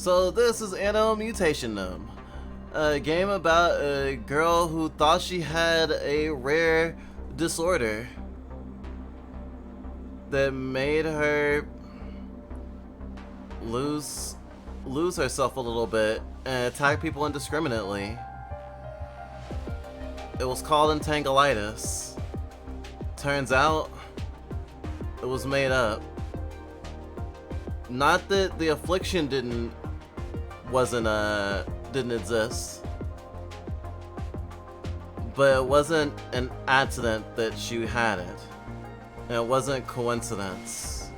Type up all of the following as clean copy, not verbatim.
So this is Anno Mutationem, a game about a girl who thought she had a rare disorder that made her lose herself a little bit and attack people indiscriminately. It was called entanglitis. Turns out it was made up. Not that the affliction didn't exist, but it wasn't an accident that she had it, and it wasn't coincidence.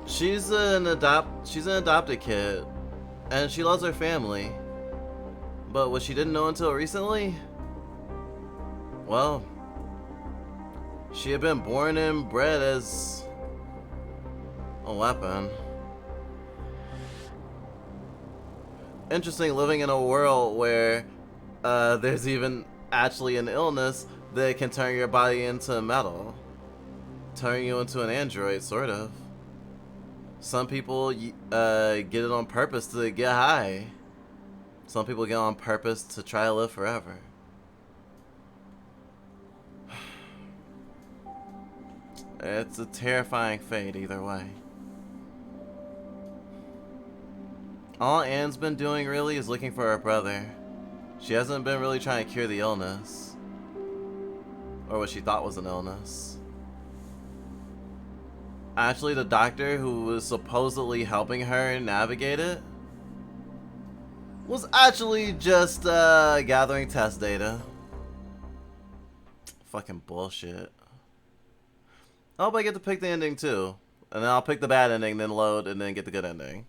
She's an adopted kid, and she loves her family. But what she didn't know until recently, well, she had been born and bred as a weapon. Interesting living in a world where there's even actually an illness that can turn your body into metal. Turn you into an android, sort of. Some people get it on purpose to get high. Some people get it on purpose to try to live forever. It's a terrifying fate either way. All Anne's been doing really is looking for her brother. She hasn't been really trying to cure the illness. Or what she thought was an illness. Actually, the doctor who was supposedly helping her navigate it was actually just gathering test data. Fucking bullshit. I hope I get to pick the ending too. And then I'll pick the bad ending, then load, and then get the good ending.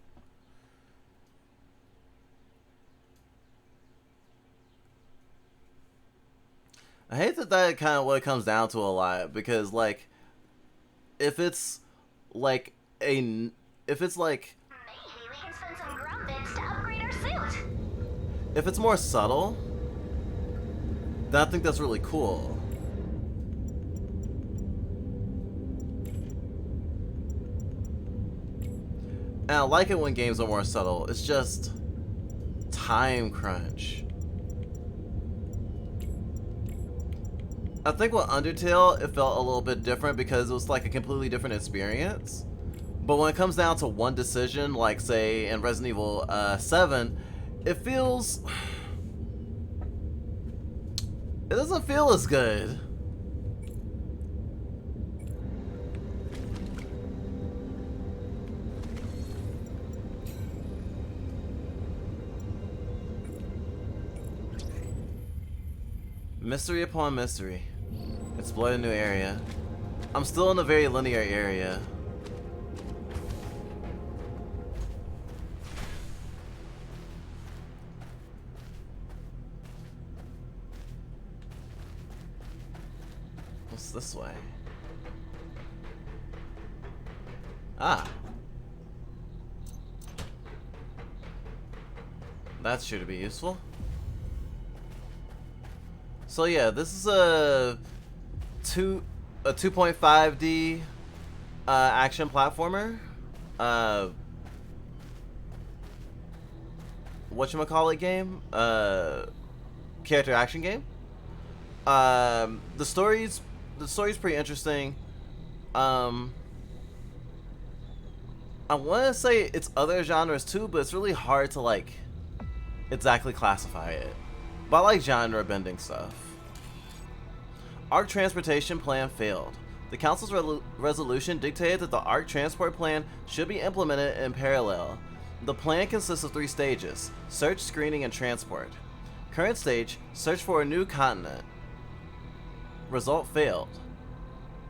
I hate that kind of what it comes down to a lot, because like, if it's like Maybe we can spend some grub bits to upgrade our suit. if it's more subtle, then I think that's really cool. And I like it when games are more subtle. It's just time crunch. I think with Undertale, it felt a little bit different because it was like a completely different experience. But when it comes down to one decision, like say in Resident Evil 7, it feels... it doesn't feel as good. Mystery upon mystery. Explore a new area. I'm still in a very linear area. What's this way? Ah. That's sure to be useful. So yeah, this is a 2.5D action platformer. Whatchamacallit game? Character action game. The story's pretty interesting. I want to say it's other genres too, but it's really hard to like exactly classify it. But I like genre bending stuff. ARC transportation plan failed. The Council's resolution dictated that the ARC transport plan should be implemented in parallel. The plan consists of 3 stages: search, screening, and transport. Current stage: search for a new continent. Result failed.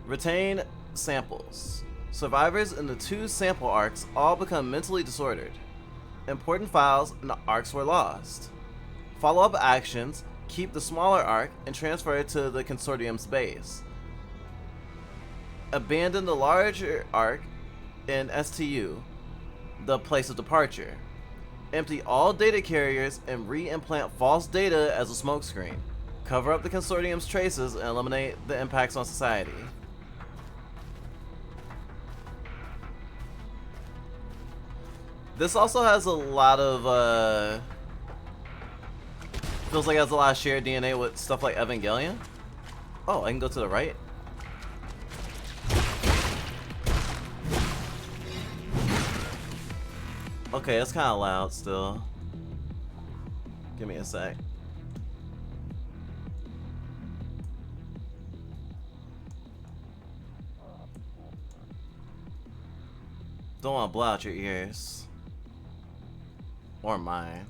Retain samples. Survivors in the 2 sample ARCs all become mentally disordered. Important files in the ARCs were lost. Follow-up actions: keep the smaller ARC and transfer it to the consortium's base. Abandon the larger ARC in STU, the place of departure. Empty all data carriers and re-implant false data as a smokescreen. Cover up the consortium's traces and eliminate the impacts on society. This also has a lot of, feels like it has a lot of shared DNA with stuff like Evangelion. Oh, I can go to the right? Okay, it's kind of loud still. Give me a sec. Don't want to blow out your ears. Or mine.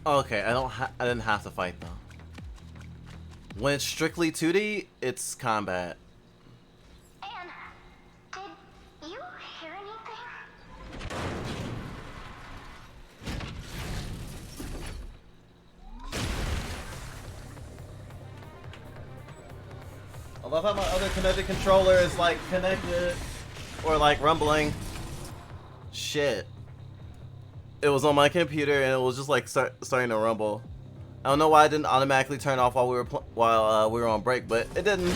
Okay, I didn't have to fight though. When it's strictly 2D, it's combat. Anne, did you hear anything? I love how my other connected controller is like connected or like rumbling. Shit. It was on my computer and it was just like starting to rumble. I don't know why it didn't automatically turn off while we were on break, but it didn't.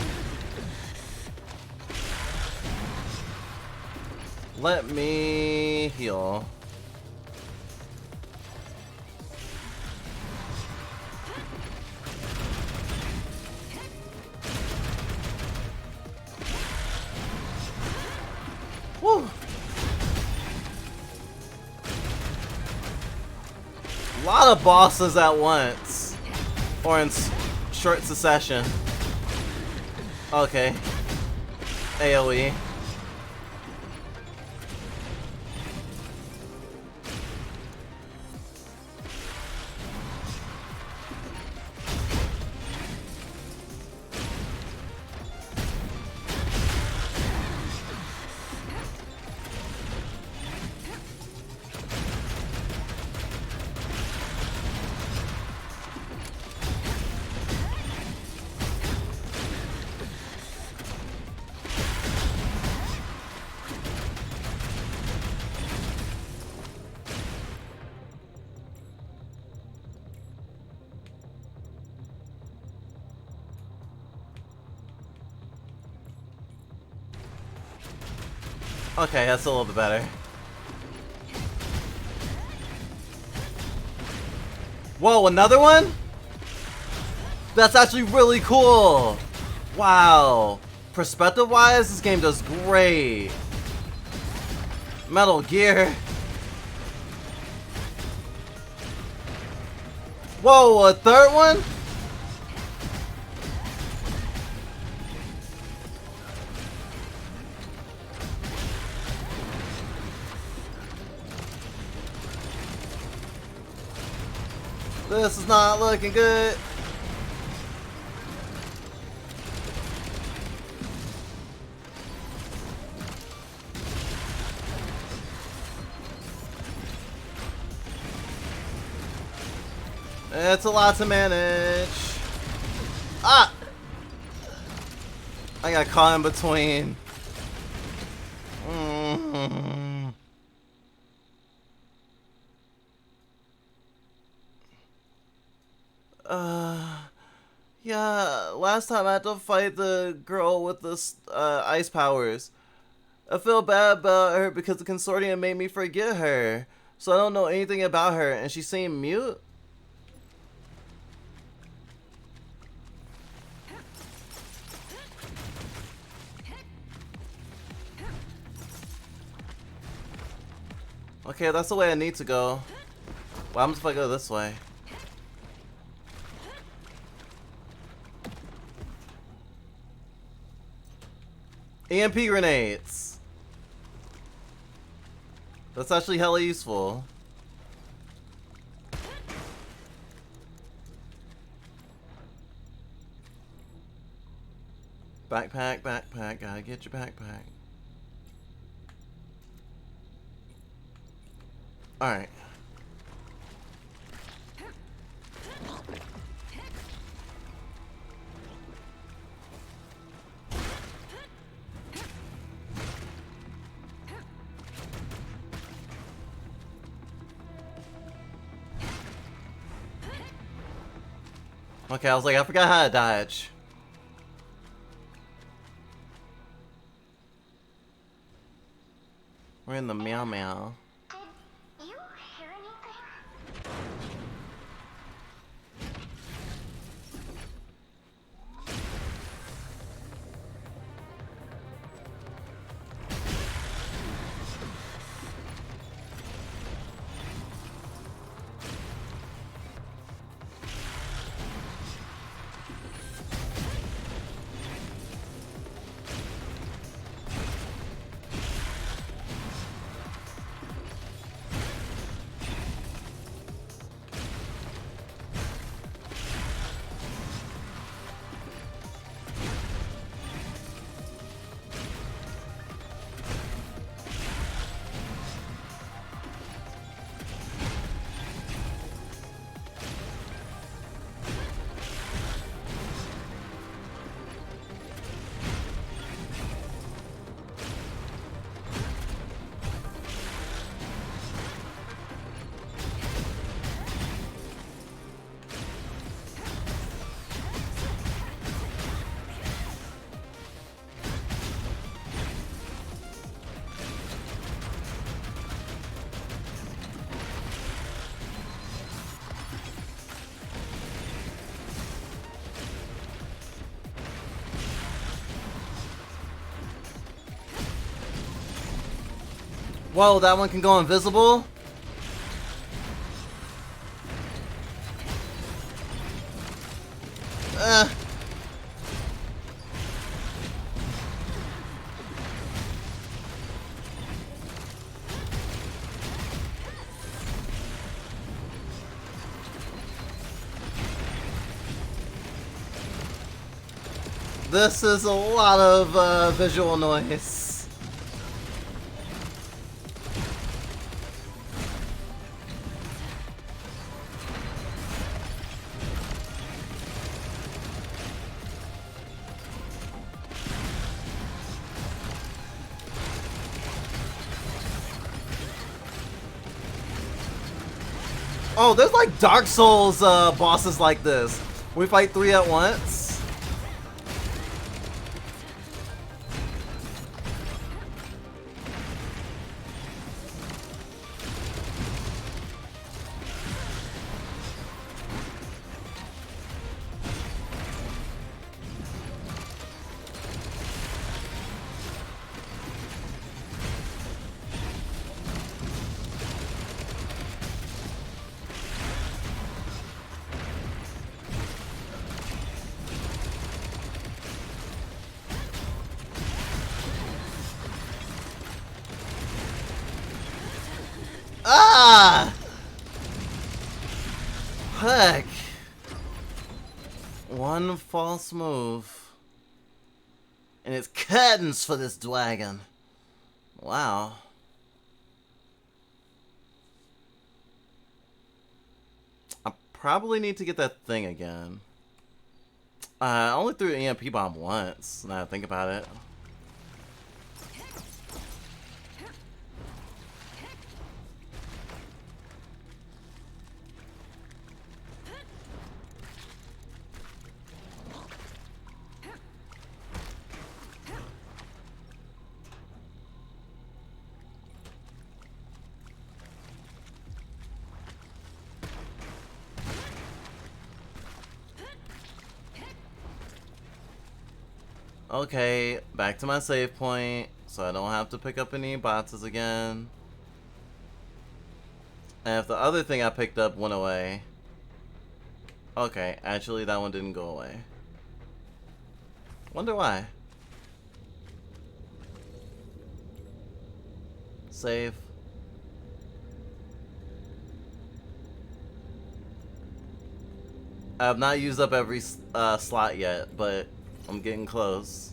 Let me heal. Woo. A lot of bosses at once, or in short succession. Okay. AoE. Okay, that's a little bit better. Whoa, another one? That's actually really cool. Wow. Perspective-wise, this game does great. Metal Gear. Whoa, a third one? This is not looking good. It's a lot to manage. Ah! I got caught in between. Yeah, last time I had to fight the girl with the ice powers. I feel bad about her because the consortium made me forget her. So I don't know anything about her, and she seemed mute. Okay, that's the way I need to go. What happens if I go this way? EMP grenades. That's actually hella useful. Backpack, backpack, gotta get your backpack. Alright. Okay, I was like, I forgot how to dodge. We're in the meow meow. Did you hear anything? Whoa, that one can go invisible? This is a lot of visual noise. Oh, there's like Dark Souls bosses like this. We fight 3 at once. Ah! Heck. One false move. And it's curtains for this dragon. Wow. I probably need to get that thing again. I only threw an EMP bomb once, now that I think about it. Okay, back to my save point, so I don't have to pick up any boxes again. And if the other thing I picked up went away... Okay, actually that one didn't go away. Wonder why. Save. I have not used up every slot yet, but I'm getting close.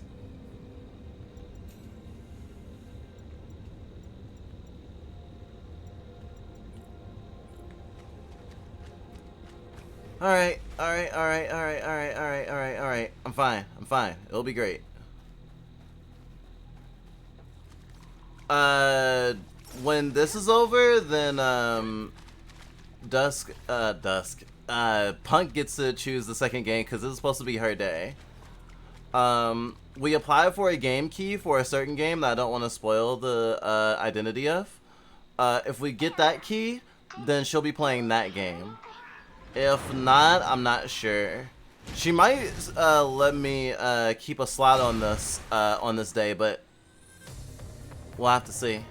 Alright. I'm fine. It'll be great. When this is over, then, Punk gets to choose the second game because this is supposed to be her day. We applied for a game key for a certain game that I don't want to spoil the identity of. If we get that key, then she'll be playing that game. If not, I'm not sure. She might let me keep a slot on this day, but we'll have to see.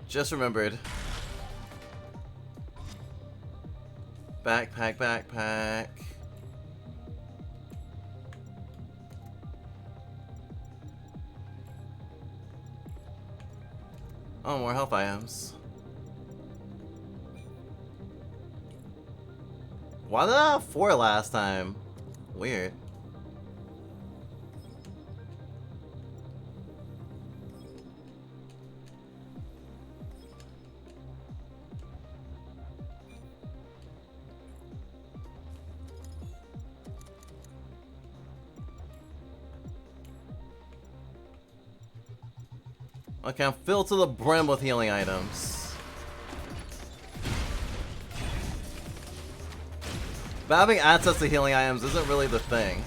Just remembered. Backpack, backpack. Oh, more health items. Why did I have 4 last time? Weird. Okay, I'm filled to the brim with healing items. But having access to healing items isn't really the thing.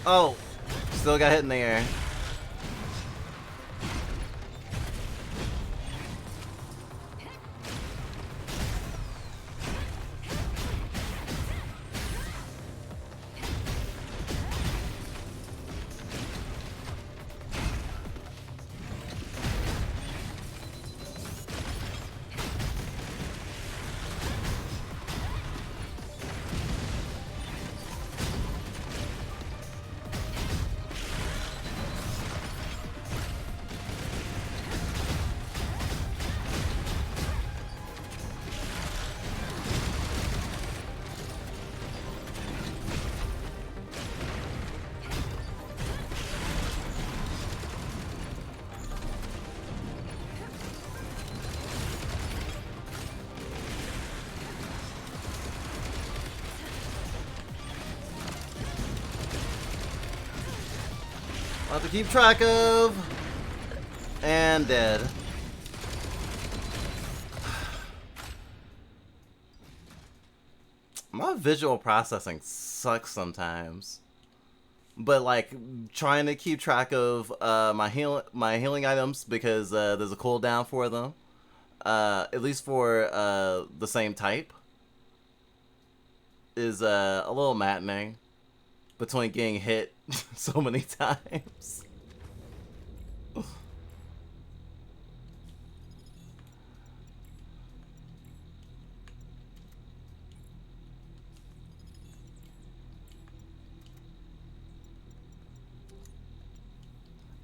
Oh, still got hit in the air. I'll have to keep track of. And dead. My visual processing sucks sometimes. But like trying to keep track of my healing items because there's a cooldown for them. At least for the same type. Is a little maddening. Between getting hit so many times.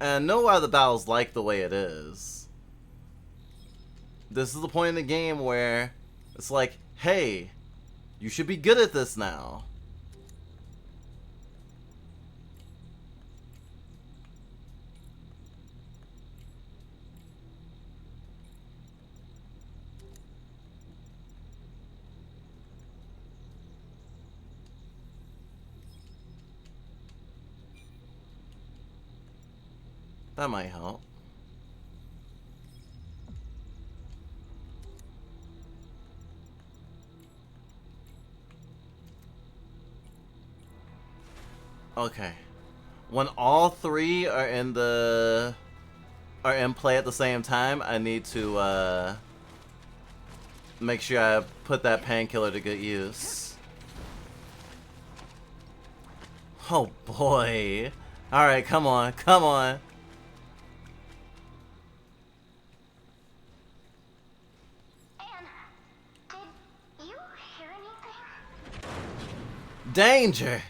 And know why the battle's like the way it is. This is the point in the game where it's like, hey, you should be good at this now. That might help. Okay. When all 3 are in play at the same time, I need to make sure I put that painkiller to good use. Oh boy. Alright, come on, come on. Danger!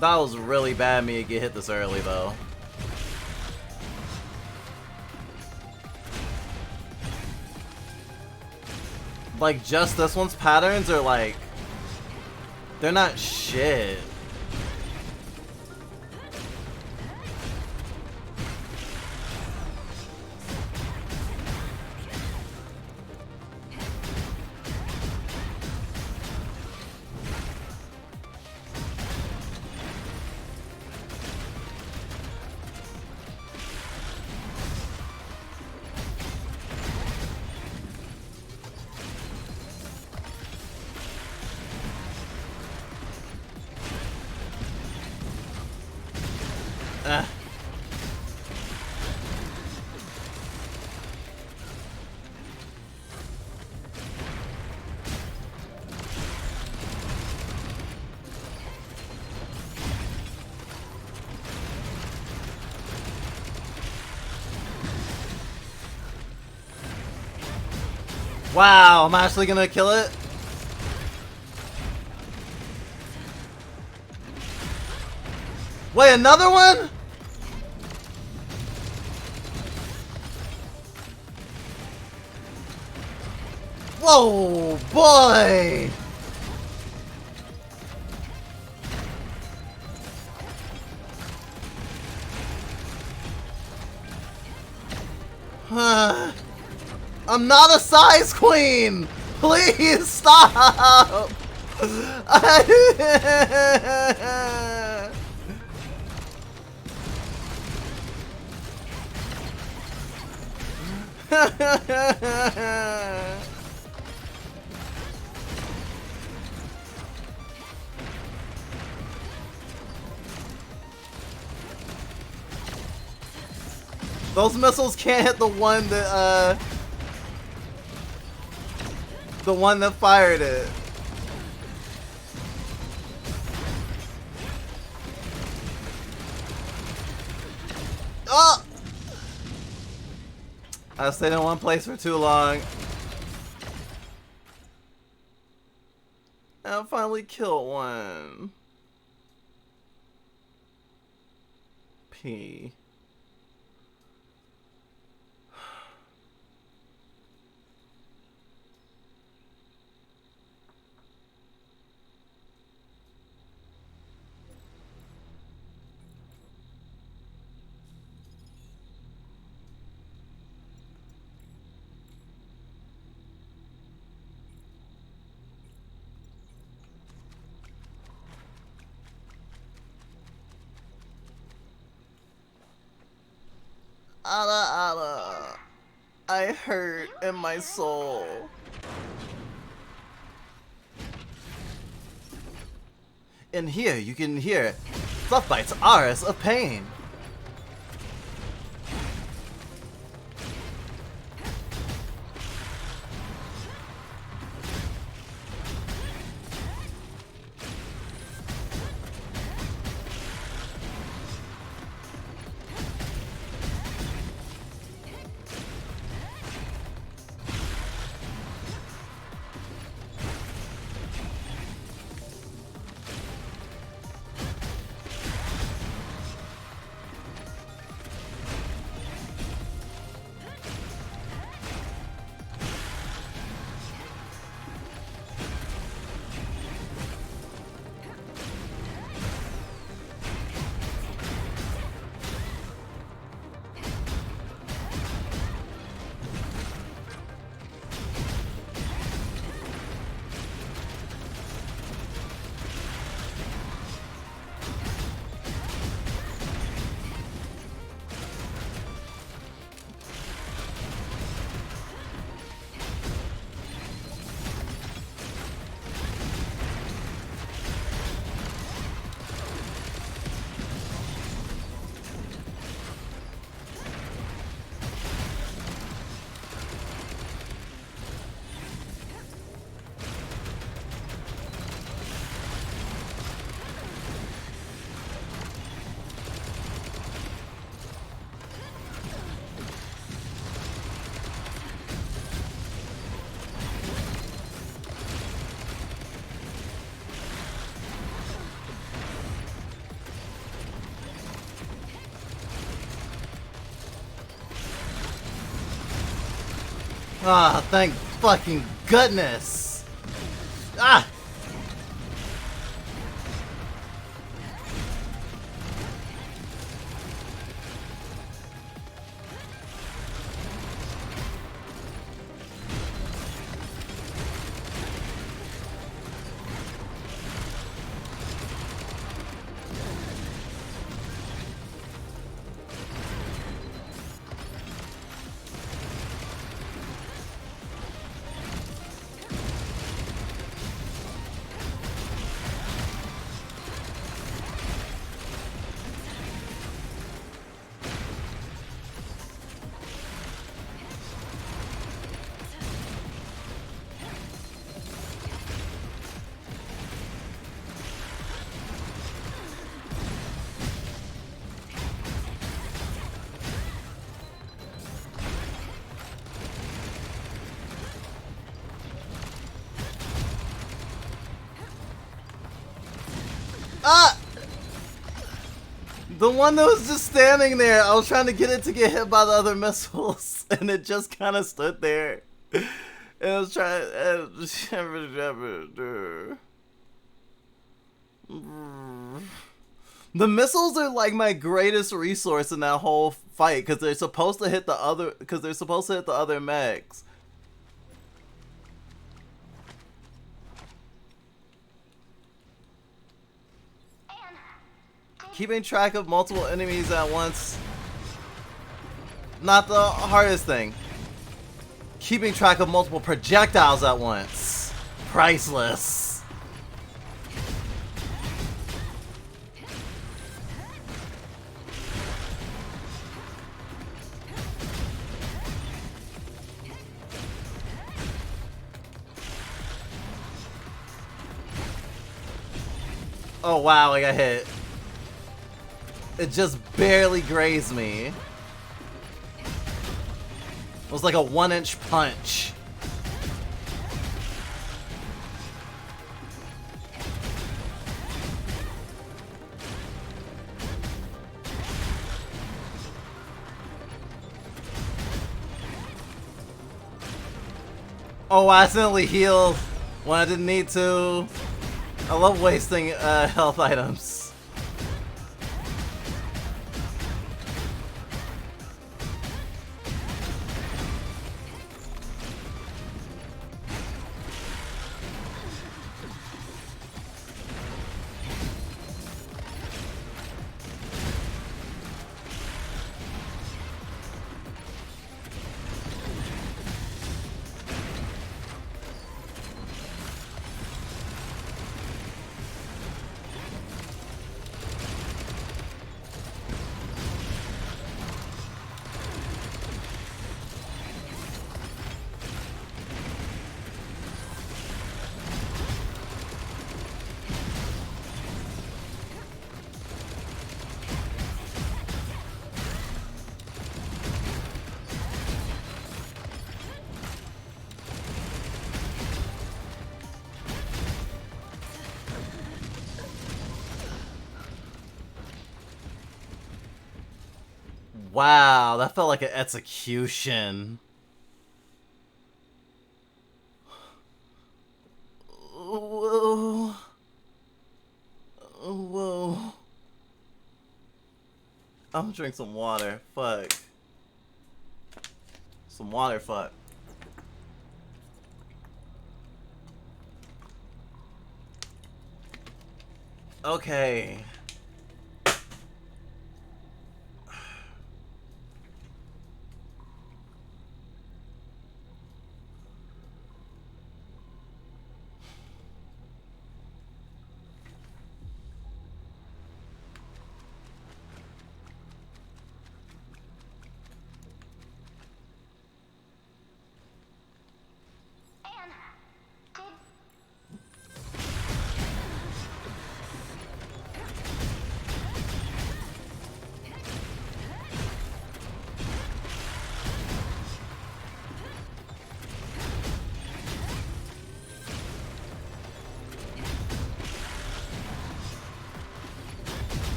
That was really bad me to get hit this early, though. Like, just this one's patterns are like... They're not shit. Wow, I'm actually gonna kill it? Wait, another one? Whoa, boy! I'm not a size queen! Please stop! Those missiles can't hit the one that fired it. Oh! I stayed in one place for too long. I finally killed one. P. Anna, I hurt in my soul. In here, you can hear Fluff Bite's Aris of pain. Ah, thank fucking goodness. Ah! Ah! The one that was just standing there, I was trying to get it to get hit by the other missiles, and it just kind of stood there. And I was trying. The missiles are like my greatest resource in that whole fight because they're supposed to hit the other. Because they're supposed to hit the other mechs. Keeping track of multiple enemies at once, not the hardest thing. Keeping track of multiple projectiles at once, priceless. Oh wow, I got hit. It just barely grazed me. It was like a 1-inch punch. Oh, I accidentally healed when I didn't need to. I love wasting health items. Wow, that felt like an execution. Whoa. Whoa. I'm gonna drink some water. Fuck. Some water, fuck. Okay.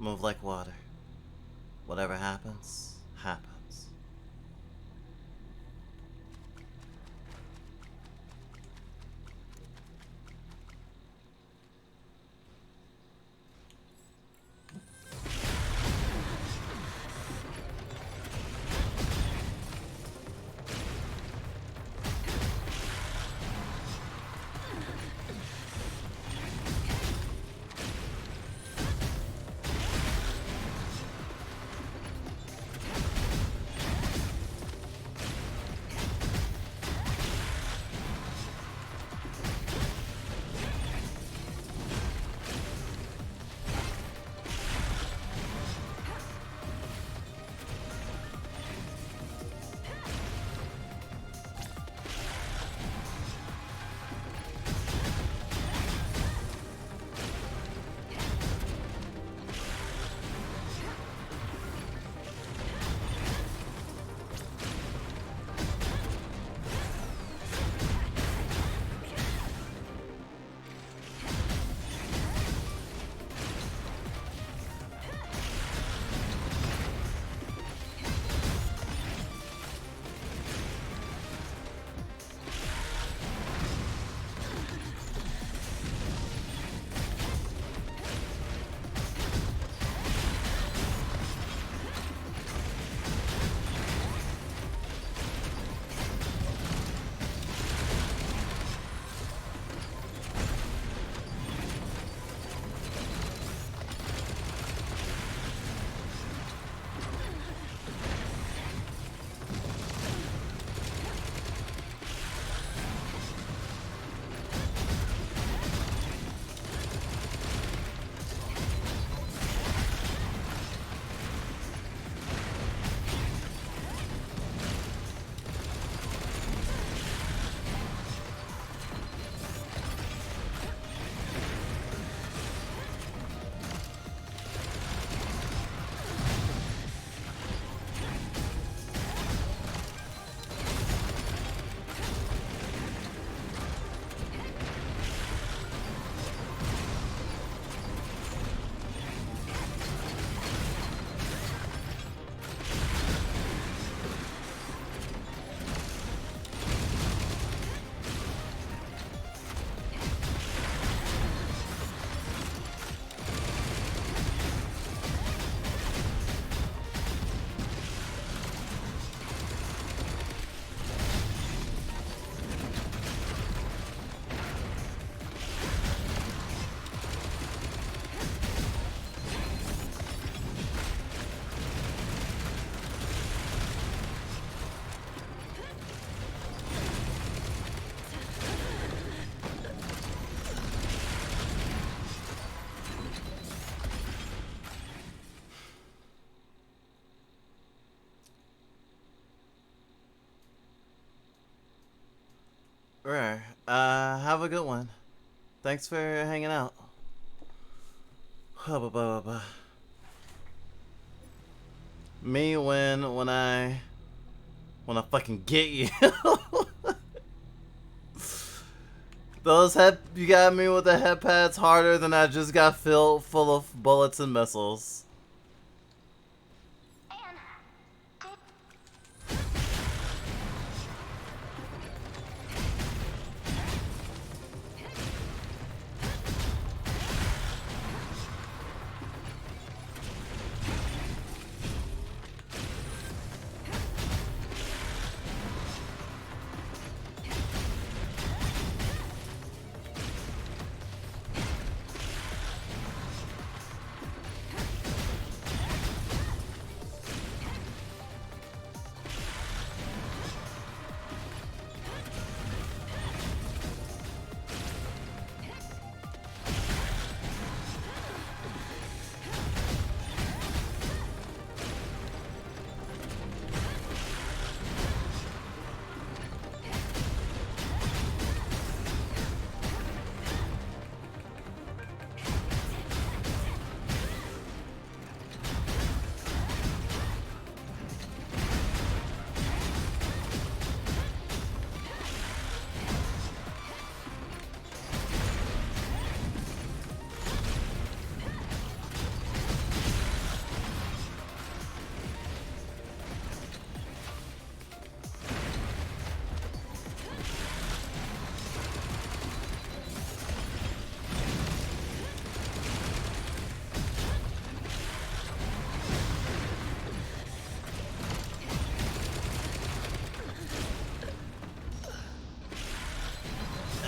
Move like water. Whatever happens, happens. Right. Have a good one. Thanks for hanging out. Me when I fucking get you. Those you got me with the head pads harder than I just got filled full of bullets and missiles.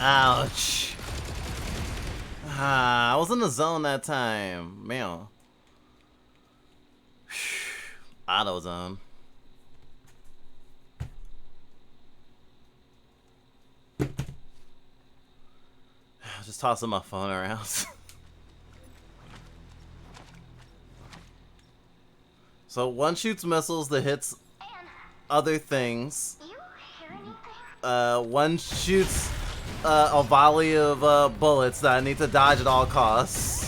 Ouch. Ah, I was in the zone that time. Man. Auto zone. Just tossing my phone around. So one shoots missiles that hits other things. You hear anything? One shoots a volley of bullets that I need to dodge at all costs.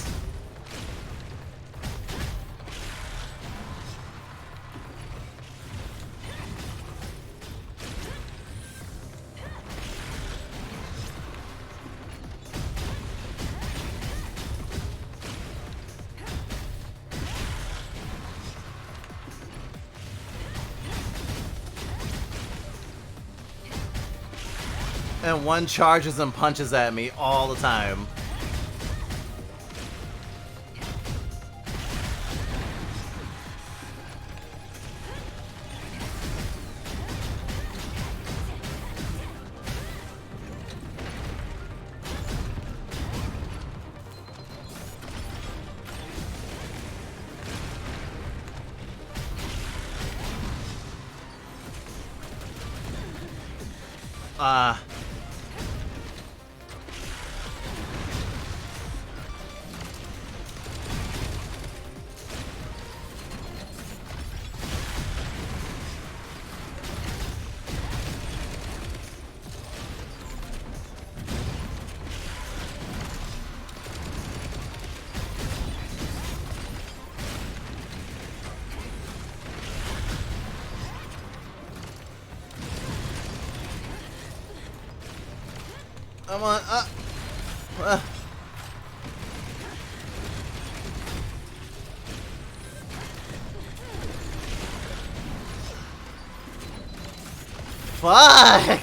And one charges and punches at me all the time. I'm on. Fuck!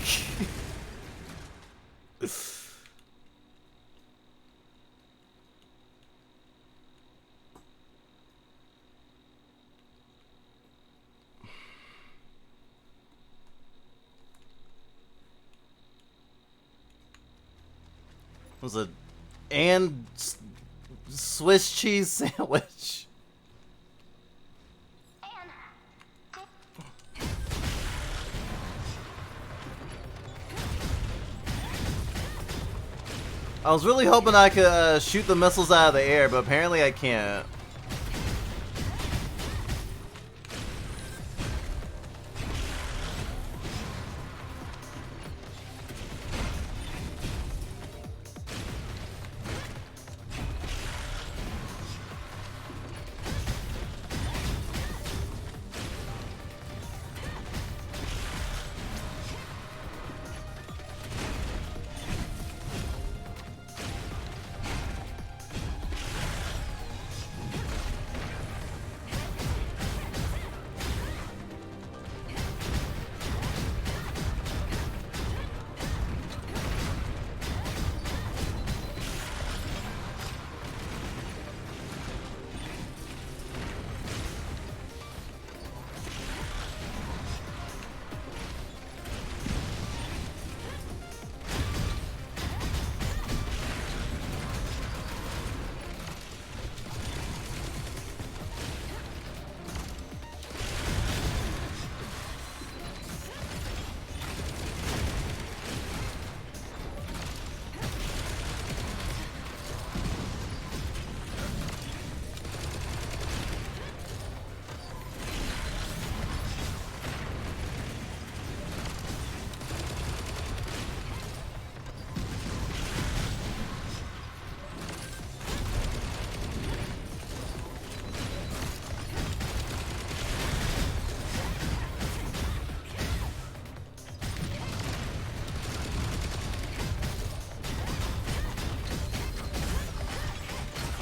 Was a Swiss cheese sandwich. I was really hoping I could shoot the missiles out of the air, but apparently I can't.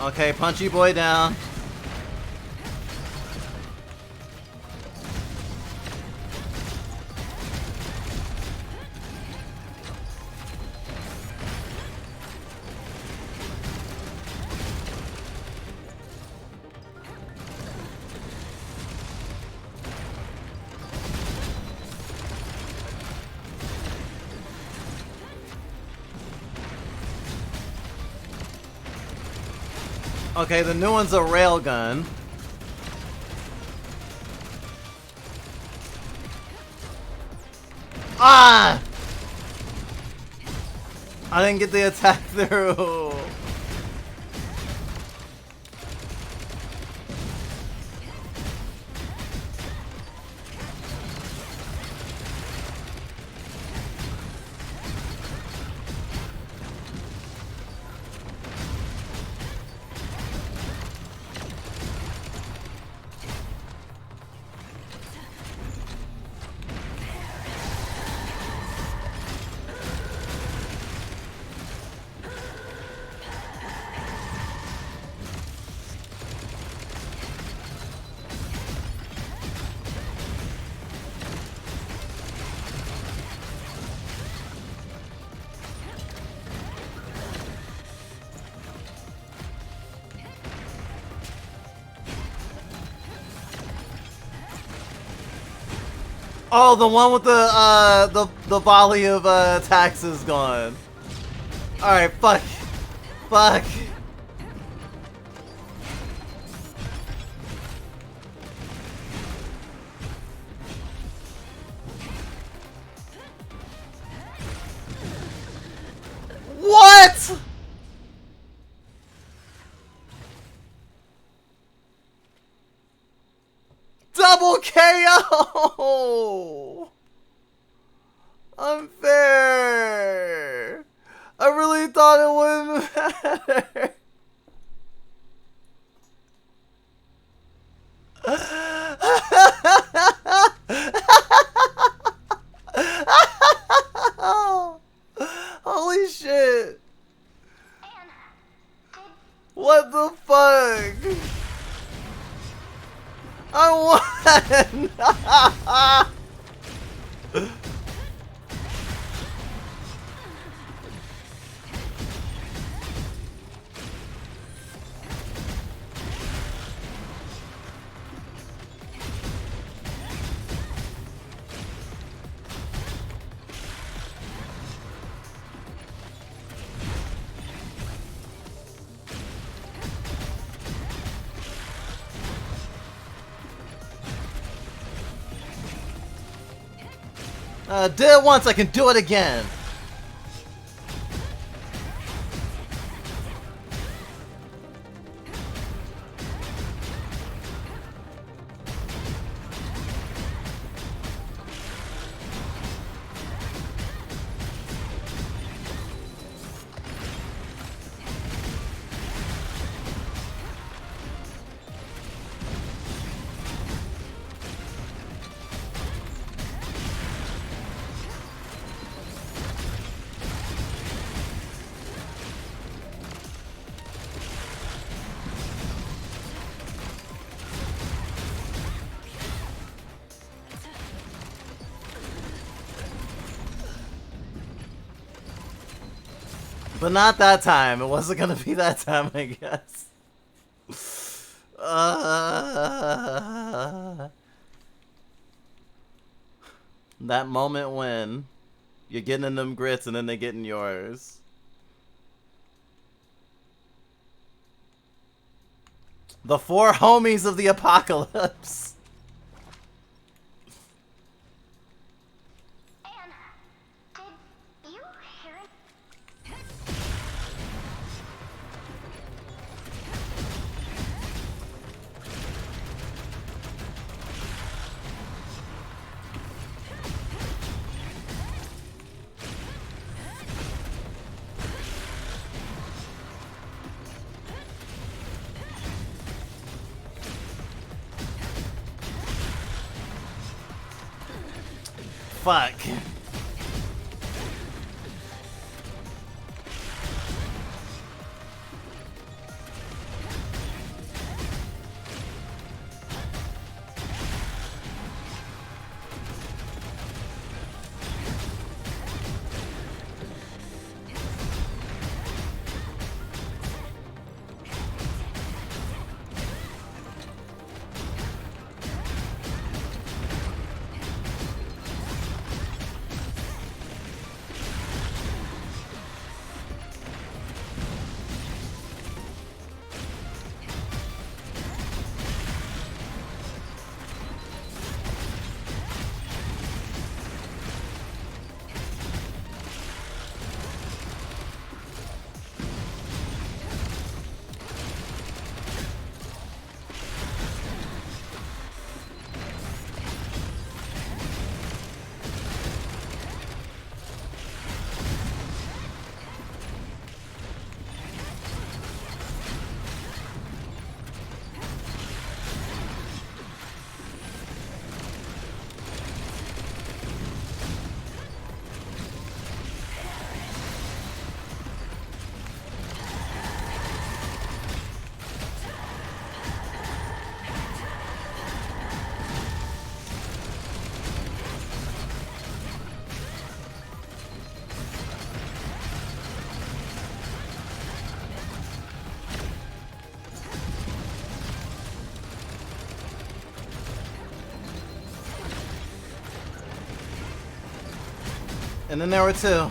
Okay, punchy boy down. Okay, the new one's a railgun. Ah! I didn't get the attack through. Oh, the one with the volley of attacks is gone. All right, fuck, fuck. What? Double KO! Unfair! I really thought it wouldn't matter. Holy shit! What the fuck? I won! Did it once, I can do it again! But not that time. It wasn't gonna be that time, I guess. That moment when you're getting in them grits and then they get in yours. The four homies of the apocalypse. Fuck. And then there were two.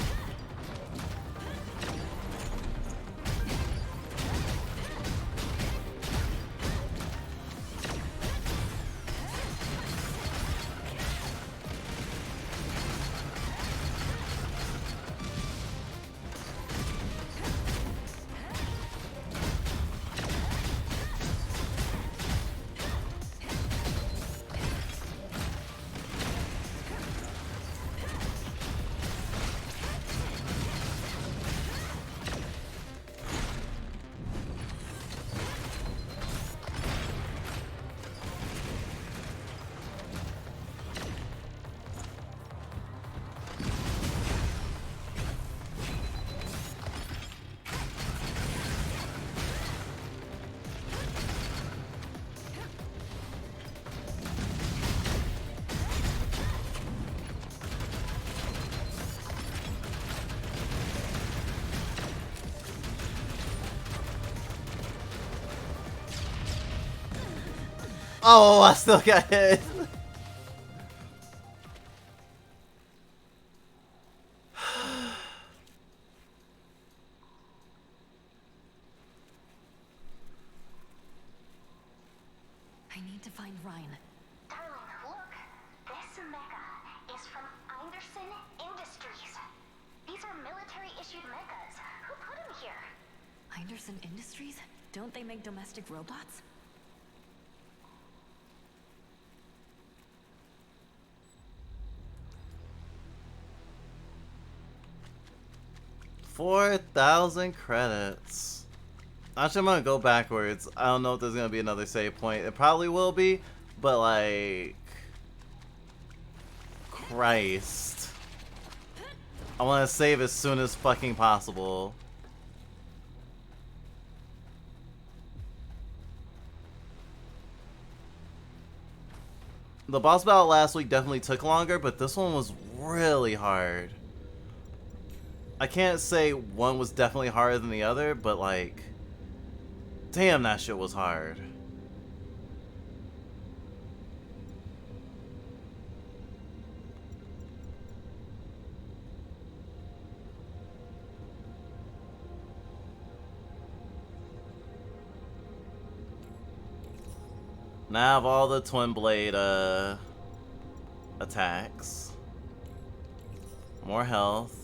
Oh, I still got hit. I need to find Ryan. Darling, look. This mecha is from Anderson Industries. These are military-issued mechas. Who put them here? Anderson Industries? Don't they make domestic robots? $4,000 credits. Actually, I'm gonna go backwards. I don't know if there's gonna be another save point. It probably will be, but like, Christ, I want to save as soon as fucking possible. The boss battle last week definitely took longer, but this one was really hard. I can't say one was definitely harder than the other, but like, damn, that shit was hard. Now I have all the twin blade attacks. More health.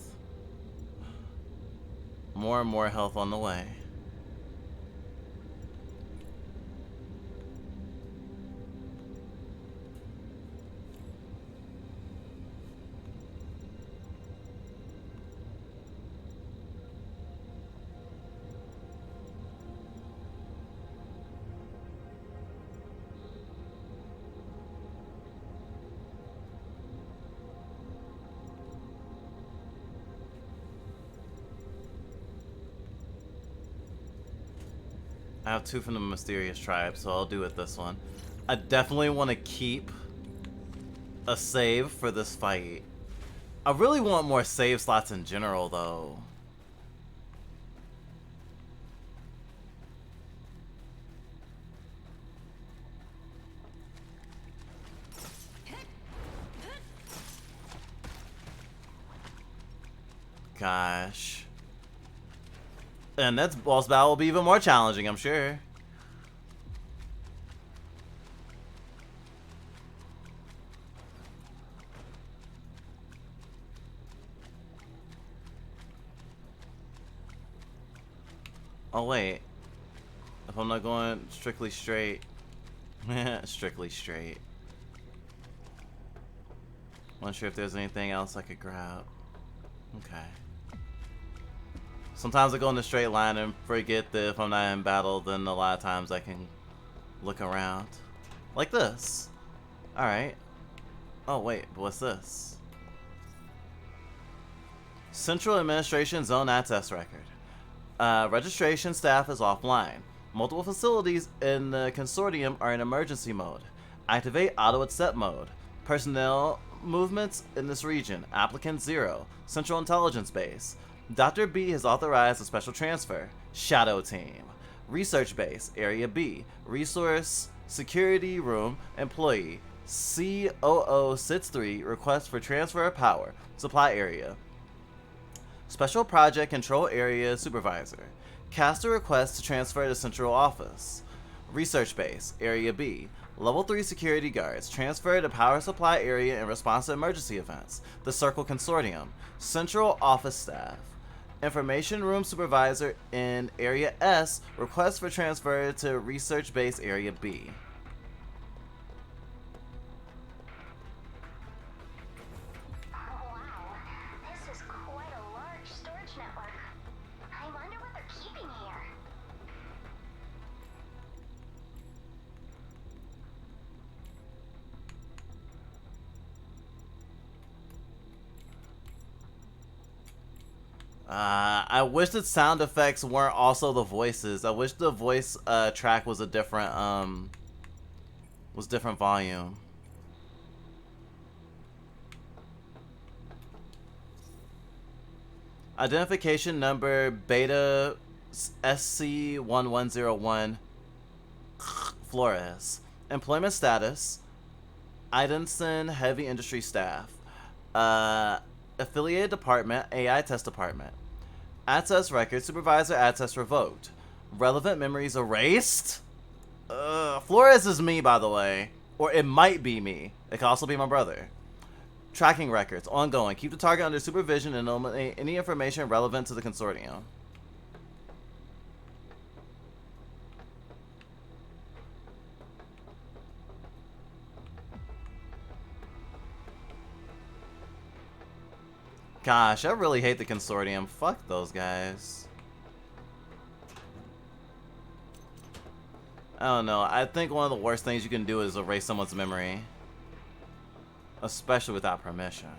More and more health on the way. I have two from the Mysterious Tribe, so I'll do it this one. I definitely want to keep a save for this fight. I really want more save slots in general, though. Gosh. And that boss battle will be even more challenging, I'm sure. Oh wait. If I'm not going strictly straight. Strictly straight. Not sure if there's anything else I could grab. Okay. Sometimes I go in a straight line and forget that if I'm not in battle, then a lot of times I can look around. Like this. Alright. Oh wait, but what's this? Central Administration Zone Access Record. Registration staff is offline. Multiple facilities in the consortium are in emergency mode. Activate auto accept mode. Personnel movements in this region. Applicant 0. Central Intelligence Base. Dr. B has authorized a special transfer. Shadow Team. Research Base, Area B. Resource Security Room, Employee. COO Sits 3, request for transfer of power. Supply Area. Special Project Control Area Supervisor. Cast a request to transfer to Central Office. Research Base, Area B. Level 3 security guards. Transfer to Power Supply Area in response to emergency events. The Circle Consortium. Central Office Staff. Information Room Supervisor in Area S. Request for transfer to Research Base Area B. Wow, this is quite a large storage network. I wonder what they're keeping here. I wish the sound effects weren't also the voices. I wish the voice track was a different different volume. Identification number Beta SC1101 Flores. Employment status Idenson Heavy Industry Staff. Affiliated Department AI Test Department. Access record Supervisor access revoked. Relevant memories erased? Flores is me, by the way. Or it might be me. It could also be my brother. Tracking records ongoing. Keep the target under supervision and eliminate any information relevant to the consortium. Gosh, I really hate the consortium. Fuck those guys. I don't know. I think one of the worst things you can do is erase someone's memory. Especially without permission.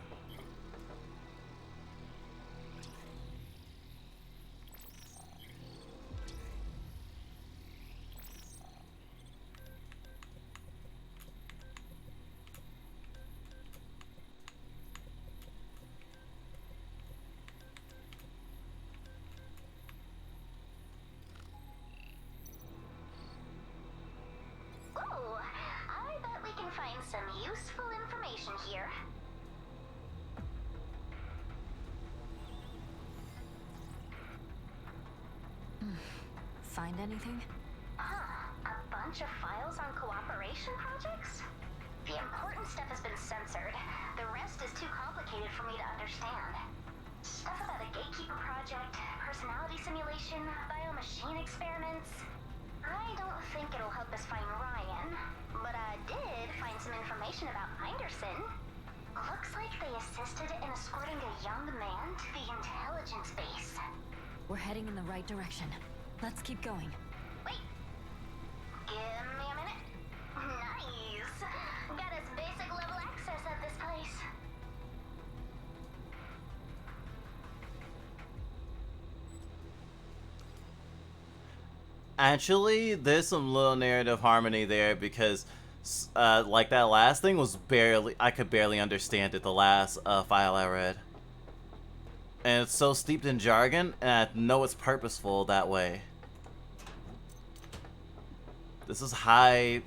Ooh, I bet we can find some useful information here. Find anything? A bunch of files on cooperation projects? The important stuff has been censored. The rest is too complicated for me to understand. Stuff about a gatekeeper project, personality simulation, biomachine experiments. I don't think it'll help us find Ryan, but I did find some information about Anderson. Looks like they assisted in escorting a young man to the intelligence base. We're heading in the right direction. Let's keep going. Wait. Give me a minute. Nice. Got us basic level access at this place. Actually, there's some little narrative harmony there because, like that last thing was I could barely understand it, the last file I read. And it's so steeped in jargon, and I know it's purposeful that way. This is high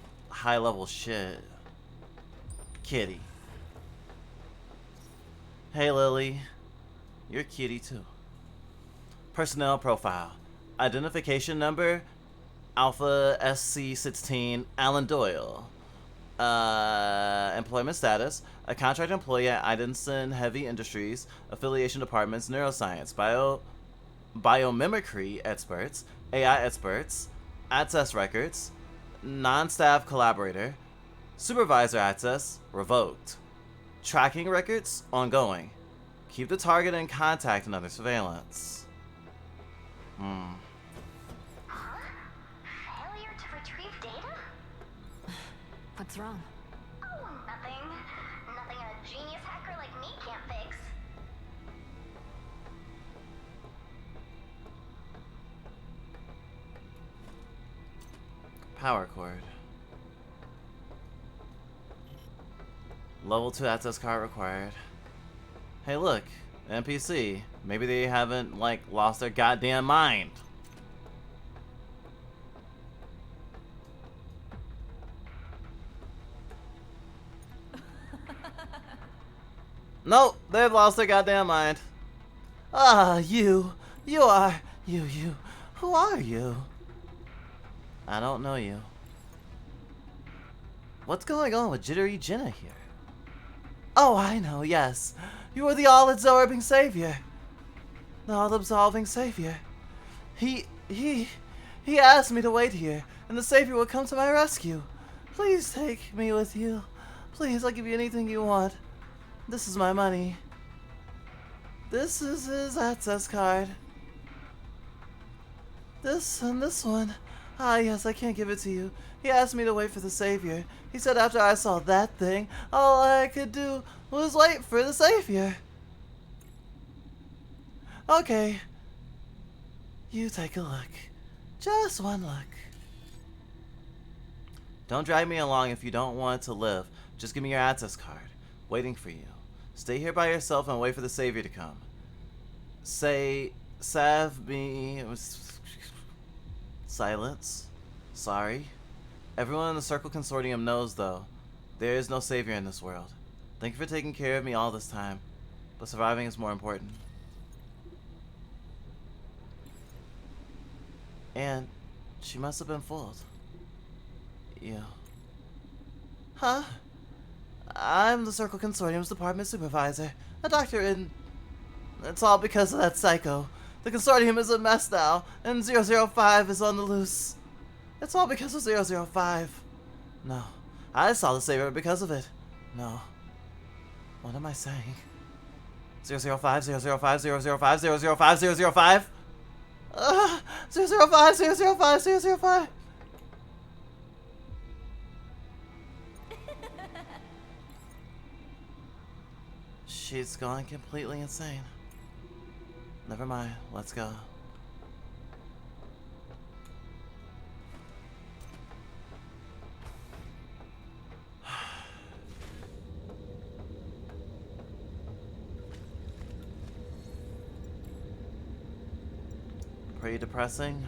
level shit. Kitty. Hey Lily. You're kitty too. Personnel profile. Identification number Alpha SC16 Alan Doyle. Employment status, a contract employee at Idenson Heavy Industries, affiliation departments, neuroscience, biomimicry experts, AI experts, access records, non-staff collaborator, supervisor access, revoked. Tracking records, ongoing. Keep the target in contact and under surveillance. Failure to retrieve data? What's wrong? Oh, nothing. Nothing a genius hacker like me can't fix. Power cord. Level 2 access card required. Hey look, NPC. Maybe they haven't, like, lost their goddamn mind. Nope, they've lost their goddamn mind. Ah, you. You are. You. Who are you? I don't know you. What's going on with Jittery Jenna here? Oh, I know, yes. You are the all-absorbing savior. The all-absolving savior. He asked me to wait here, and the savior will come to my rescue. Please take me with you. Please, I'll give you anything you want. This is my money. This is his access card. This and this one. Ah, yes, I can't give it to you. He asked me to wait for the savior. He said after I saw that thing, all I could do was wait for the savior. Okay. You take a look. Just one look. Don't drag me along if you don't want to live. Just give me your access card. Waiting for you. Stay here by yourself and wait for the savior to come. Say, salve me. Silence. Sorry. Everyone in the Circle Consortium knows, though, there is no savior in this world. Thank you for taking care of me all this time, but surviving is more important. And she must have been fooled. You. Huh? I'm the Circle Consortium's department supervisor, a doctor in... It's all because of that psycho. The Consortium is a mess now, and 005 is on the loose. It's all because of 005. No. I saw the savior because of it. No. What am I saying? 005, 005, 005, 005, 005? 005, 005, 005. She's gone completely insane. Never mind, let's go. Pretty depressing.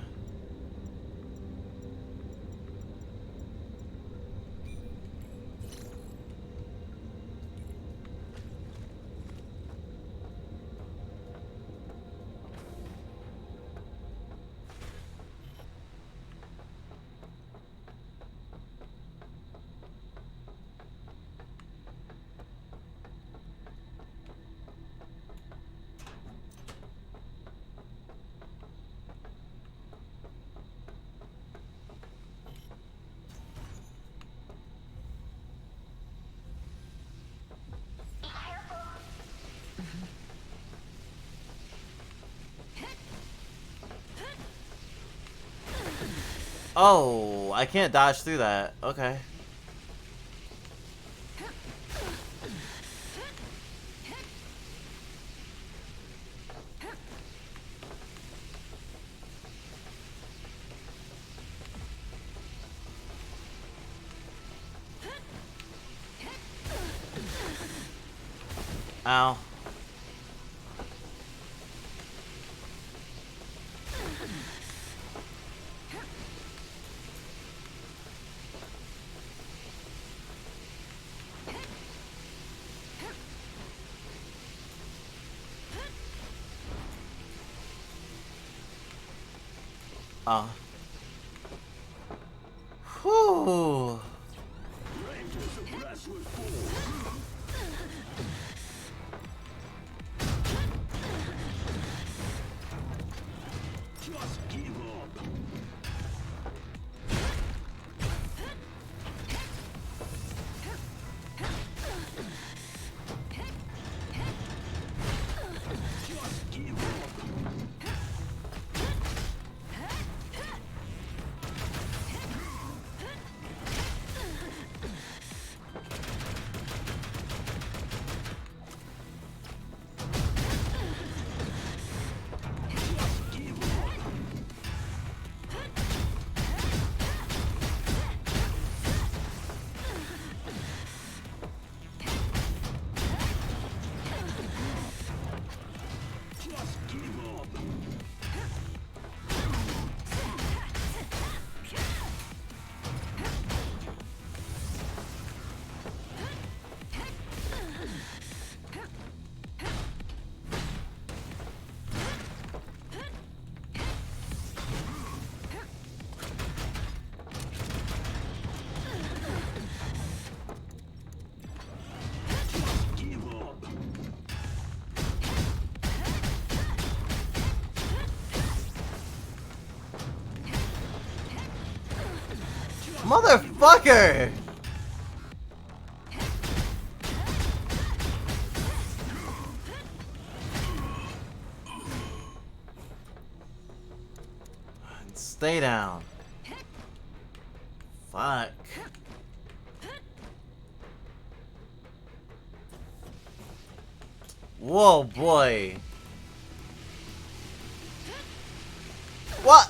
Oh, I can't dodge through that. Okay. Ow. Whew. Motherfucker! Stay down. Fuck. Whoa, boy. What?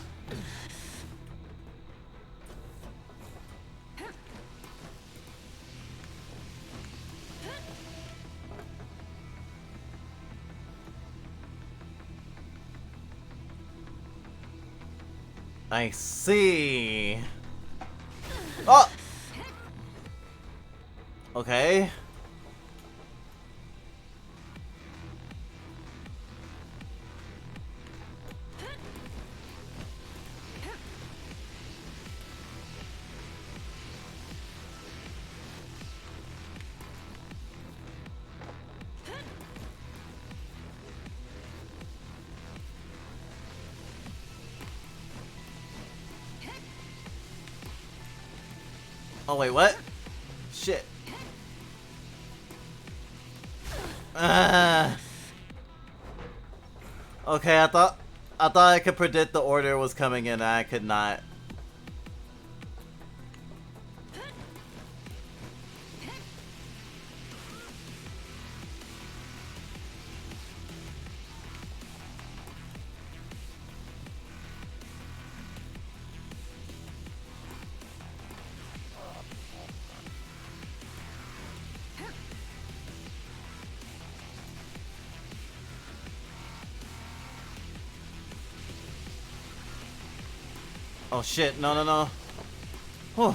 I see. Oh! Okay. Oh wait, what? Shit. Okay, I thought I could predict the order was coming in, and I could not. Oh shit, no, no, no. Whew.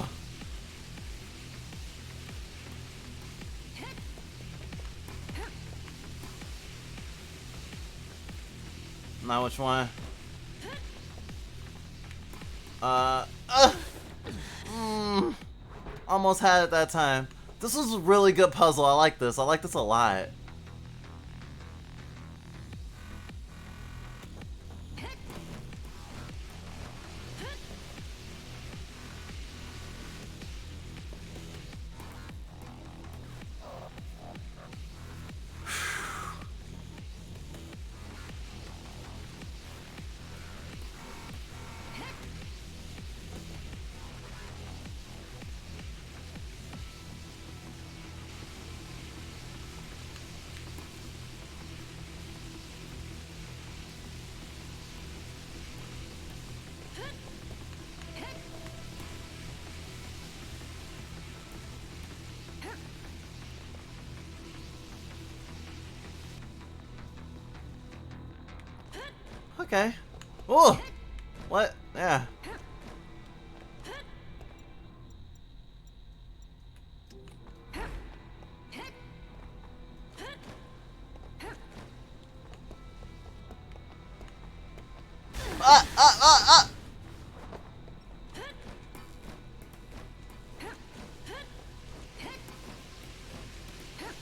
Now which one? Almost had it that time. This was a really good puzzle. I like this. I like this a lot. Okay. Oh! What? Yeah.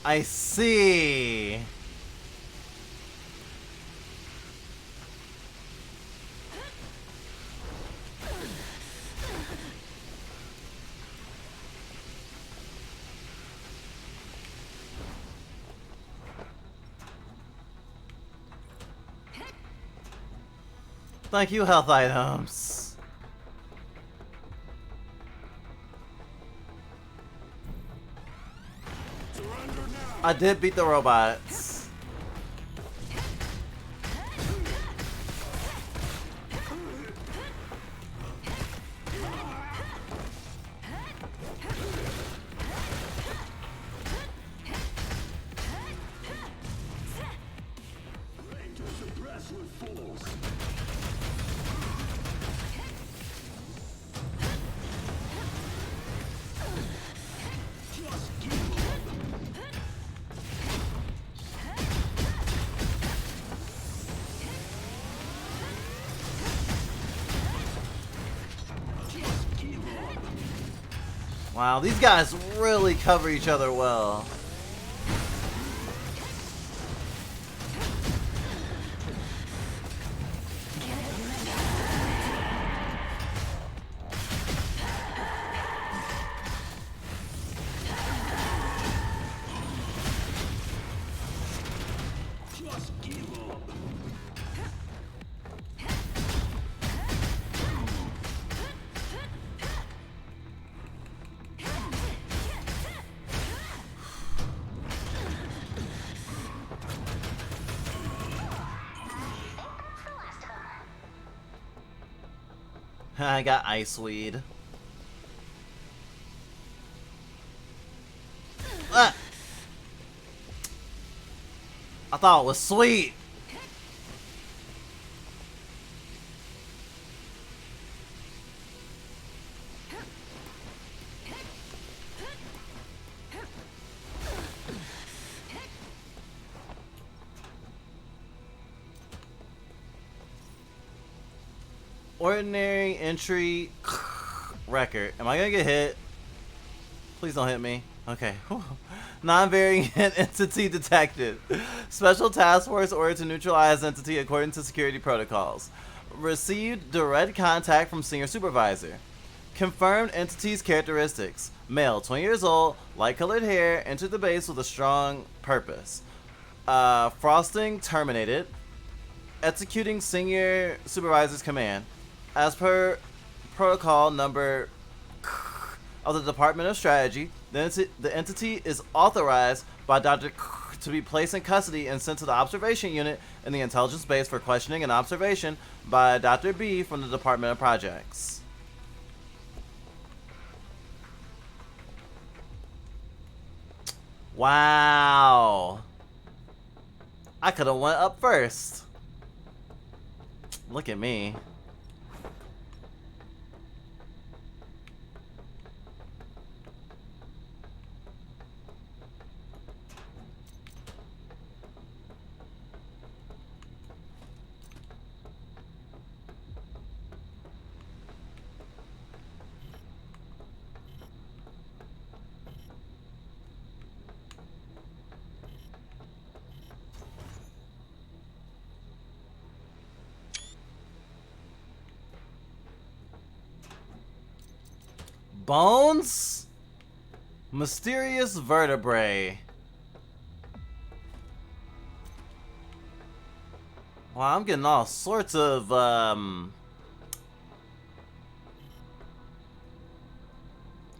I see. Thank you, health items. I did beat the robots. Wow, these guys really cover each other well. I got iceweed. Ah! I thought it was sweet. Ordinary entry record. Am I gonna get hit? Please don't hit me. Okay. Non-variant entity detected. Special task force ordered to neutralize entity according to security protocols. Received direct contact from senior supervisor. Confirmed entity's characteristics. Male, 20 years old, light-colored hair, entered the base with a strong purpose. Frosting terminated. Executing senior supervisor's command. As per protocol number of the Department of Strategy, the entity is authorized by Dr. to be placed in custody and sent to the observation unit in the intelligence base for questioning and observation by Dr. B from the Department of Projects. Wow. I could have went up first. Look at me. Bones? Mysterious vertebrae. Wow, I'm getting all sorts of,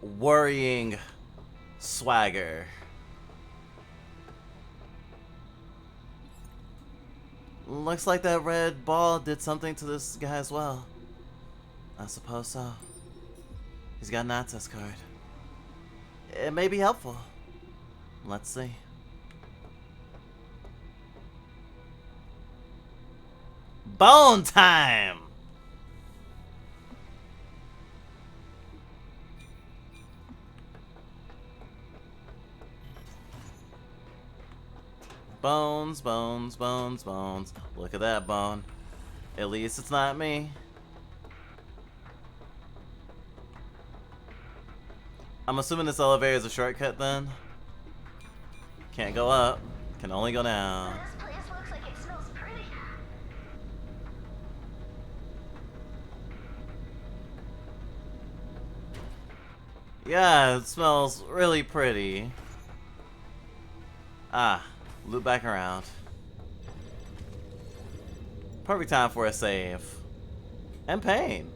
worrying swagger. Looks like that red ball did something to this guy as well. I suppose so. He's got an access card. It may be helpful. Let's see. Bone time! Bones, bones, bones, bones. Look at that bone. At least it's not me. I'm assuming this elevator is a shortcut then. Can't go up. Can only go down. This place looks like it smells pretty. Yeah, it smells really pretty. Ah, loop back around. Perfect time for a save. And pain.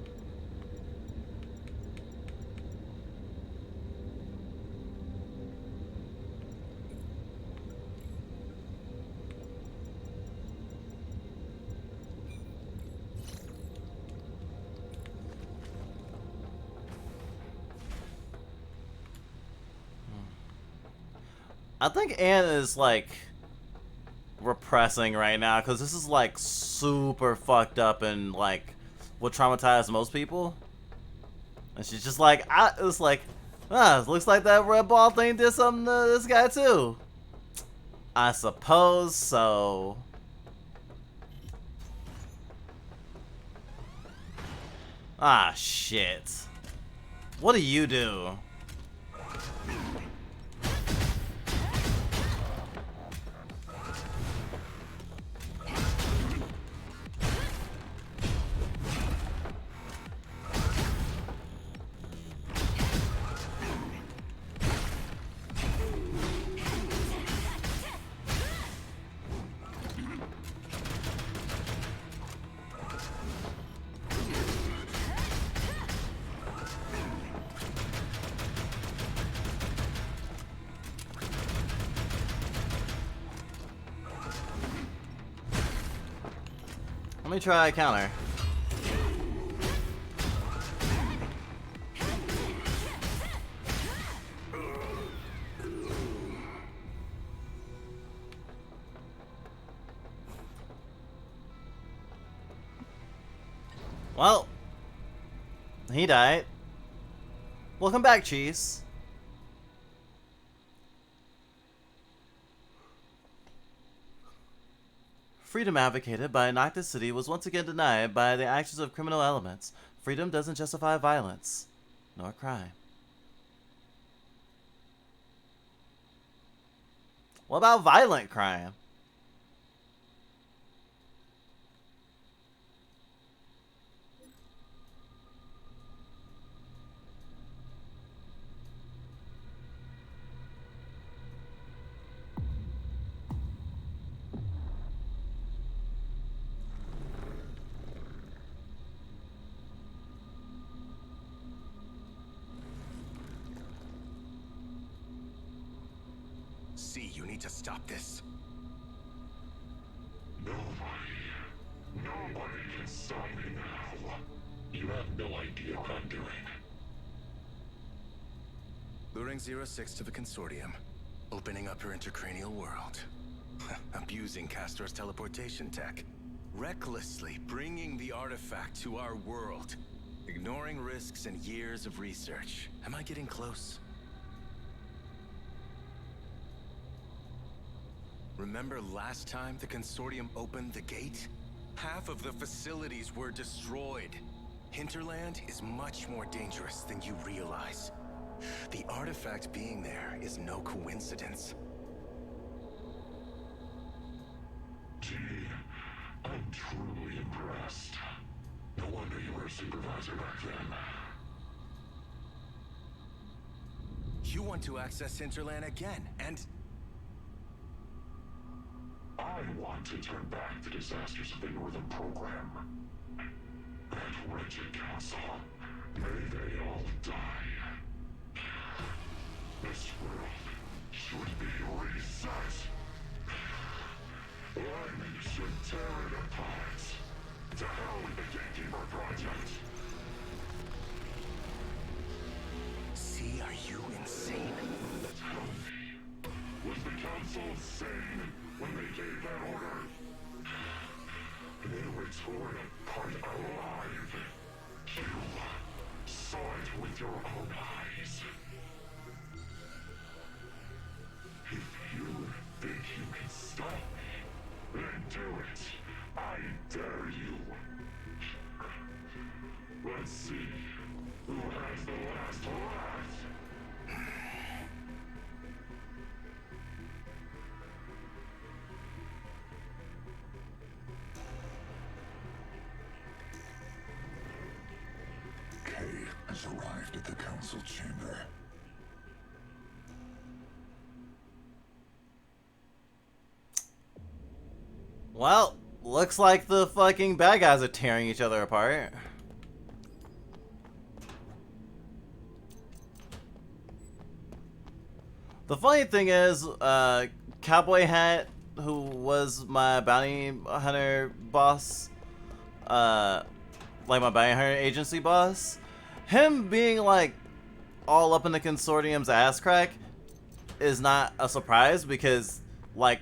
I think Anne is like repressing right now because this is like super fucked up and like will traumatize most people. And she's just like, it's like, looks like that red ball thing did something to this guy too. I suppose so. Ah, shit. What do you do? Let me try a counter. Well, he died. Welcome back, Cheese. Freedom advocated by Noctis City was once again denied by the actions of criminal elements. Freedom doesn't justify violence, nor crime. What about violent crime? See, you need to stop this. Nobody can stop me now. You have no idea what I'm doing. Luring 06 to the Consortium. Opening up her intracranial world. Abusing Castor's teleportation tech. Recklessly bringing the artifact to our world. Ignoring risks and years of research. Am I getting close? Remember last time the Consortium opened the gate? Half of the facilities were destroyed. Hinterland is much more dangerous than you realize. The artifact being there is no coincidence. Gee, I'm truly impressed. No wonder you were a supervisor back then. You want to access Hinterland again, and... I want to turn back the disasters of the Northern Program. That wretched council, may they all die. This world should be reset. I should tear it apart. To hell with the Gatekeeper Project. See, are you insane? Tell me, was the council sane when they gave that order? They were torn apart alive. You saw it with your own eyes. If you think you can stop me, then do it. I dare you. Let's see who has the last laugh. Kay has arrived at the council chamber. Well, looks like the fucking bad guys are tearing each other apart. The funny thing is, Cowboy Hat, who was my bounty hunter boss, like my bounty hunter agency boss, him being like all up in the Consortium's ass crack is not a surprise because like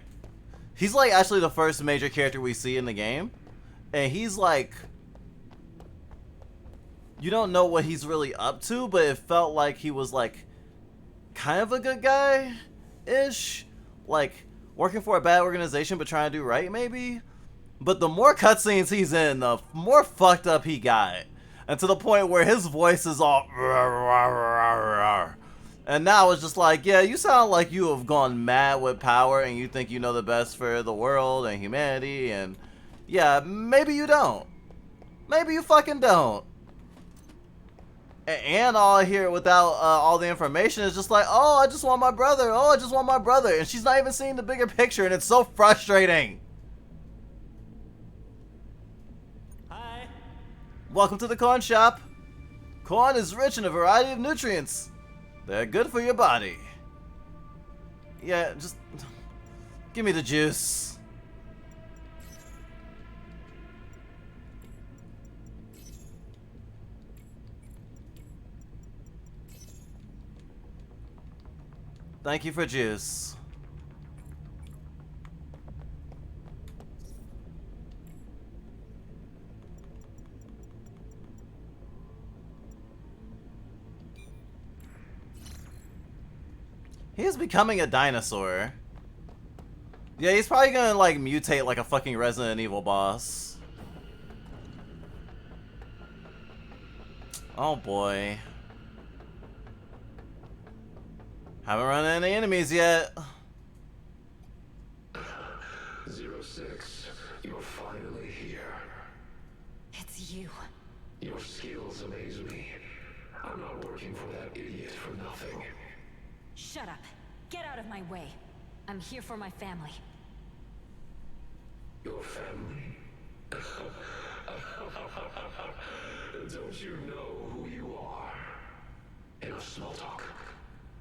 he's like actually the first major character we see in the game, and he's like, you don't know what he's really up to, but it felt like he was like kind of a good guy ish, like working for a bad organization but trying to do right maybe. But the more cutscenes he's in, the more fucked up he got, and to the point where his voice is all and now it's just like, yeah, you sound like you have gone mad with power and you think you know the best for the world and humanity, and yeah, maybe you don't. Maybe you fucking don't. And all I hear without all the information is just like, oh, I just want my brother. Oh, I just want my brother. And she's not even seeing the bigger picture, and it's so frustrating. Hi. Welcome to the corn shop. Corn is rich in a variety of nutrients. They're good for your body. Yeah, just give me the juice. Thank you for juice. He's becoming a dinosaur. Yeah, he's probably gonna like mutate like a fucking Resident Evil boss. Oh boy. Haven't run into any enemies yet. 06, you're finally here. It's you. Your skills amaze me. I'm not working for that idiot for nothing. Shut up. Get out of my way. I'm here for my family. Your family? Don't you know who you are? Enough small talk.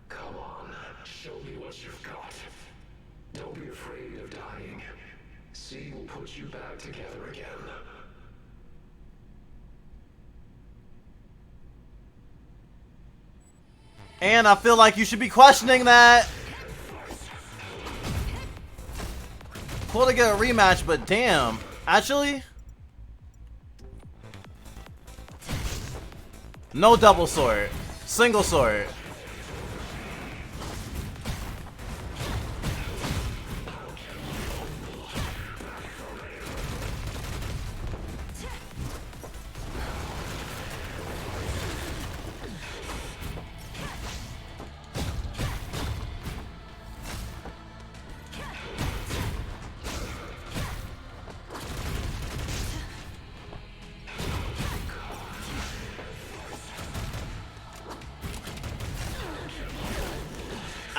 Come on, show me what you've got. Don't be afraid of dying. C will put you back together again. And I feel like you should be questioning that. Cool to get a rematch, but damn. Actually? No double sword. Single sword.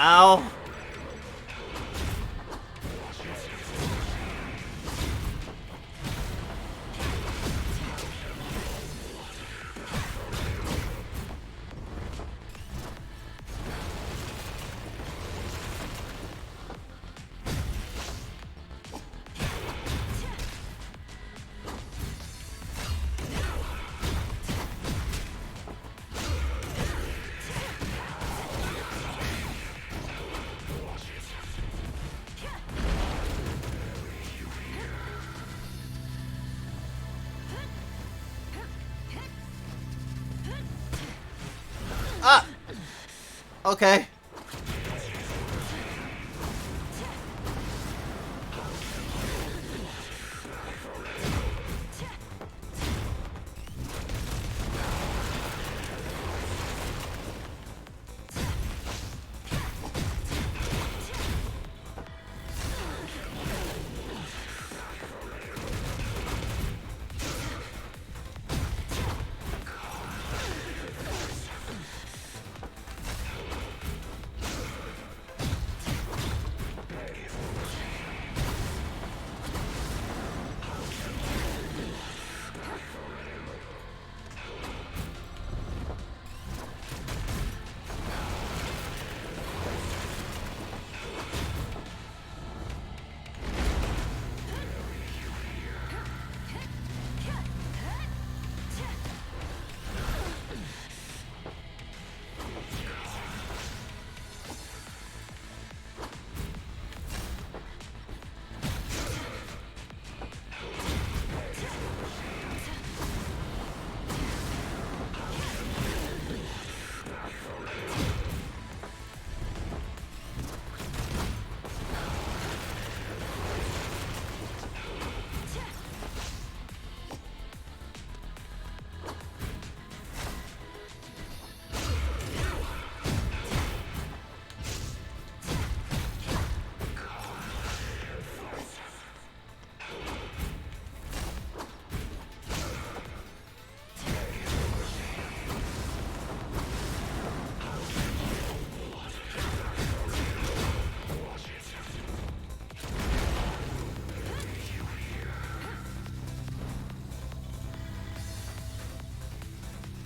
Ow. Ah! Okay.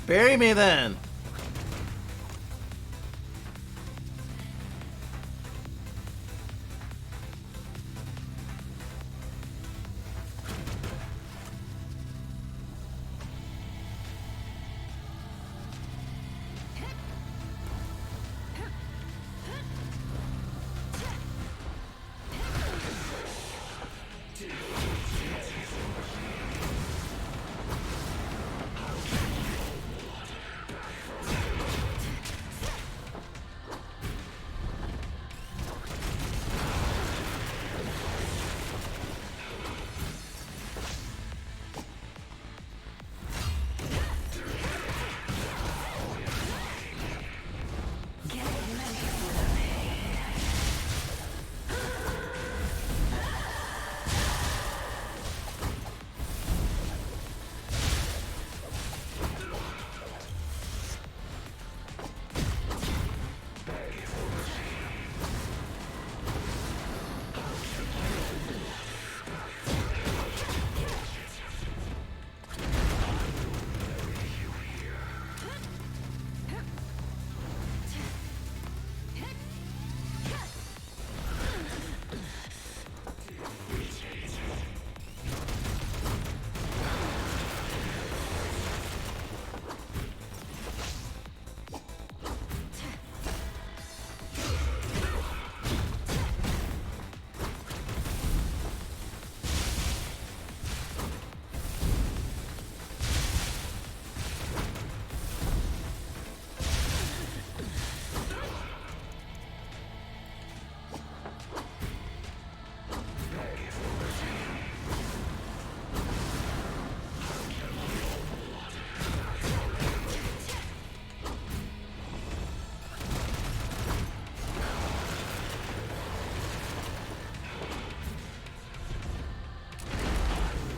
Bury me then.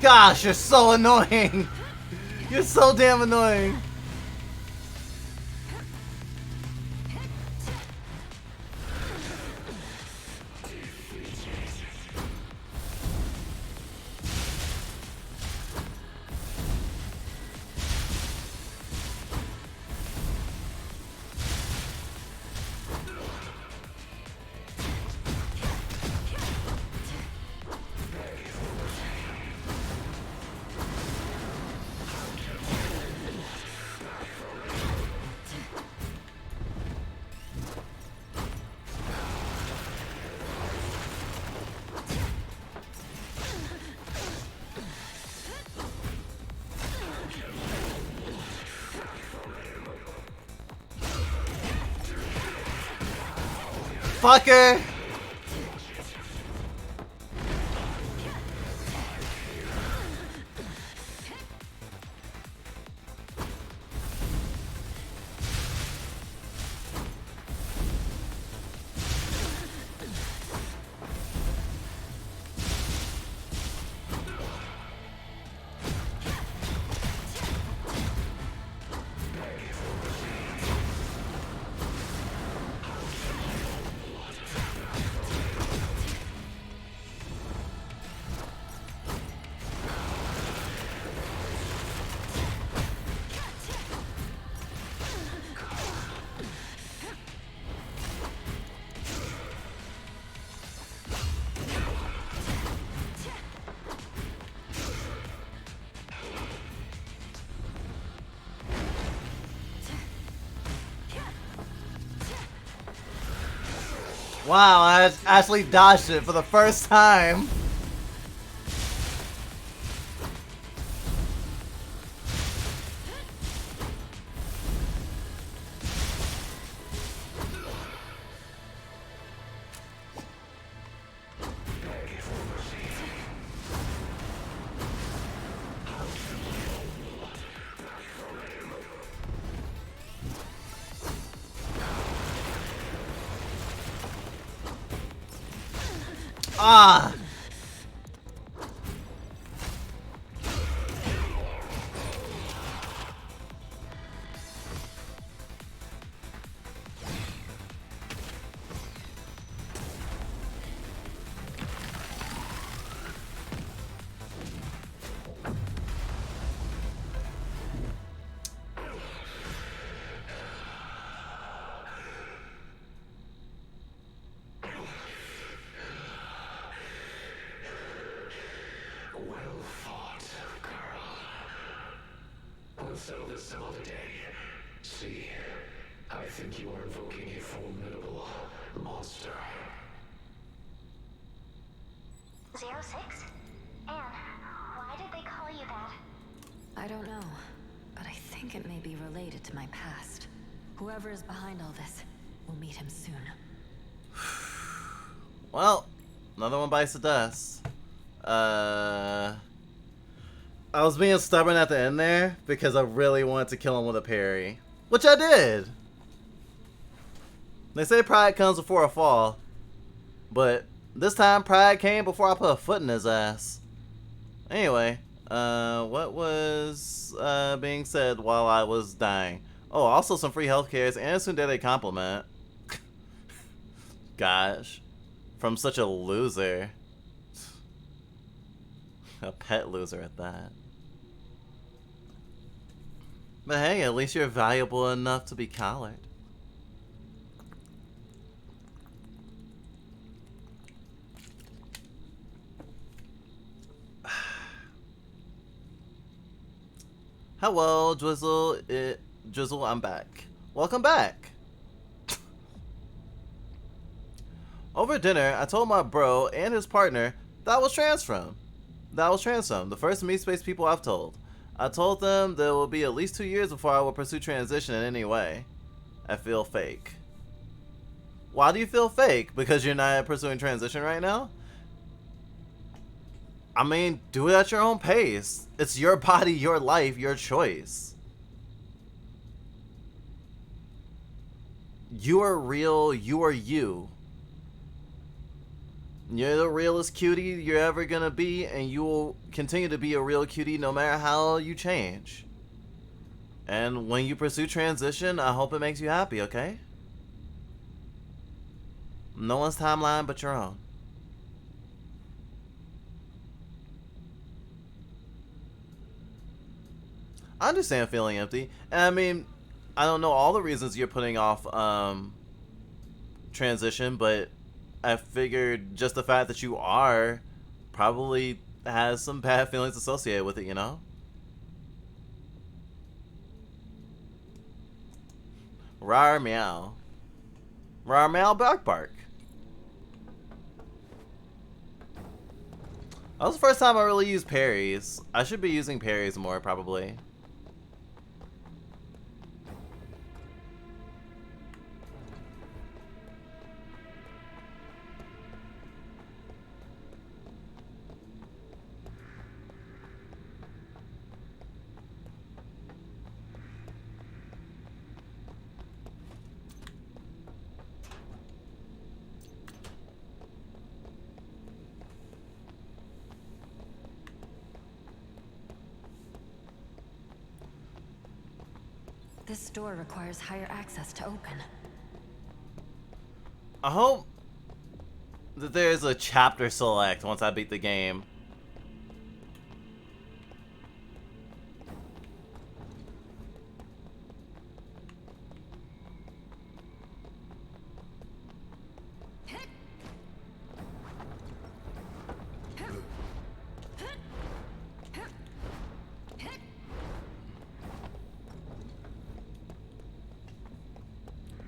Gosh, you're so annoying. You're so damn annoying. Fucker! Wow, I actually dodged it for the first time. Ah! Well fought, girl. We'll settle this some other day. See, I think you are invoking a formidable monster. 06? Anne, why did they call you that? I don't know, but I think it may be related to my past. Whoever is behind all this, we'll meet him soon. Well, another one bites the dust. I was being stubborn at the end there because I really wanted to kill him with a parry, which I did. They say pride comes before a fall, but this time pride came before I put a foot in his ass. Anyway, what was being said while I was dying? Oh, also some free health cares and a Tsundere compliment. Gosh, from such a loser. A pet loser at that. But hey, at least you're valuable enough to be collared. Hello, Drizzle. Drizzle, I'm back. Welcome back. Over dinner, I told my bro and his partner that I was trans from. The first meat space people I've told. I told them there will be at least 2 years before I will pursue transition in any way. I feel fake. Why do you feel fake? Because you're not pursuing transition right now? I mean, do it at your own pace. It's your body, your life, your choice. You are real, you are you. You're the realest cutie you're ever gonna be, and you will continue to be a real cutie no matter how you change. And when you pursue transition, I hope it makes you happy, okay? No one's timeline but your own. I understand feeling empty. And I mean, I don't know all the reasons you're putting off transition, but I figured just the fact that you are probably has some bad feelings associated with it, you know? Rar meow. Rar meow bark bark. That was the first time I really used parries. I should be using parries more, probably. This door requires higher access to open. I hope that there's a chapter select once I beat the game.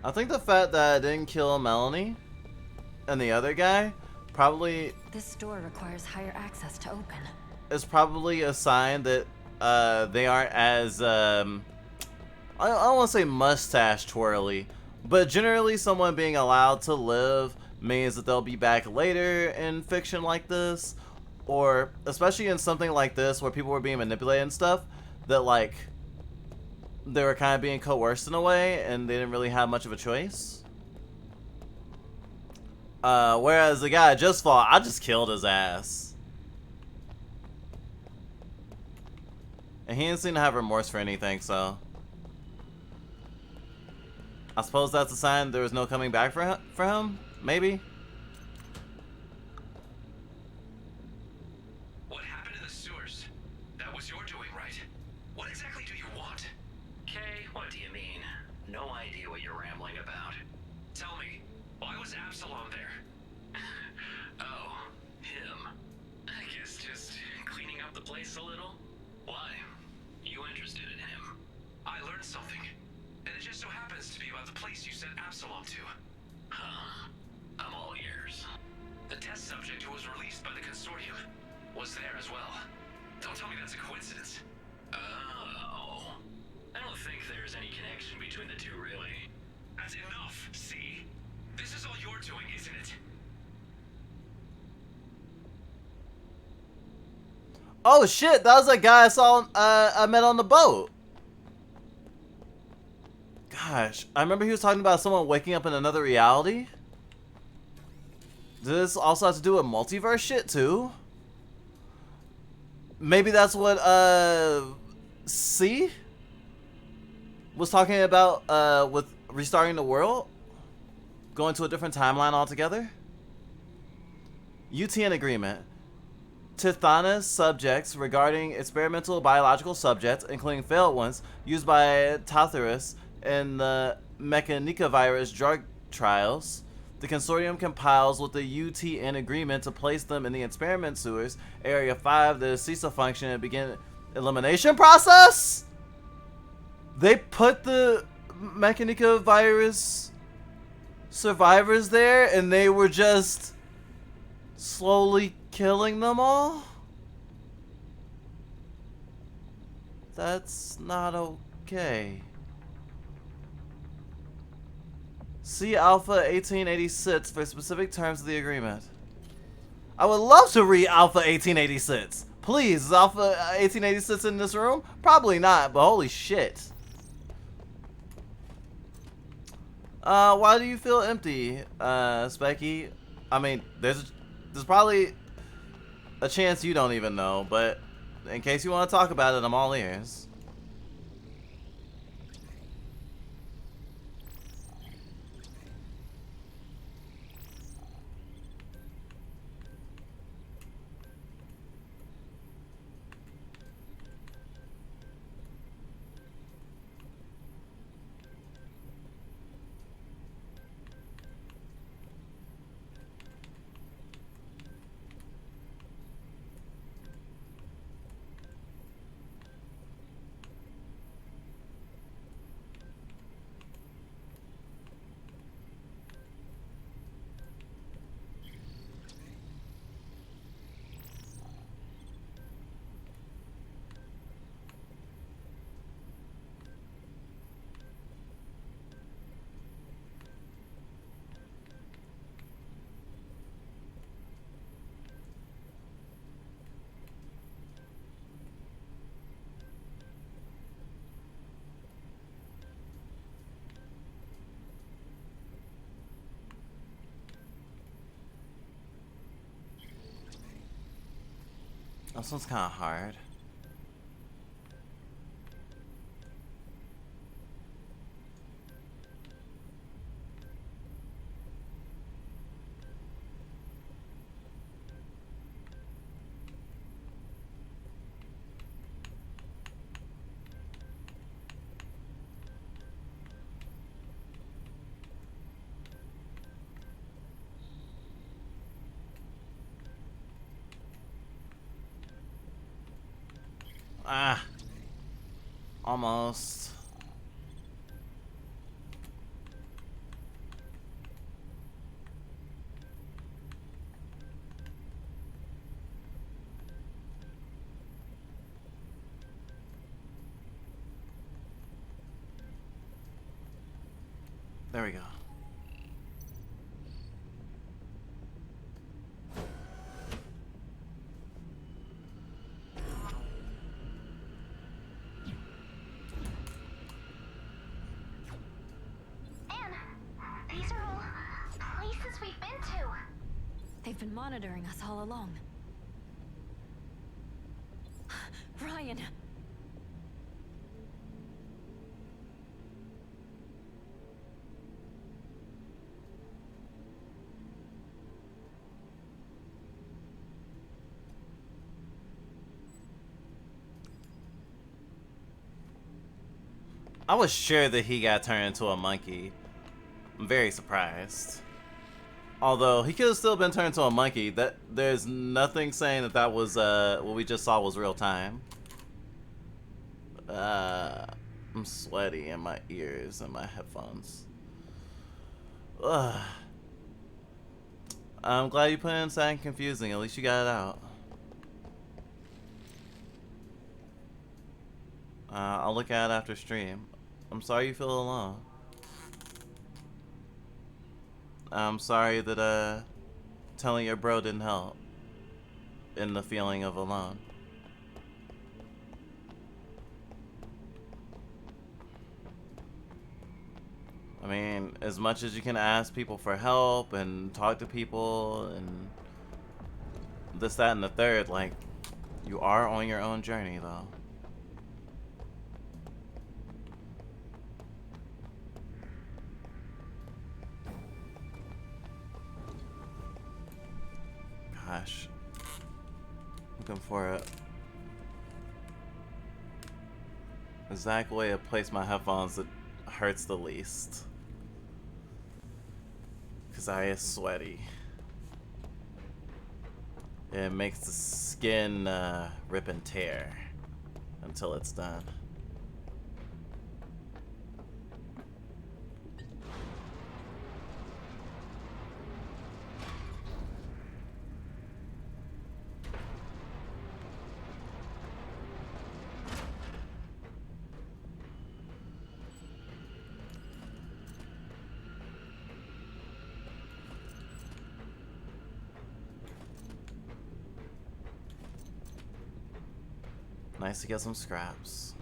I think the fact that I didn't kill Melanie and the other guy probably This door requires higher access to open. is probably a sign that they aren't as I don't want to say mustache twirly, but generally someone being allowed to live means that they'll be back later in fiction like this, or especially in something like this where people were being manipulated and stuff, that like they were kind of being coerced in a way and they didn't really have much of a choice. Whereas the guy I just fought, I just killed his ass. And he didn't seem to have remorse for anything, so I suppose that's a sign there was no coming back for him? Maybe? What happened in the sewers? That was your doing, right? What exactly do you want? Kay, what do you mean? No idea what you're rambling about. Tell me, why was Absalom there? Oh, him. I guess just cleaning up the place a little? Why? You interested in him? I learned something, and it just so happens to be about the place you sent Absalom to. Huh. I'm all ears. The test subject who was released by the consortium was there as well. Don't tell me that's a coincidence. Oh. I don't think there's any connection between the two, really. That's enough, see? This is all you're doing, isn't it? Oh shit, that was that guy I saw I met on the boat. Gosh, I remember he was talking about someone waking up in another reality. Does this also have to do with multiverse shit too? Maybe that's what C was talking about with restarting the world? Going to a different timeline altogether? UTN agreement. Tithana's subjects regarding experimental biological subjects, including failed ones, used by Tatharus in the Mechanica virus drug trials. The consortium compiles with the UTN agreement to place them in the experiment sewers, Area 5, the CISA function, and begin elimination process? They put the Mechanica virus survivors there and they were just slowly killing them all? That's not okay. See Alpha 1886 for specific terms of the agreement. I would love to read Alpha 1886. Please, is Alpha 1886 in this room? Probably not, but holy shit. Why do you feel empty, Specky? I mean, There's probably a chance you don't even know, but in case you want to talk about it, I'm all ears. This one's kind of hard. Ah, almost. There we go. These are all places we've been to. They've been monitoring us all along. Ryan! I was sure that he got turned into a monkey. I'm very surprised. Although he could have still been turned into a monkey. There's nothing saying that that was what we just saw was real time. I'm sweaty in my ears and my headphones. Ugh. I'm glad you put in something confusing. At least you got it out. I'll look at it after stream. I'm sorry you feel alone. I'm sorry that telling your bro didn't help in the feeling of alone. I mean, as much as you can ask people for help and talk to people and this, that, and the third, like, you are on your own journey, though. Gosh. Looking for it. Exact way to place my headphones that hurts the least. Because I is sweaty. It makes the skin rip and tear until it's done. Nice to get some scraps.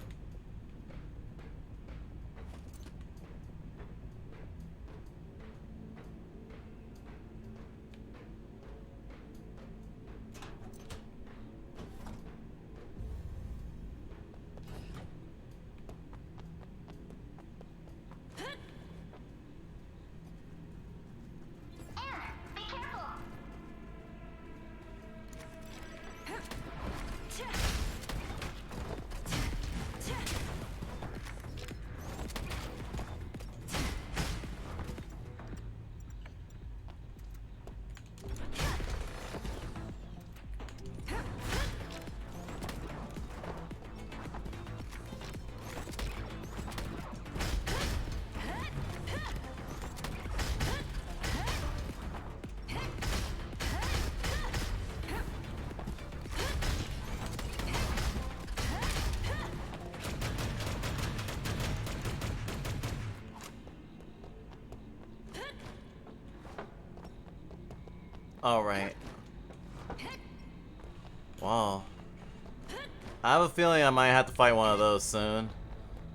Alright. Wow. I have a feeling I might have to fight one of those soon.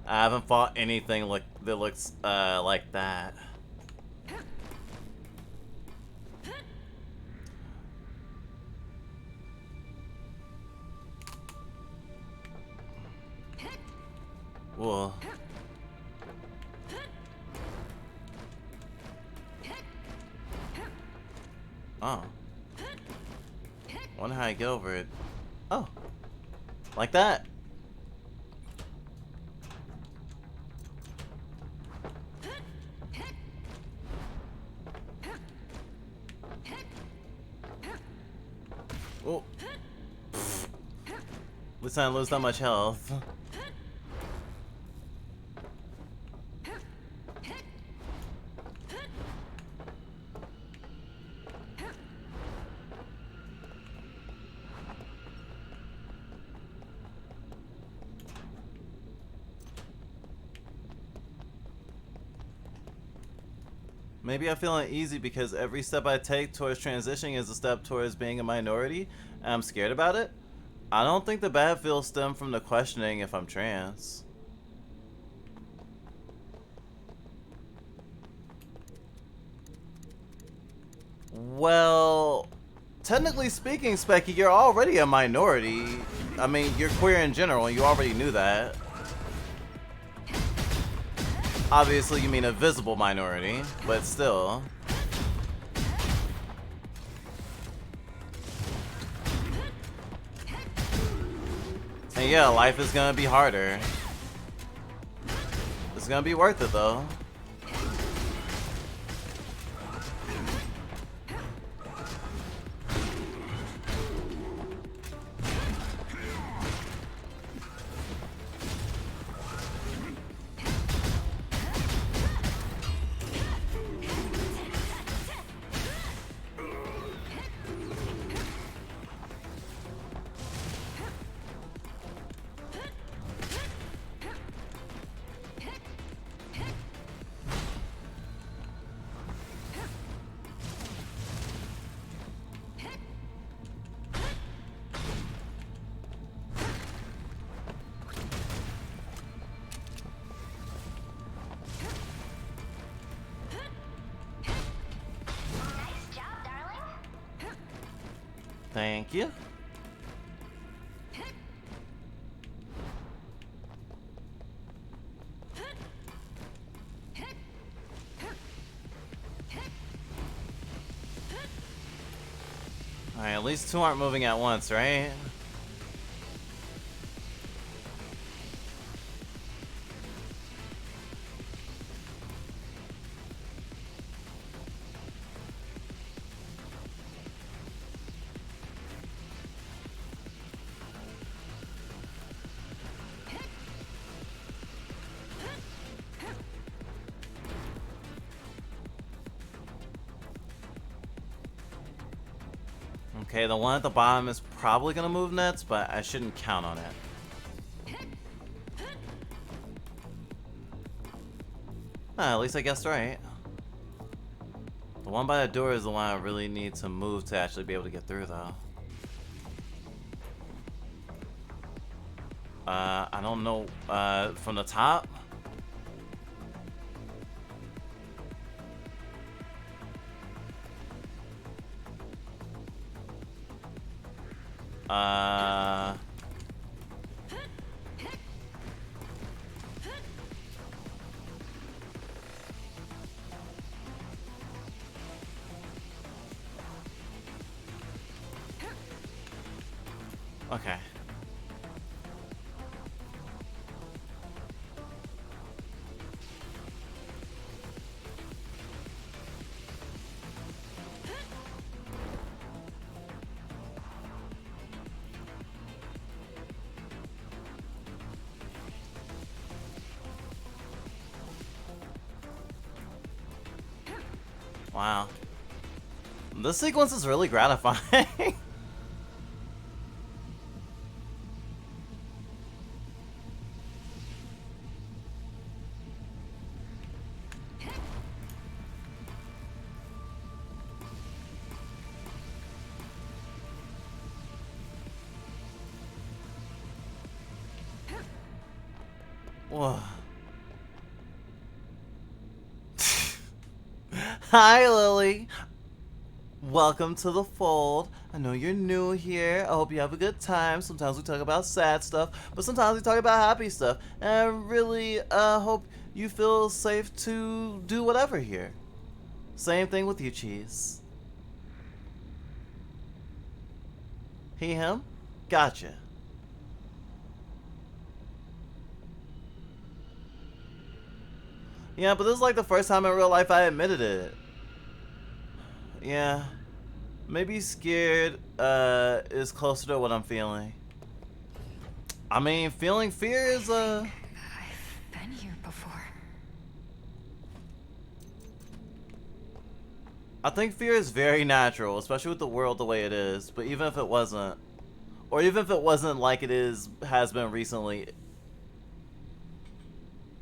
I haven't fought anything that looks like that. Whoa. Oh. Wonder how I get over it. Oh. Like that. Oh. At least I didn't lose that much health. Maybe I feel uneasy because every step I take towards transitioning is a step towards being a minority, and I'm scared about it. I don't think the bad feels stem from the questioning if I'm trans. Well, technically speaking, Specky, you're already a minority. I mean, you're queer in general, and you already knew that. Obviously, you mean a visible minority, but still. And yeah, life is gonna be harder. It's gonna be worth it, though. Thank you. Alright, at least two aren't moving at once, right? Okay, the one at the bottom is probably gonna move next, but I shouldn't count on it. At least I guessed right. The one by the door is the one I really need to move to actually be able to get through, though. I don't know, from the top? Okay. Wow. This sequence is really gratifying. Whoa. Hi, Lily. Welcome to the fold. I know you're new here. I hope you have a good time. Sometimes we talk about sad stuff, but sometimes we talk about happy stuff. And I really hope you feel safe to do whatever here. Same thing with you, Cheese. He, him? Gotcha. Yeah, but this is like the first time in real life I admitted it. Yeah. Maybe scared is closer to what I'm feeling. I mean, feeling fear is I've been here before. I think fear is very natural, especially with the world the way it is. But even if it wasn't, or even if it wasn't like it has been recently,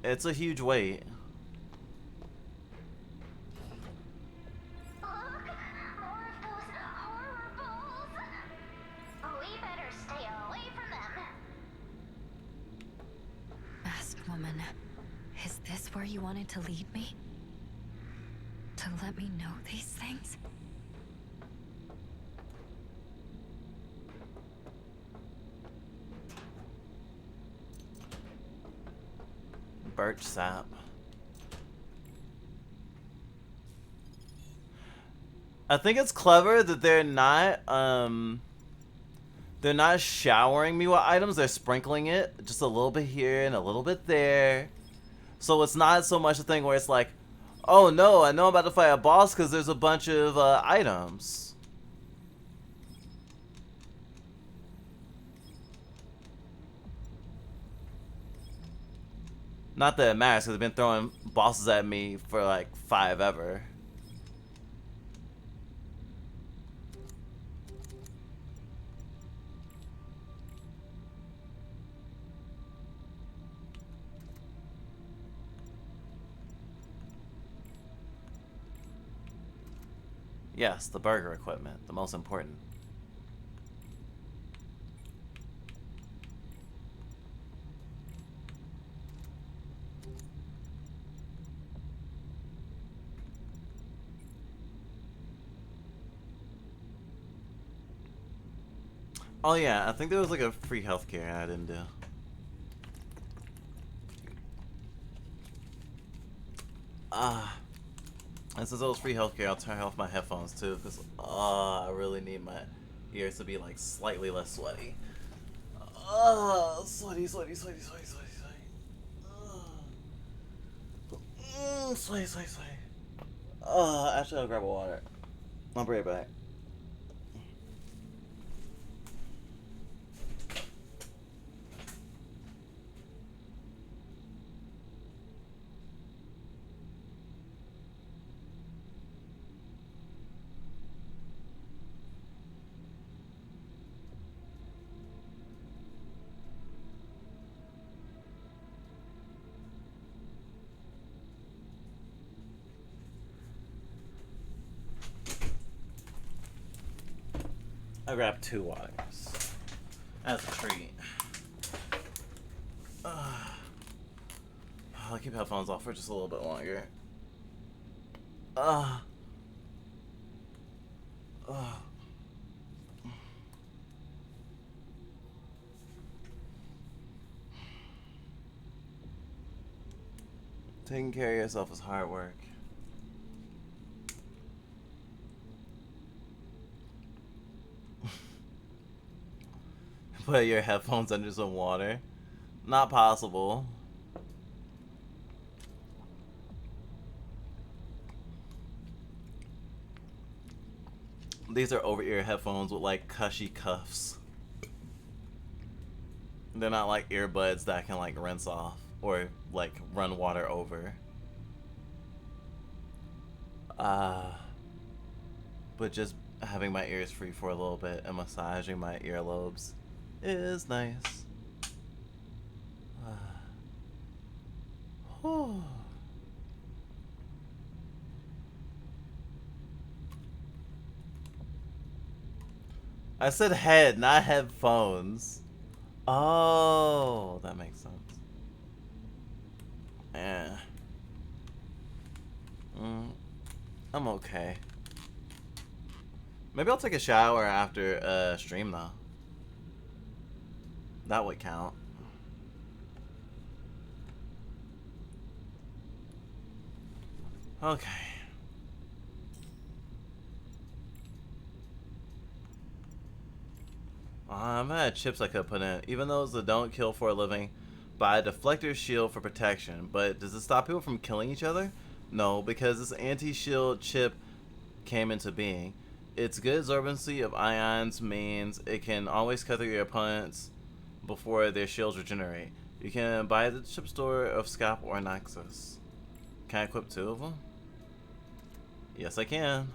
it's a huge weight. Look! More of those horror balls! We better stay away from them. Masked woman, is this where you wanted to lead me? To let me know these things? Birch sap. I think it's clever that they're not showering me with items, they're sprinkling it just a little bit here and a little bit there. So it's not so much a thing where it's like, oh no, I know I'm about to fight a boss because there's a bunch of items. Not that it matters because they've been throwing bosses at me for like 5 ever. Yes, the burger equipment, the most important. Oh yeah, I think there was like a free healthcare I didn't do. And since it was free healthcare, I'll turn off my headphones too, because I really need my ears to be like slightly less sweaty. Sweaty, sweaty, sweaty, sweaty, sweaty, sweaty. Sweaty, sweaty, sweaty. Actually, I'll grab a water. I'll be right back. I grabbed 2 waters as a treat. I'll keep headphones off for just a little bit longer. Taking care of yourself is hard work. Put your headphones under some water. Not possible. These are over-ear headphones with like cushy cuffs. They're not like earbuds that can like rinse off or like run water over. But just having my ears free for a little bit and massaging my earlobes is nice. I said head, not headphones. Oh, that makes sense. Eh. I'm okay. Maybe I'll take a shower after stream though. That would count. Okay. I'm out of chips I could put in. Even those that don't kill for a living, buy a deflector shield for protection. But does it stop people from killing each other? No, because this anti-shield chip came into being. Its good absorbency of ions means it can always cut through your opponents before their shields regenerate. You can buy at the chip store of Scap or Nexus. Can I equip 2 of them? Yes, I can.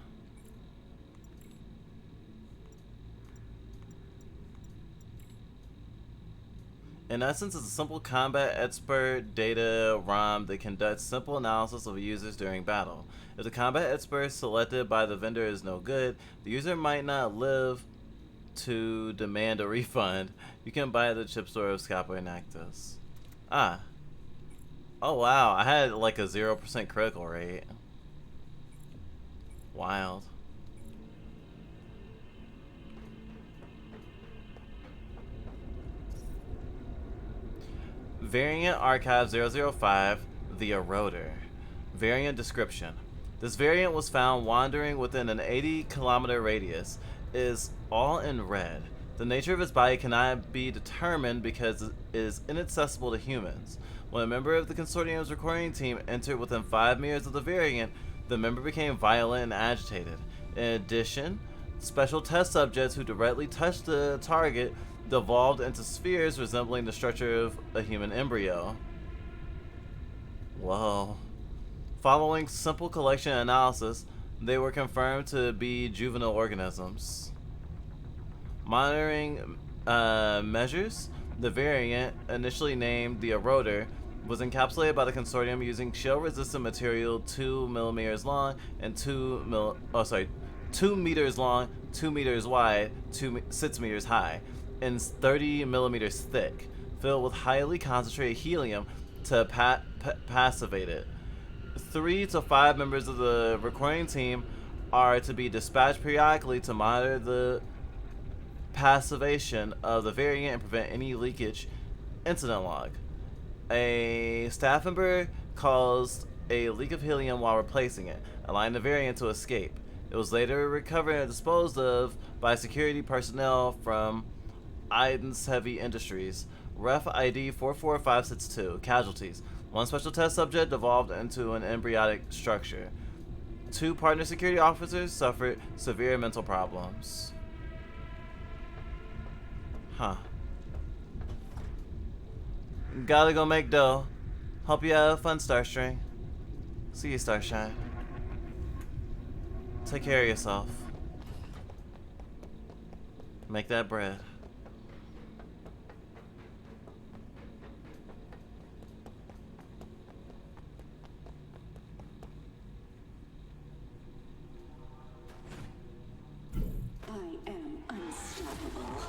In essence, it's a simple combat expert data ROM that conducts simple analysis of users during battle. If the combat expert selected by the vendor is no good, the user might not live to demand a refund. You can buy at the chip store of Scapa and Actus. Ah. Oh wow, I had like a 0% critical rate. Wild. Variant Archive 005, the Eroder. Variant description. This variant was found wandering within an 80-kilometer radius. It is all in red. The nature of its body cannot be determined because it is inaccessible to humans. When a member of the consortium's recording team entered within 5 meters of the variant, the member became violent and agitated. In addition, special test subjects who directly touched the target devolved into spheres resembling the structure of a human embryo. Whoa. Following simple collection analysis, they were confirmed to be juvenile organisms. Monitoring measures, the variant, initially named the Eroder, was encapsulated by the consortium using shell-resistant material 2 millimeters long and 2 meters long, 2 meters wide, 6 meters high, and 30 millimeters thick, filled with highly concentrated helium to passivate it. 3 to 5 members of the recording team are to be dispatched periodically to monitor the passivation of the variant and prevent any leakage. Incident log. A staff member caused a leak of helium while replacing it, allowing the variant to escape. It was later recovered and disposed of by security personnel from Idens Heavy Industries. Ref ID 44562. Casualties. 1 special test subject devolved into an embryonic structure. 2 partner security officers suffered severe mental problems. Huh. Gotta go make dough. Hope you have fun, Starstring. See you, Starshine. Take care of yourself. Make that bread. I am unstoppable.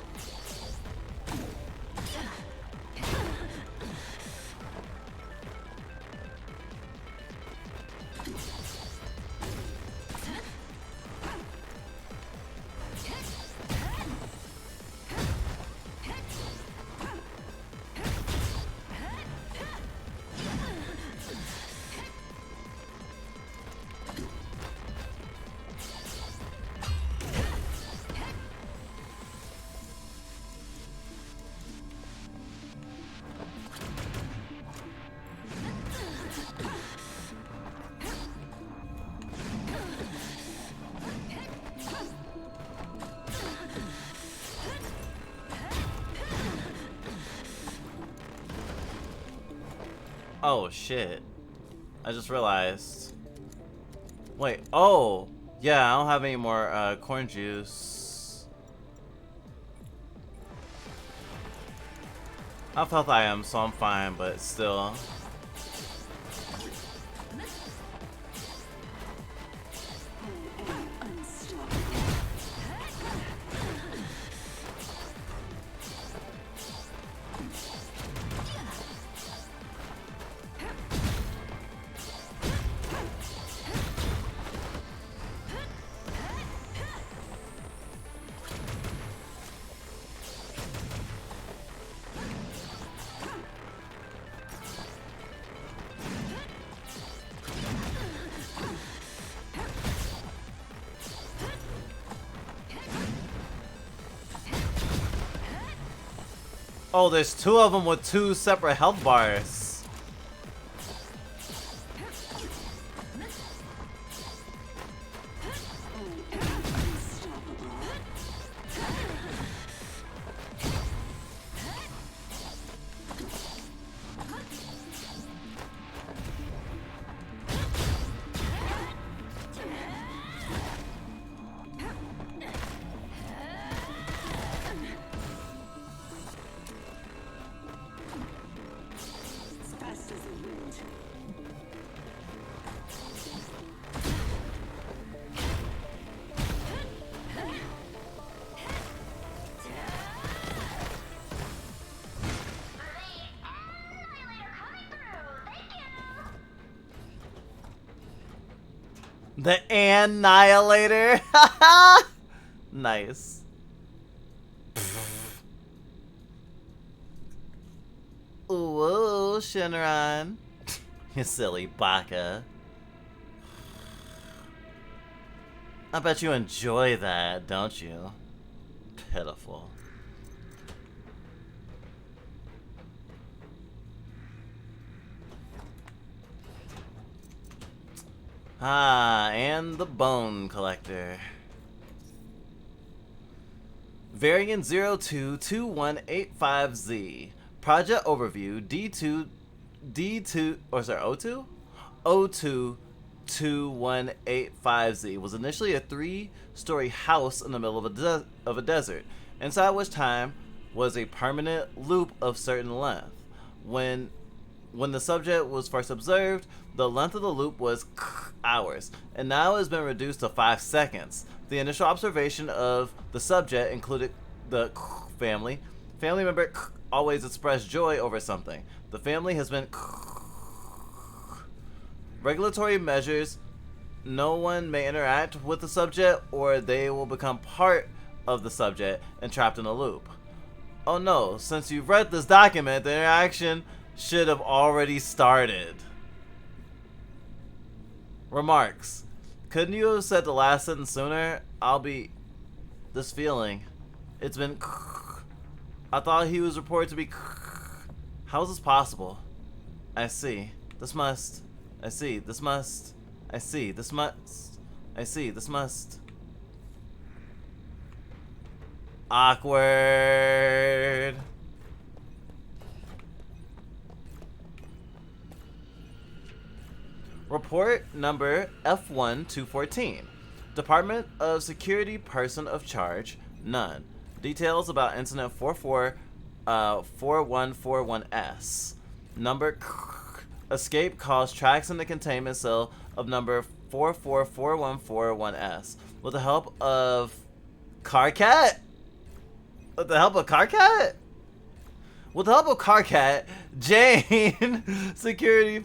Oh shit. I just realized. Wait, oh! Yeah, I don't have any more corn juice. I have health items, so I'm fine, but still. Oh, there's two of them with two separate health bars. The Annihilator. Nice. Whoa, Shinran. You silly baka. I bet you enjoy that, don't you? Pitiful. Ah, and the Bone Collector. Variant 022185Z. Project Overview O222185Z was initially a 3-story house in the middle of a desert, inside which time was a permanent loop of certain length. When the subject was first observed, the length of the loop was hours, and now has been reduced to 5 seconds. The initial observation of the subject included the family. Family member always expressed joy over something. The family has been regulatory measures. No one may interact with the subject, or they will become part of the subject and trapped in a loop. Oh no, since you've read this document, the interaction should have already started. Remarks. Couldn't you have said the last sentence sooner? I'll be... This feeling. It's been... I thought he was reported to be... How is this possible? I see. This must... I see. This must... I see. This must... I see. This must... Awkward. Report number F1214. Department of Security Person of Charge, none. Details about incident 4141S. Number escape caused tracks in the containment cell of number 444141S. With the help of Carcat? With the help of Carcat? With the help of Carcat, Jane, security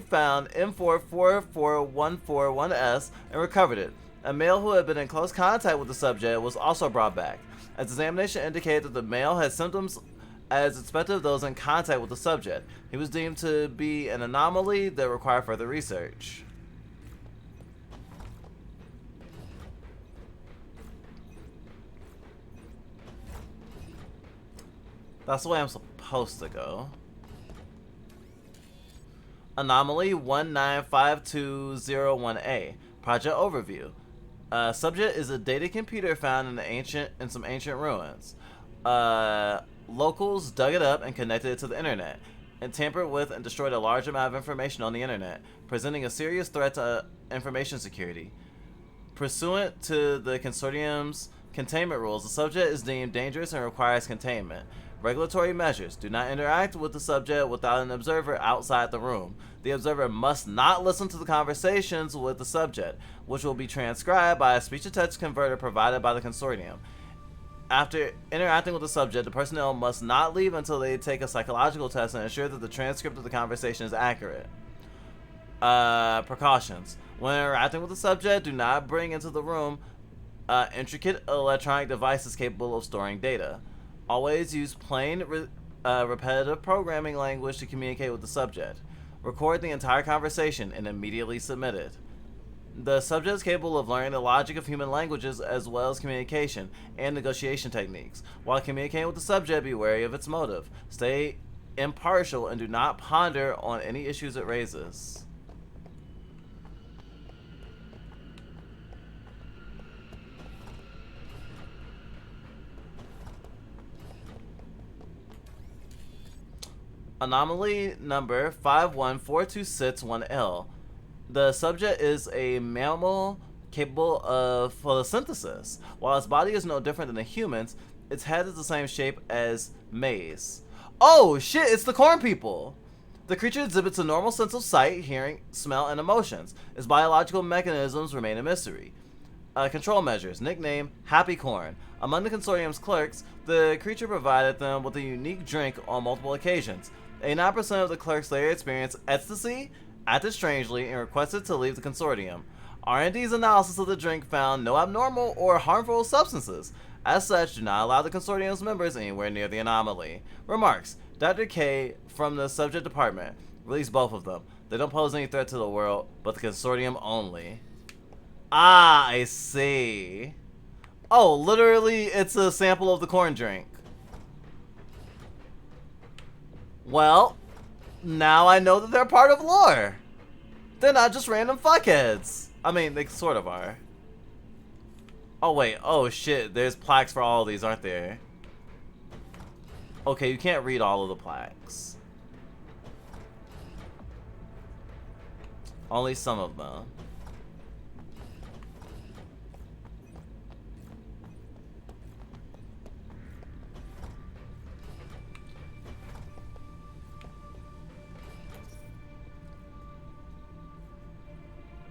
found M444141S and recovered it. A male who had been in close contact with the subject was also brought back. As examination indicated that the male had symptoms as expected of those in contact with the subject. He was deemed to be an anomaly that required further research. That's the way I'm supposed to go. Anomaly 1952001A. Project Overview. Subject is a data computer found in some ancient ruins. Locals dug it up and connected it to the internet, and tampered with and destroyed a large amount of information on the internet, presenting a serious threat to information security. Pursuant to the consortium's containment rules, the subject is deemed dangerous and requires containment. Regulatory measures. Do not interact with the subject without an observer outside the room. The observer must not listen to the conversations with the subject, which will be transcribed by a speech-to-text converter provided by the consortium. After interacting with the subject, the personnel must not leave until they take a psychological test and ensure that the transcript of the conversation is accurate. Precautions. When interacting with the subject, do not bring into the room intricate electronic devices capable of storing data. Always use plain, repetitive programming language to communicate with the subject. Record the entire conversation and immediately submit it. The subject is capable of learning the logic of human languages as well as communication and negotiation techniques. While communicating with the subject, be wary of its motive. Stay impartial and do not ponder on any issues it raises. Anomaly number 514261L. The subject is a mammal capable of photosynthesis. While its body is no different than a human's, its head is the same shape as maize. Oh shit, it's the corn people! The creature exhibits a normal sense of sight, hearing, smell, and emotions. Its biological mechanisms remain a mystery. Control measures. Nickname, Happy Corn. Among the consortium's clerks, the creature provided them with a unique drink on multiple occasions. 89% of the clerks later experienced ecstasy, acted strangely, and requested to leave the consortium. R&D's analysis of the drink found no abnormal or harmful substances. As such, do not allow the consortium's members anywhere near the anomaly. Remarks. Dr. K from the subject department. Release both of them. They don't pose any threat to the world, but the consortium only. Ah, I see. Oh, literally, it's a sample of the corn drink. Well, now I know that they're part of lore. They're not just random fuckheads. I mean, they sort of are. Oh, wait. Oh, shit. There's plaques for all of these, aren't there? Okay, you can't read all of the plaques. Only some of them.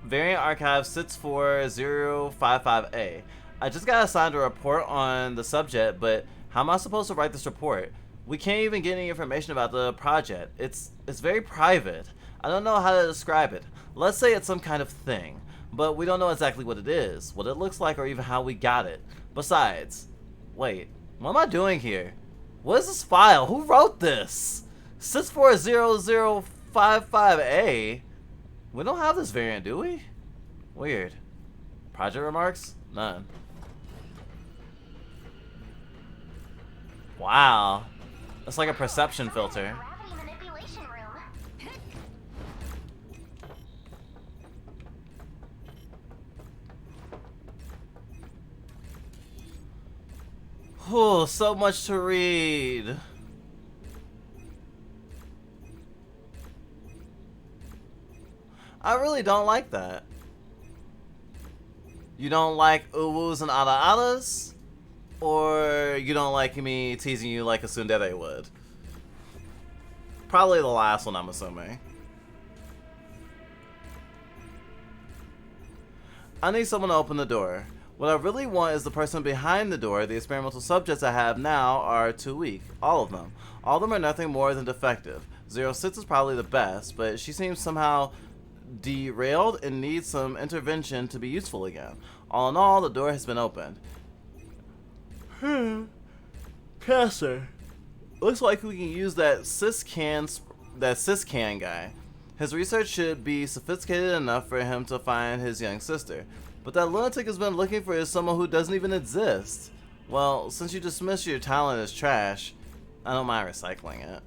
Variant Archive 64055A. I just got assigned a report on the subject, but how am I supposed to write this report? We can't even get any information about the project. It's very private. I don't know how to describe it. Let's say it's some kind of thing, but we don't know exactly what it is, what it looks like, or even how we got it. Besides, wait, what am I doing here? What is this file? Who wrote this? 640055A? We don't have this variant, do we? Weird. Project remarks? None. Wow. That's like a perception filter. Gravity manipulation room. Oh, so much to read. I really don't like that. You don't like uwus and ala-alas? Or you don't like me teasing you like a tsundere would? Probably the last one, I'm assuming. I need someone to open the door. What I really want is the person behind the door. The experimental subjects I have now are too weak. All of them. All of them are nothing more than defective. 06 is probably the best, but she seems somehow derailed and needs some intervention to be useful again. All in all, the door has been opened. Passer. Looks like we can use that syscan guy. His research should be sophisticated enough for him to find his young sister. But that lunatic has been looking for someone who doesn't even exist. Well, since you dismiss your talent as trash, I don't mind recycling it.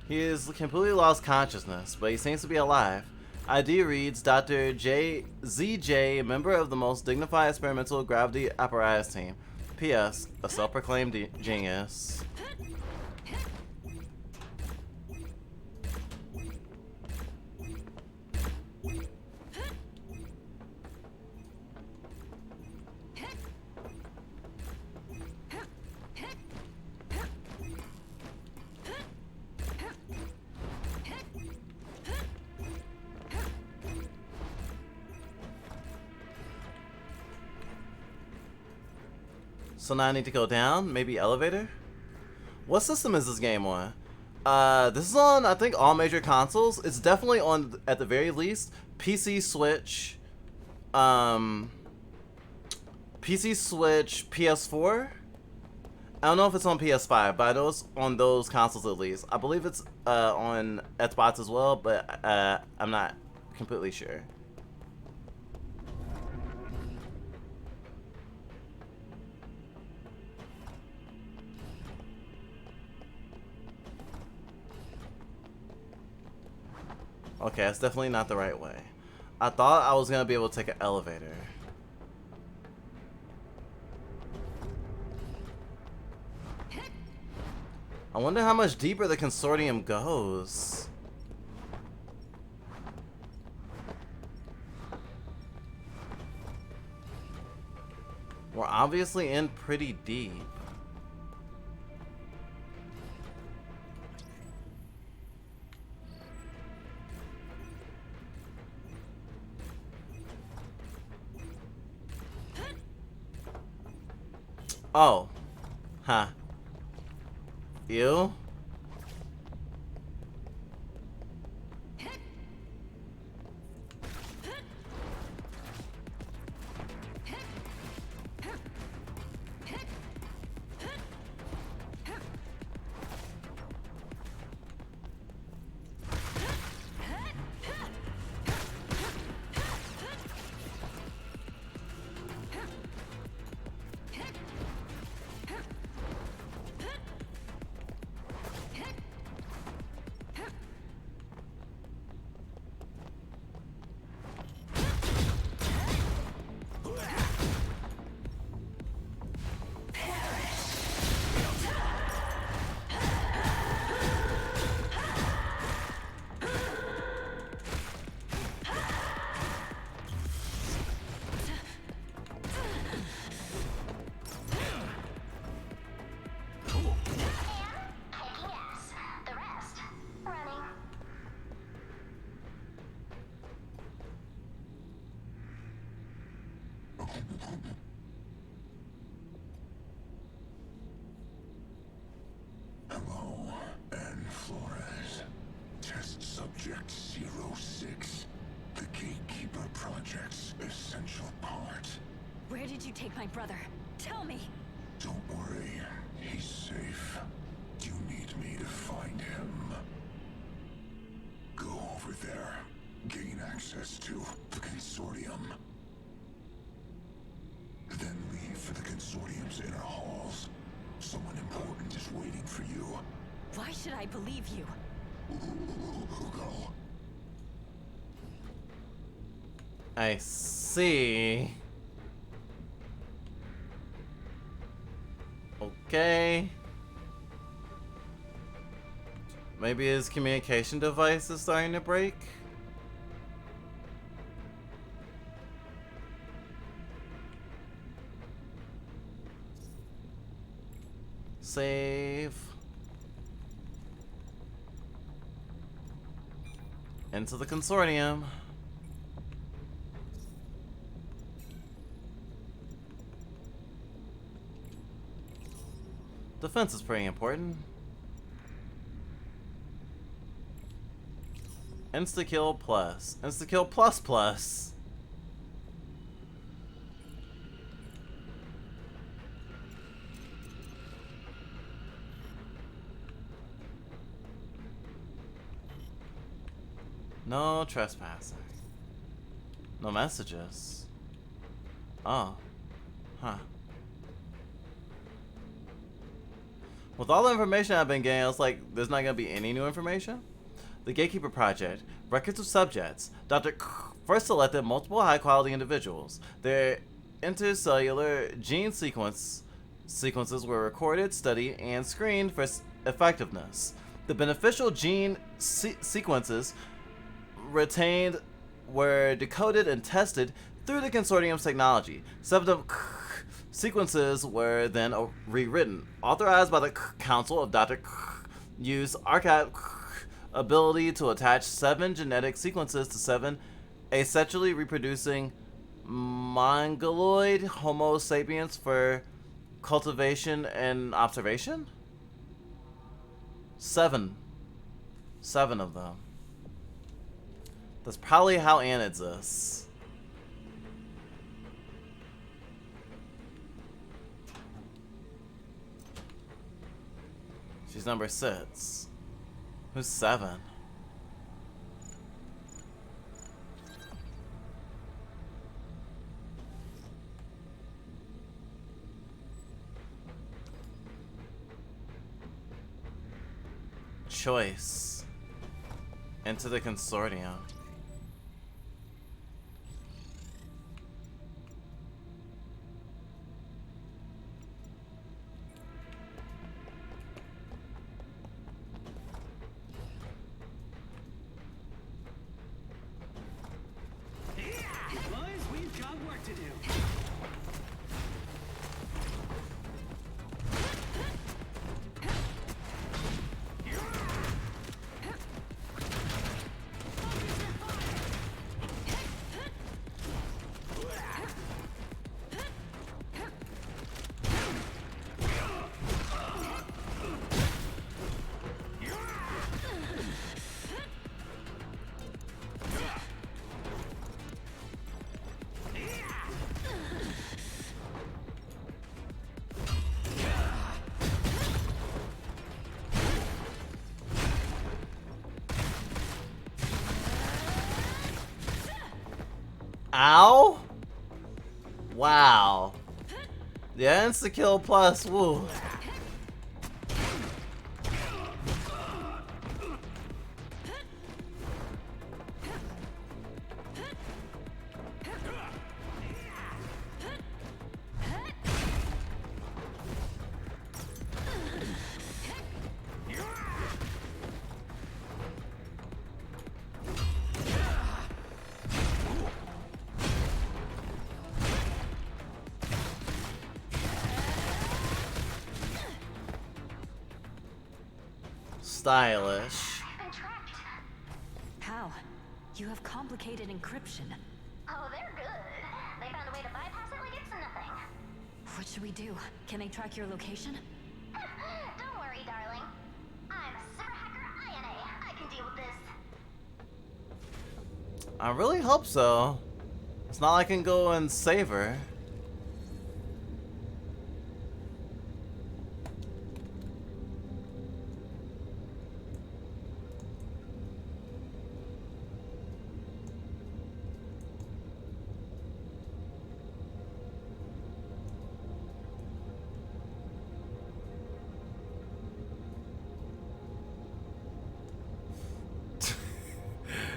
He has completely lost consciousness, but he seems to be alive. ID reads Dr. ZJ, member of the most dignified experimental gravity apparatus team. P.S. A self-proclaimed genius. So now I need to go down, maybe elevator? What system is this game on? This is on, I think, all major consoles. It's definitely on, at the very least, PC, Switch, PS4. I don't know if it's on PS5, but I know it's on those consoles at least. I believe it's on Xbox as well, but I'm not completely sure. Okay, that's definitely not the right way. I thought I was gonna be able to take an elevator. I wonder how much deeper the consortium goes. We're obviously in pretty deep. Oh. Huh. Ew. Hello, Anne Flores. Test subject 06. The Gatekeeper Project's essential part. Where did you take my brother? Tell me! Don't worry, he's safe. You need me to find him. Go over there. Gain access to the Consortium. Then leave for the Consortium's inner halls. Someone important is waiting for you. Why should I believe you? Go. I see. Okay. Maybe his communication device is starting to break? Save. Into the Consortium. Defense is pretty important. Insta-kill plus. Insta-kill plus plus. No trespassing. No messages. Oh. Huh. With all the information I've been getting, it's like there's not gonna be any new information. The Gatekeeper Project. Records of subjects. Dr. First selected multiple high-quality individuals. Their intercellular gene sequences were recorded, studied, and screened for effectiveness. The beneficial gene sequences retained were decoded and tested through the consortium's technology. 7 sequences were then rewritten. Authorized by the Council of Dr. Used archive ability to attach 7 genetic sequences to 7 asexually reproducing mongoloid Homo sapiens for cultivation and observation? 7 of them. That's probably how Anne exists. She's number 6. Who's 7? Choice. Into the consortium. Boys, we've got work to do. Ow! Wow. The insta-kill plus, woo. Stylish. I've been tracked. How? You have complicated encryption. Oh, they're good. They found a way to bypass it like it's nothing. What should we do? Can they track your location? Don't worry, darling. I'm super hacker INA. I can deal with this. I really hope so. It's not like I can go and save her.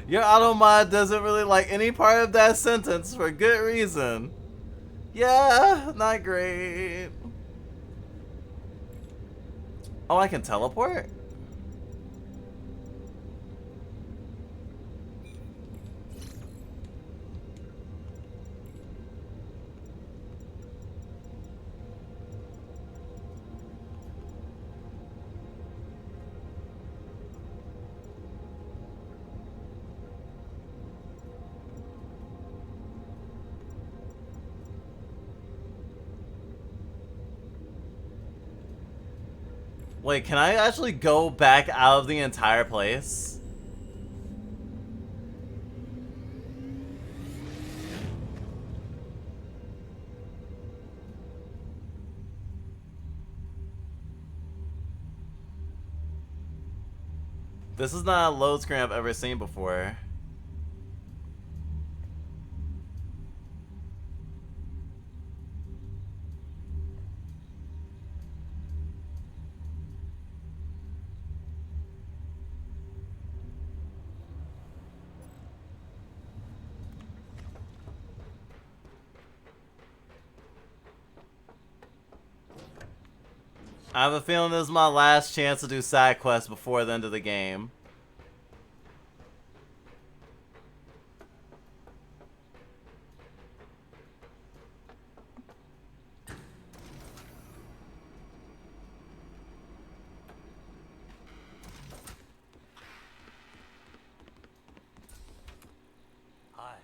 Your auto mod doesn't really like any part of that sentence for good reason. Yeah, not great. Oh, I can teleport? Wait, can I actually go back out of the entire place? This is not a load screen I've ever seen before. I have a feeling this is my last chance to do side quests before the end of the game. Hi.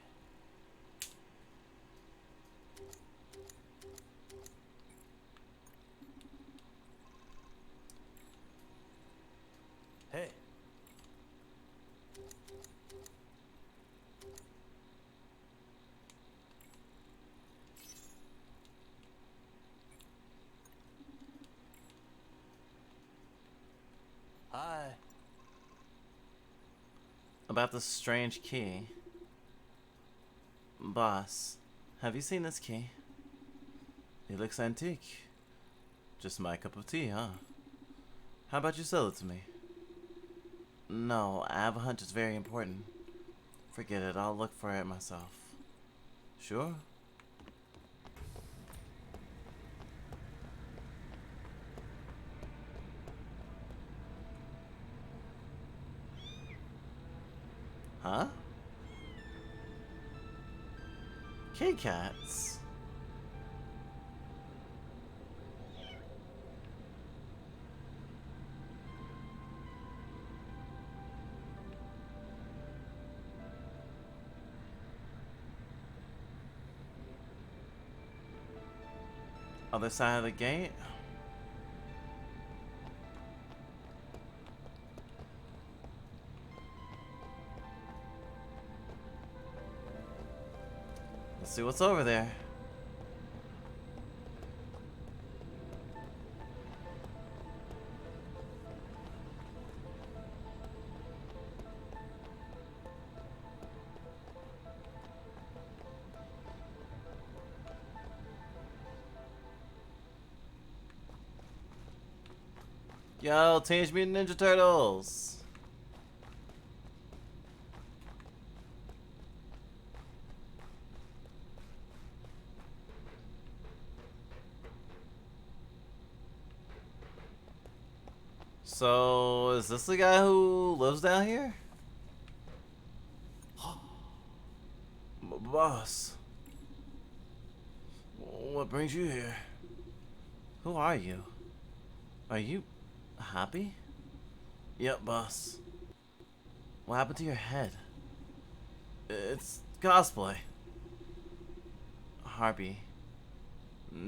Hey. Hi. About this strange key. Boss, have you seen this key? It looks antique. Just my cup of tea, huh? How about you sell it to me? No, I have a hunch it's very important. Forget it, I'll look for it myself. Sure? Huh? Kit Kats? Other side of the gate? Let's see what's over there. Yo, Teenage Mutant Ninja Turtles! So, is this the guy who lives down here? Boss. What brings you here? Who are you? Are you happy? Yep, boss. What happened to your head? It's cosplay. Harpy.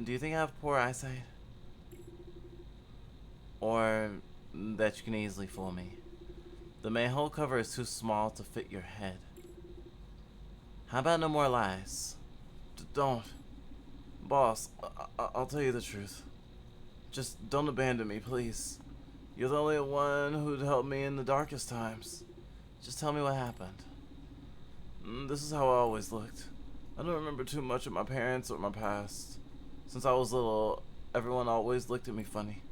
Do you think I have poor eyesight? Or that you can easily fool me? The manhole cover is too small to fit your head. How about no more lies? Don't. Boss, I'll tell you the truth. Just don't abandon me, please. You're the only one who'd help me in the darkest times. Just tell me what happened. This is how I always looked. I don't remember too much of my parents or my past. Since I was little, everyone always looked at me funny.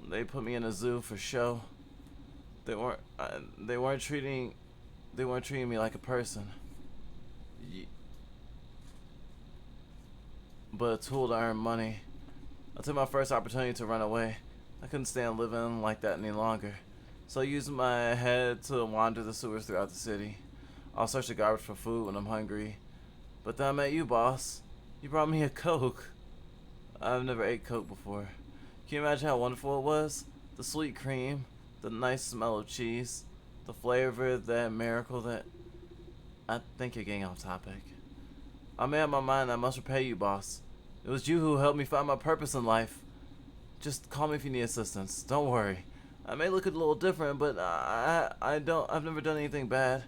They put me in a zoo for show. They weren't treating me like a person, but a tool to earn money. I took my first opportunity to run away. I couldn't stand living like that any longer, so I used my head to wander the sewers throughout the city. I'll search the garbage for food when I'm hungry. But then I met you, boss. You brought me a Coke. I've never ate Coke before. Can you imagine how wonderful it was? The sweet cream, the nice smell of cheese, the flavor, that miracle that... I think you're getting off topic. I made up my mind I must repay you, boss. It was you who helped me find my purpose in life. Just call me if you need assistance. Don't worry. I may look a little different, but I've never done anything bad.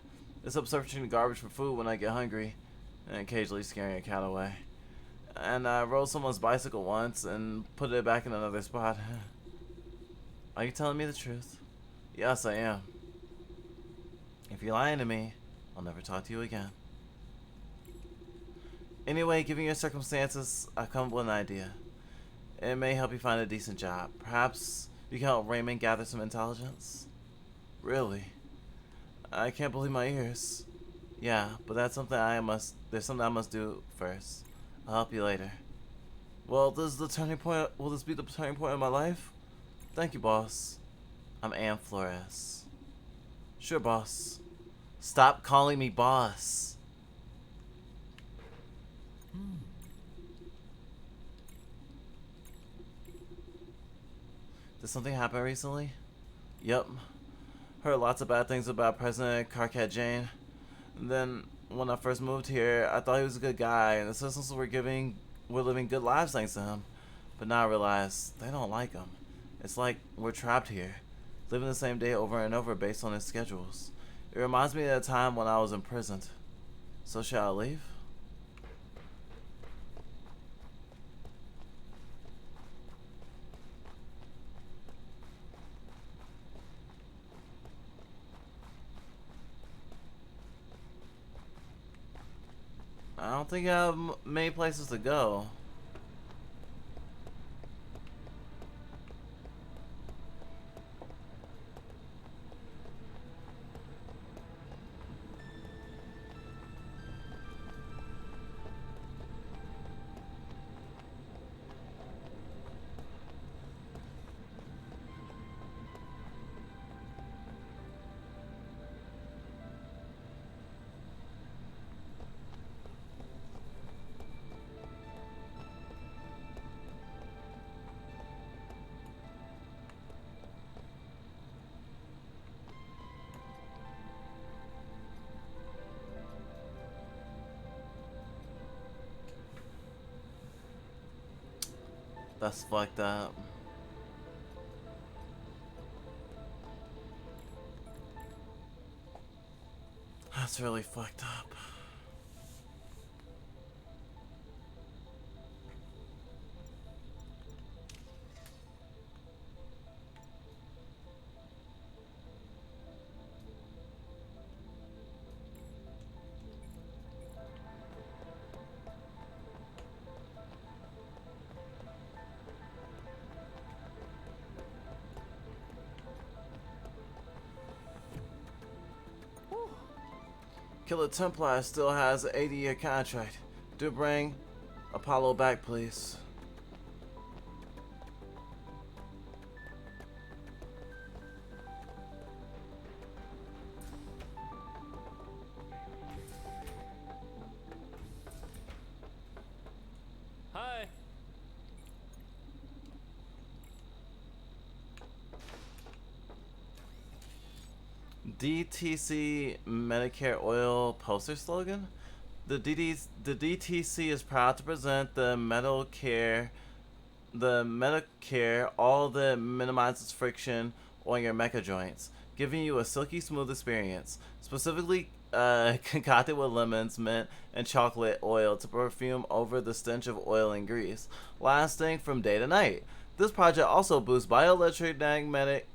Except searching the garbage for food when I get hungry, and occasionally scaring a cat away. And I rode someone's bicycle once and put it back in another spot. Are you telling me the truth? Yes, I am. If you're lying to me, I'll never talk to you again. Anyway, given your circumstances, I've come up with an idea. It may help you find a decent job. Perhaps you can help Raymond gather some intelligence? Really? I can't believe my ears. Yeah, but there's something I must do first. I'll help you later. Well, this is the turning point. Will this be the turning point of my life? Thank you, boss. I'm Ann Flores. Sure, boss. Stop calling me boss. Did something happen recently? Yep. Heard lots of bad things about President Karkat Jane. And then, when I first moved here, I thought he was a good guy, and the citizens were living good lives thanks to him. But now I realize they don't like him. It's like we're trapped here, living the same day over and over based on his schedules. It reminds me of the time when I was imprisoned. So shall I leave? I don't think I have many places to go. That's fucked up. That's really fucked up. Killer Templar still has an 80-year contract. Do bring Apollo back, please. Hi. DTC Medicare Oil poster slogan? The DTC is proud to present the Medicare all that minimizes friction on your mecha joints, giving you a silky smooth experience. Specifically concocted with lemons, mint, and chocolate oil to perfume over the stench of oil and grease, lasting from day to night. This project also boosts electromagnetic.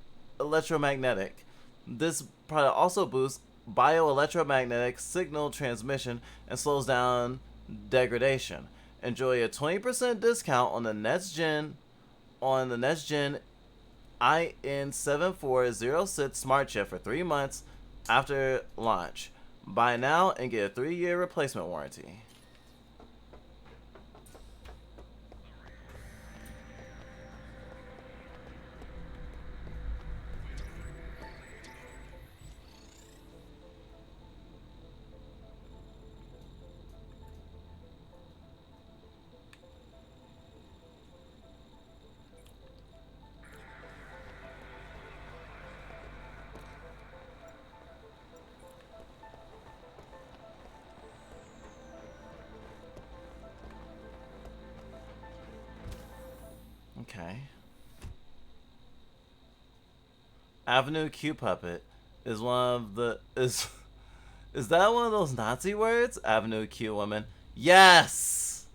This product also boosts bioelectromagnetic signal transmission and slows down degradation. Enjoy a 20% discount on the next gen IN7406 smart chip for 3 months after launch. Buy now and get a 3-year replacement warranty. Okay. Avenue Q puppet is one of the is that one of those Nazi words? Avenue Q woman. Yes.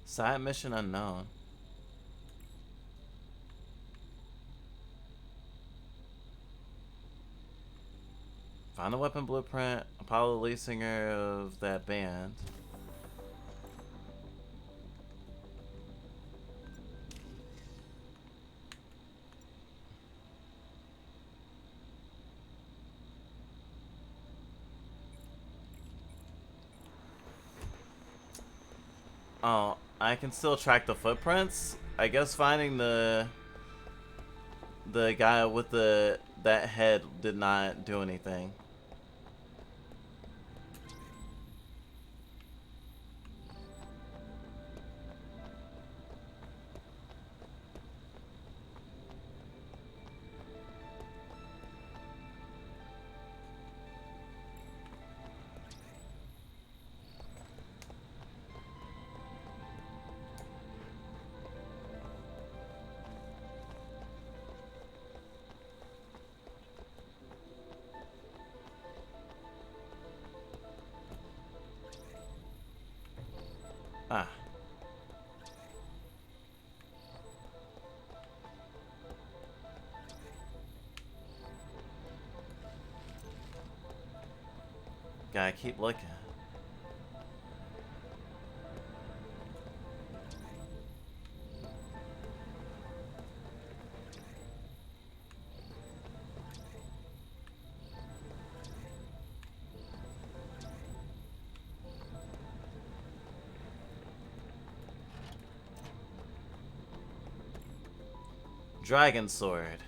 Side mission unknown. Find the weapon blueprint. Apollo, the lead singer of that band. Oh, I can still track the footprints. I guess finding the guy with that head did not do anything. Ah. Gotta keep looking. Dragon Sword.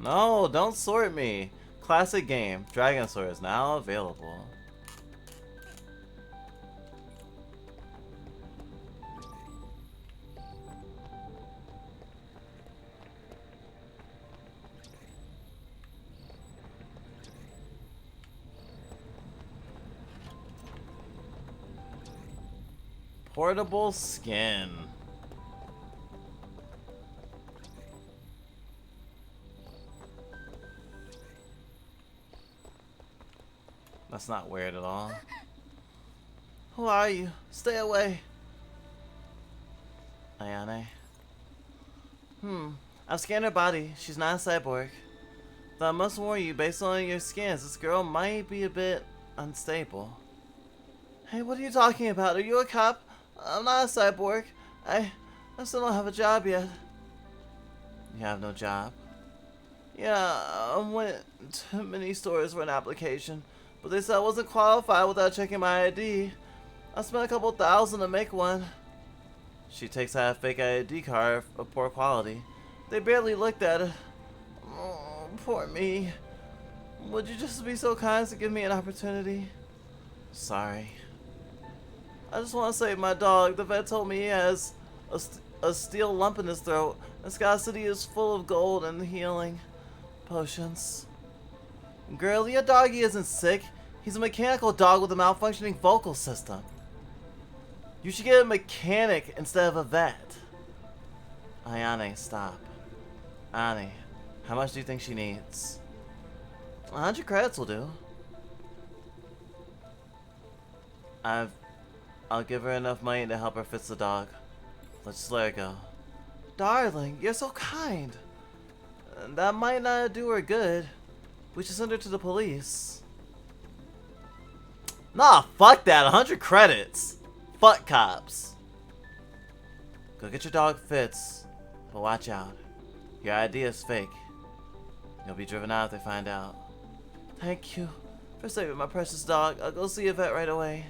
No, don't sort me. Classic game. Dragon Sword is now available. Portable skin. That's not weird at all. Who are you? Stay away. Ayane. I've scanned her body. She's not a cyborg. Though I must warn you, based on your scans, this girl might be a bit unstable. Hey, what are you talking about? Are you a cop? I'm not a cyborg. I still don't have a job yet. You have no job? Yeah, I went to many stores for an application, but they said I wasn't qualified without checking my ID. I spent a couple $1,000 to make one. She takes out a fake ID card of poor quality. They barely looked at it. Oh, poor me. Would you just be so kind as to give me an opportunity? Sorry. I just want to save my dog. The vet told me he has a steel lump in his throat. And Sky City is full of gold and healing potions. Girl, your doggy isn't sick. He's a mechanical dog with a malfunctioning vocal system. You should get a mechanic instead of a vet. Ayane, stop. Annie, how much do you think she needs? 100 credits will do. I'll give her enough money to help her fix the dog. Let's just let her go. Darling, you're so kind. That might not do her good. We should send her to the police. Nah, fuck that. 100 credits. Fuck cops. Go get your dog fixed. But watch out. Your ID is fake. You'll be driven out if they find out. Thank you for saving my precious dog. I'll go see a vet right away.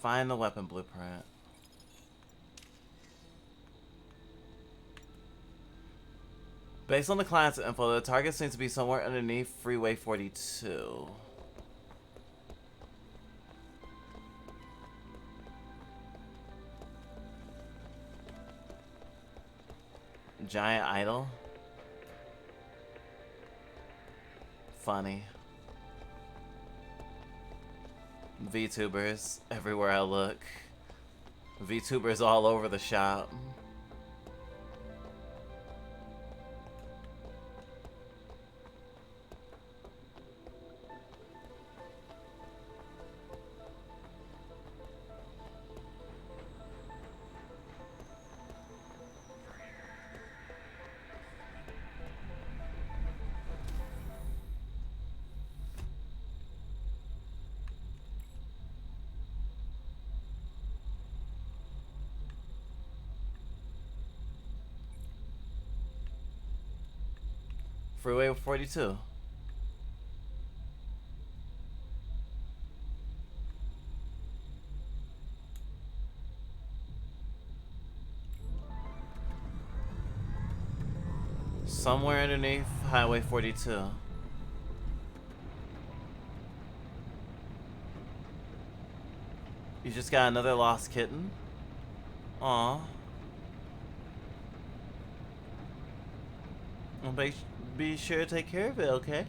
Find the weapon blueprint. Based on the client's info, the target seems to be somewhere underneath Freeway 42. Giant idol? Funny. VTubers everywhere I look. VTubers all over the shop. Freeway 42. Somewhere underneath Highway 42. You just got another lost kitten? Aw. Well, be sure to take care of it, okay?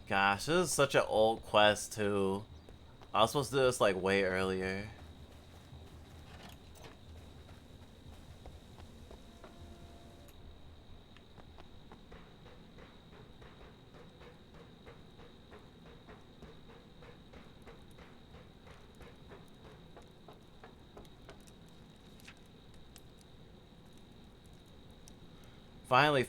Gosh, this is such an old quest too. I was supposed to do this like way earlier.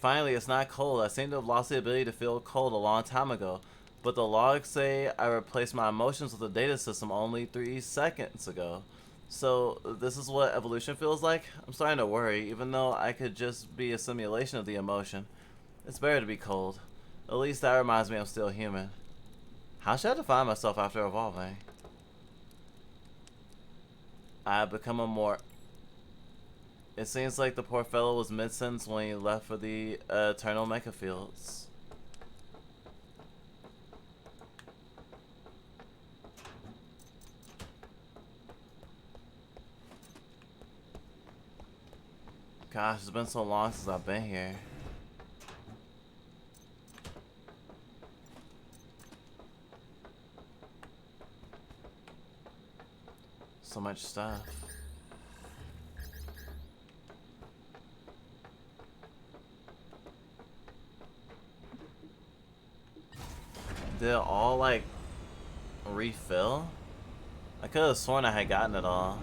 Finally, it's not cold. I seem to have lost the ability to feel cold a long time ago. But the logs say I replaced my emotions with the data system only 3 seconds ago. So this is what evolution feels like? I'm starting to worry, even though I could just be a simulation of the emotion. It's better to be cold. At least that reminds me I'm still human. How should I define myself after evolving? I have become a more... It seems like the poor fellow was mid-sentence when he left for the eternal mecha fields. Gosh, it's been so long since I've been here. So much stuff. Did it all like refill? I could have sworn I had gotten it all.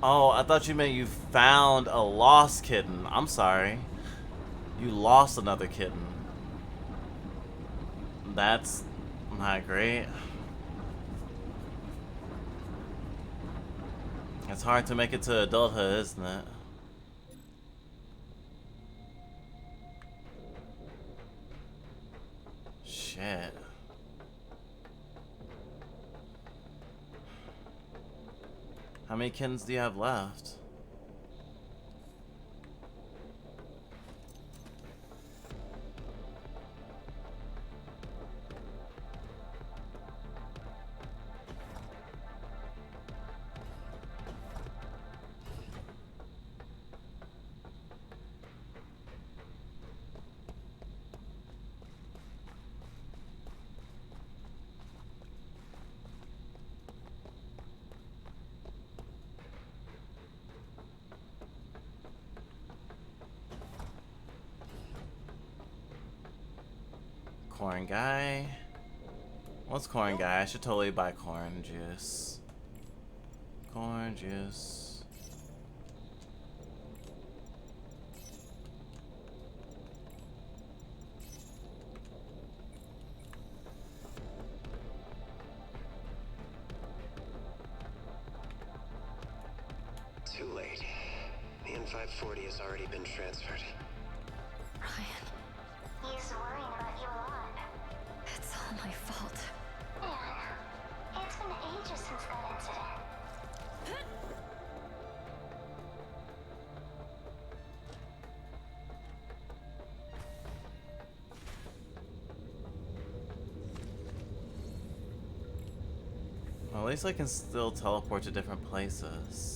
Oh, I thought you meant you found a lost kitten. I'm sorry. You lost another kitten. That's not great. It's hard to make it to adulthood, isn't it? Shit. How many kittens do you have left? Corn guy. What's corn guy? I should totally buy corn juice. Corn juice. Too late. The N540 has already been transferred. Ryan, He's worrying about you a lot. it's all my fault. Yeah. It's been ages since that incident. Well, at least I can still teleport to different places.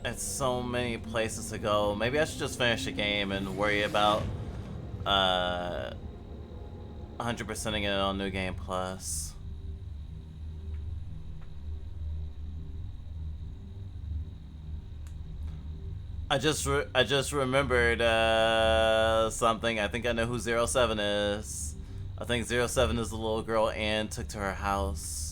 It's so many places to go. Maybe I should just finish the game and worry about 100%ing it on New Game Plus. I just remembered something. I think I know who 07 is. I think 07 is the little girl Anne took to her house.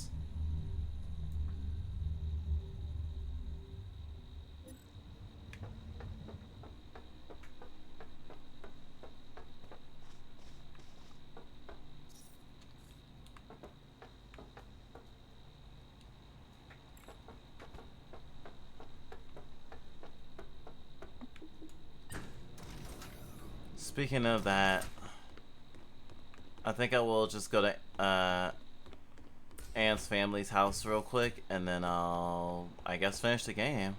Speaking of that, I think I will just go to Anne's family's house real quick, and then I'll, I guess, finish the game.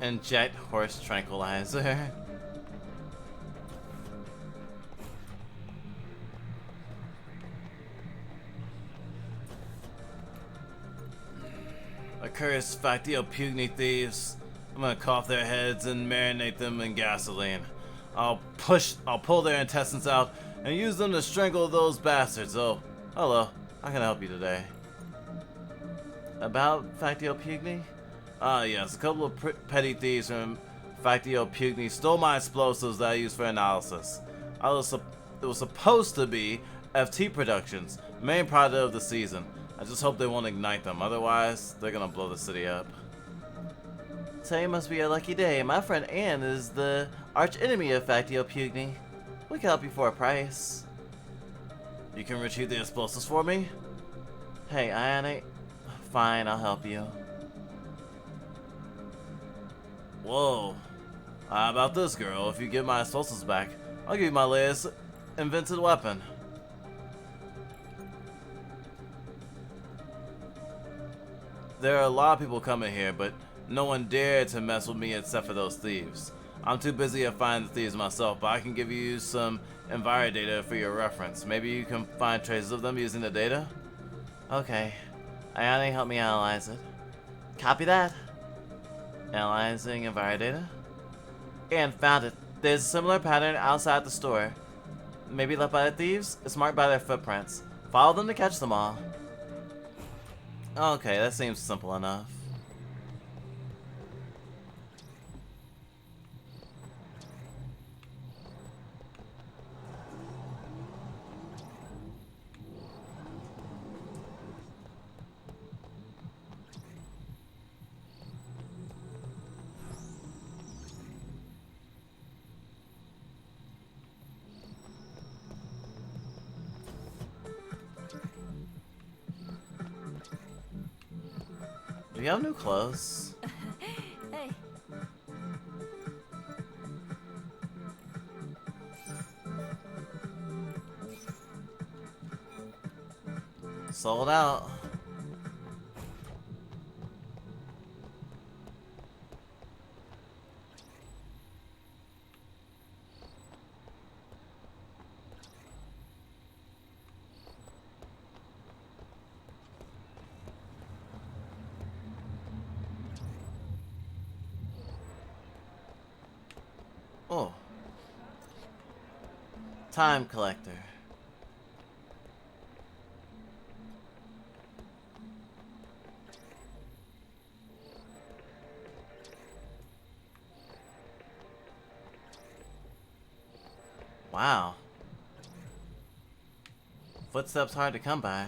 Inject horse tranquilizer. Accursed Factio-Pugny thieves. I'm gonna cough their heads and marinate them in gasoline. I'll pull their intestines out and use them to strangle those bastards. Oh, hello. How can I help you today? About Factio-Pugny? Ah, yes. A couple of petty thieves from Factio-Pugny stole my explosives that I used for analysis. It was supposed to be FT Productions, main product of the season. I just hope they won't ignite them, otherwise they're gonna blow the city up. Today must be a lucky day. My friend Anne is the arch enemy of Factio-Pugny. We can help you for a price. You can retrieve the explosives for me? Hey, Anne. Fine, I'll help you. Whoa. How about this, girl? If you give my explosives back, I'll give you my latest invented weapon. There are a lot of people coming here, but no one dared to mess with me except for those thieves. I'm too busy to find the thieves myself, but I can give you some enviro data for your reference. Maybe you can find traces of them using the data? Okay. Ayane, help me analyze it. Copy that. Analyzing enviro data. And found it. There's a similar pattern outside the store. Maybe left by the thieves? It's marked by their footprints. Follow them to catch them all. Okay, that seems simple enough. Do you have new clothes? Hey. Sold out. Time collector. Wow. Footsteps hard to come by.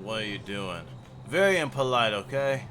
What are you doing? Very impolite, okay?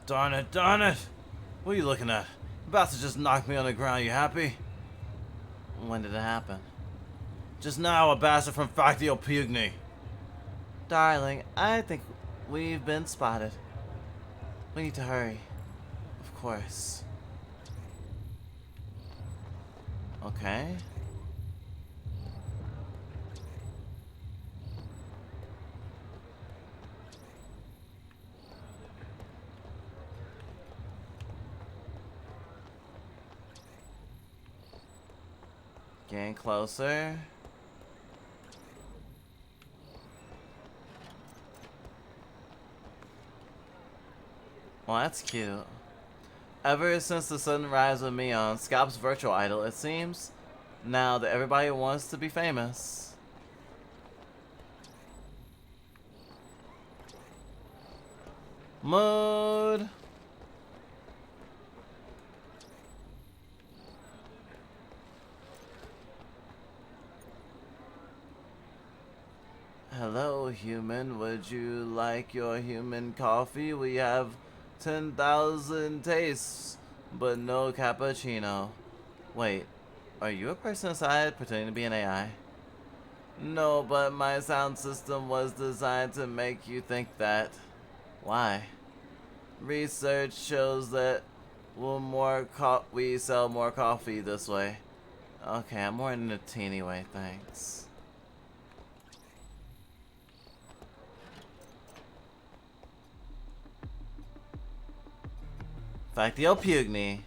Darn it, darn it! What are you looking at? You're about to just knock me on the ground, you happy? When did it happen? Just now, a bastard from Factio Pugni. Darling, I think we've been spotted. We need to hurry. Of course. Okay. Getting closer. Well, that's cute. Ever since the sudden rise of me on Scop's virtual idol, it seems now that everybody wants to be famous. Mood. Hello, human. Would you like your human coffee? We have 10,000 tastes, but no cappuccino. Wait, are you a person inside pretending to be an AI? No, but my sound system was designed to make you think that. Why? Research shows that we sell more coffee this way. Okay, I'm more in a teeny way, thanks. Factio Pugni.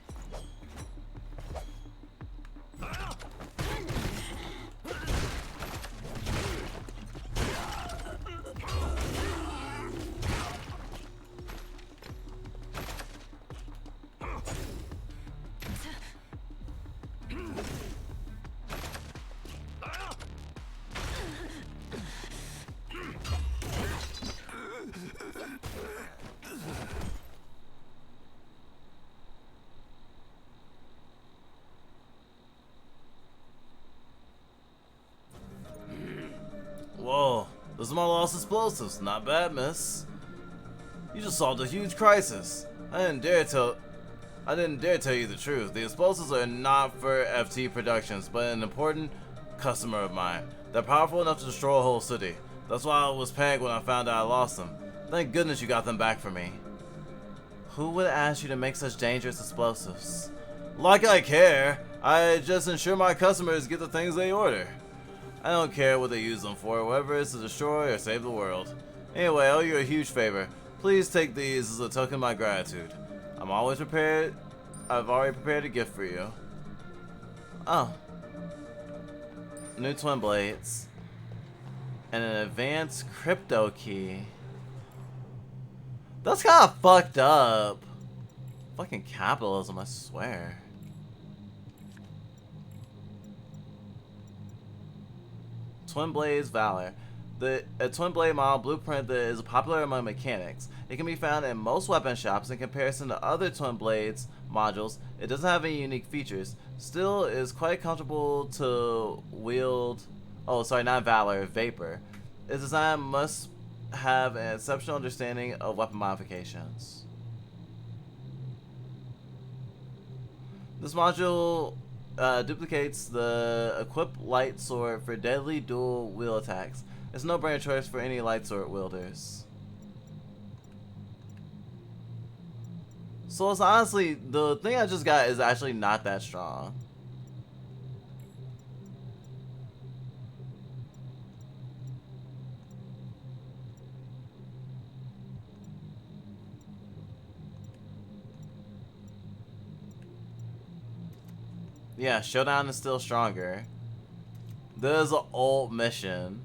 Whoa, those are my lost explosives. Not bad, miss. You just solved a huge crisis. I didn't dare tell you the truth. The explosives are not for FT Productions, but an important customer of mine. They're powerful enough to destroy a whole city. That's why I was panicked when I found out I lost them. Thank goodness you got them back for me. Who would ask you to make such dangerous explosives? Like I care. I just ensure my customers get the things they order. I don't care what they use them for, whether it's to destroy or save the world. Anyway, I owe you a huge favor. Please take these as a token of my gratitude. I'm always prepared. I've already prepared a gift for you. Oh. New twin blades. And an advanced crypto key. That's kind of fucked up. Fucking capitalism, I swear. Twin Blades Valor. A twin blade model blueprint that is popular among mechanics. It can be found in most weapon shops. In comparison to other twin blades modules, it doesn't have any unique features. Still, it is quite comfortable to wield. Oh, sorry, not Valor, Vapor. Its design must have an exceptional understanding of weapon modifications. This module duplicates the equipped light sword for deadly dual wield attacks. It's no brainer choice for any light sword wielders. So it's honestly, the thing I just got is actually not that strong. Yeah, Showdown is still stronger. There's an old mission.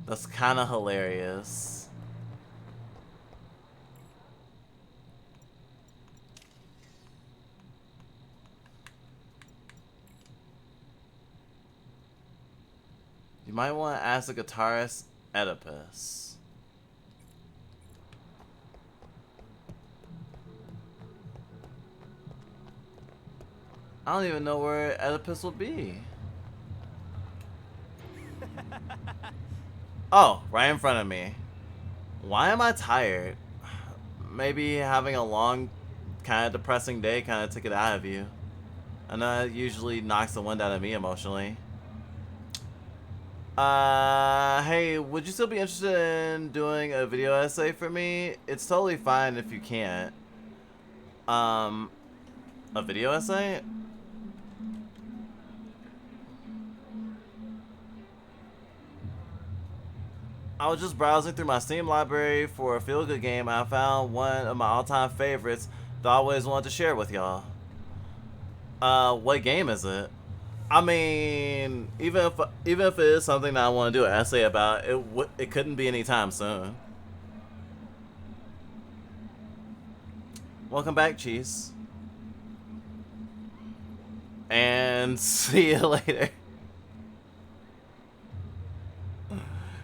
That's kind of hilarious. You might want to ask the guitarist Oedipus. I don't even know where Oedipus will be. Oh, right in front of me. Why am I tired? Maybe having a long, kind of depressing day kind of took it out of you. I know it usually knocks the wind out of me emotionally. Hey, would you still be interested in doing a video essay for me? It's totally fine if you can't. A video essay? I was just browsing through my Steam library for a feel-good game, and I found one of my all-time favorites that I always wanted to share with y'all. What game is it? I mean, even if it is something that I want to do an essay about, it couldn't be anytime soon. Welcome back, Cheese. And see you later.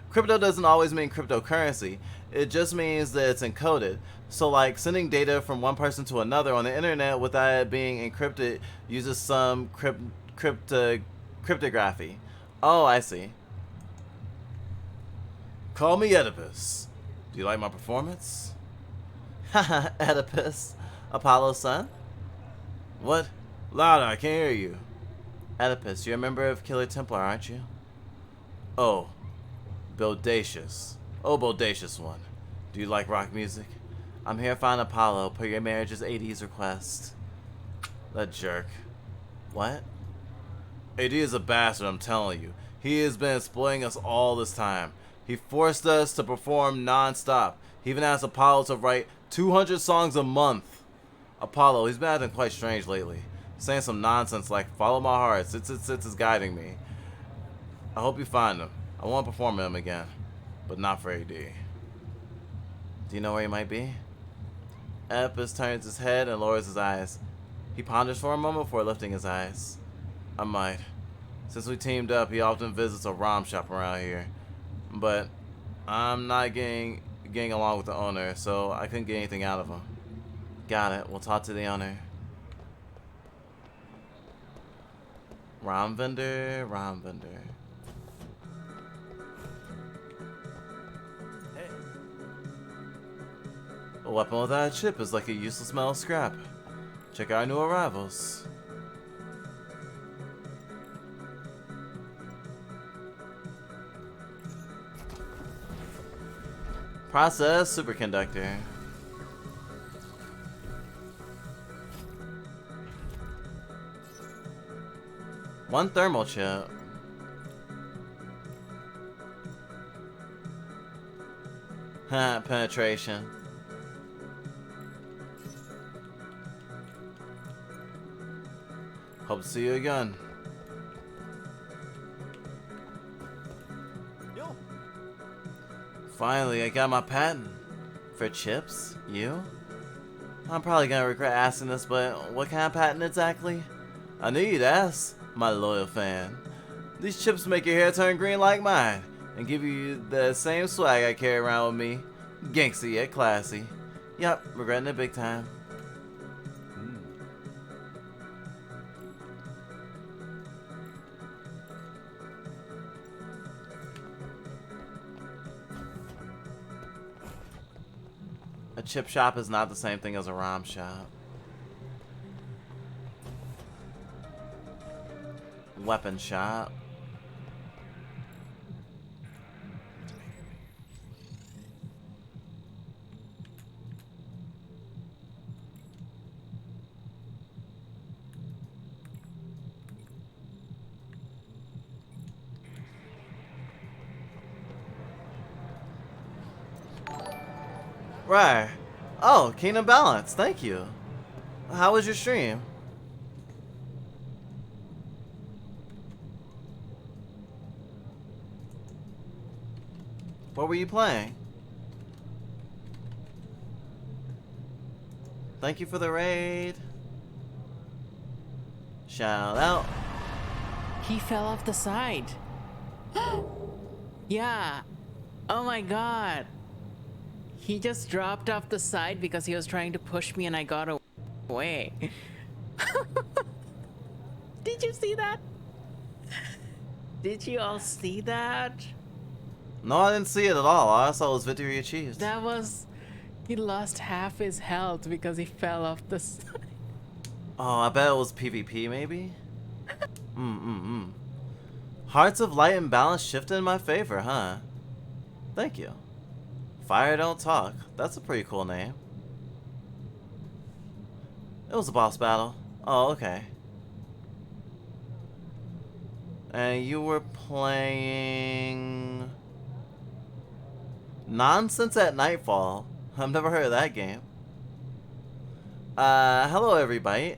Crypto doesn't always mean cryptocurrency. It just means that it's encoded. So like sending data from one person to another on the internet without it being encrypted uses some cryptography. Oh, I see. Call me Oedipus. Do you like my performance? Haha, Oedipus. Apollo's son? What? Louder, I can't hear you. Oedipus, you're a member of Killer Templar, aren't you? Oh. Bodacious. Oh, bodacious one. Do you like rock music? I'm here to find Apollo per your marriage's 80s request. That jerk. What? AD is a bastard, I'm telling you. He has been exploiting us all this time. He forced us to perform non-stop. He even asked Apollo to write 200 songs a month. Apollo, he's been acting quite strange lately. Saying some nonsense like, follow my heart, Sits is guiding me. I hope you find him. I want to perform him again, but not for AD. Do you know where he might be? Oedipus turns his head and lowers his eyes. He ponders for a moment before lifting his eyes. I might. Since we teamed up, he often visits a ROM shop around here. But I'm not getting along with the owner, so I couldn't get anything out of him. Got it. We'll talk to the owner. ROM vendor, ROM vendor. A weapon without a chip is like a useless metal scrap. Check out our new arrivals. Process superconductor. One thermal chip. Penetration. Hope to see you again. Finally, I got my patent. For chips? You? I'm probably gonna regret asking this, but what kind of patent exactly? I knew you'd ask, my loyal fan. These chips make your hair turn green like mine, and give you the same swag I carry around with me. Gangsta yet classy. Yup, regretting it big time. A chip shop is not the same thing as a ROM shop. Weapon shop. Right. Oh, Kingdom Balance. Thank you. How was your stream? What were you playing? Thank you for the raid. Shout out. He fell off the side. Yeah. Oh my god. He just dropped off the side because he was trying to push me and I got away. Did you see that? Did you all see that? No, I didn't see it at all. All I saw was victory achieved. That was... He lost half his health because he fell off the side. Oh, I bet it was PvP maybe? Hearts of Light and Balance shifted in my favor, huh? Thank you. Fire Don't Talk. That's a pretty cool name. It was a boss battle. Oh, okay. And you were playing... Nonsense at Nightfall. I've never heard of that game. Hello everybody.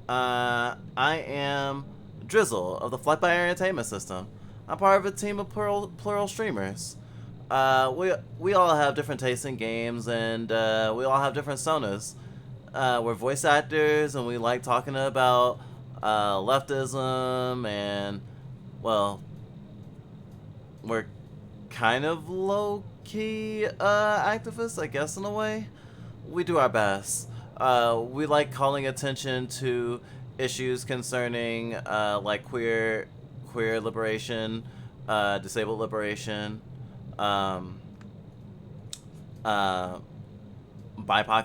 I am Drizzle of the Flight by Air Entertainment System. I'm part of a team of plural streamers. We all have different tastes in games, and we all have different personas. We're voice actors, and we like talking about leftism, and well, we're kind of low-key activists, I guess, in a way. We do our best. We like calling attention to issues concerning like queer liberation, disabled liberation, BIPOC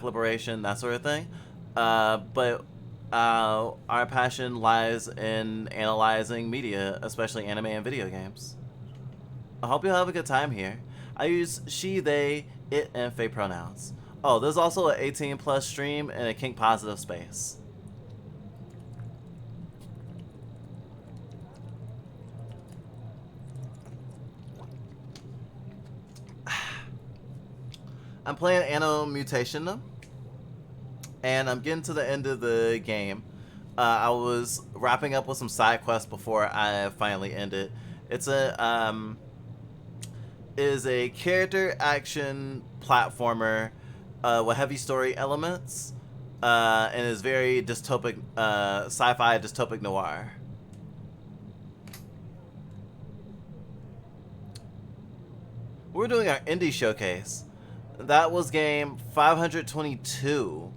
liberation, that sort of thing. But our passion lies in analyzing media, especially anime and video games. I hope you'll have a good time here. I use she, they, it, and they pronouns. Oh, there's also an 18+ stream in a kink positive space. I'm playing Anno Mutationem, and I'm getting to the end of the game. I was wrapping up with some side quests before I finally end it. It's a is a character action platformer with heavy story elements, and is very dystopic, sci-fi dystopic noir. We're doing our indie showcase. That was game 522.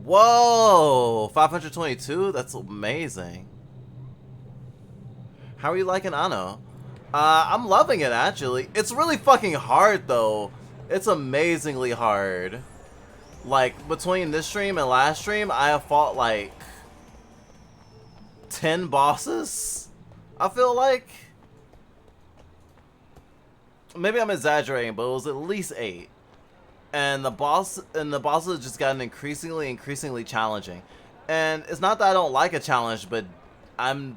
Whoa! 522? That's amazing. How are you liking Anno? I'm loving it, actually. It's really fucking hard, though. It's amazingly hard. Like, between this stream and last stream, I have fought, like, 10 bosses, I feel like. Maybe I'm exaggerating, but it was at least 8. and the bosses just gotten increasingly challenging. And it's not that I don't like a challenge, but I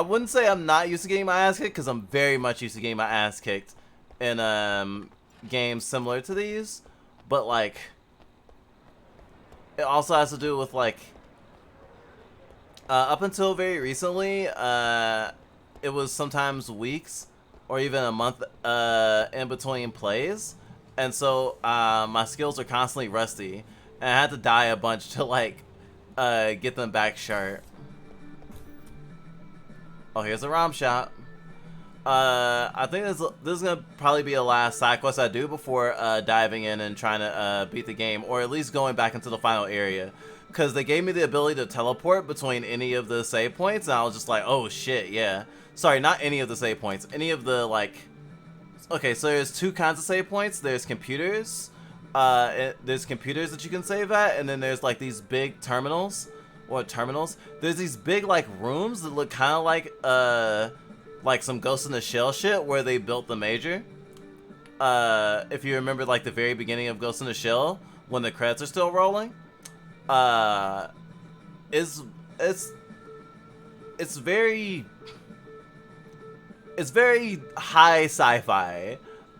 wouldn't say I'm not used to getting my ass kicked, because I'm very much used to getting my ass kicked in games similar to these. But like, it also has to do with like, up until very recently, it was sometimes weeks or even a month in between plays, and so my skills are constantly rusty, and I had to die a bunch to like get them back sharp. Oh, here's a ROM shop. I think this is gonna probably be the last side quest I do before diving in and trying to beat the game, or at least going back into the final area, because they gave me the ability to teleport between any of the save points, and I was just like, oh shit, yeah. Sorry, not any of the save points, any of the like. Okay, so there's two kinds of save points. There's computers. There's computers that you can save at, and then there's like these big terminals. There's these big like rooms that look kind of like some Ghost in the Shell shit where they built the major. If you remember like the very beginning of Ghost in the Shell when the credits are still rolling, it's very high sci-fi.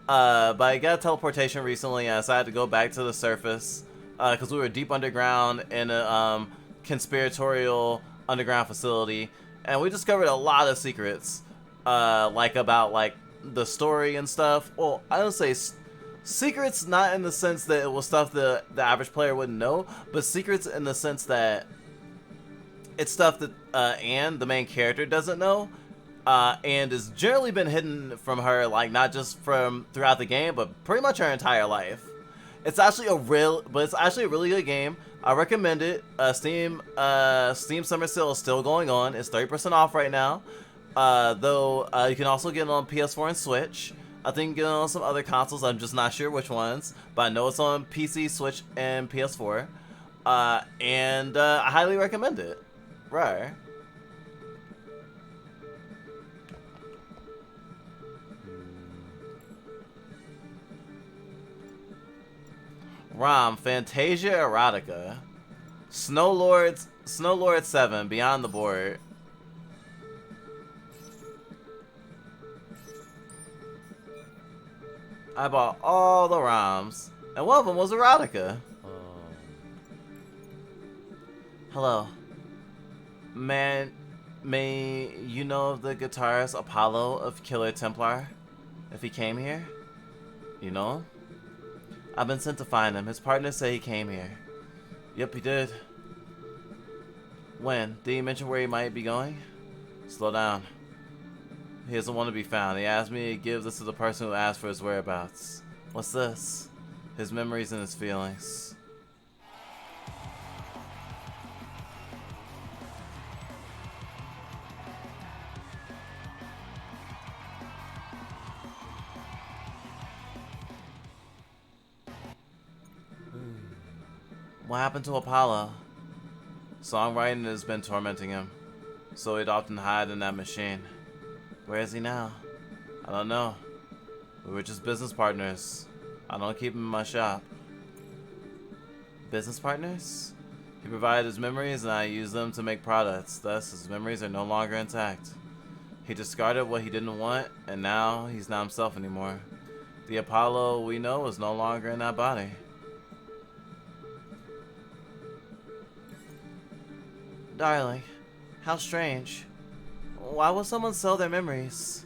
But I got teleportation recently, and I decided to go back to the surface because we were deep underground in a conspiratorial underground facility, and we discovered a lot of secrets, like about like the story and stuff. Well, I don't say secrets not in the sense that it was stuff that the average player wouldn't know, but secrets in the sense that it's stuff that Anne, the main character, doesn't know, and has generally been hidden from her, like not just from throughout the game, but pretty much her entire life. It's actually a really good game. I recommend it. Steam Summer Sale is still going on. It's 30% off right now. Though you can also get it on PS4 and Switch. I think you can get it on some other consoles. I'm just not sure which ones, but I know it's on PC, Switch, and PS4. And I highly recommend it. Right. ROM, Fantasia Erotica. Snow Lord 7, Beyond the Board. I bought all the ROMs, and one of them was Erotica. Hello. Man, may you know of the guitarist Apollo of Killer Templar? If he came here? You know him? I've been sent to find him. His partners say he came here. Yep, he did. When? Did he mention where he might be going? Slow down. He doesn't want to be found. He asked me to give this to the person who asked for his whereabouts. What's this? His memories and his feelings. What happened to Apollo? Songwriting has been tormenting him, so he'd often hide in that machine. Where is he now? I don't know. We were just business partners. I don't keep him in my shop. Business partners? He provided his memories and I used them to make products. Thus, his memories are no longer intact. He discarded what he didn't want, and now he's not himself anymore. The Apollo we know is no longer in that body. Darling, how strange. Why would someone sell their memories?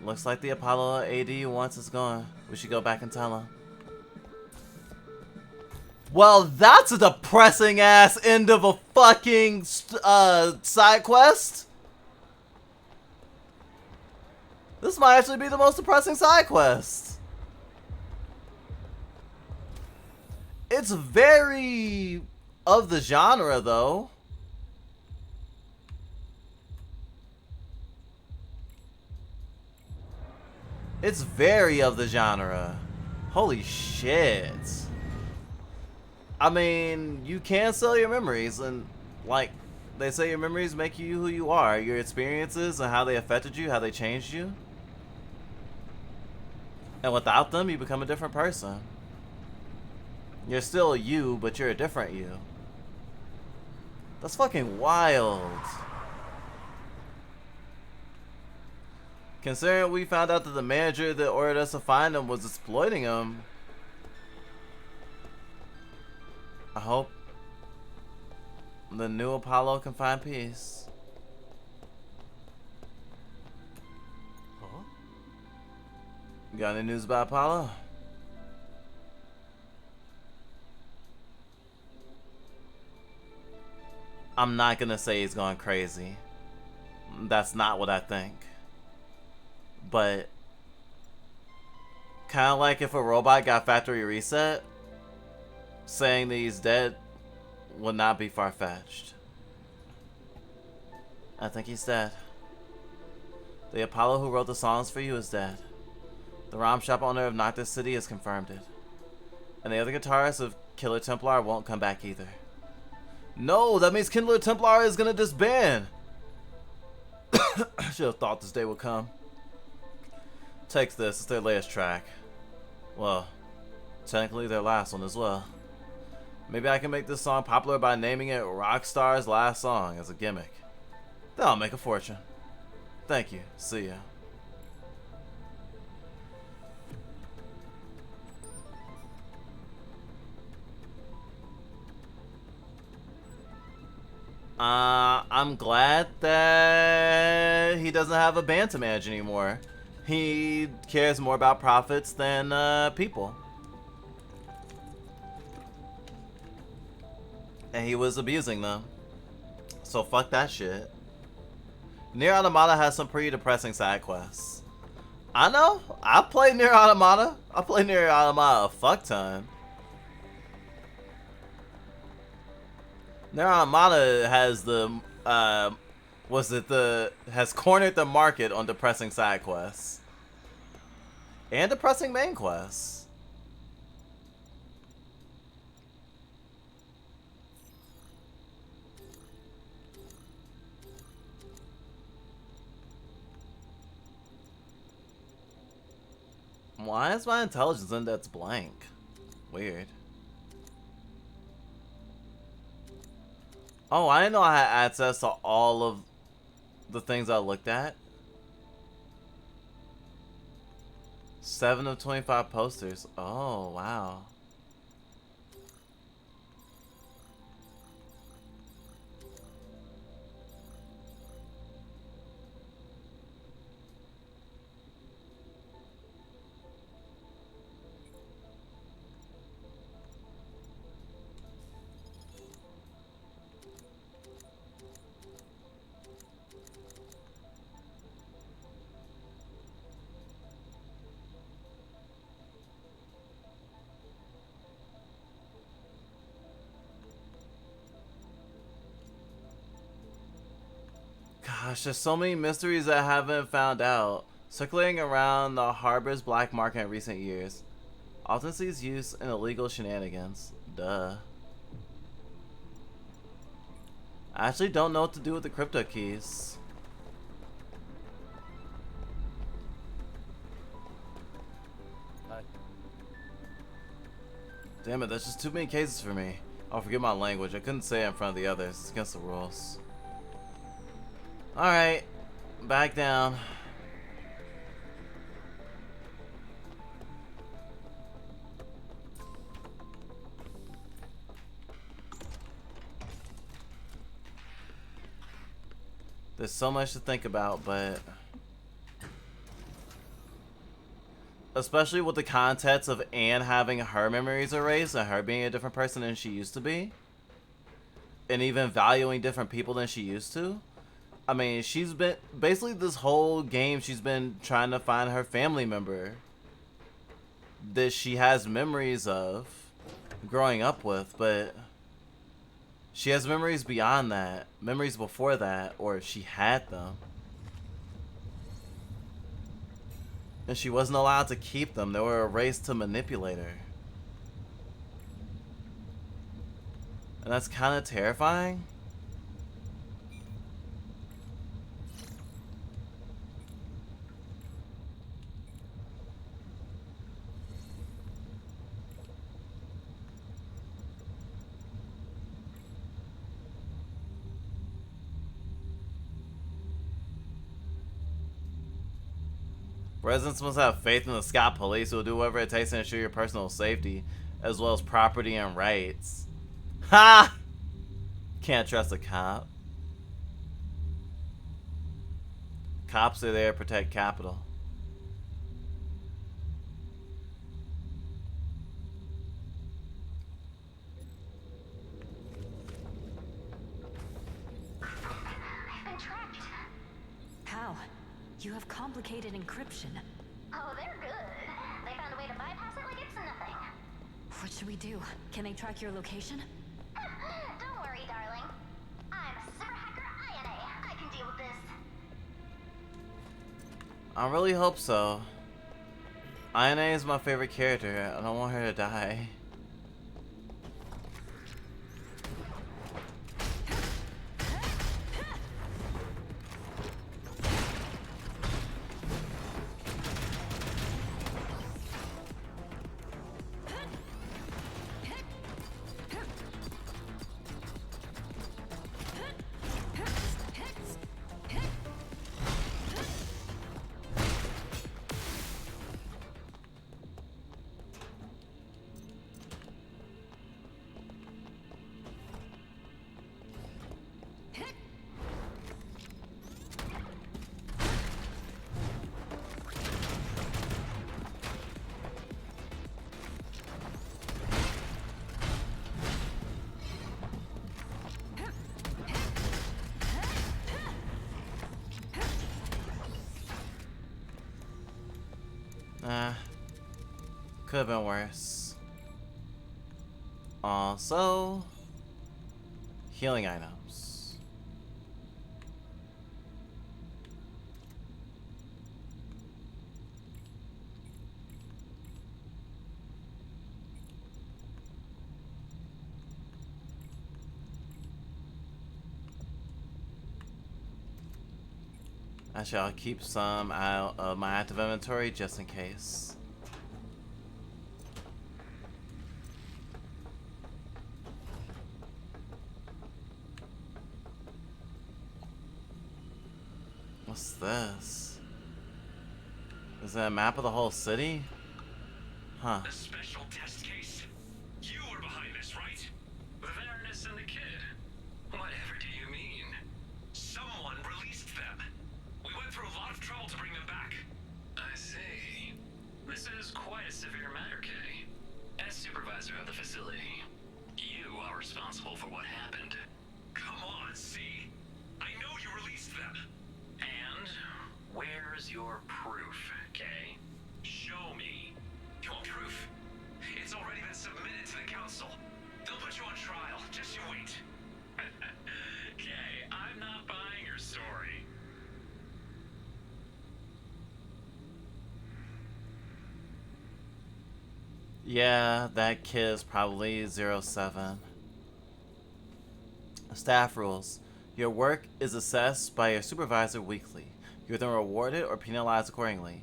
Looks like the Apollo AD wants us gone. We should go back and tell him. Well, that's a depressing ass end of a fucking side quest. This might actually be the most depressing side quest. It's very of the genre, though. It's very of the genre. Holy shit. I mean, you can sell your memories, and like they say, your memories make you who you are. Your experiences and how they affected you, how they changed you. And without them, you become a different person. You're still you, but you're a different you. That's fucking wild. Considering we found out that the manager that ordered us to find him was exploiting him, I hope the new Apollo can find peace. Huh? You got any news about Apollo? I'm not gonna say he's gone crazy. That's not what I think. But kind of like if a robot got factory reset, saying that he's dead would not be far-fetched. I think he's dead. The Apollo who wrote the songs for you is dead. The ROM shop owner of Noctis City has confirmed it. And the other guitarist of Killer Templar won't come back either. No, that means Killer Templar is gonna disband. I should have thought this day would come. Takes this, it's their latest track. Well, technically their last one as well. Maybe I can make this song popular by naming it Rockstar's Last Song as a gimmick. Then I'll make a fortune. Thank you. See ya. I'm glad that he doesn't have a band to manage anymore. He cares more about profits than people. And he was abusing them. So fuck that shit. Nier Automata has some pretty depressing side quests. I know. I played Nier Automata. I played Nier Automata a fuck ton. Nier Automata has the has cornered the market on depressing side quests and depressing main quests. Why is my intelligence index blank? Weird. Oh, I didn't know I had access to all of the things I looked at. 7 of 25 posters. Oh, wow. Gosh, there's so many mysteries that I haven't found out. Circulating around the harbor's black market in recent years. Often sees use in illegal shenanigans. Duh. I actually don't know what to do with the crypto keys. Damn it, that's just too many cases for me. I'll forget my language. I couldn't say it in front of the others. It's against the rules. Alright, back down. There's so much to think about, but especially with the context of Anne having her memories erased and her being a different person than she used to be, and even valuing different people than she used to. I mean, she's been basically this whole game she's been trying to find her family member that she has memories of growing up with, but she has memories beyond that, memories before that, or she had them, and she wasn't allowed to keep them. They were erased to manipulate her, and that's kind of terrifying. Residents must have faith in the Scott police who will do whatever it takes to ensure your personal safety, as well as property and rights. Ha! Can't trust a cop. Cops are there to protect capital. I've been tracked. How? You have complicated encryption. Oh, they're good. They found a way to bypass it like it's nothing. What should we do? Can they track your location? Don't worry, darling. I'm super hacker INA. I can deal with this. I really hope so. INA is my favorite character. I don't want her to die. Could have been worse. Also, healing items. Actually, I'll keep some out of my active inventory just in case. What's this? Is that a map of the whole city? Huh. A special test case? You were behind this, right? The Varanus and the kid. Whatever do you mean? Someone released them. We went through a lot of trouble to bring them back. I see. This is quite a severe matter, Kay. As supervisor of the facility, you are responsible for what happened. Come on, see? I know you released them. And where's your proof, Kay? Show me. You want proof? It's already been submitted to the council. They'll put you on trial. Just you wait. Kay, I'm not buying your story. Yeah, that kid is probably 07. Staff rules. Your work is assessed by your supervisor weekly. You're then rewarded or penalized accordingly.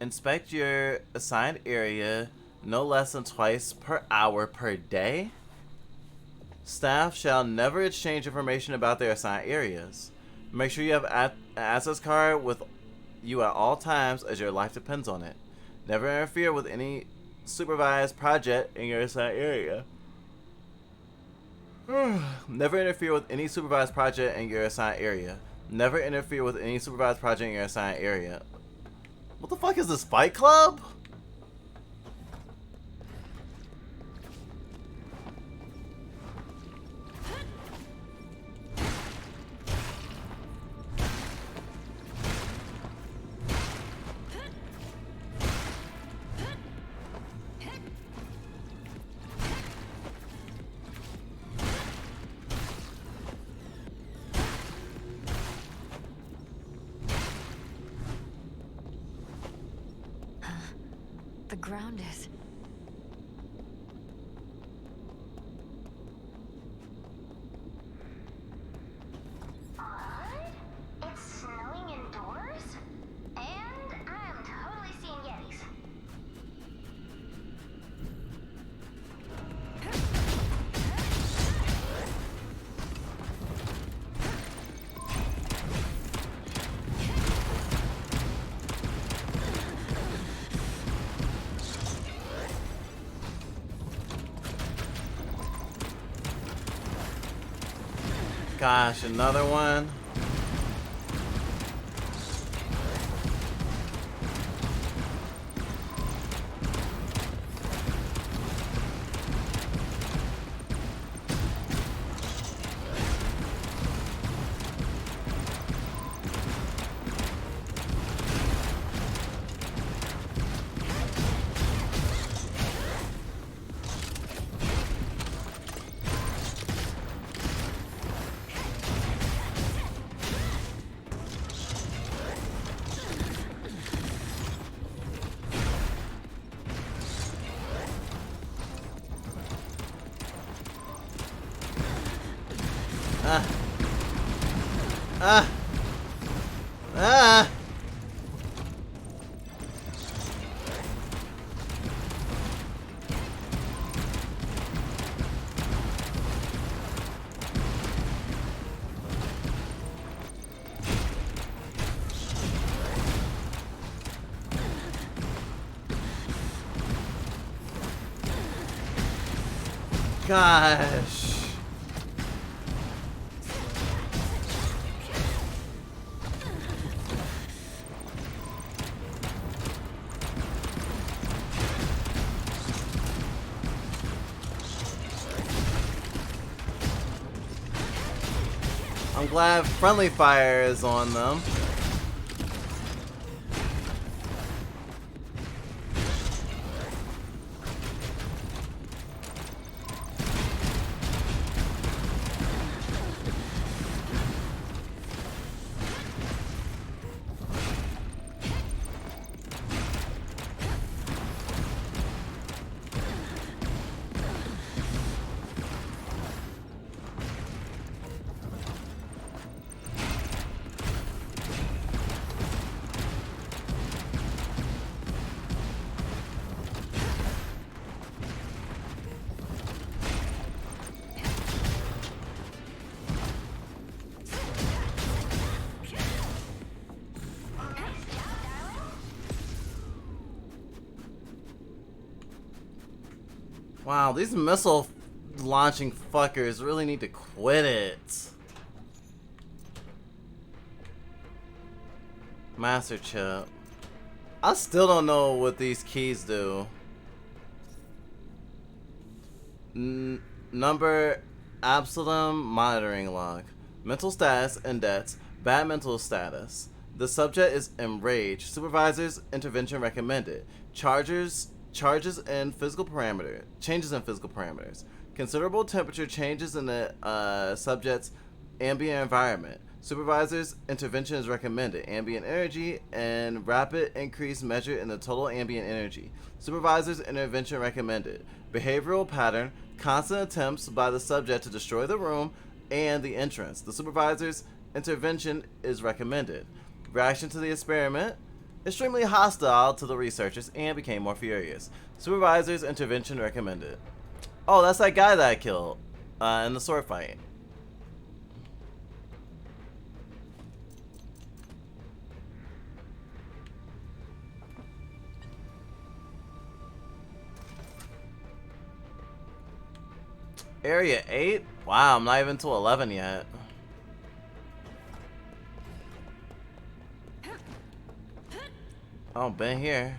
Inspect your assigned area no less than twice per hour per day. Staff shall never exchange information about their assigned areas. Make sure you have an access card with you at all times as your life depends on it. Never interfere with any supervised project in your assigned area. Never interfere with any supervised project in your assigned area. Never interfere with any supervised project in your assigned area. What the fuck is this, Fight Club? The ground is... What? It's snowing indoors? And I'm totally seeing Yetis. Gosh, another one. Ah. Ah. Ah. Gosh. I'm glad friendly fire is on them. Wow, these missile launching fuckers really need to quit it. Master chip. I still don't know what these keys do. Number Absalom monitoring log. Mental status indexed. Bad mental status. The subject is enraged. Supervisor's intervention recommended. Charges in physical parameter. Changes in physical parameters. Considerable temperature changes in the subject's ambient environment. Supervisor's intervention is recommended. Ambient energy and rapid increase measured in the total ambient energy. Supervisor's intervention recommended. Behavioral pattern, constant attempts by the subject to destroy the room and the entrance. The supervisor's intervention is recommended. Reaction to the experiment, extremely hostile to the researchers and became more furious. Supervisor's intervention recommended. Oh, that's that guy that I killed in the sword fight. Area 8? Wow, I'm not even to 11 yet. Oh, been here.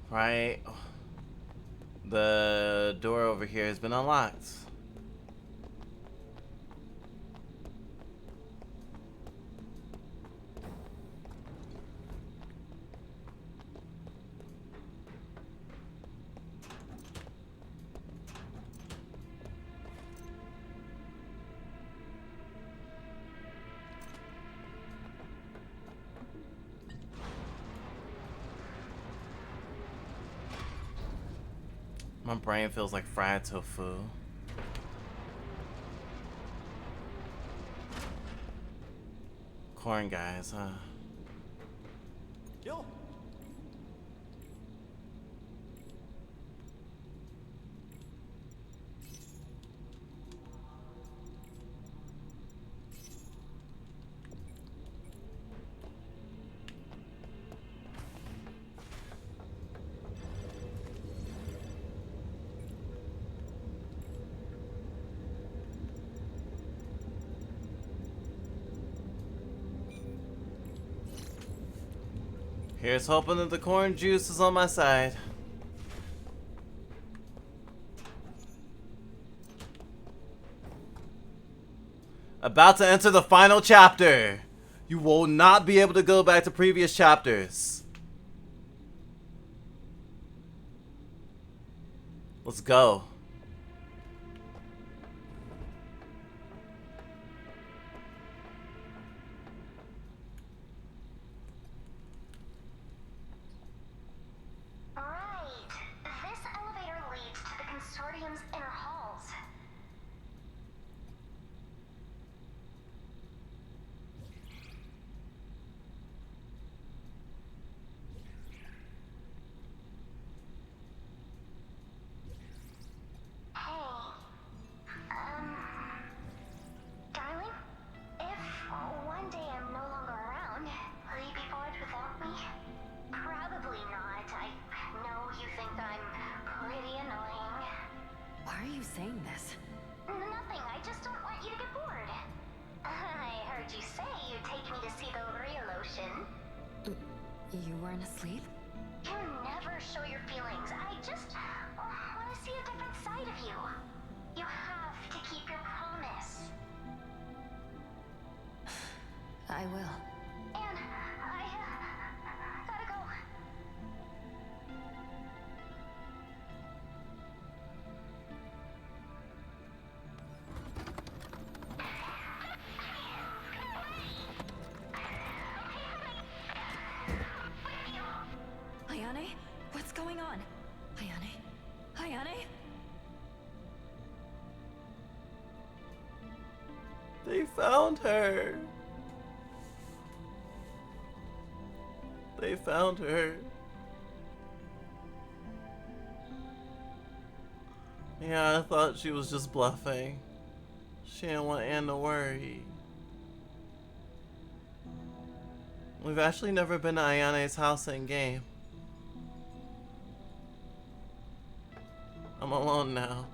Right. The door over here has been unlocked. My brain feels like fried tofu. Corn guys, huh? Yo. Here's hoping that the corn juice is on my side. About to enter the final chapter. You will not be able to go back to previous chapters. Let's go. Right. This elevator leads to the Consortium's inner halls. Darling? If one day I'm no longer around, will you be bored without me? Probably not. I know you think I'm pretty annoying. Why are you saying this? Nothing, I just don't want you to get bored. I heard you say you'd take me to see the real ocean. You weren't asleep? You never show your feelings. I just want to see a different side of you. You have to keep your promise. I will. And I gotta go. Ayane? What's going on? Ayane? Ayane? They found her. They found her. Yeah, I thought she was just bluffing. She didn't want Anne to worry. We've actually never been to Ayane's house in game. I'm alone now.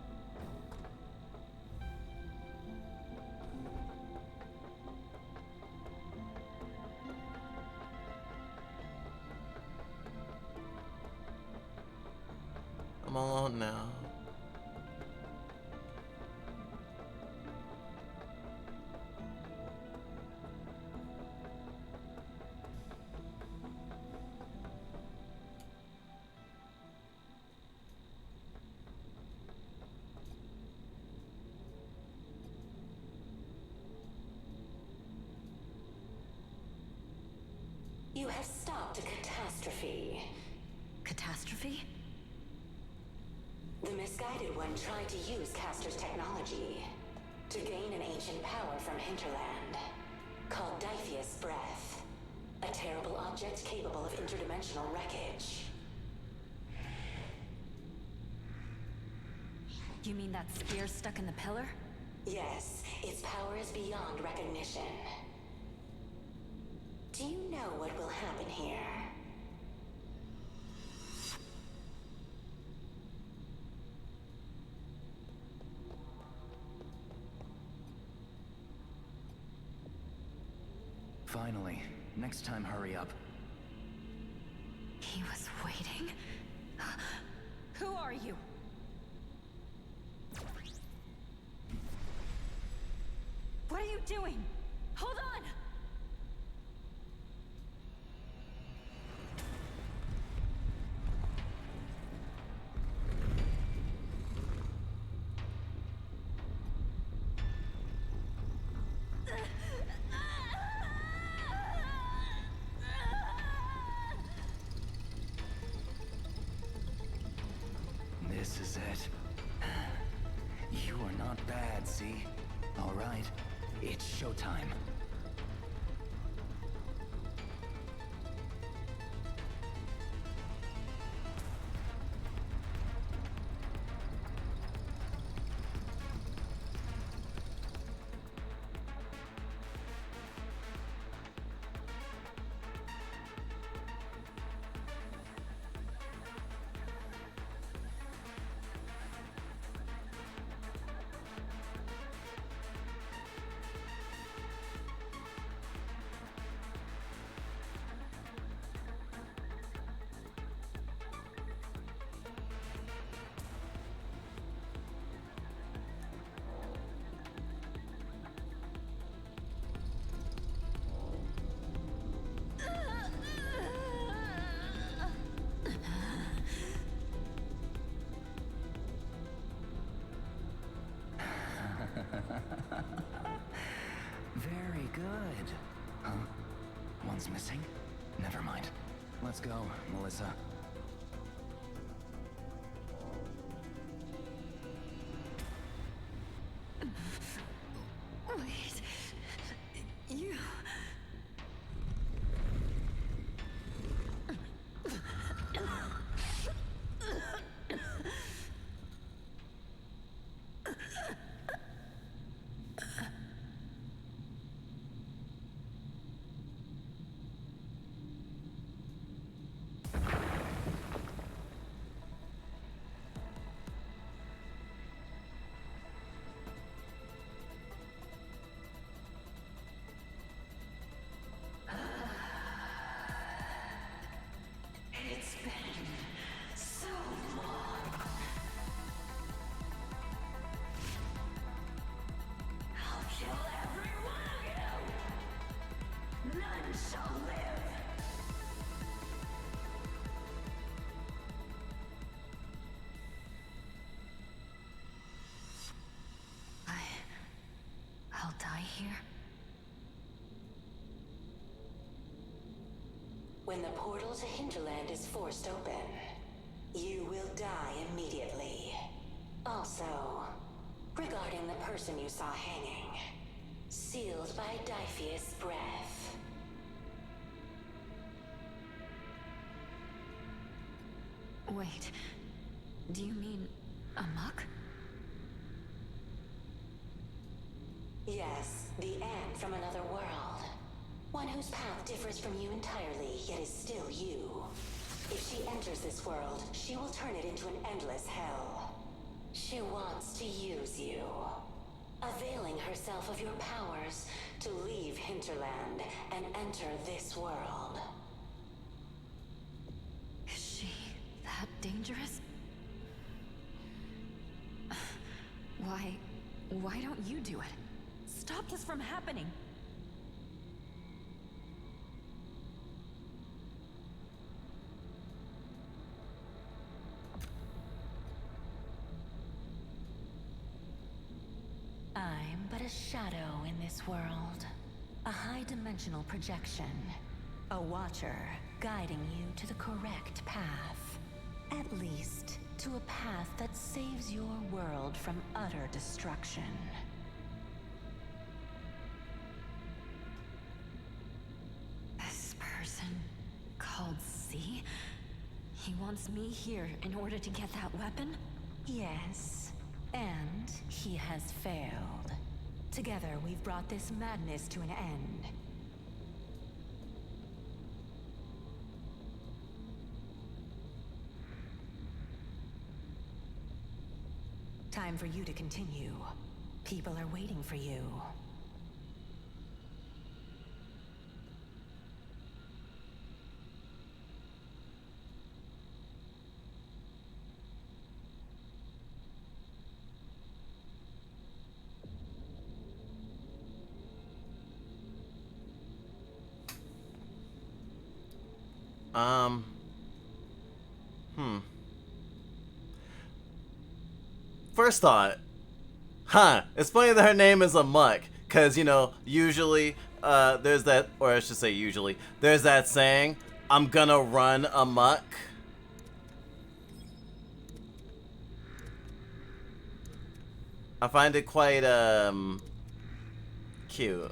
I'm alone now. You have stopped a catastrophe. Catastrophe? The misguided one tried to use Castor's technology to gain an ancient power from Hinterland, called Dithius Breath, a terrible object capable of interdimensional wreckage. You mean that spear stuck in the pillar? Yes, its power is beyond recognition. Do you know what will happen here? Finally. Next time, hurry up. He was waiting? Who are you? What are you doing? Hold on! This is it. You are not bad, see? All right, it's showtime. Very good. Huh? One's missing? Never mind. Let's go, Melissa. Wait. You... It's been so long. I'll kill every one of you. None shall live. I'll die here. When the portal to Hinterland is forced open, you will die immediately. Also, regarding the person you saw hanging, sealed by Diphius' breath. Wait. Do you mean a muck? Yes, the Anne from another world. One whose path differs from you entirely, yet is still you. If she enters this world, she will turn it into an endless hell. She wants to use you, availing herself of your powers to leave Hinterland and enter this world. Is she that dangerous? Why don't you do it? Stop this from happening! I'm but a shadow in this world. A high-dimensional projection. A watcher guiding you to the correct path. At least, to a path that saves your world from utter destruction. This person called C? He wants me here in order to get that weapon? Yes, and he has failed. Together, we've brought this madness to an end. Time for you to continue. People are waiting for you. First thought, it's funny that her name is a muck, cause you know, usually, there's that, or I should say usually, there's that saying, I'm gonna run amok. I find it quite cute.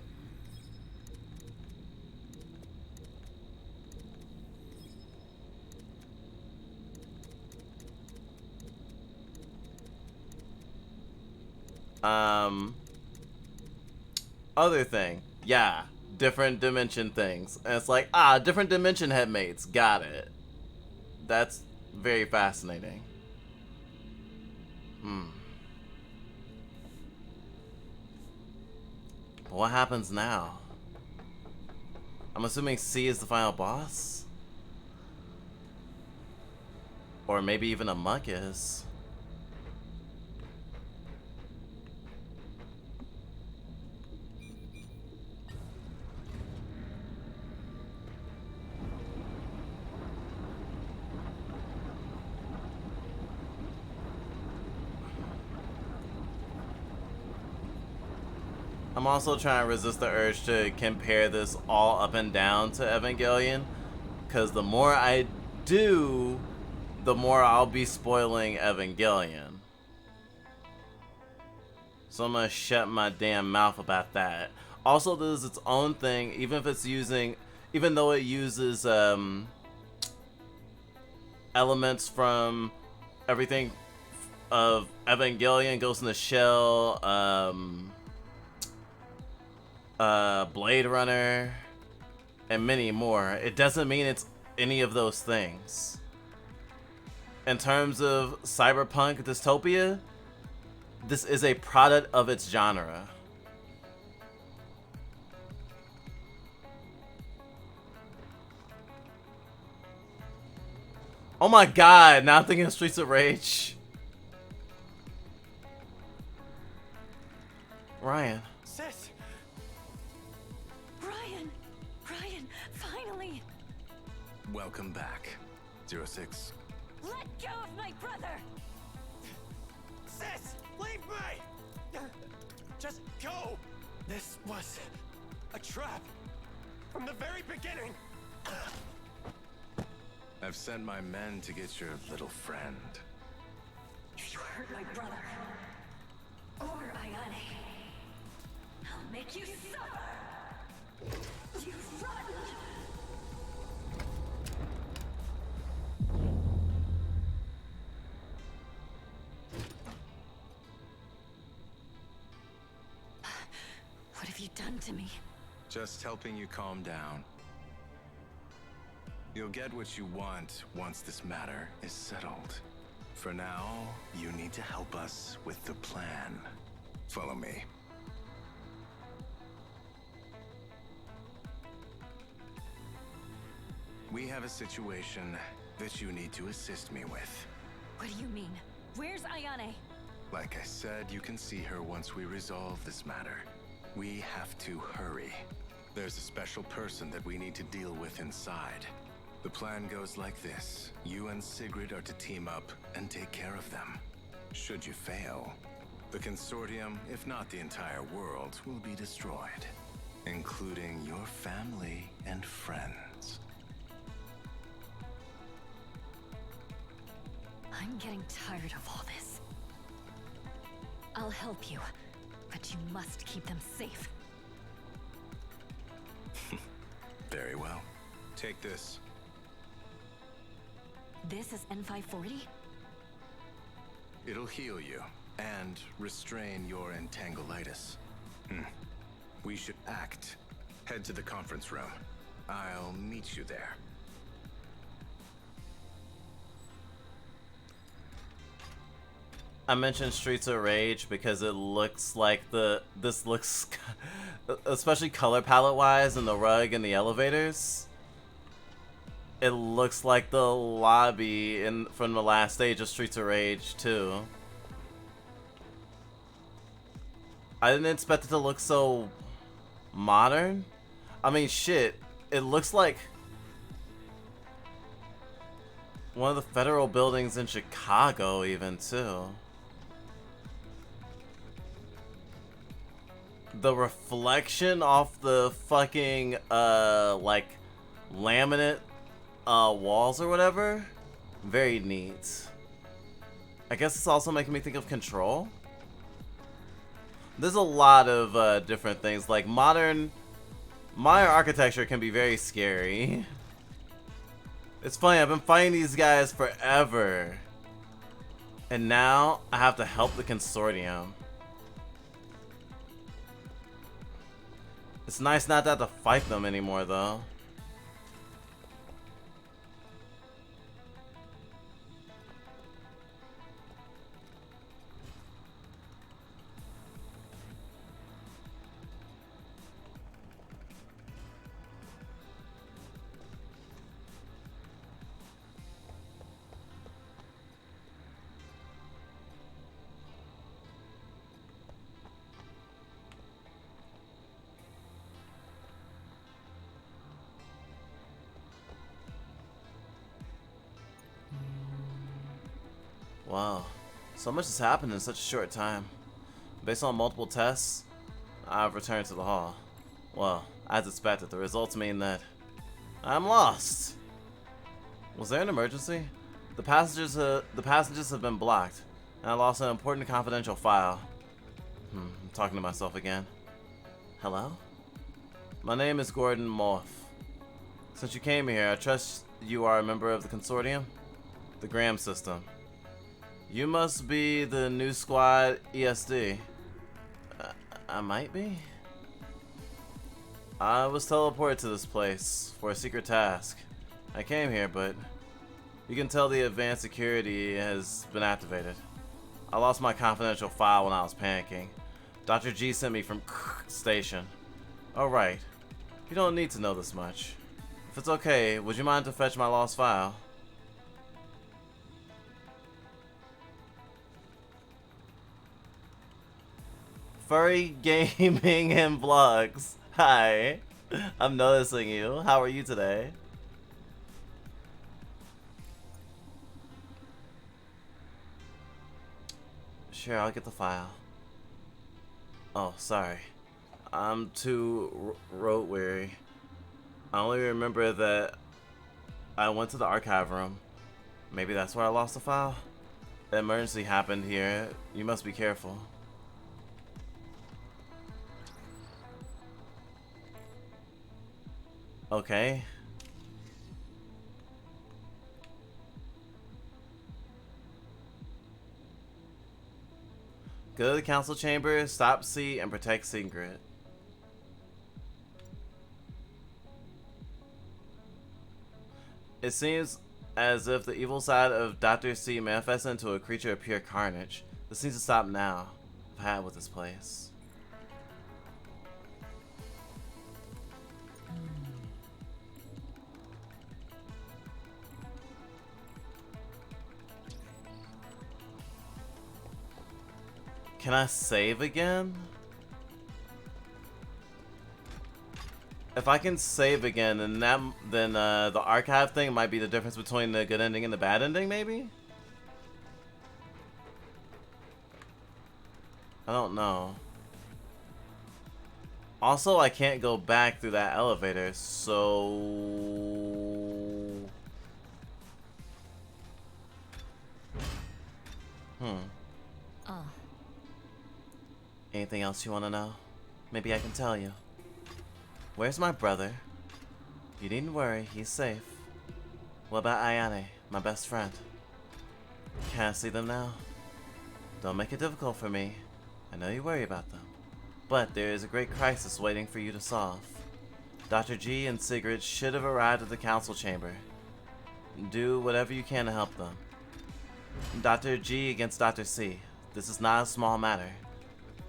Other thing. Yeah, different dimension things. And it's like, different dimension headmates. Got it. That's very fascinating. What happens now? I'm assuming C is the final boss? Or maybe even a Muck is. I'm also trying to resist the urge to compare this all up and down to Evangelion, because the more I do, the more I'll be spoiling Evangelion. So I'm gonna shut my damn mouth about that. Also, this is its own thing, even though it uses elements from everything of Evangelion, Ghost in the Shell, Blade Runner, and many more. It doesn't mean it's any of those things. In terms of cyberpunk dystopia, this is a product of its genre. Oh my god, now I'm thinking of Streets of Rage. Ryan. Sis! Ryan! Ryan, finally! Welcome back, 06. Let go of my brother! Sis! Leave me! Just go! This was a trap. From the very beginning. I've sent my men to get your little friend. If you hurt my brother, or Ayane, I'll make you suffer! You run! What have you done to me? Just helping you calm down. You'll get what you want once this matter is settled. For now, you need to help us with the plan. Follow me. We have a situation that you need to assist me with. What do you mean? Where's Ayane? Like I said, you can see her once we resolve this matter. We have to hurry. There's a special person that we need to deal with inside. The plan goes like this. You and Sigrid are to team up and take care of them. Should you fail, the Consortium, if not the entire world, will be destroyed, including your family and friends. I'm getting tired of all this. I'll help you, but you must keep them safe. Very well. Take this. This is N540? It'll heal you and restrain your entanglitis. We should act. Head to the conference room. I'll meet you there. I mentioned Streets of Rage because it looks like this looks, especially color palette wise, and the rug and the elevators. It looks like the lobby from the last stage of Streets of Rage too. I didn't expect it to look so modern. I mean, shit, it looks like one of the federal buildings in Chicago even too. The reflection off the fucking like laminate walls or whatever, very neat. I guess it's also making me think of Control. There's a lot of different things. Like modern architecture can be very scary. It's funny, I've been fighting these guys forever. And now I have to help the consortium. It's nice not to have to fight them anymore though. Wow, so much has happened in such a short time. Based on multiple tests, I've returned to the hall. Well, as expected, the results mean that I'm lost. Was there an emergency? The passages have been blocked, and I lost an important confidential file. I'm talking to myself again. Hello? My name is Gordon Morph. Since you came here, I trust you are a member of the consortium? The Graham system. You must be the new squad ESD. I might be? I was teleported to this place for a secret task. I came here, but you can tell the advanced security has been activated. I lost my confidential file when I was panicking. Dr. G sent me from station. Oh right, you don't need to know this much. If it's okay, would you mind to fetch my lost file? Furry Gaming and Vlogs. Hi. I'm noticing you. How are you today? Sure, I'll get the file. Oh, sorry. I'm too road weary. I only remember that I went to the archive room. Maybe that's where I lost the file? An emergency happened here. You must be careful. Okay. Go to the council chamber, stop C, and protect Secret. It seems as if the evil side of Dr. C manifests into a creature of pure carnage. This needs to stop now. I've had with this place. Can I save again? If I can save again, then the archive thing might be the difference between the good ending and the bad ending, maybe? I don't know. Also, I can't go back through that elevator, so... Oh. Anything else you want to know? Maybe I can tell you. Where's my brother? You needn't worry, he's safe. What about Ayane, my best friend? Can't see them now? Don't make it difficult for me. I know you worry about them. But there is a great crisis waiting for you to solve. Dr. G and Sigrid should have arrived at the council chamber. Do whatever you can to help them. Dr. G against Dr. C. This is not a small matter.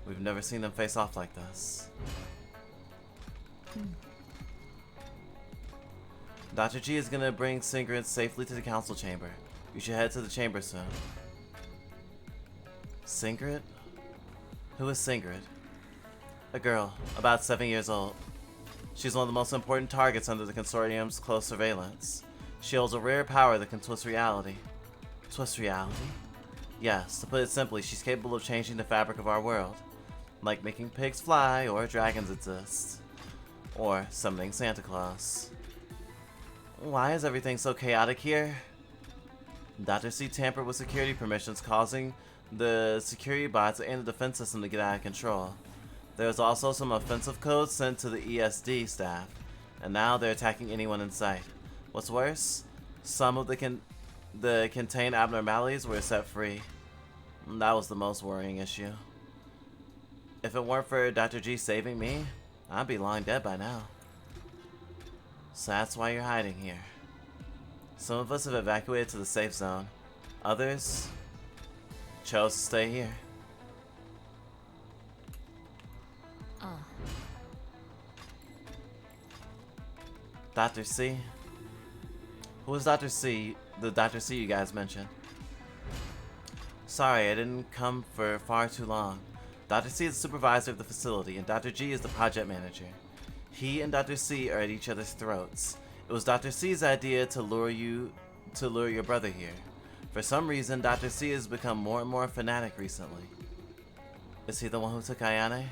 We've never seen them face off like this. Dr. G is gonna bring Sigrid safely to the council chamber. You should head to the chamber soon. Sigrid? Who is Sigrid? A girl, about 7 years old. She's one of the most important targets under the consortium's close surveillance. She holds a rare power that can twist reality. Twist reality? Yes, to put it simply, she's capable of changing the fabric of our world. Like making pigs fly, or dragons exist. Or summoning Santa Claus. Why is everything so chaotic here? Dr. C tampered with security permissions, causing the security bots and the defense system to get out of control. There was also some offensive code sent to the ESD staff, and now they're attacking anyone in sight. What's worse, some of the contained abnormalities were set free. That was the most worrying issue. If it weren't for Dr. G saving me, I'd be long dead by now. So that's why you're hiding here. Some of us have evacuated to the safe zone. Others chose to stay here. Oh. Dr. C? Who is Dr. C? The Dr. C you guys mentioned. Sorry, I didn't come for far too long. Dr. C is the supervisor of the facility, and Dr. G is the project manager. He and Dr. C are at each other's throats. It was Dr. C's idea to lure your brother here. For some reason, Dr. C has become more and more fanatic recently. Is he the one who took Ayane?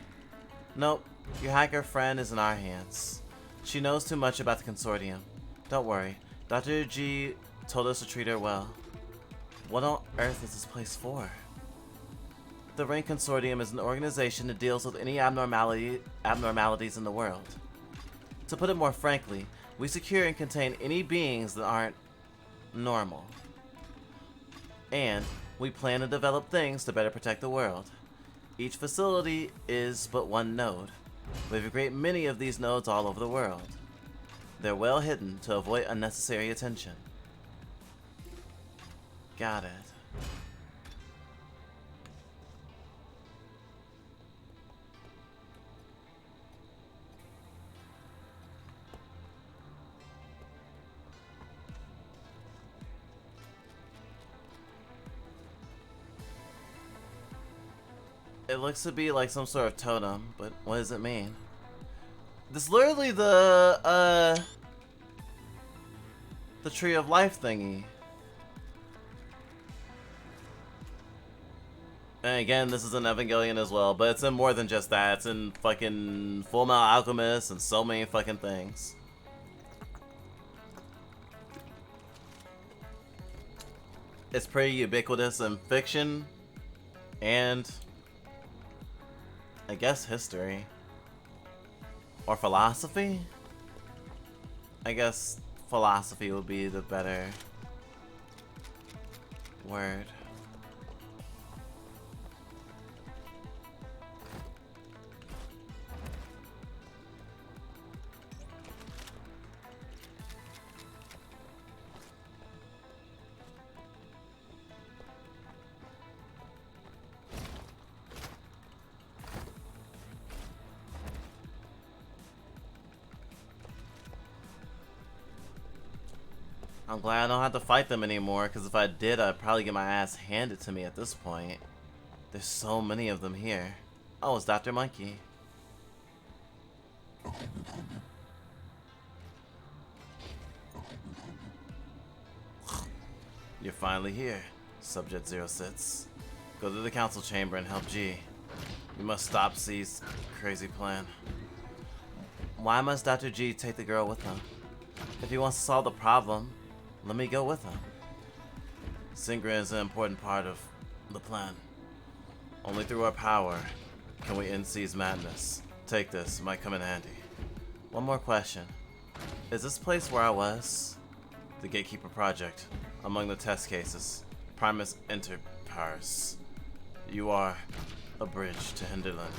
Nope, your hacker friend is in our hands. She knows too much about the consortium. Don't worry, Dr. G told us to treat her well. What on earth is this place for? The Ring Consortium is an organization that deals with any abnormalities in the world. To put it more frankly, we secure and contain any beings that aren't normal. And we plan to develop things to better protect the world. Each facility is but one node. We have a great many of these nodes all over the world. They're well hidden to avoid unnecessary attention. Got it. It looks to be like some sort of totem, but what does it mean? This is literally the Tree of Life thingy. And again, this is in Evangelion as well, but it's in more than just that. It's in fucking Full Metal Alchemist and so many fucking things. It's pretty ubiquitous in fiction and I guess history. Or philosophy? I guess philosophy would be the better word. I'm glad I don't have to fight them anymore, because if I did, I'd probably get my ass handed to me at this point. There's so many of them here. Oh, it's Dr. Monkey. You're finally here, Subject 06. Go to the council chamber and help G. We must stop C's crazy plan. Why must Dr. G take the girl with him? If he wants to solve the problem, let me go with him. Synchron is an important part of the plan. Only through our power can we end C's madness. Take this, it might come in handy. One more question. Is this place where I was? The Gatekeeper Project. Among the test cases. Primus Inter Paris. You are a bridge to Hinterland.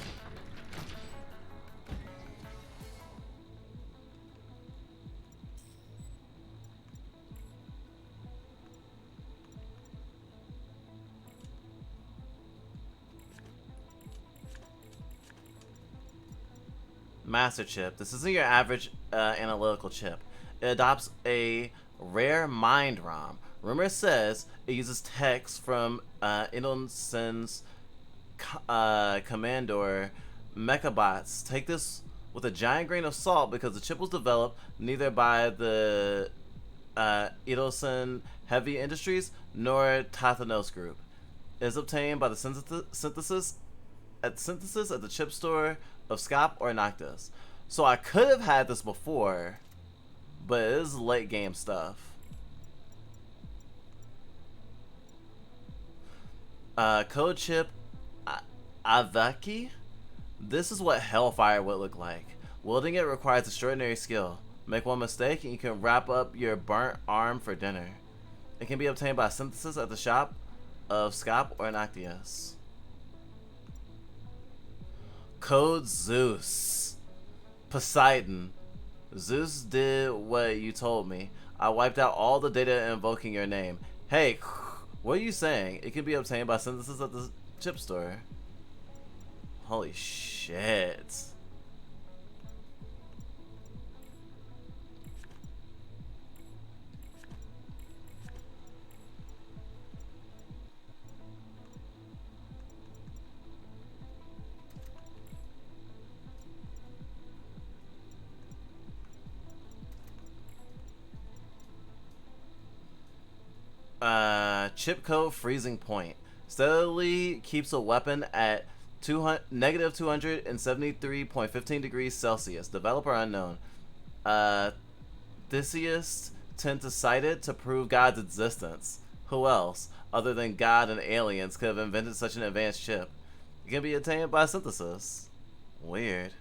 Master chip. This isn't your average analytical chip. It adopts a rare mind ROM. Rumor says it uses text from Innocent's Commandor Mechabots. Take this with a giant grain of salt because the chip was developed neither by the Innocent Heavy Industries nor Tathanos Group. It is obtained by the synthesis at the chip store of Scop or Noctis. So I could have had this before, but it is late game stuff. Code chip Avaki? This is what Hellfire would look like. Wielding it requires extraordinary skill. Make one mistake and you can wrap up your burnt arm for dinner. It can be obtained by synthesis at the shop of Scop or Noctius. Code Zeus. Poseidon. Zeus did what you told me. I wiped out all the data invoking your name. Hey, what are you saying? It can be obtained by synthesis at the chip store. Holy shit. Chip code freezing point. Steadily keeps a weapon at negative 273.15 degrees Celsius. Developer unknown. Theseus tend to cite it to prove God's existence. Who else, other than God and aliens, could have invented such an advanced chip? It can be attained by synthesis. Weird.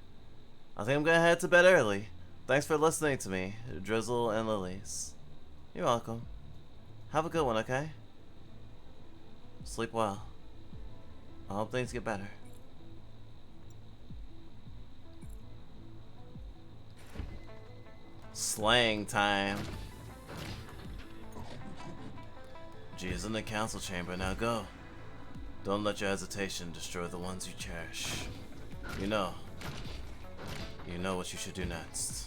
I think I'm gonna head to bed early. Thanks for listening to me, Drizzle and Lilies. You're welcome. Have a good one, okay? Sleep well. I hope things get better. Slang time. G's in the council chamber, now go. Don't let your hesitation destroy the ones you cherish. You know what you should do next.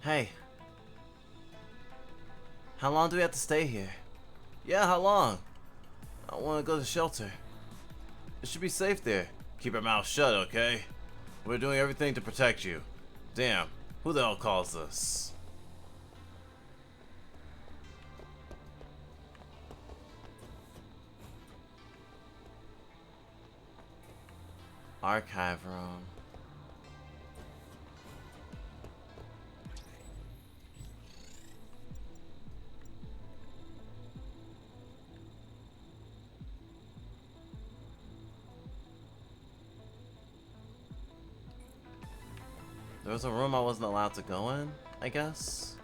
Hey. How long do we have to stay here? Yeah, how long? I want to go to shelter. It should be safe there. Keep your mouth shut, okay? We're doing everything to protect you. Damn, who the hell calls this? Archive room. There was a room I wasn't allowed to go in, I guess.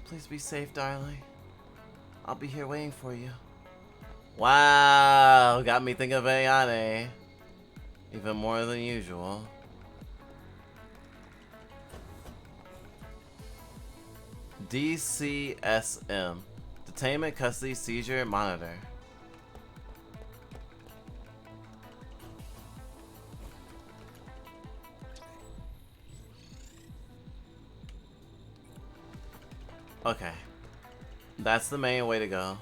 Please be safe, darling. I'll be here waiting for you. Wow, got me thinking of Ayane. Even more than usual. DCSM. Detainment, custody, seizure, monitor. Okay. That's the main way to go.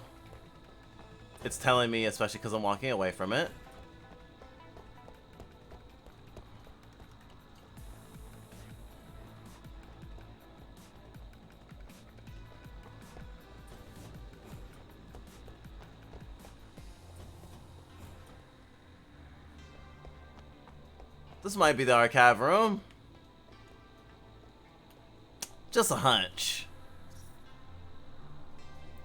It's telling me, especially because I'm walking away from it. This might be the archive room. Just a hunch.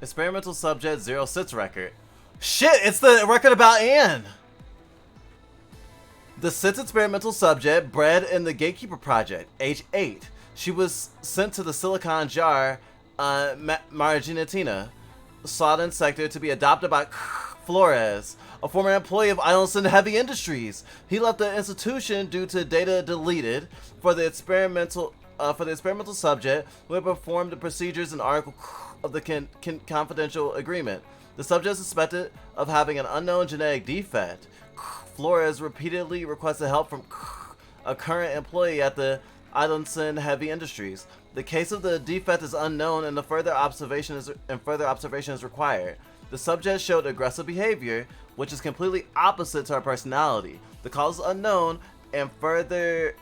Experimental subject 06 record. Shit, it's the record about Anne. The sixth experimental subject bred in the Gatekeeper Project, age 8. She was sent to the Silicon Jar, Marginatina, Sodden sector to be adopted by Flores, a former employee of Islandson Heavy Industries. He left the institution due to data deleted for the experimental subject who had performed the procedures in Article of the confidential agreement. The subject is suspected of having an unknown genetic defect. Flores repeatedly requested help from a current employee at the Idlenson Heavy Industries. The case of the defect is unknown and further observation is required. The subject showed aggressive behavior, which is completely opposite to her personality. The cause is unknown and further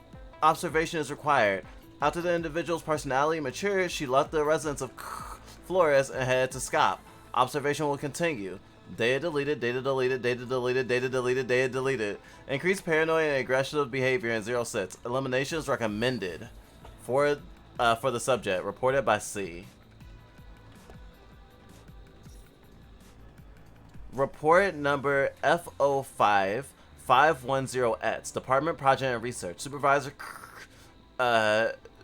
observation is required. After the individual's personality matured, she left the residence of Flores and headed to SCOP. Observation will continue. Data deleted, data deleted, data deleted, data deleted, data deleted. Increased paranoia and aggressive behavior in 06. Eliminations recommended for the subject. Reported by C. Report number FO5-510X. Department Project and Research. Supervisor.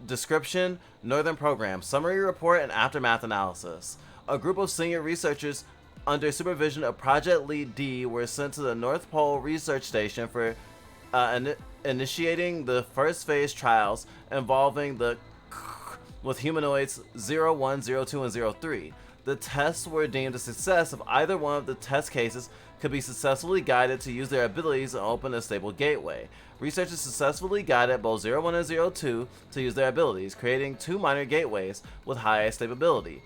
Description. Northern Program. Summary report and aftermath analysis. A group of senior researchers under supervision of Project Lead D were sent to the North Pole Research Station for initiating the first phase trials involving the with humanoids 01, 02, and 03. The tests were deemed a success if either one of the test cases could be successfully guided to use their abilities and open a stable gateway. Researchers successfully guided both 01 and 02 to use their abilities, creating 2 minor gateways with high stability.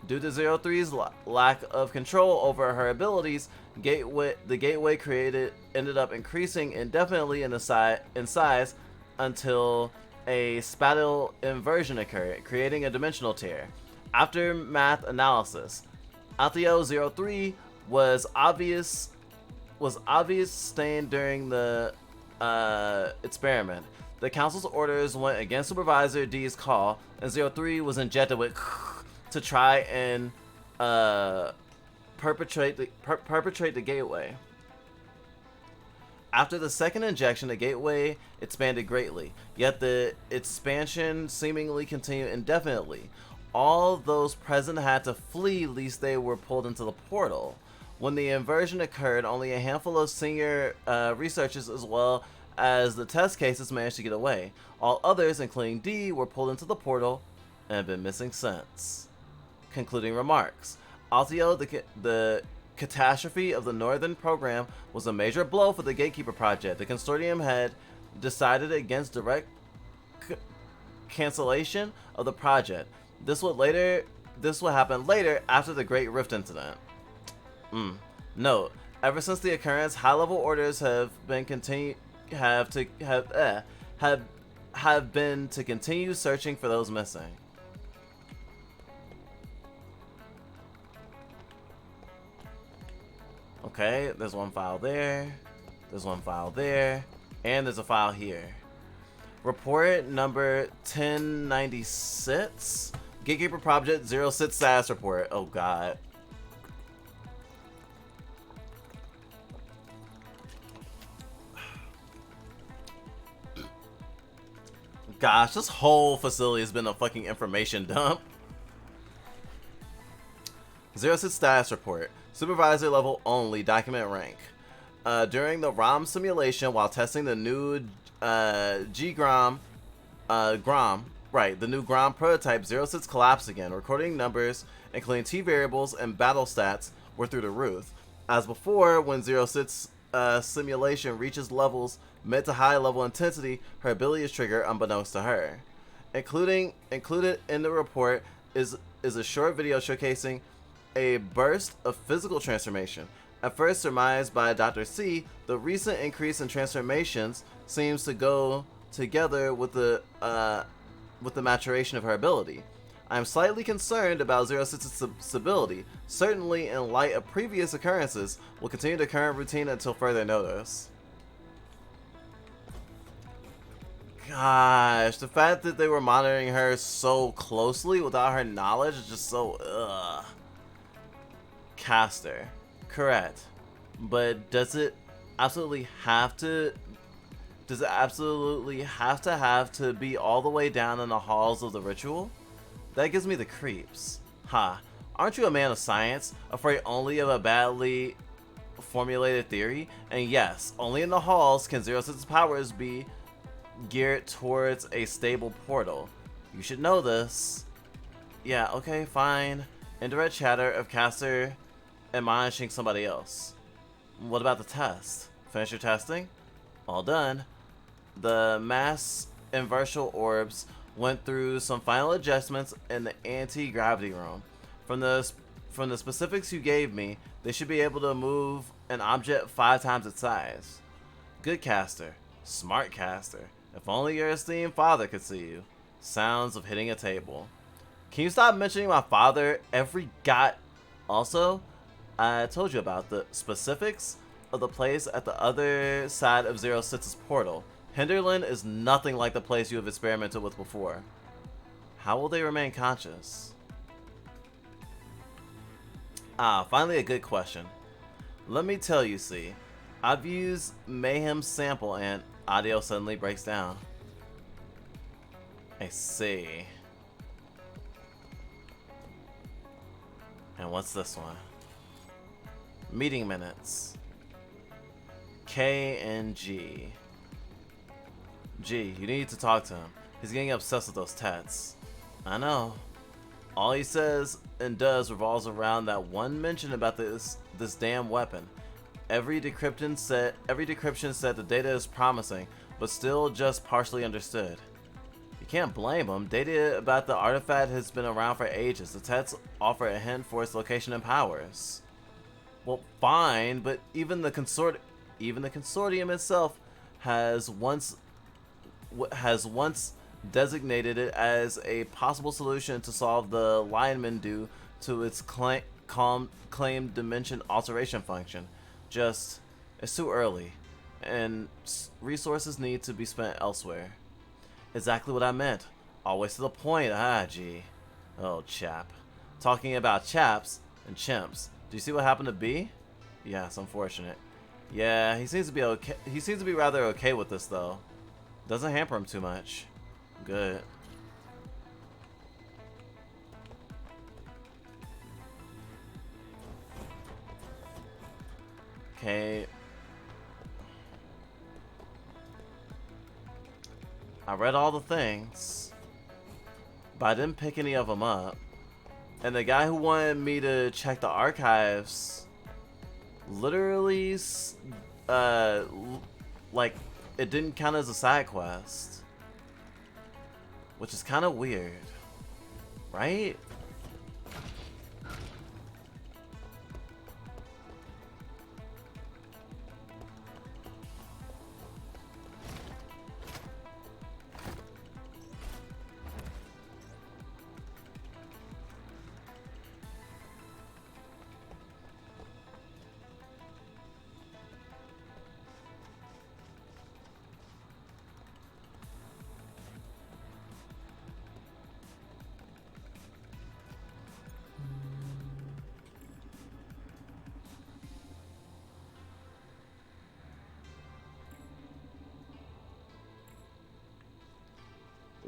Due to 03's lack of control over her abilities, the gateway created ended up increasing indefinitely in size until a spatial inversion occurred, creating a dimensional tear. Aftermath analysis. Altheo 03 was obvious stain during the experiment. The council's orders went against Supervisor D's call, and 03 was injected with to try and perpetrate the gateway. After the second injection, the gateway expanded greatly, yet the expansion seemingly continued indefinitely. All those present had to flee lest they were pulled into the portal. When the inversion occurred, only a handful of senior researchers as well as the test cases managed to get away. All others, including D, were pulled into the portal and have been missing since. Concluding remarks. Altio, the catastrophe of the Northern Program was a major blow for the Gatekeeper Project. The Consortium had decided against direct cancellation of the project. This would happen later after the Great Rift incident. Note: ever since the occurrence, high-level orders have been to continue searching for those missing. Okay, there's one file there, there's one file there, and there's a file here. Report number 1096. Gatekeeper Project 06 status report. Oh god. Gosh, this whole facility has been a fucking information dump. 06 status report. Supervisor level only. Document rank. During the ROM simulation, while testing the new the new Grom prototype, 06 collapsed again. Recording numbers, including T variables and battle stats, were through the roof. As before, when 06 simulation reaches levels mid to high level intensity, her ability is triggered unbeknownst to her. Included in the report is a short video showcasing a burst of physical transformation. At first surmised by Dr. C, the recent increase in transformations seems to go together with the maturation of her ability. I am slightly concerned about 06's stability. Certainly, in light of previous occurrences, will continue the current routine until further notice. Gosh, the fact that they were monitoring her so closely without her knowledge is just so ugh. Caster, correct. But does it absolutely have to be all the way down in the halls of the ritual? That gives me the creeps. Ha, aren't you a man of science, afraid only of a badly formulated theory? And yes, only in the halls can 06's powers be geared towards a stable portal. You should know this. Yeah, okay, fine. Indirect chatter of caster admonishing somebody else. What about the test? Finish your testing? All done. The mass inversal orbs went through some final adjustments in the anti-gravity room. From the specifics you gave me, they should be able to move an object 5 times its size. Good caster. Smart caster. If only your esteemed father could see you. Sounds of hitting a table. Can you stop mentioning my father every Also, I told you about the specifics of the place at the other side of 06's portal. Hinterland is nothing like the place you have experimented with before. How will they remain conscious? Finally a good question. Let me tell you, see. I've used Mayhem's sample and audio suddenly breaks down. I see. And what's this one? Meeting minutes. K and G. G, you need to talk to him. He's getting obsessed with those tats. I know. All he says and does revolves around that one mention about this damn weapon. Every decryption said the data is promising, but still just partially understood. You can't blame him. Data about the artifact has been around for ages. The tats offer a hint for its location and powers. Well, fine, but even the consortium itself has once designated it as a possible solution to solve the lineman due to its claimed dimension alteration function. Just, it's too early, and resources need to be spent elsewhere. Exactly what I meant. Always to the point. Gee. Oh, chap. Talking about chaps and chimps. Do you see what happened to B? Yeah, it's unfortunate. Yeah, he seems to be okay. He seems to be rather okay with this, though. Doesn't hamper him too much. Good. Okay. I read all the things, but I didn't pick any of them up. And the guy who wanted me to check the archives literally, like, it didn't count as a side quest, which is kind of weird, right?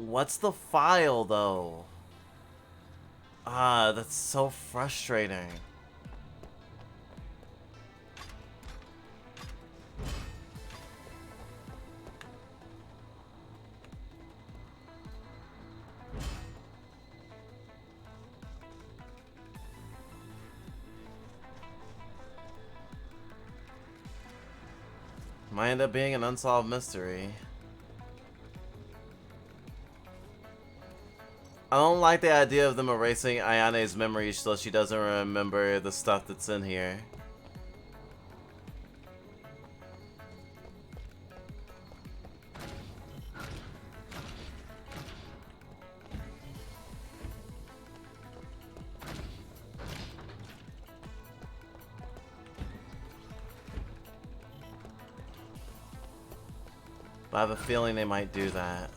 What's the file, though? That's so frustrating. Might end up being an unsolved mystery. I don't like the idea of them erasing Ayane's memories so she doesn't remember the stuff that's in here. But I have a feeling they might do that.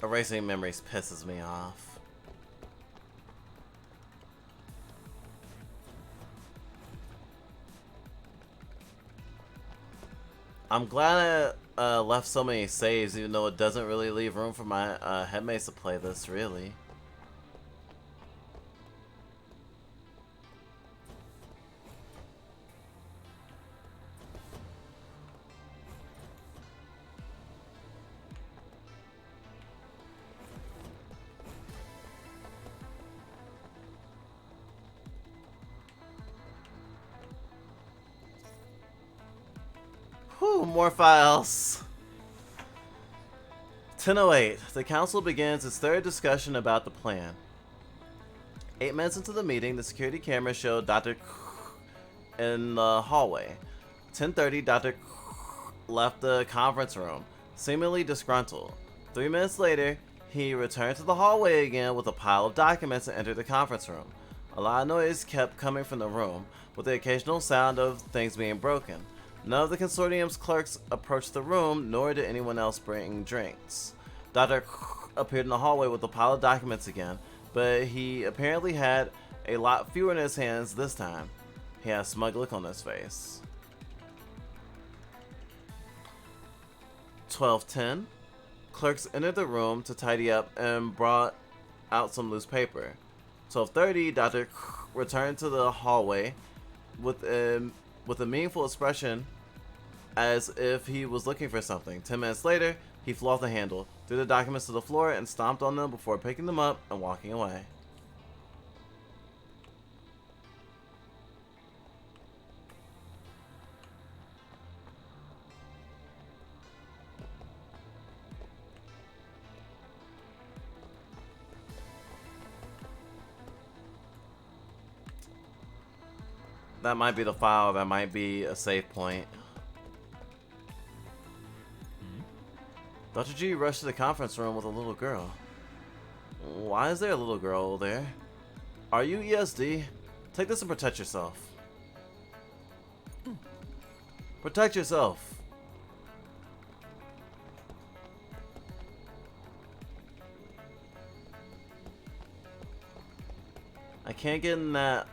Erasing memories pisses me off. I'm glad I left so many saves, even though it doesn't really leave room for my headmates to play this, really. more files. 10:08. The council begins its third discussion about the plan. 8 minutes into the meeting, the security camera showed Dr. in the hallway. 10:30, Dr. left the conference room, seemingly disgruntled. 3 minutes later, he returned to the hallway again with a pile of documents and entered the conference room. A lot of noise kept coming from the room, with the occasional sound of things being broken. None of the consortium's clerks approached the room, nor did anyone else bring drinks. Dr. appeared in the hallway with a pile of documents again, but he apparently had a lot fewer in his hands this time. He had a smug look on his face. 12:10. Clerks entered the room to tidy up and brought out some loose paper. 12:30, Dr. returned to the hallway with a meaningful expression as if he was looking for something. 10 minutes later, he flew off the handle, threw the documents to the floor, and stomped on them before picking them up and walking away. That might be the file, that might be a save point. Dr. G rushed to the conference room with a little girl. Why is there a little girl there? Are you ESD? Take this and protect yourself. Protect yourself. I can't get in that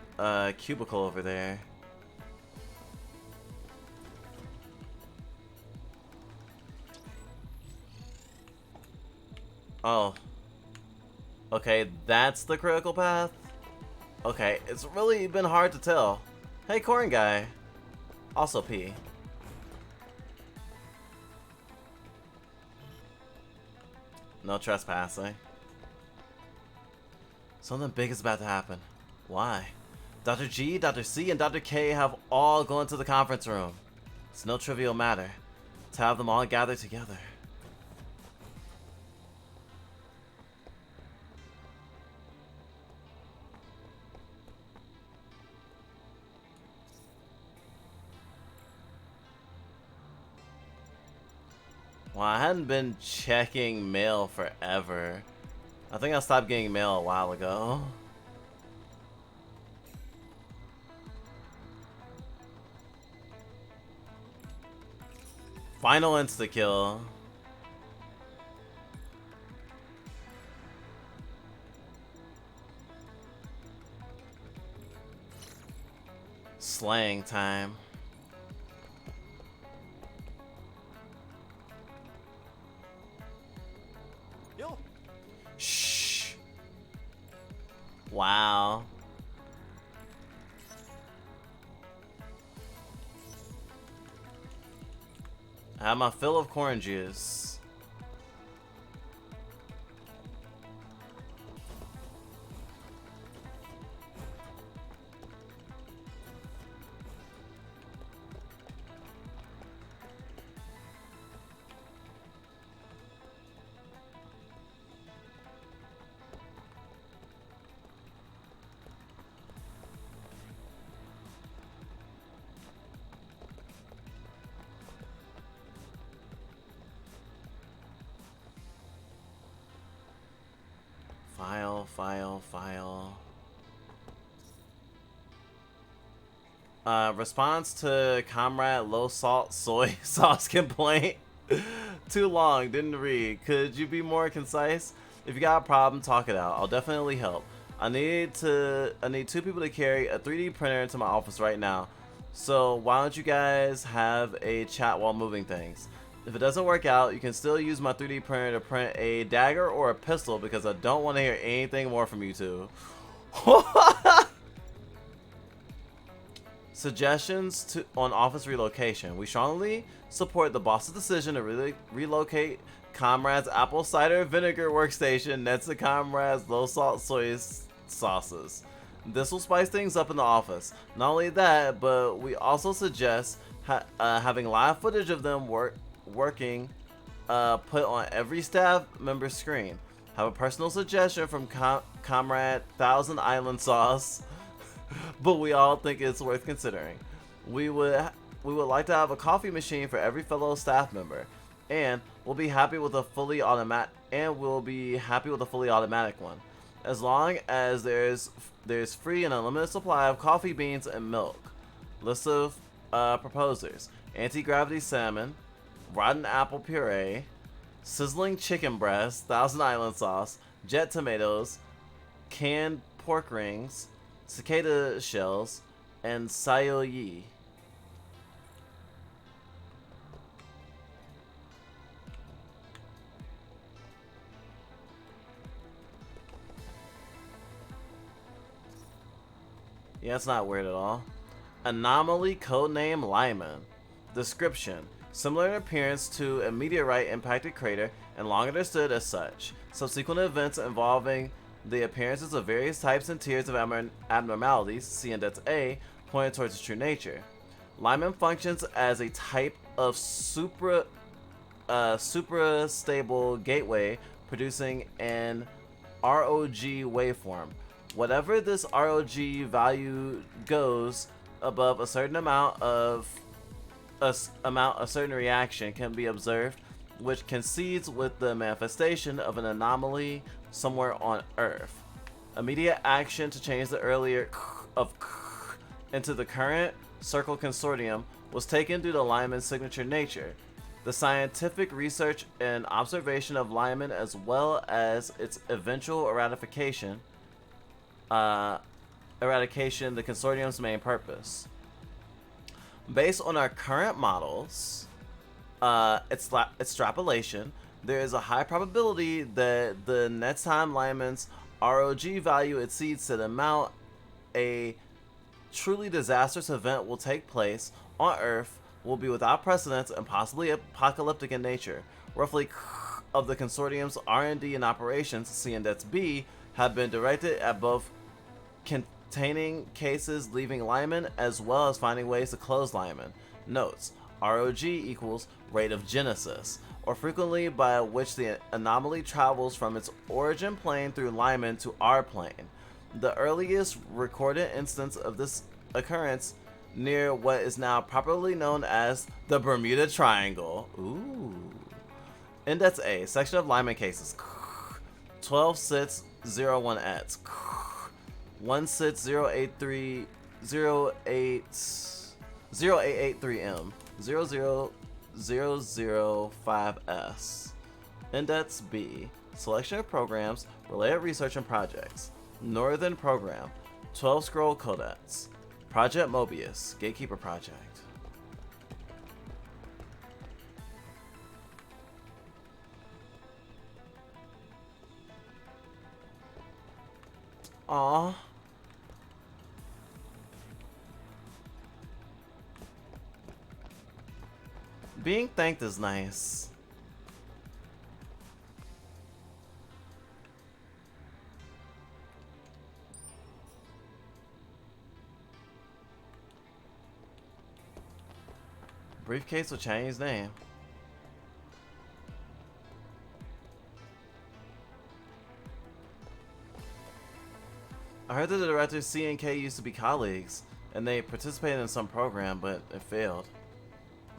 cubicle over there. Oh. Okay, that's the critical path? Okay, it's really been hard to tell. Hey, corn guy. Also P. No trespassing. Something big is about to happen. Why? Dr. G, Dr. C, and Dr. K have all gone to the conference room. It's no trivial matter to have them all gather together. Well, I hadn't been checking mail forever. I think I stopped getting mail a while ago. Final insta-kill. Slaying time. Yo. Shh. Wow. I have my fill of corn juice. File. Response to Comrade Low Salt Soy Sauce complaint. Too long, didn't read. Could you be more concise? If you got a problem, talk it out. I'll definitely help. I need 2 people to carry a 3D printer into my office right now. So why don't you guys have a chat while moving things? If it doesn't work out, you can still use my 3D printer to print a dagger or a pistol because I don't want to hear anything more from you two. Suggestions on office relocation. We strongly support the boss's decision to relocate Comrade's apple cider vinegar workstation next to Comrade's low salt soy sauces. This will spice things up in the office. Not only that, but we also suggest having live footage of them working put on every staff member's screen. Have a personal suggestion from Comrade Thousand Island Sauce, but we all think it's worth considering. We would like to have a coffee machine for every fellow staff member, and we'll be happy with a fully automatic one, as long as there's free and unlimited supply of coffee beans and milk. List of proposers: anti-gravity salmon, rotten apple puree, sizzling chicken breast, Thousand Island sauce, jet tomatoes, canned pork rings, cicada shells, and sayoyi. Yeah, it's not weird at all. Anomaly codename Lyman. Description: similar in appearance to a meteorite impacted crater and long understood as such. Subsequent events involving the appearances of various types and tiers of abnormalities, see Index A, pointed towards its true nature. Lyman functions as a type of suprastable gateway producing an ROG waveform. Whatever this ROG value goes above a certain amount, a certain reaction can be observed, which coincides with the manifestation of an anomaly somewhere on Earth. Immediate action to change the earlier of into the current Circle Consortium was taken due to Lyman's signature nature. The scientific research and observation of Lyman, as well as its eventual eradication, the Consortium's main purpose. Based on our current models, extrapolation, there is a high probability that the next time Lyman's ROG value exceeds that amount, a truly disastrous event will take place on Earth, will be without precedence and possibly apocalyptic in nature. Roughly of the Consortium's R&D and operations, C Index B, have been directed at both containing cases leaving Lyman as well as finding ways to close Lyman. Notes: ROG equals rate of genesis, or frequently by which the anomaly travels from its origin plane through Lyman to our plane. The earliest recorded instance of this occurrence near what is now properly known as the Bermuda Triangle. Ooh. Index A, section of Lyman cases. 12601X. 16083 0883M 00005S. Index B, selection of programs, related research and projects. Northern Program, 12 Scroll Codex. Project Mobius, Gatekeeper Project. Aww. Being thanked is nice. Briefcase with Chinese name. I heard that the directors C and K used to be colleagues, and they participated in some program, but it failed.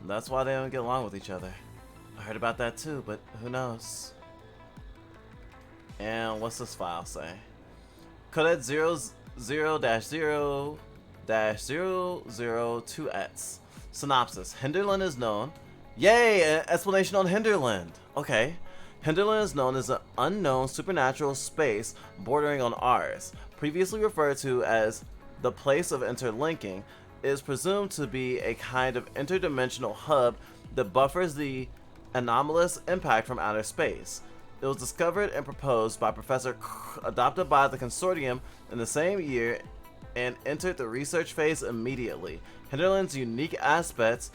And that's why they don't get along with each other. I heard about that too, but who knows? And what's this file say? Codex 00-0-002X. Synopsis: Hinterland is known. Yay! An explanation on Hinterland. Okay. Hinterland is known as an unknown supernatural space bordering on ours. Previously referred to as the place of interlinking, is presumed to be a kind of interdimensional hub that buffers the anomalous impact from outer space. It was discovered and proposed by Professor adopted by the Consortium in the same year and entered the research phase immediately. Hinterland's unique aspects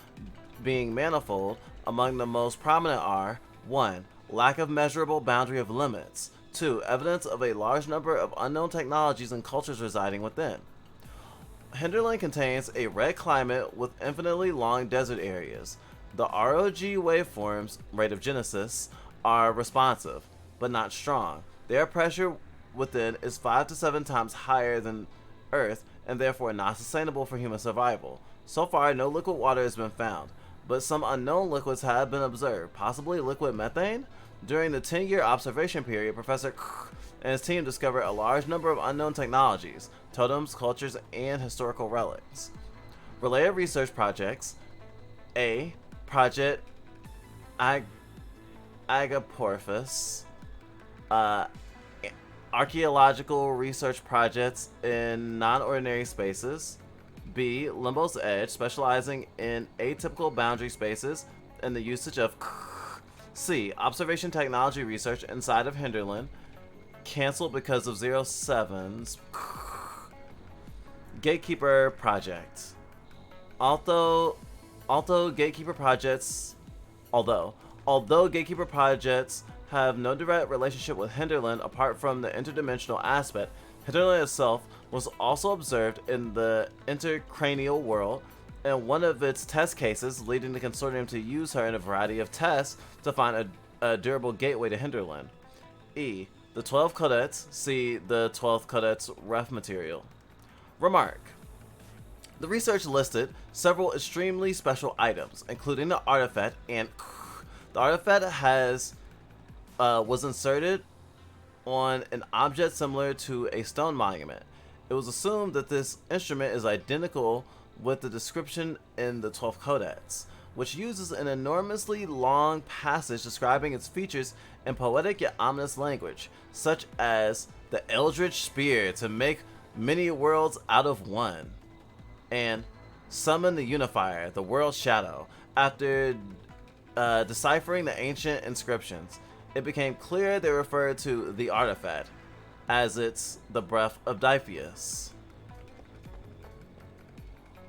being manifold. Among the most prominent are: 1. Lack of measurable boundary of limits. 2. Evidence of a large number of unknown technologies and cultures residing within. Hinterland contains a red climate with infinitely long desert areas. The ROG waveforms, rate of genesis, are responsive, but not strong. Their pressure within is 5 to 7 times higher than Earth, and therefore not sustainable for human survival. So far, no liquid water has been found, but some unknown liquids have been observed, possibly liquid methane? During the 10-year observation period, Professor and his team discovered a large number of unknown technologies, totems, cultures, and historical relics. Related research projects: A. Project Agaporphis. Archaeological research projects in non-ordinary spaces. B. Limbo's Edge, specializing in atypical boundary spaces and the usage of. C. Observation technology research inside of Hinterland, cancelled because of 07's Gatekeeper project. Although Gatekeeper projects have no direct relationship with Hinterland apart from the interdimensional aspect, Hinterland itself was also observed in the intercranial world, and one of its test cases, leading the Consortium to use her in a variety of tests to find a durable gateway to Hinterland. E. The 12 Codex. See the 12 Codex ref material. Remark: the research listed several extremely special items, including the artifact, and the artifact was inserted on an object similar to a stone monument. It was assumed that this instrument is identical with the description in the 12th Codex, which uses an enormously long passage describing its features in poetic yet ominous language, such as the Eldritch Spear to make many worlds out of one, and summon the Unifier, the World Shadow. After deciphering the ancient inscriptions, it became clear they referred to the artifact as it's the breath of Diphius.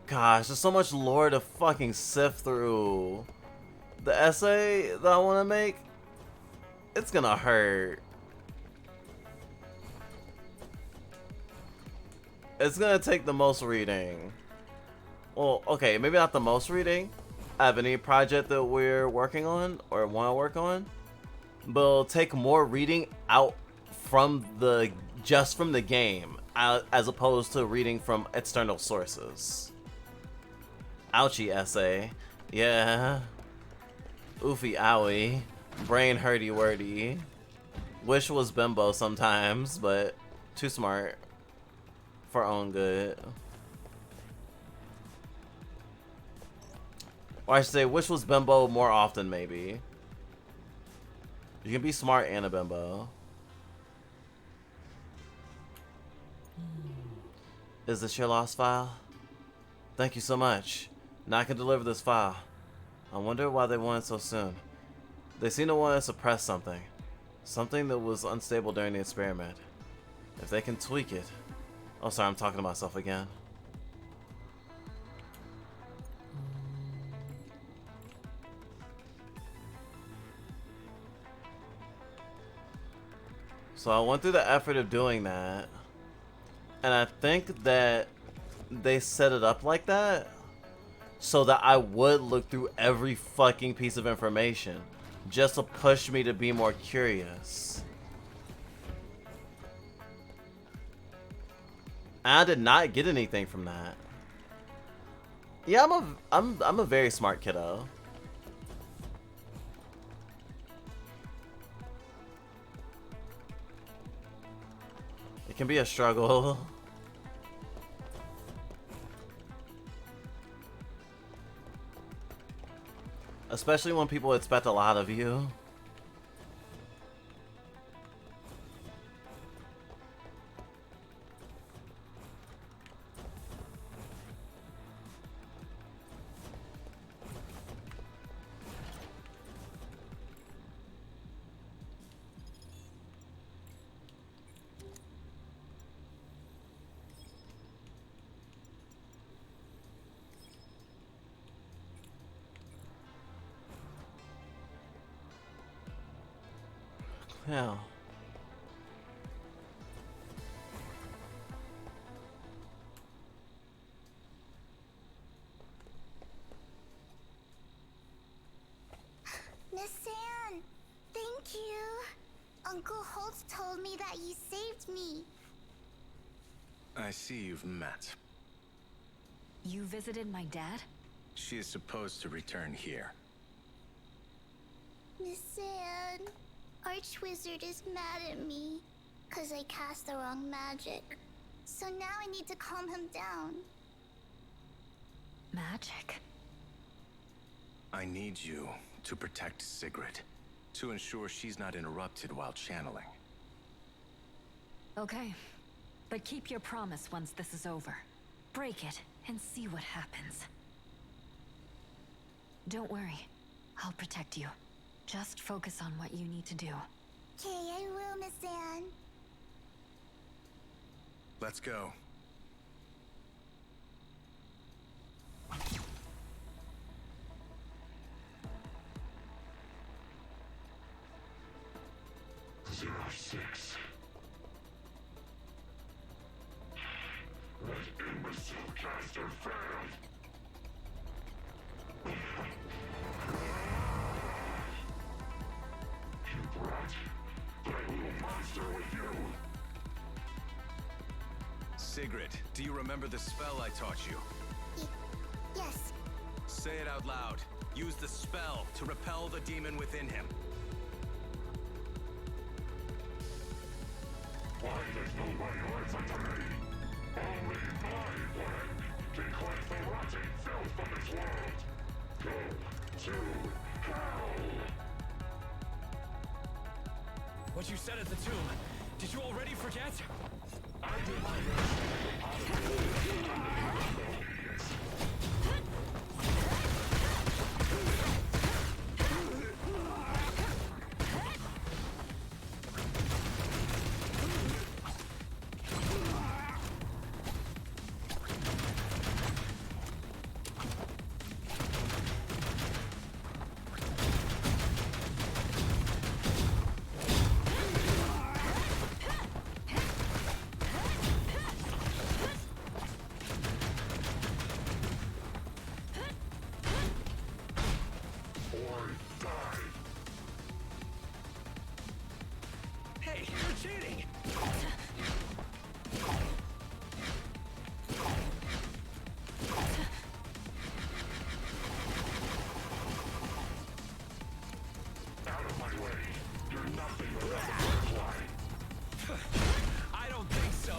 Gosh, there's so much lore to fucking sift through. The essay that I want to make, it's gonna hurt. It's gonna take the most reading. Well, okay, maybe not the most reading. I have any project that we're working on or want to work on, but it'll take more reading out from the game as opposed to reading from external sources. Ouchie essay. Yeah. Oofy owie. Brain hurty wordy. Wish was bimbo sometimes, but too smart for our own good. Or I should say, wish was bimbo more often, maybe. You can be smart and a bimbo. Is this your lost file? Thank you so much. Now I can deliver this file. I wonder why they want it so soon. They seem to want to suppress something. Something that was unstable during the experiment. If they can tweak it. Oh, sorry, I'm talking to myself again. So I went through the effort of doing that. And I think that they set it up like that so that I would look through every fucking piece of information just to push me to be more curious. And I did not get anything from that. Yeah, I'm a very smart kiddo. It can be a struggle. Especially when people expect a lot of you. Yeah. Uncle Holt told me that you saved me. I see you've met. You visited my dad? She is supposed to return here. Miss Anne, Archwizard is mad at me, 'cause I cast the wrong magic. So now I need to calm him down. Magic? I need you to protect Sigrid, to ensure she's not interrupted while channeling. Okay. But keep your promise once this is over. Break it and see what happens. Don't worry. I'll protect you. Just focus on what you need to do. Okay, I will, Miss Anne. Let's go. 06. That imbecile caster failed. You brought that little monster with you. Sigrid, do you remember the spell I taught you? Yes. Say it out loud. Use the spell to repel the demon within him. Why does nobody listen to me? Only my plan can cleanse the rotting filth from this world. Go to hell! What you said at the tomb, did you already forget? I did my best to make a positive idiots. Hey, you're cheating! Out of my way. You're nothing without the butterfly. I don't think so.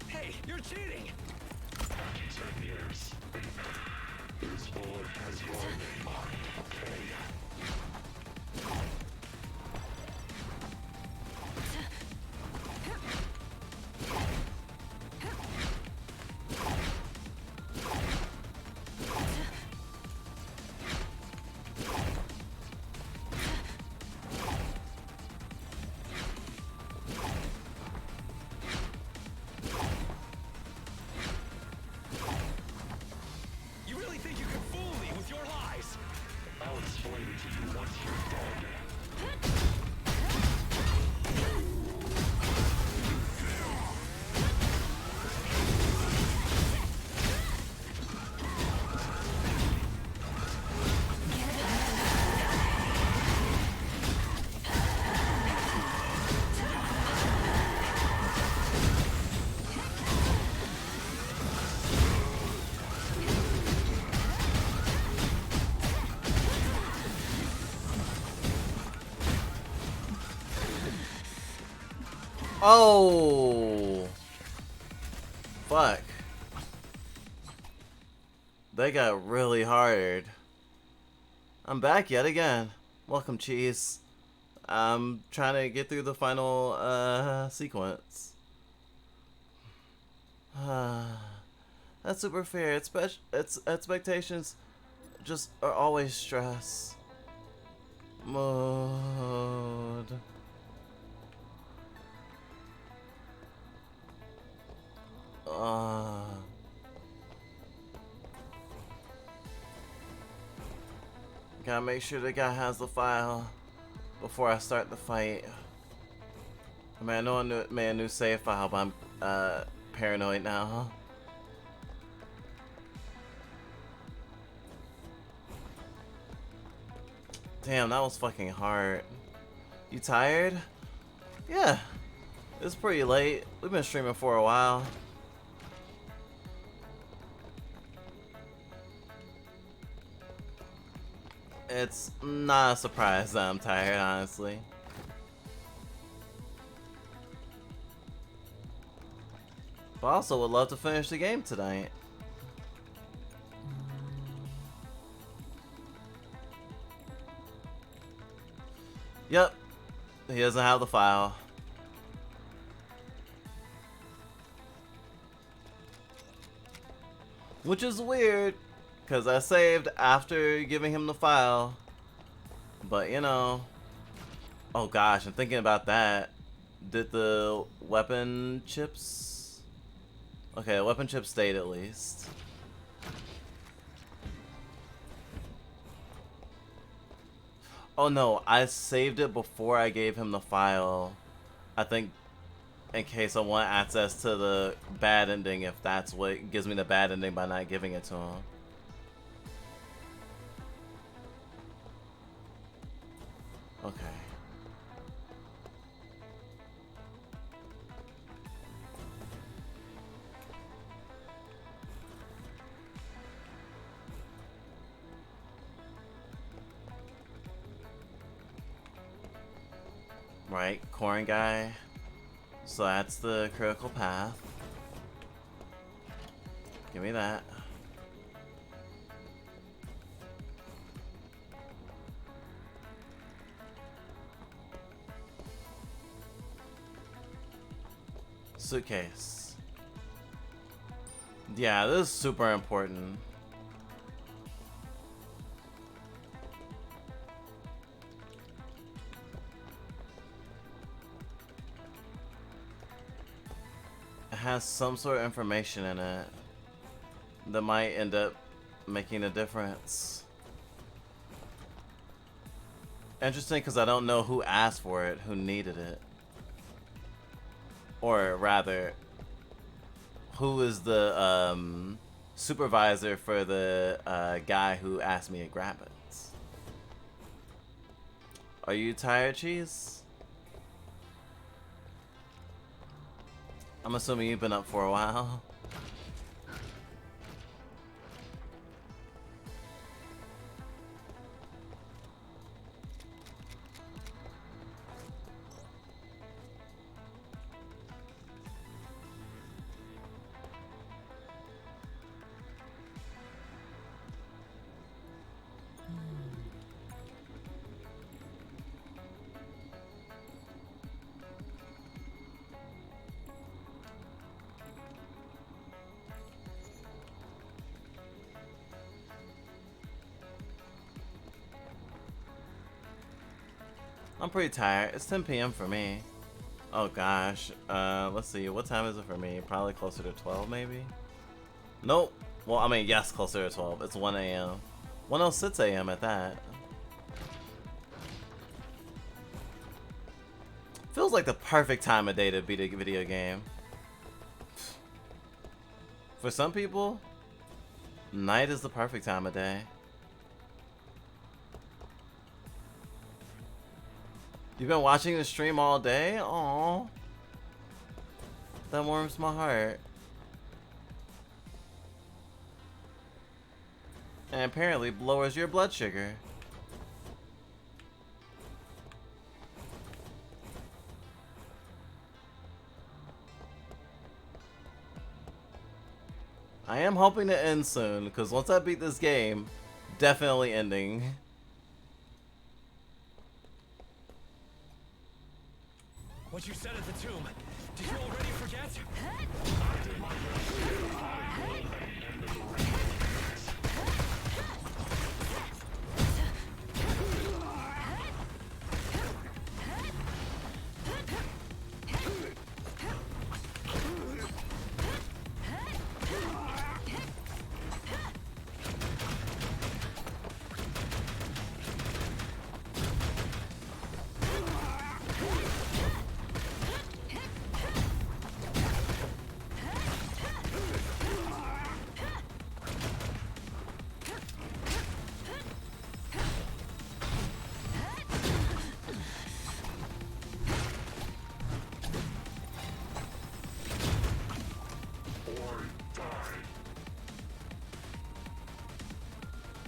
Hey, you're cheating! 10 years. This bullet has your name on it, okay? You really think you can fool me with your lies? I'll explain it to you once you're dead. Oh! Fuck. They got really hard. I'm back yet again. Welcome, Cheese. I'm trying to get through the final sequence. That's super fair. It's expectations just are always stress. Mode. Gotta make sure the guy has the file before I start the fight. I mean, I know I made a new save file, but I'm paranoid now. Damn, that was fucking hard. You tired? Yeah. It's pretty late. We've been streaming for a while. It's not a surprise that I'm tired, honestly. But I also would love to finish the game tonight. Yep. He doesn't have the file. Which is weird, because I saved after giving him the file. But, you know. Oh gosh, I'm thinking about that. Did the weapon chips? Okay, the weapon chips stayed at least. Oh no, I saved it before I gave him the file. I think in case I want access to the bad ending, if that's what gives me the bad ending by not giving it to him. Okay. Right, corn guy. So that's the critical path. Give me that. Suitcase. Yeah, this is super important. It has some sort of information in it that might end up making a difference. Interesting, because I don't know who asked for it, who needed it. Or rather, who is the supervisor for the guy who asked me to grab it. Are you tired, Cheese? I'm assuming you've been up for a while. I'm pretty tired. It's 10 p.m. for me. Oh gosh. Let's see. What time is it for me? Probably closer to 12 maybe? Nope. Well, I mean, yes, closer to 12. It's 1 a.m. 1:06 a.m. at that. Feels like the perfect time of day to beat a video game. For some people, night is the perfect time of day. You've been watching the stream all day? Aww. That warms my heart. And apparently lowers your blood sugar. am hoping to end soon, because once I beat this game, definitely ending. What you said at the tomb, did you already forget?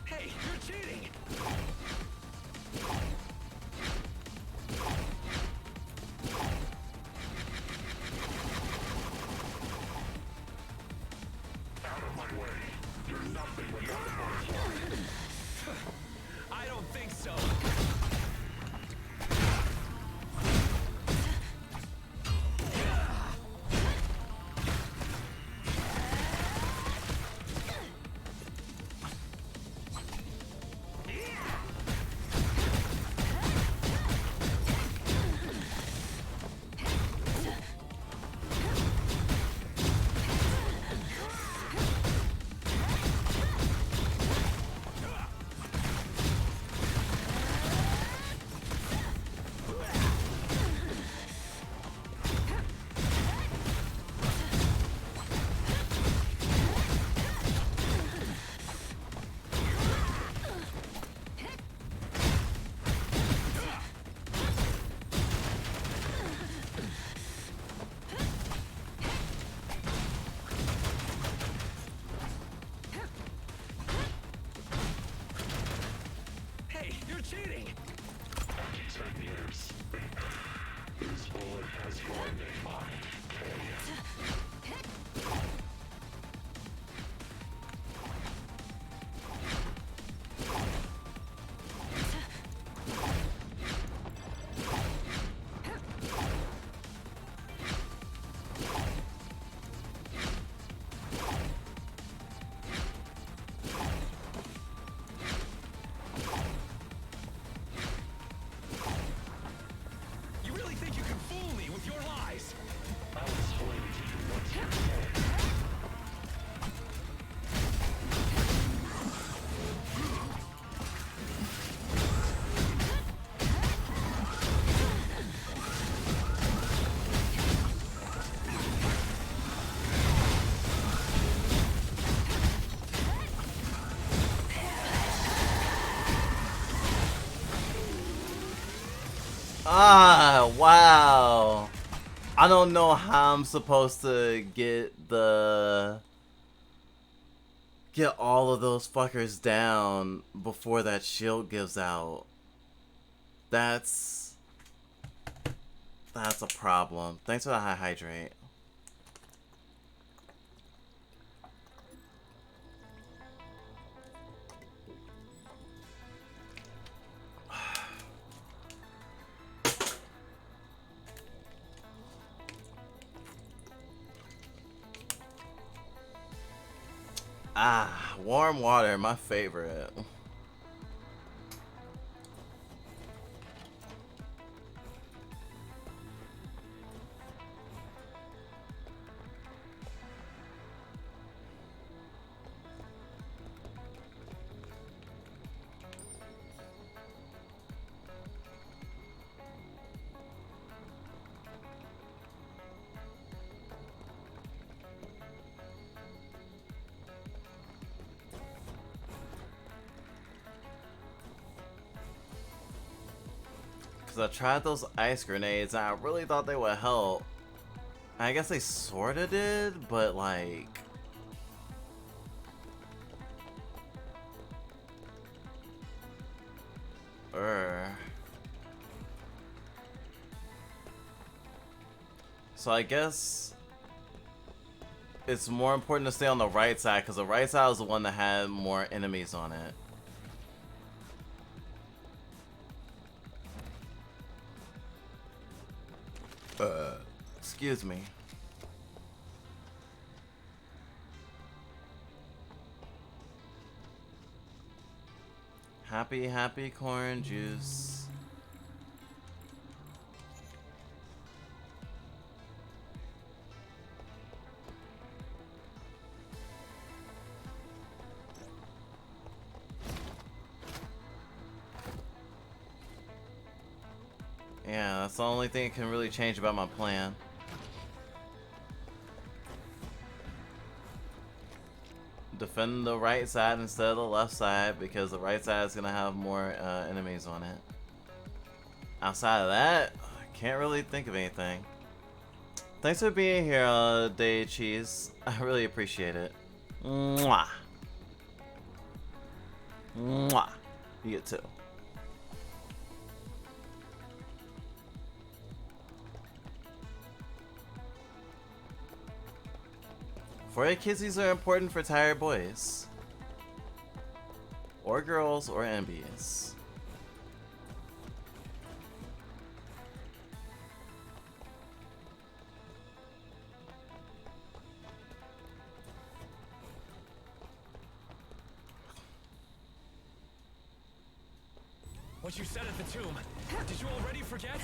Hey, you're cheating! Out of my way. You're nothing without the butterfly. I don't think so. Hey, you're cheating! 10 years. This bullet has your name on it, You really think you can fool me with your lies? I'll explain to you what's your head. Ah, wow. I don't know how I'm supposed to get all of those fuckers down before that shield gives out. That's a problem. Thanks for the high hydrate. Ah, warm water, my favorite. Because I tried those ice grenades and I really thought they would help. I guess they sorta did, but like... So I guess... it's more important to stay on the right side because the right side was the one that had more enemies on it. Excuse me. Happy, happy corn juice. Yeah, that's the only thing that can really change about my plan. Defend the right side instead of the left side because the right side is going to have more enemies on it. Outside of that, I can't really think of anything. Thanks for being here, Day Cheese. I really appreciate it. Mwah. Mwah. You get two. For kissies are important for tired boys. Or girls or MBs. What you said at the tomb, did you already forget?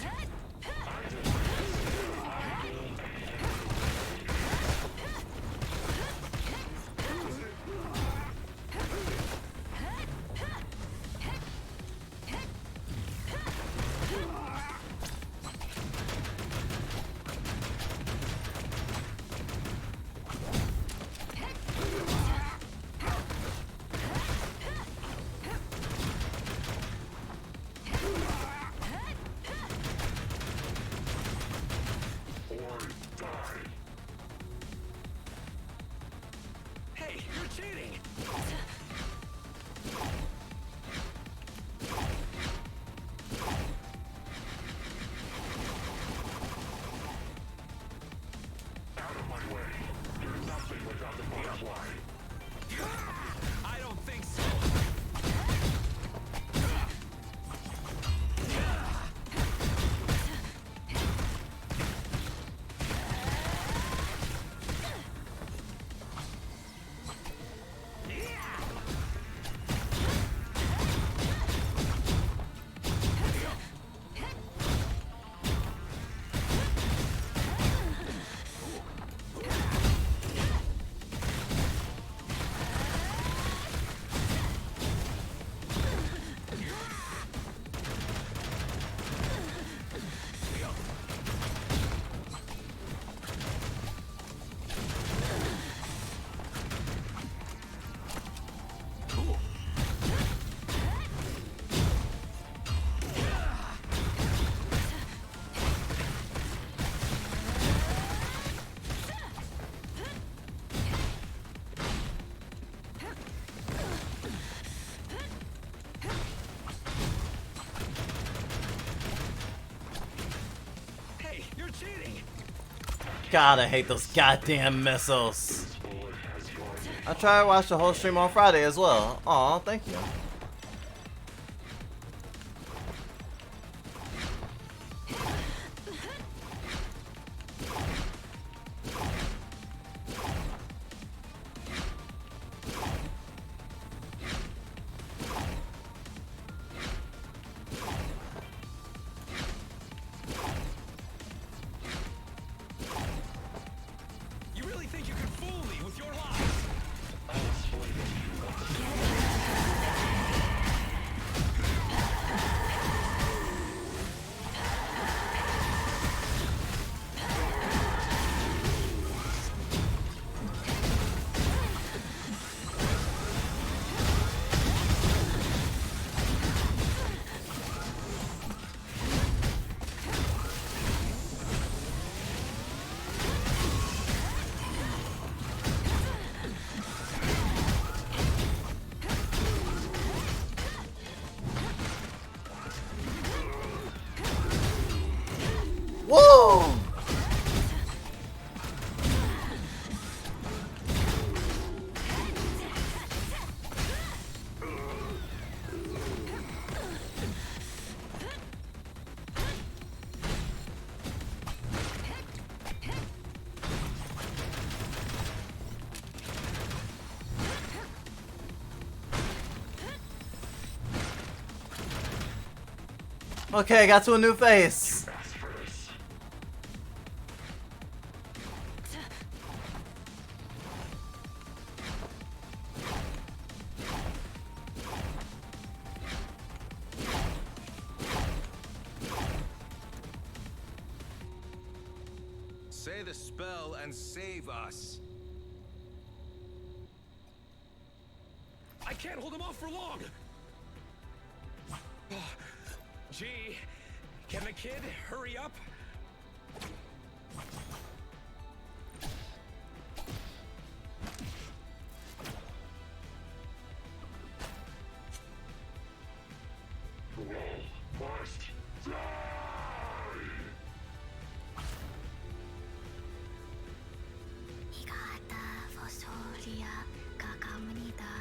I don't think so. God, I hate those goddamn missiles. I tried to watch the whole stream on Friday as well. Aw, thank you. Okay, got to a new face. Ask for this. Say the spell and save us. I can't hold him off for long. Gee, can the kid hurry up? The wall must die! Igata fosolia kakamunida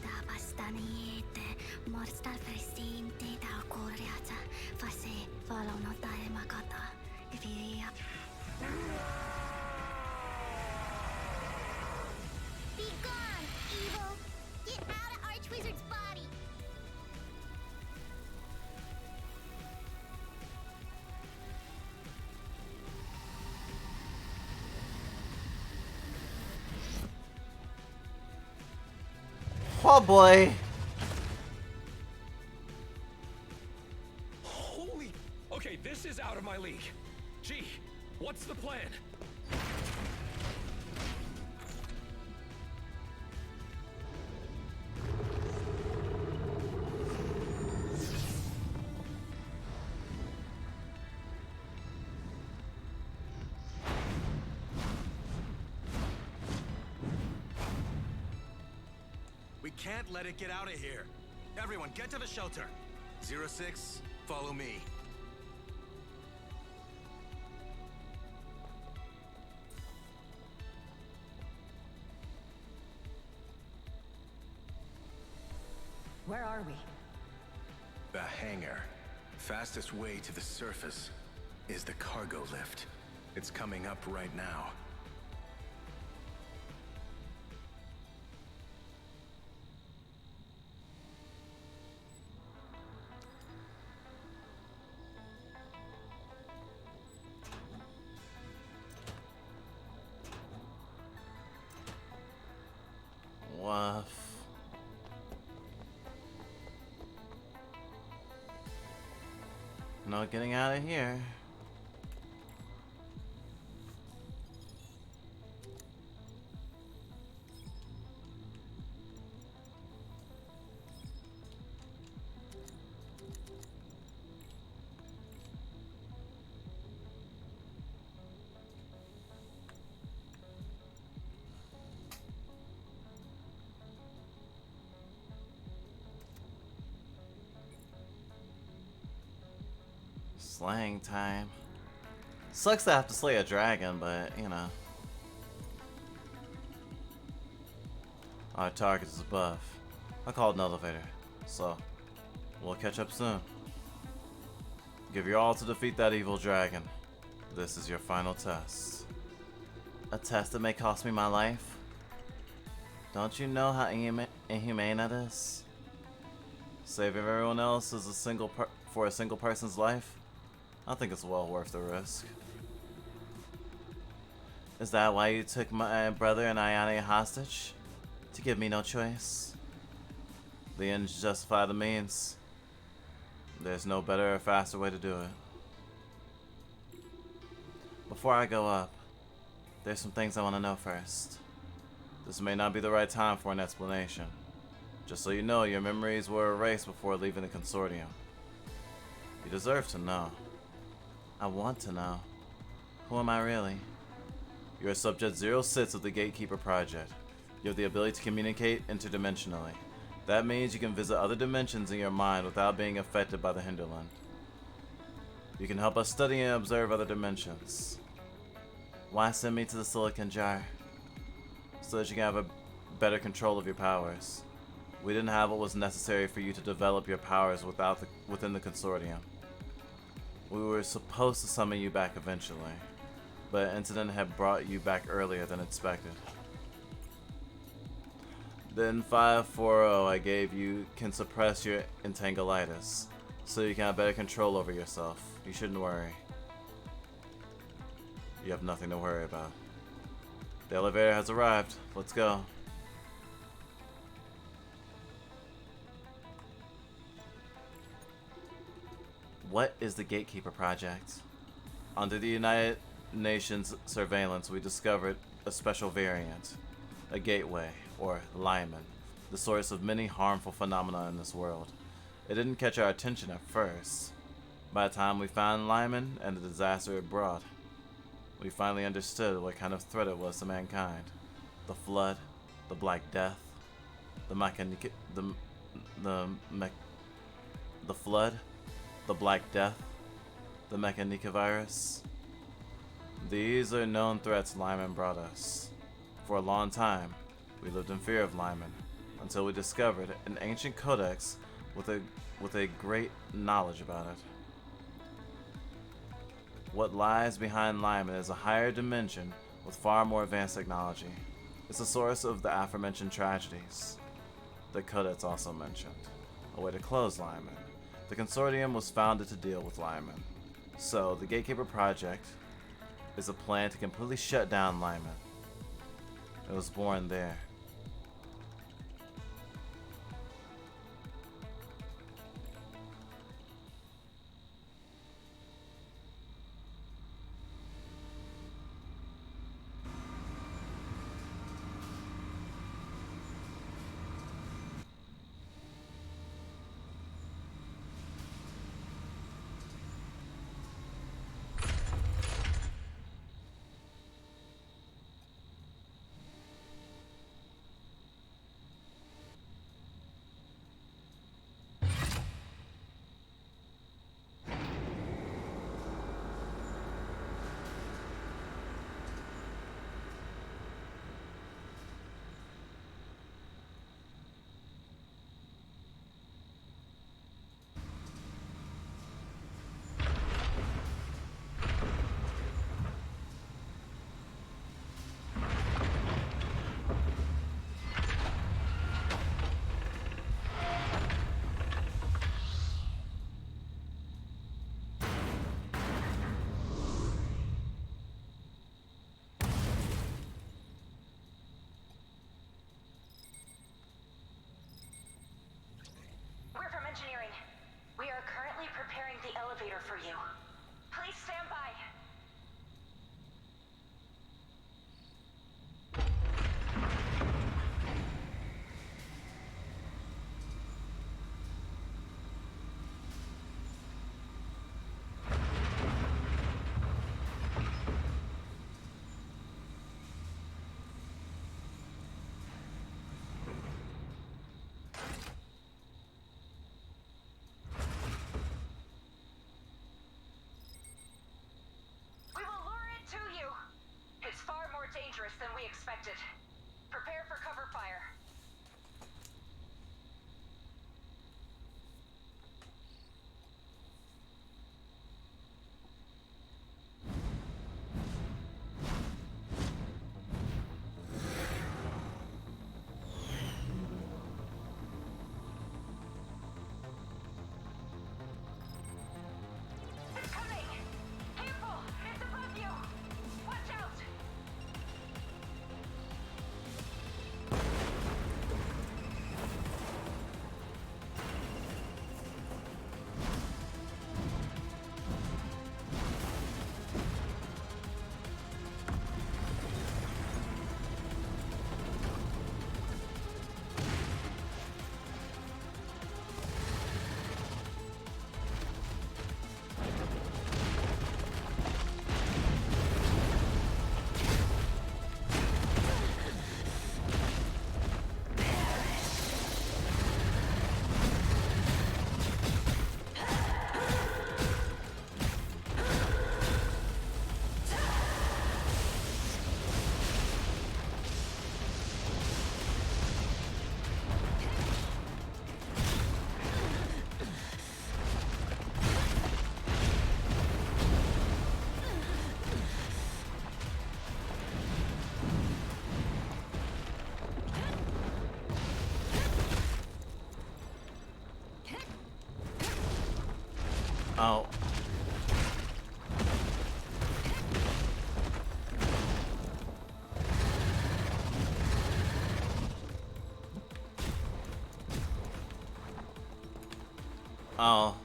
da bastaniete morstar presente da coriata face follow no tae makata if you be gone, evil! Get out of Archwizard's body! Oh boy. Holy... Okay, this is out of my league. Gee, what's the plan? We can't let it get out of here. Everyone, get to the shelter. 06, follow me. Where are we? The hangar. Fastest way to the surface is the cargo lift. It's coming up right now. Woof. No getting out of here. Slaying time. Sucks to have to slay a dragon, but you know. Our target is above. I called an elevator, so we'll catch up soon. Give your all to defeat that evil dragon. This is your final test. A test that may cost me my life? Don't you know how inhumane that is? Saving everyone else is for a single person's life? I think it's well worth the risk. Is that why you took my brother and Ayane hostage? To give me no choice? The ends justify the means. There's no better or faster way to do it. Before I go up, there's some things I want to know first. This may not be the right time for an explanation. Just so you know, your memories were erased before leaving the consortium. You deserve to know. I want to know. Who am I really? You're Subject 06 of the Gatekeeper Project. You have the ability to communicate interdimensionally. That means you can visit other dimensions in your mind without being affected by the hinterland. You can help us study and observe other dimensions. Why send me to the silicon jar? So that you can have a better control of your powers. We didn't have what was necessary for you to develop your powers within the consortium. We were supposed to summon you back eventually, but an incident had brought you back earlier than expected. The N540 I gave you can suppress your entanglitis, so you can have better control over yourself. You shouldn't worry. You have nothing to worry about. The elevator has arrived. Let's go. What is the Gatekeeper Project? Under the United Nations surveillance, we discovered a special variant, a gateway, or Lyman, the source of many harmful phenomena in this world. It didn't catch our attention at first. By the time we found Lyman and the disaster it brought, we finally understood what kind of threat it was to mankind. The Flood, the Black Death, the Flood, the Black Death, the Mechanica virus. These are known threats Lyman brought us. For a long time, we lived in fear of Lyman, until we discovered an ancient codex with a great knowledge about it. What lies behind Lyman is a higher dimension with far more advanced technology. It's the source of the aforementioned tragedies. The codex also mentioned a way to close Lyman. The consortium was founded to deal with Lyman. So, the Gatekeeper Project is a plan to completely shut down Lyman. It was born there. Engineering. We are currently preparing the elevator for you. Please stand by. Dangerous than we expected. Prepare for cover fire. It's coming! Careful! It's above you! Watch out! Oh. Oh.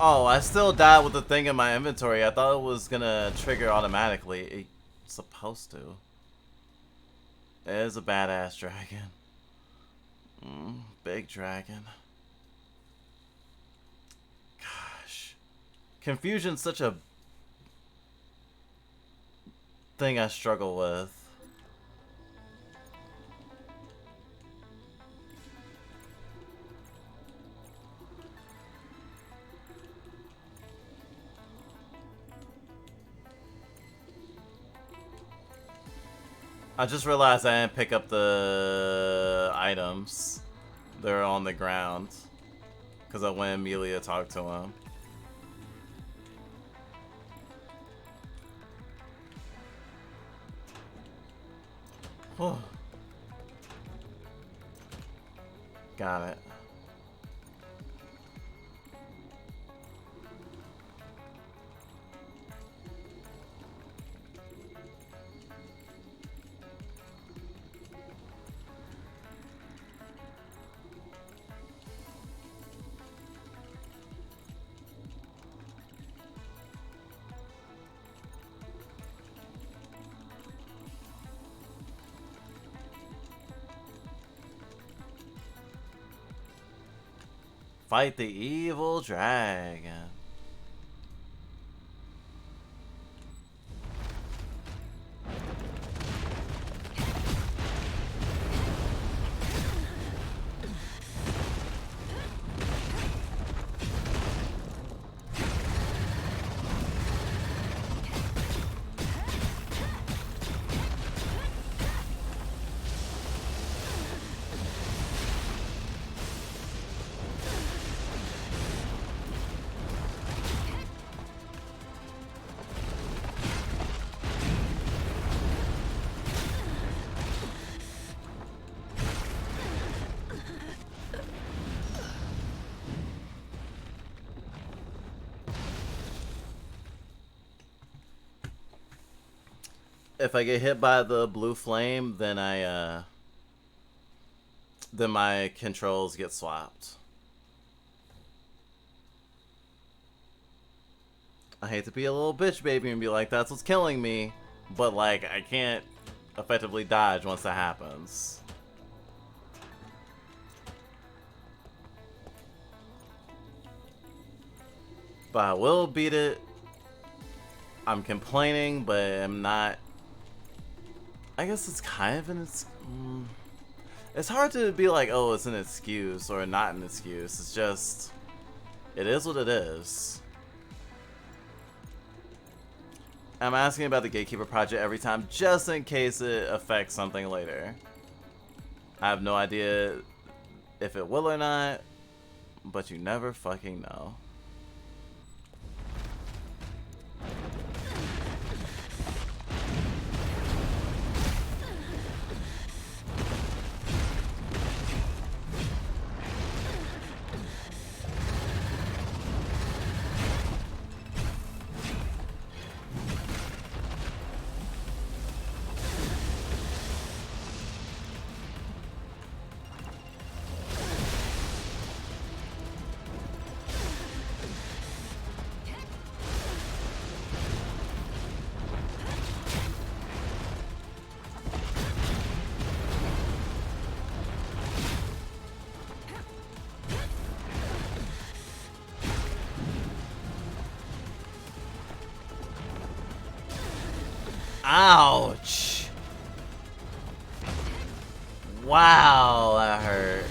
Oh, I still died with the thing in my inventory. I thought it was gonna trigger automatically. It's supposed to. It is a badass dragon. Big dragon. Gosh. Confusion's such a thing I struggle with. I just realized I didn't pick up the items. They're on the ground. Because I went immediately to talk to him. Whew. Got it. Fight the evil dragon. If I get hit by the blue flame, then then my controls get swapped. I hate to be a little bitch baby and be like, that's what's killing me, but like I can't effectively dodge once that happens. But I will beat it. I'm complaining, but I'm not. I guess it's kind of an it's hard to be like, oh, it's an excuse or not an excuse. It's just, it is what it is. I'm asking about the Gatekeeper project every time just in case it affects something later. I have no idea if it will or not, but you never fucking know. Ouch! Wow, that hurt.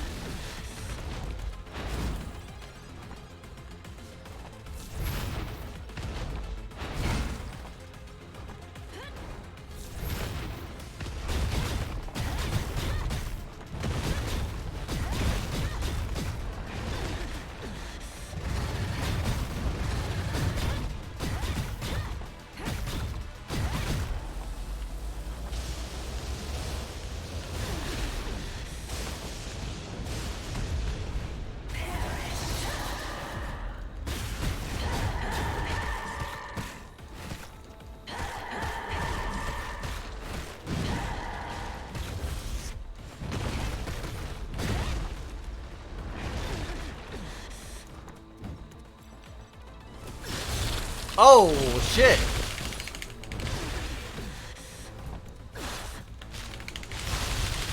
Oh, shit.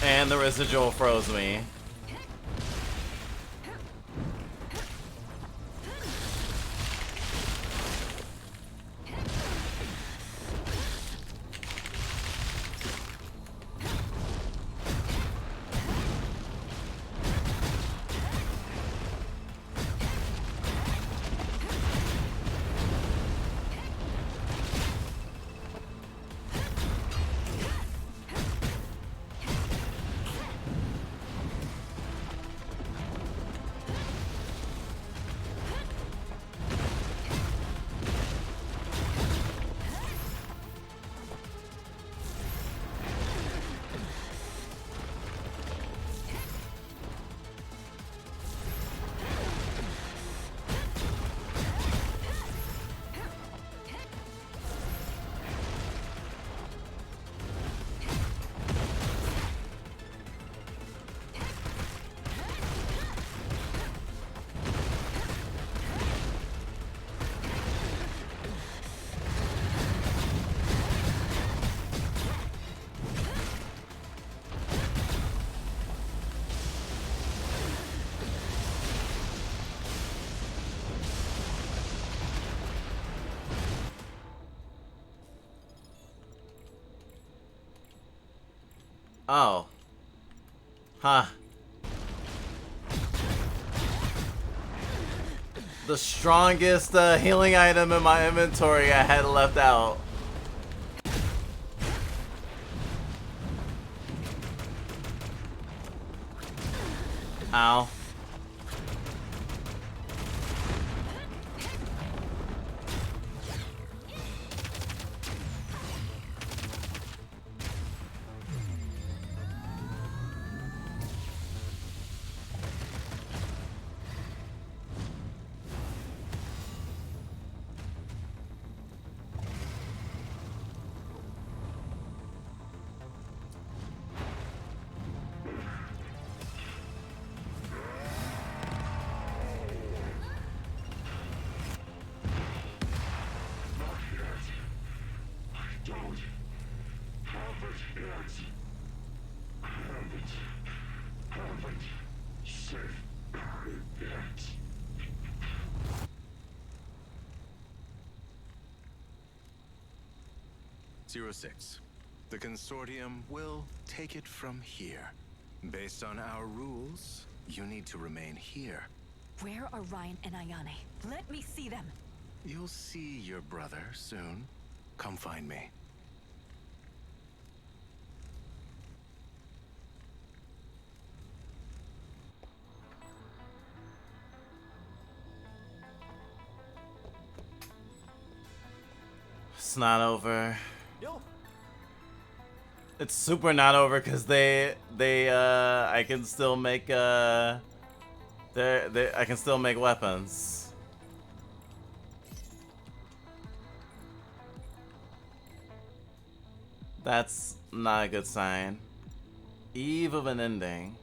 And the residual froze me. Oh. Huh. The strongest healing item in my inventory I had left out. Ow. Zero 06. The Consortium will take it from here. Based on our rules, you need to remain here. Where are Ryan and Ayane? Let me see them. You'll see your brother soon. Come find me. It's not over. Yo. It's super not over because I can still make I can still make weapons. That's not a good sign. Eve of an ending.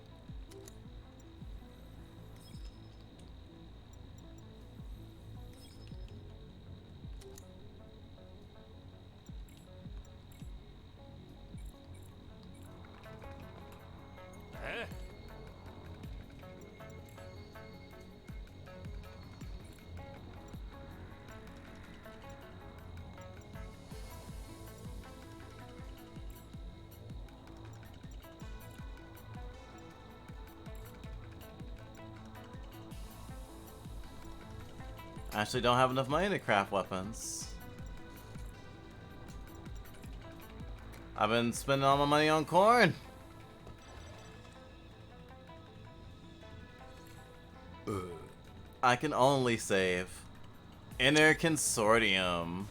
I actually don't have enough money to craft weapons. I've been spending all my money on corn. I can only save. Inner Consortium.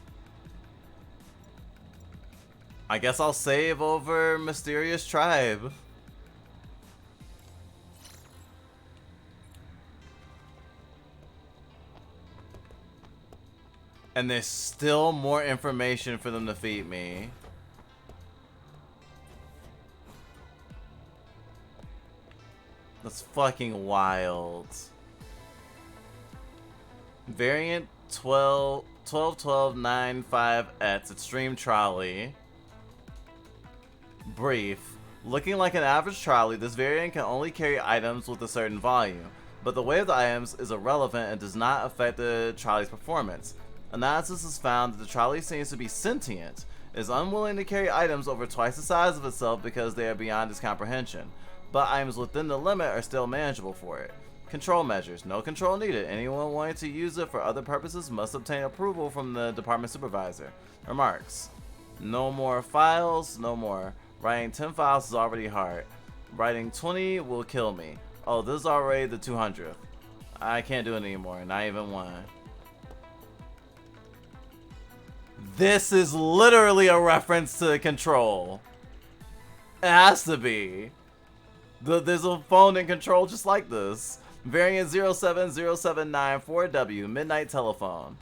I guess I'll save over Mysterious Tribe. And there's still more information for them to feed me. That's fucking wild. Variant 121295X Extreme Trolley. Brief. Looking like an average trolley, this variant can only carry items with a certain volume, but the weight of the items is irrelevant and does not affect the trolley's performance. Analysis has found that the trolley seems to be sentient. It is unwilling to carry items over twice the size of itself because they are beyond its comprehension, but items within the limit are still manageable for it. Control measures. No control needed. Anyone wanting to use it for other purposes must obtain approval from the department supervisor. Remarks. No more files, no more. Writing 10 files is already hard. Writing 20 will kill me. Oh, this is already the 200th. I can't do it anymore, not even one. This is literally a reference to Control. It has to be. There's a phone in Control just like this. Variant 070794W, Midnight Telephone.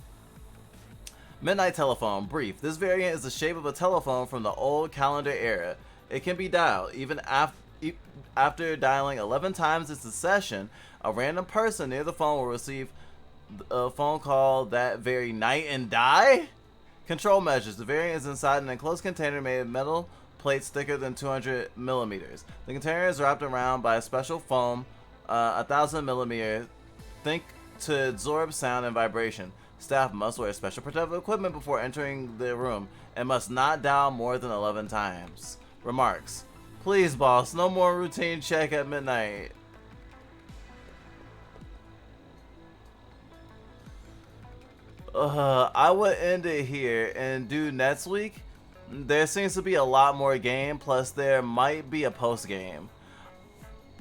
Midnight Telephone, brief. This variant is the shape of a telephone from the old calendar era. It can be dialed. Even after dialing 11 times in succession, a random person near the phone will receive a phone call that very night and die? Control measures. The variant is inside an enclosed container made of metal plates thicker than 200 millimeters. The container is wrapped around by a special foam, 1,000 millimeters, think to absorb sound and vibration. Staff must wear special protective equipment before entering the room and must not dial more than 11 times. Remarks. Please, boss, no more routine check at midnight. I would end it here and do next week. There seems to be a lot more game, plus there might be a post game.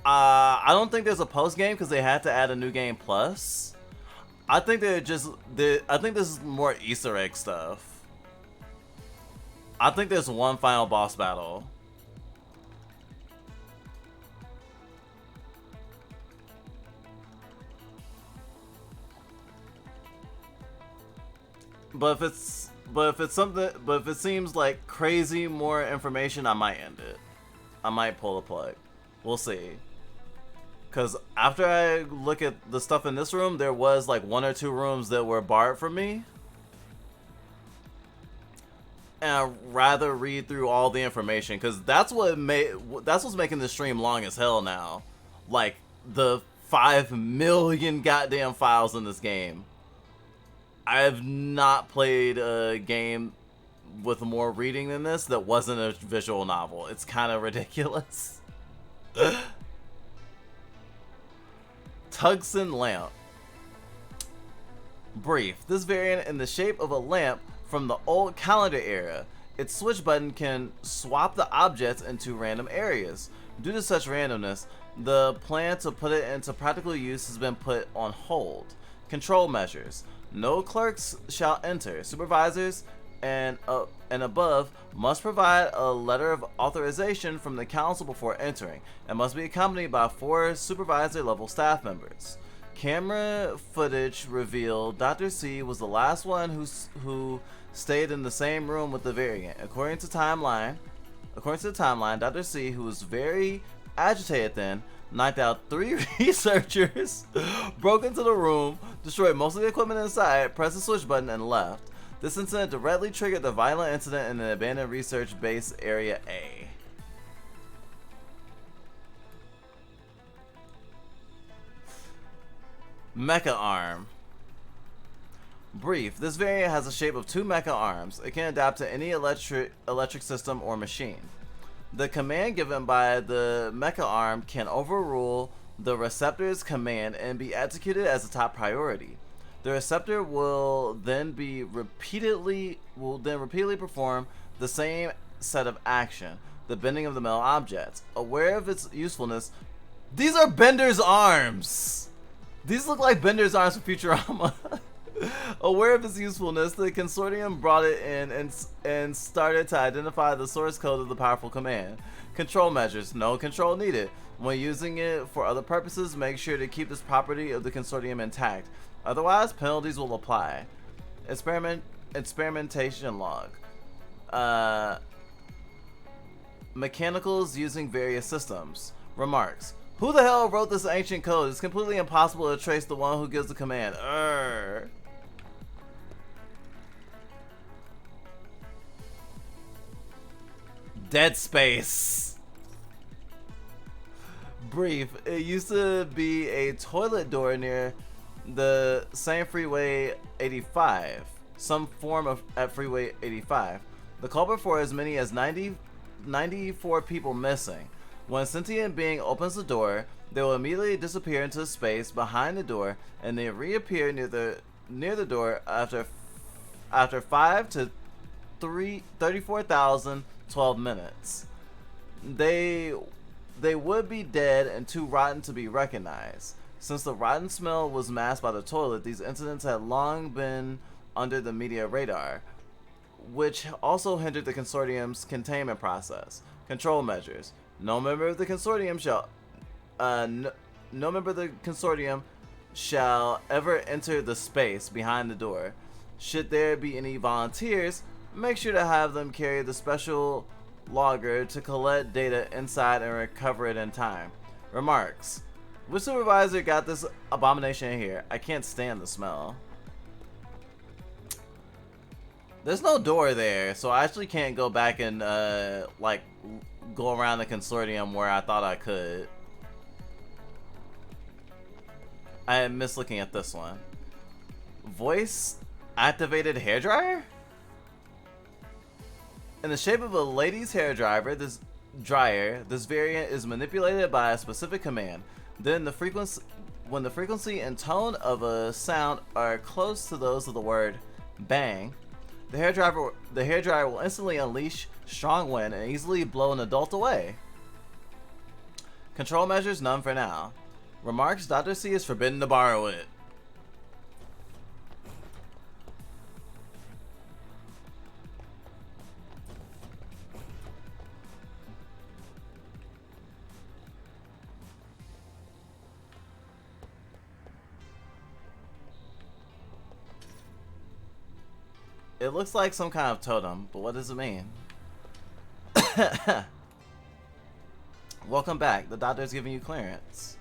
I don't think there's a post game because they had to add a new game plus. I think I think this is more Easter egg stuff. I think there's one final boss battle. But if it seems like crazy more information, I might end it. I might pull the plug. We'll see. Cause after I look at the stuff in this room, there was like 1 or 2 rooms that were barred from me. And I'd rather read through all the information, cause that's what's making this stream long as hell now. Like the 5 million goddamn files in this game. I have not played a game with more reading than this that wasn't a visual novel. It's kind of ridiculous. Tungsten lamp. Brief. This variant in the shape of a lamp from the old calendar era. Its switch button can swap the objects into random areas. Due to such randomness, the plan to put it into practical use has been put on hold. Control measures. No clerks shall enter. Supervisors and above must provide a letter of authorization from the council before entering and must be accompanied by 4 supervisor level staff members. Camera footage revealed Dr. C was the last one who stayed in the same room with the variant. According to the timeline, Dr. C, who was very agitated then, knocked out 3 researchers, broke into the room, destroyed most of the equipment inside, pressed the switch button, and left. This incident directly triggered the violent incident in the abandoned research base area A. Mecha arm. Brief. This variant has the shape of 2 mecha arms. It can adapt to any electric system or machine. The command given by the mecha arm can overrule the receptor's command and be executed as a top priority. The receptor will then repeatedly perform the same set of action, the bending of the metal objects. Aware of its usefulness, these are Bender's arms. These look like Bender's arms from Futurama. Aware of its usefulness, the consortium brought it in and started to identify the source code of the powerful command. Control measures. No control needed. When using it for other purposes, make sure to keep this property of the consortium intact. Otherwise, penalties will apply. Experimentation log. Mechanicals using various systems. Remarks. Who the hell wrote this ancient code? It's completely impossible to trace the one who gives the command. Dead Space. Brief. It used to be a toilet door near the same Freeway 85. Some form of at Freeway 85. The culprit for as many as 94 people missing. When a sentient being opens the door, they will immediately disappear into space behind the door and they reappear near the door after 5 to 34,012 minutes. They would be dead and too rotten to be recognized. Since the rotten smell was masked by the toilet, these incidents had long been under the media radar, which also hindered the consortium's containment process. Control measures. No member of the consortium shall ever enter the space behind the door. Should there be any volunteers, make sure to have them carry the special logger to collect data inside and recover it in time. Remarks. Which supervisor got this abomination in here? I can't stand the smell. There's no door there, so I actually can't go back and like go around the consortium where I thought I could. I miss looking at this one. Voice activated hairdryer? In the shape of a lady's hairdryer, this variant is manipulated by a specific command. Then when the frequency and tone of a sound are close to those of the word bang, the hairdryer will instantly unleash strong wind and easily blow an adult away. Control measures, none for now. Remarks, Dr. C is forbidden to borrow it. It looks like some kind of totem, but what does it mean? Welcome back. The doctor's giving you clearance.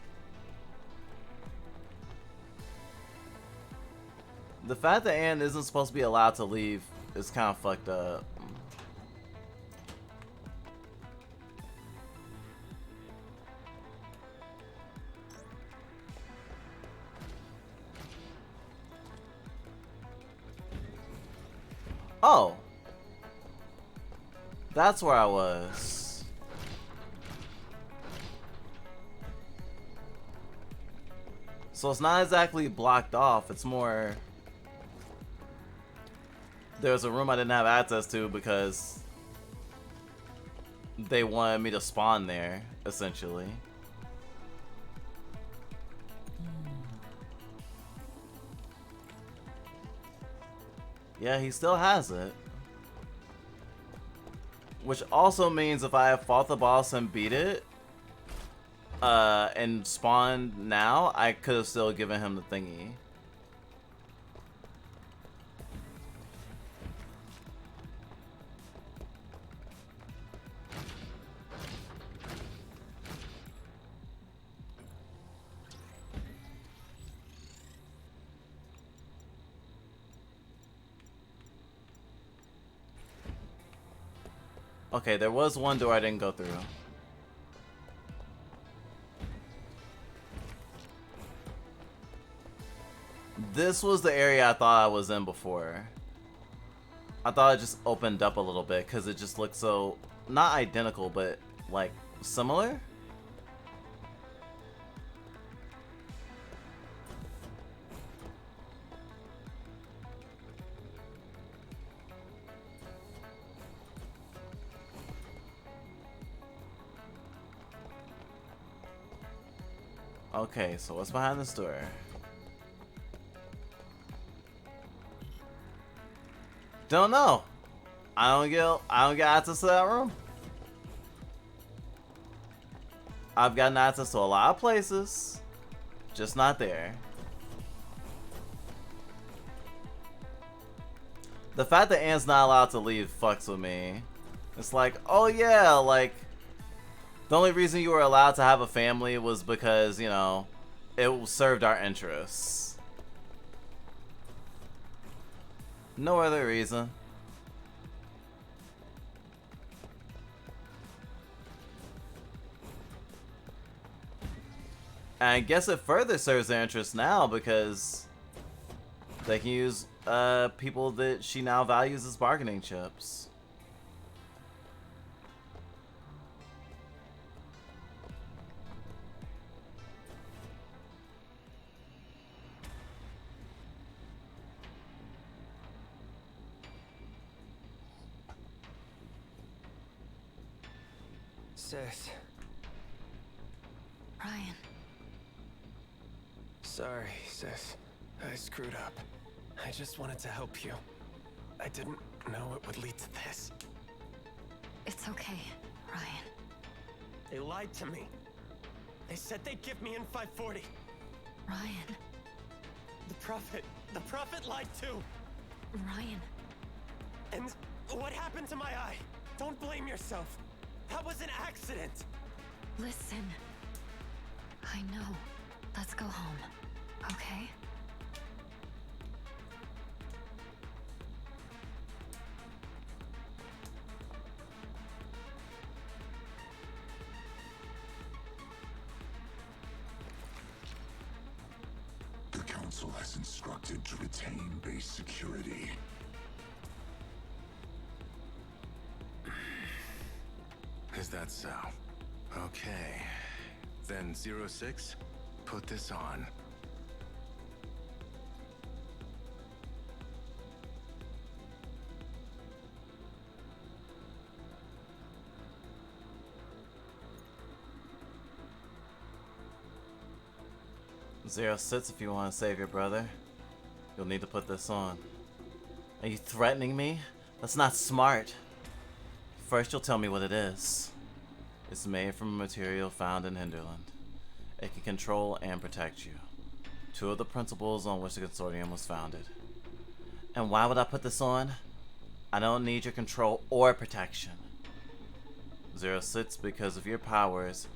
The fact that Anne isn't supposed to be allowed to leave is kind of fucked up. Oh. That's where I was. So it's not exactly blocked off, it's more... There's a room I didn't have access to because they wanted me to spawn there, essentially. Yeah, he still has it. Which also means if I have fought the boss and beat it, and spawned now, I could have still given him the thingy. Okay, there was one door I didn't go through. This was the area I thought I was in before. I thought it just opened up a little bit because it just looked so, not identical, but like similar. Okay, so what's behind this door? Don't know. I don't get access to that room. I've gotten access to a lot of places, just not there. The fact that Anne's not allowed to leave fucks with me. It's like, oh yeah, like the only reason you were allowed to have a family was because, you know, it served our interests. No other reason. And I guess it further serves their interest now because they can use people that she now values as bargaining chips. Sis, Ryan. sorry, sis. I screwed up. I just wanted to help you. I didn't know it would lead to this. It's okay, Ryan. They lied to me. They said they'd give me N540. Ryan. The Prophet lied too. Ryan. And what happened to my eye? Don't blame yourself. That was an accident. Listen. I know. Let's go home, okay? 'The Council has instructed to retain base security. Is that so? Okay. Then 06, put this on. Zero sits if you want to save your brother. You'll need to put this on. Are you threatening me? That's not smart. First, you'll tell me what it is. It's made from a material found in Hinterland. It can control and protect you. Two of the principles on which the Consortium was founded. And why would I put this on? I don't need your control or protection. Zero sits because of your powers.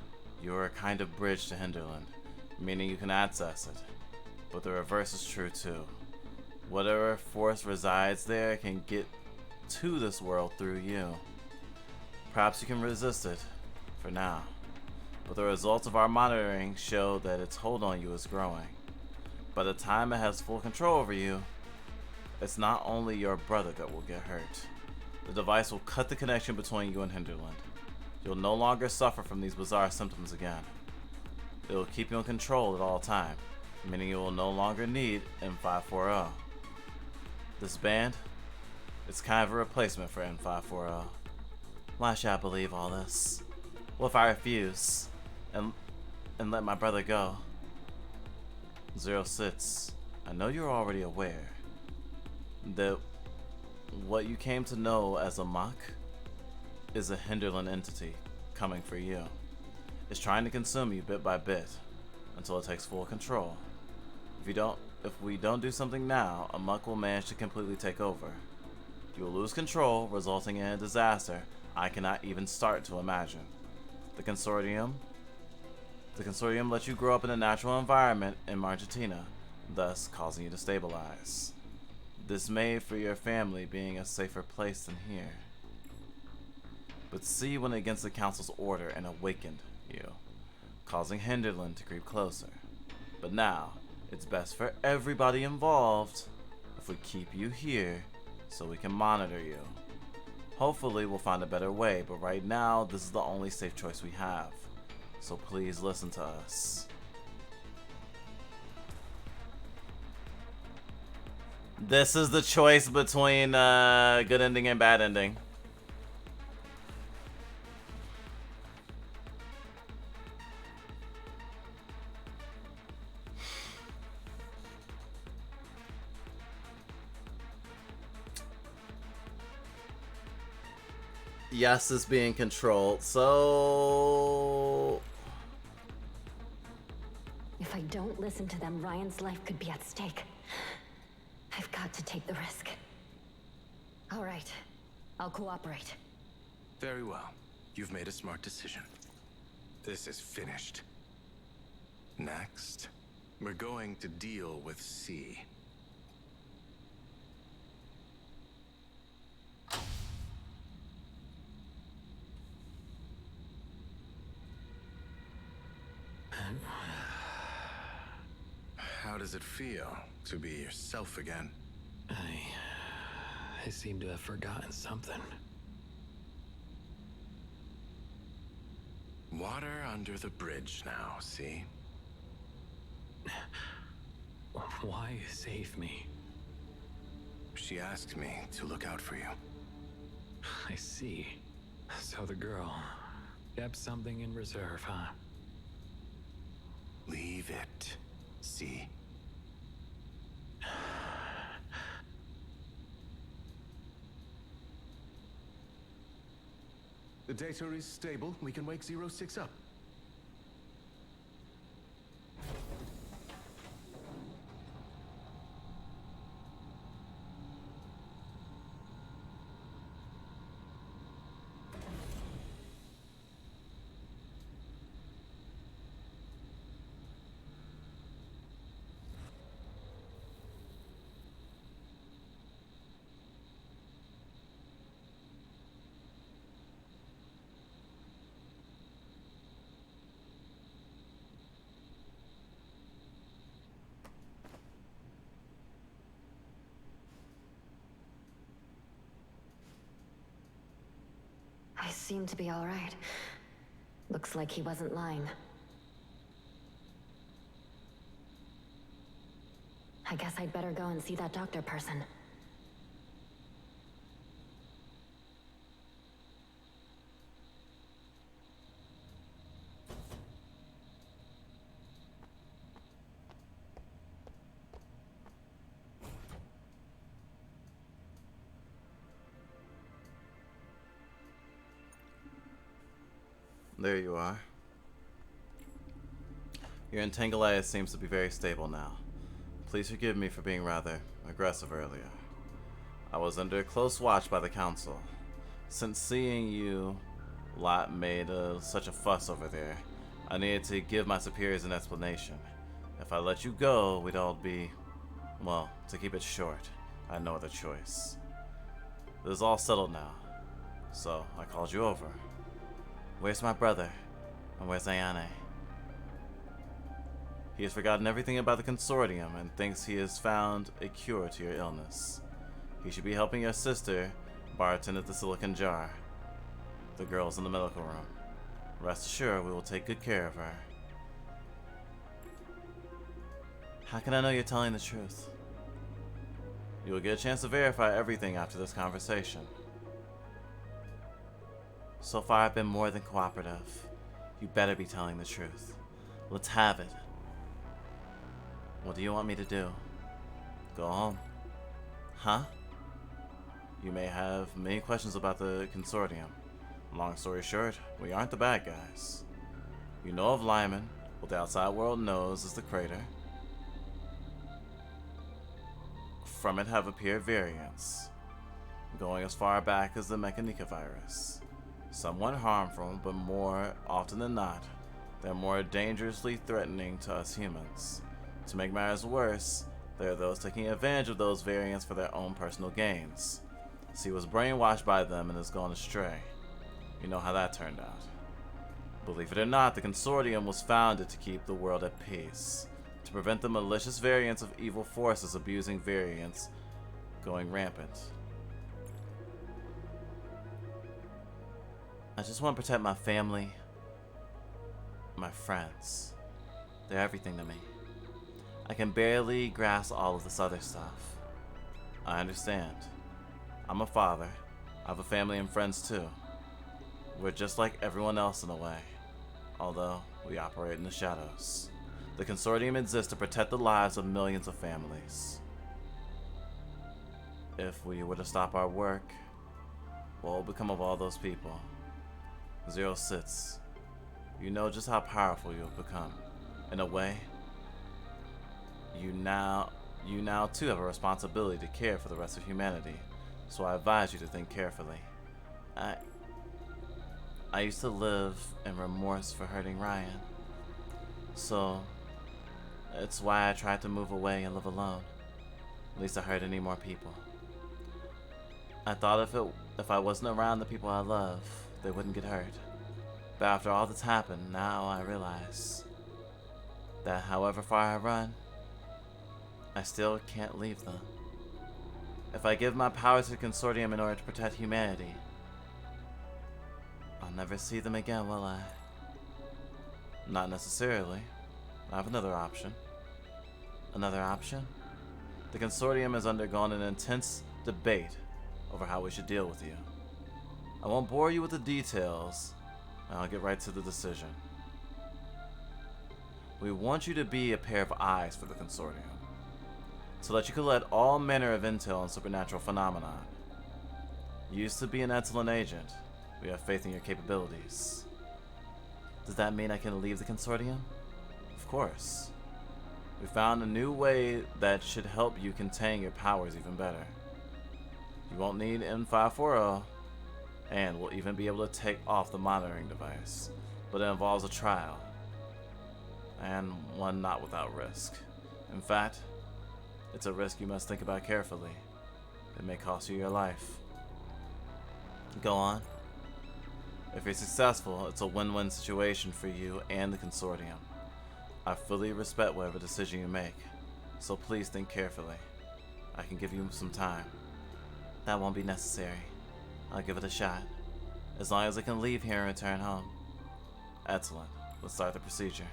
You are a kind of bridge to Hinterland, meaning you can access it. But the reverse is true too. Whatever force resides there can get to this world through you. Perhaps you can resist it, for now. But the results of our monitoring show that its hold on you is growing. By the time it has full control over you, it's not only your brother that will get hurt. The device will cut the connection between you and Hinterland. You'll no longer suffer from these bizarre symptoms again. It will keep you in control at all time, meaning you will no longer need N540. This band, it's kind of a replacement for N540. Why should I believe all this? What if I refuse and let my brother go? Zero sits. I know you're already aware that what you came to know as a Mach is a Hinterland entity coming for you. It's trying to consume you bit by bit until it takes full control. If we don't do something now, a Mach will manage to completely take over. You will lose control, resulting in a disaster I cannot even start to imagine. The Consortium lets you grow up in a natural environment in Argentina, thus causing you to stabilize. This made for your family being a safer place than here. But C went against the Council's order and awakened you, causing Hinterland to creep closer. But now, it's best for everybody involved if we keep you here so we can monitor you. Hopefully we'll find a better way, but right now this is the only safe choice we have. So please listen to us. This is the choice between good ending and bad ending. Yes is being controlled, so... If I don't listen to them, Ryan's life could be at stake. I've got to take the risk. All right, I'll cooperate. Very well. You've made a smart decision. This is finished. Next, we're going to deal with C. How does it feel to be yourself again? I seem to have forgotten something. Water under the bridge now, see? Why save me? She asked me to look out for you. I see. So the girl kept something in reserve, huh? Leave it. See? The data is stable. We can wake 06 up. I seem to be all right. Looks like he wasn't lying. I guess I'd better go and see that doctor person. There you are. Your entangleitis seems to be very stable now. Please forgive me for being rather aggressive earlier. I was under close watch by the council. Since seeing you lot made such a fuss over there, I needed to give my superiors an explanation. If I let you go, we'd all be... well, to keep it short, I had no other choice. It is all settled now, so I called you over. Where's my brother? And where's Ayane? He has forgotten everything about the consortium and thinks he has found a cure to your illness. He should be helping your sister bartend at the Silicon Jar. The girl's in the medical room. Rest assured, we will take good care of her. How can I know you're telling the truth? You will get a chance to verify everything after this conversation. So far, I've been more than cooperative. You better be telling the truth. Let's have it. What do you want me to do? Go home? Huh? You may have many questions about the consortium. Long story short, we aren't the bad guys. You know of Lyman, what the outside world knows is the crater. From it have appeared variants, going as far back as the Mechanica virus. Somewhat harmful, but more often than not, they're more dangerously threatening to us humans. To make matters worse, there are those taking advantage of those variants for their own personal gains. He was brainwashed by them and has gone astray. You know how that turned out. Believe it or not, the consortium was founded to keep the world at peace, to prevent the malicious variants of evil forces abusing variants going rampant. I just want to protect my family, my friends. They're everything to me. I can barely grasp all of this other stuff. I understand. I'm a father. I have a family and friends too. We're just like everyone else in a way, although we operate in the shadows. The consortium exists to protect the lives of millions of families. If we were to stop our work, what will become of all those people? 06, you know just how powerful you have become. In a way, you now too have a responsibility to care for the rest of humanity, so I advise you to think carefully. I used to live in remorse for hurting Ryan, so it's why I tried to move away and live alone. At least I hurt any more people. I thought if I wasn't around the people I love, they wouldn't get hurt. But after all that's happened, now I realize that however far I run, I still can't leave them. If I give my powers to the Consortium in order to protect humanity, I'll never see them again, will I? Not necessarily. I have another option. Another option? The Consortium has undergone an intense debate over how we should deal with you. I won't bore you with the details, and I'll get right to the decision. We want you to be a pair of eyes for the Consortium, so that you can let all manner of intel on supernatural phenomena. You used to be an excellent agent. We have faith in your capabilities. Does that mean I can leave the Consortium? Of course. We found a new way that should help you contain your powers even better. You won't need M540, and we'll even be able to take off the monitoring device, but it involves a trial, and one not without risk. In fact, it's a risk you must think about carefully. It may cost you your life. Go on. If you're successful, it's a win-win situation for you and the Consortium. I fully respect whatever decision you make, so please think carefully. I can give you some time. That won't be necessary. I'll give it a shot. As long as I can leave here and return home. Excellent. Let's start the procedure.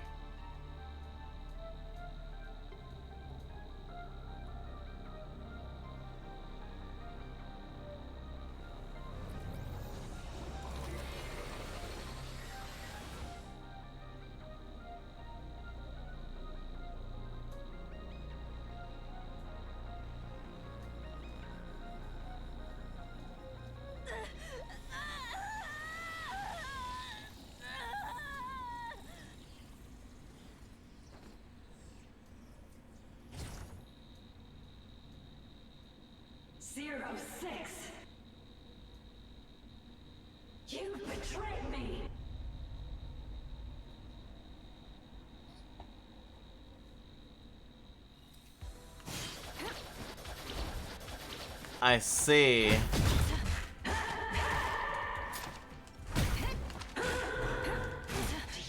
Zero 06. You betrayed me. I see. Do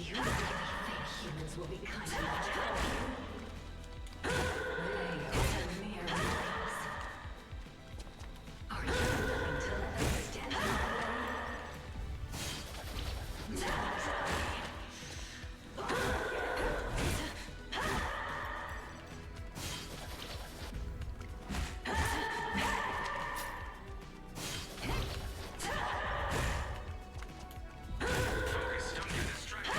you really think humans will be kind enough to help you? They are mere mortals. Are you willing to let them stand in your way? Now Focus, don't get distracted.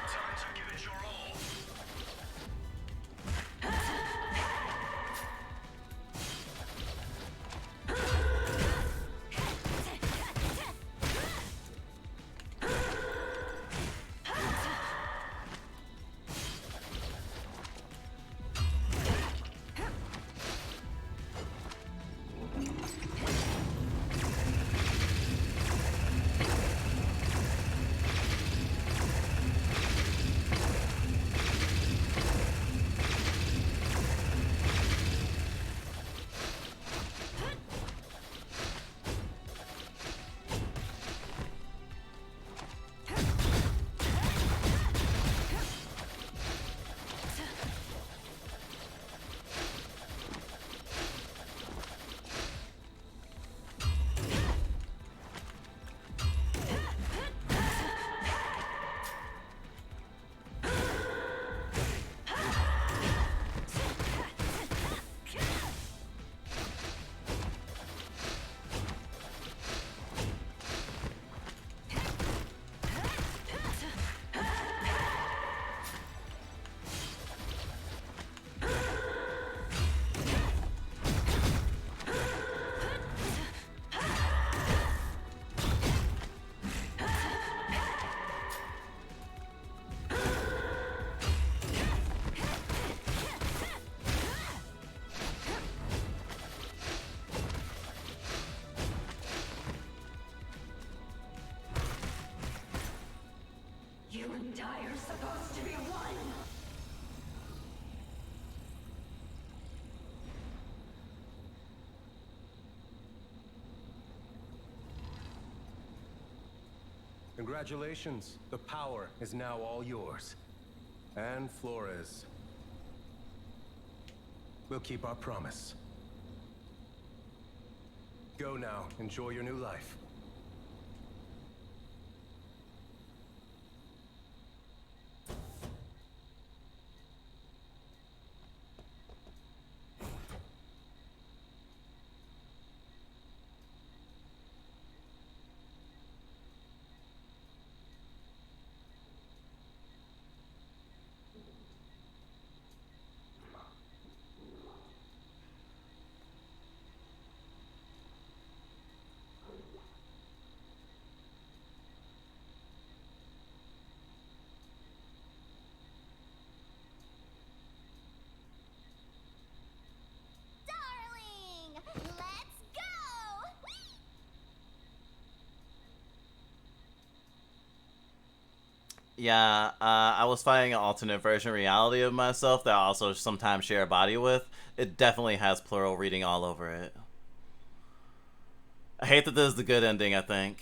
Time to give it your all. you and I are supposed to be one. Congratulations. The power is now all yours. And Flores. We'll keep our promise. Go now. Enjoy your new life. Darling! Let's go! Yeah, I was fighting an alternate version reality of myself that I also sometimes share a body with. It definitely has plural reading all over it. I hate that this is the good ending, I think.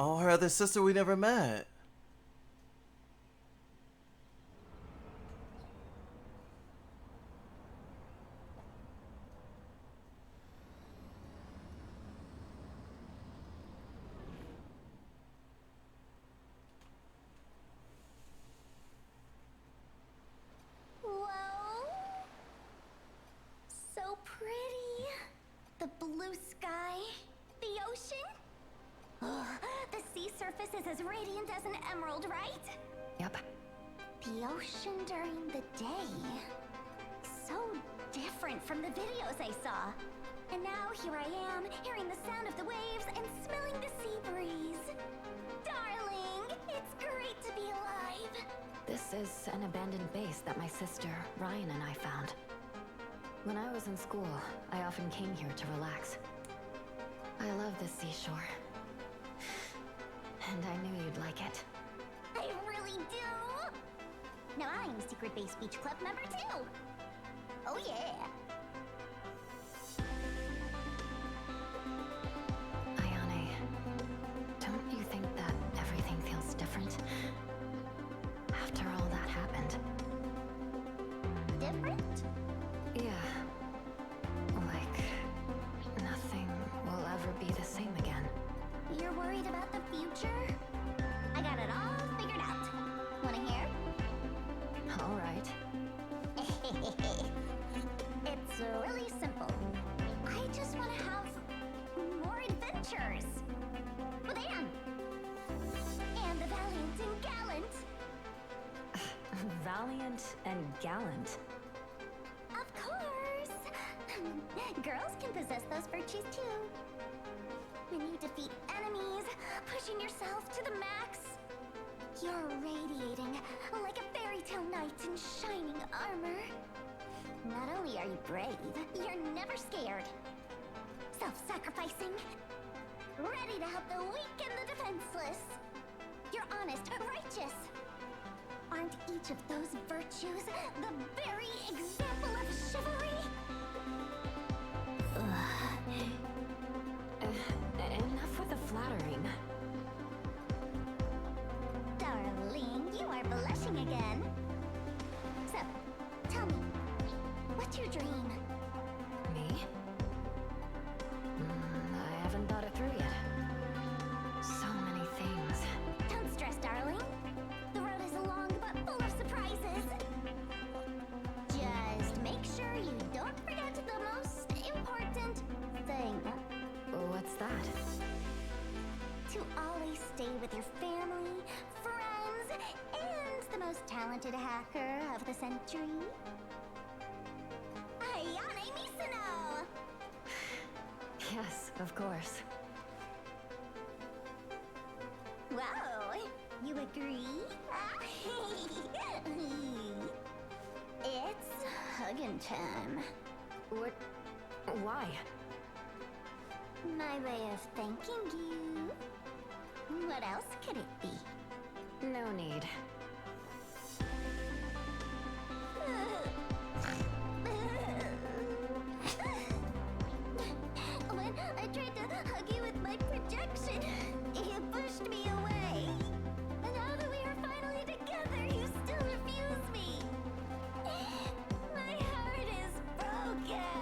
Oh, her other sister we never met. Whoa. So pretty. The blue sky, the ocean. Ugh, the sea surface is as radiant as an emerald, right? Yep. The ocean during the day. So different from the videos I saw. And now here I am, hearing the sound of the waves and smelling the sea breeze. Darling, it's great to be alive. This is an abandoned base that my sister, Ryan, and I found. When I was in school, I often came here to relax. I love the seashore. And I knew you'd like it. I really do. Now I'm Secret Base Beach Club member too. Oh yeah. Ayane, don't you think that everything feels different? After all that happened. Different? Yeah. Like, nothing will ever be the same again. You're worried about the future? I got it all figured out. Wanna hear? All right. It's really simple. I just want to have more adventures. With Anne. And the valiant and gallant valiant and gallant. Of course! Girls can possess those virtues too. When you defeat enemies, pushing yourself to the max, you're radiating like a fairy tale knight in shining armor. Not only are you brave, you're never scared. Self-sacrificing, ready to help the weak and the defenseless. You're honest, righteous. Aren't each of those virtues the very example of chivalry? Enough with the flattering. Darling, you are blushing again. So, tell me, what's your dream? Me? I haven't thought it through yet. So many things. Don't stress, darling. The road is long but full of surprises. Just make sure you don't forget the most important thing. What's that? To always stay with your family, friends, and the most talented hacker of the century. Ayane Misono! Yes, of course. Wow, you agree? It's hugging time. What? Why? My way of thanking you. What else could it be? No need. When I tried to hug you with my projection, you pushed me away. And now that we are finally together, you still refuse me. My heart is broken.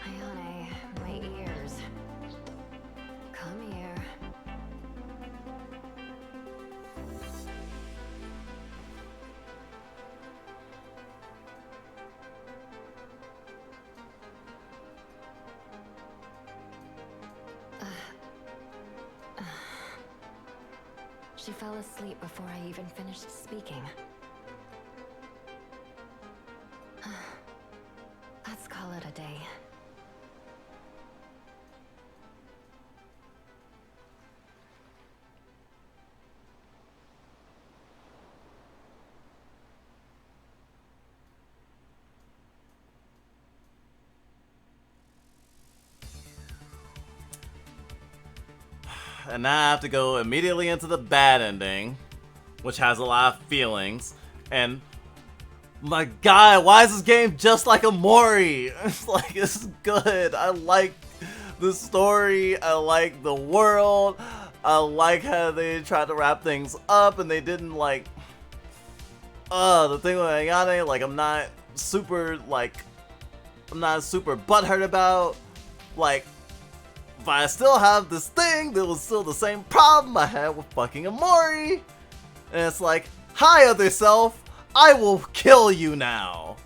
Ayane, my ears. Come here. She fell asleep before I even finished speaking. Let's call it a day. And now I have to go immediately into the bad ending, which has a lot of feelings. And my god, why is this game just like a Mori? It's like, it's good. I like the story. I like the world. I like how they tried to wrap things up and they didn't like... the thing with Ayane, like, I'm not super butthurt about. Like, but I still have this thing that was still the same problem I had with fucking Amori. And it's like, hi other self, I will kill you now.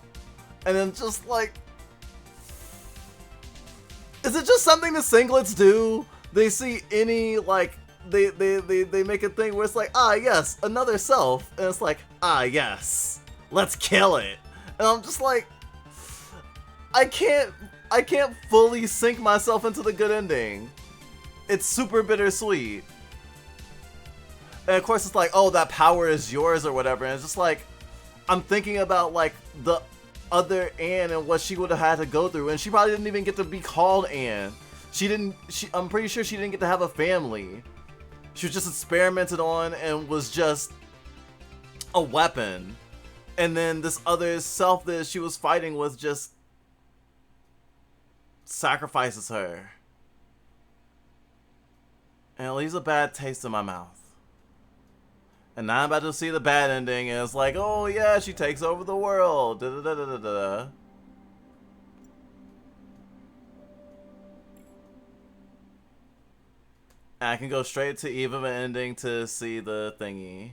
And then just like, is it just something the singlets do? They see any, like, they make a thing where it's like, ah yes, another self. And it's like, ah yes, let's kill it. And I'm just like, I can't fully sink myself into the good ending. It's super bittersweet. And of course it's like, oh, that power is yours or whatever. And it's just like, I'm thinking about like the other Anne and what she would have had to go through. And she probably didn't even get to be called Anne. I'm pretty sure she didn't get to have a family. She was just experimented on and was just a weapon. And then this other self that she was fighting with just sacrifices her. And it leaves a bad taste in my mouth. And now I'm about to see the bad ending, and it's like, oh yeah, she takes over the world. Da -da -da -da -da -da. And I can go straight to Eve of an ending to see the thingy.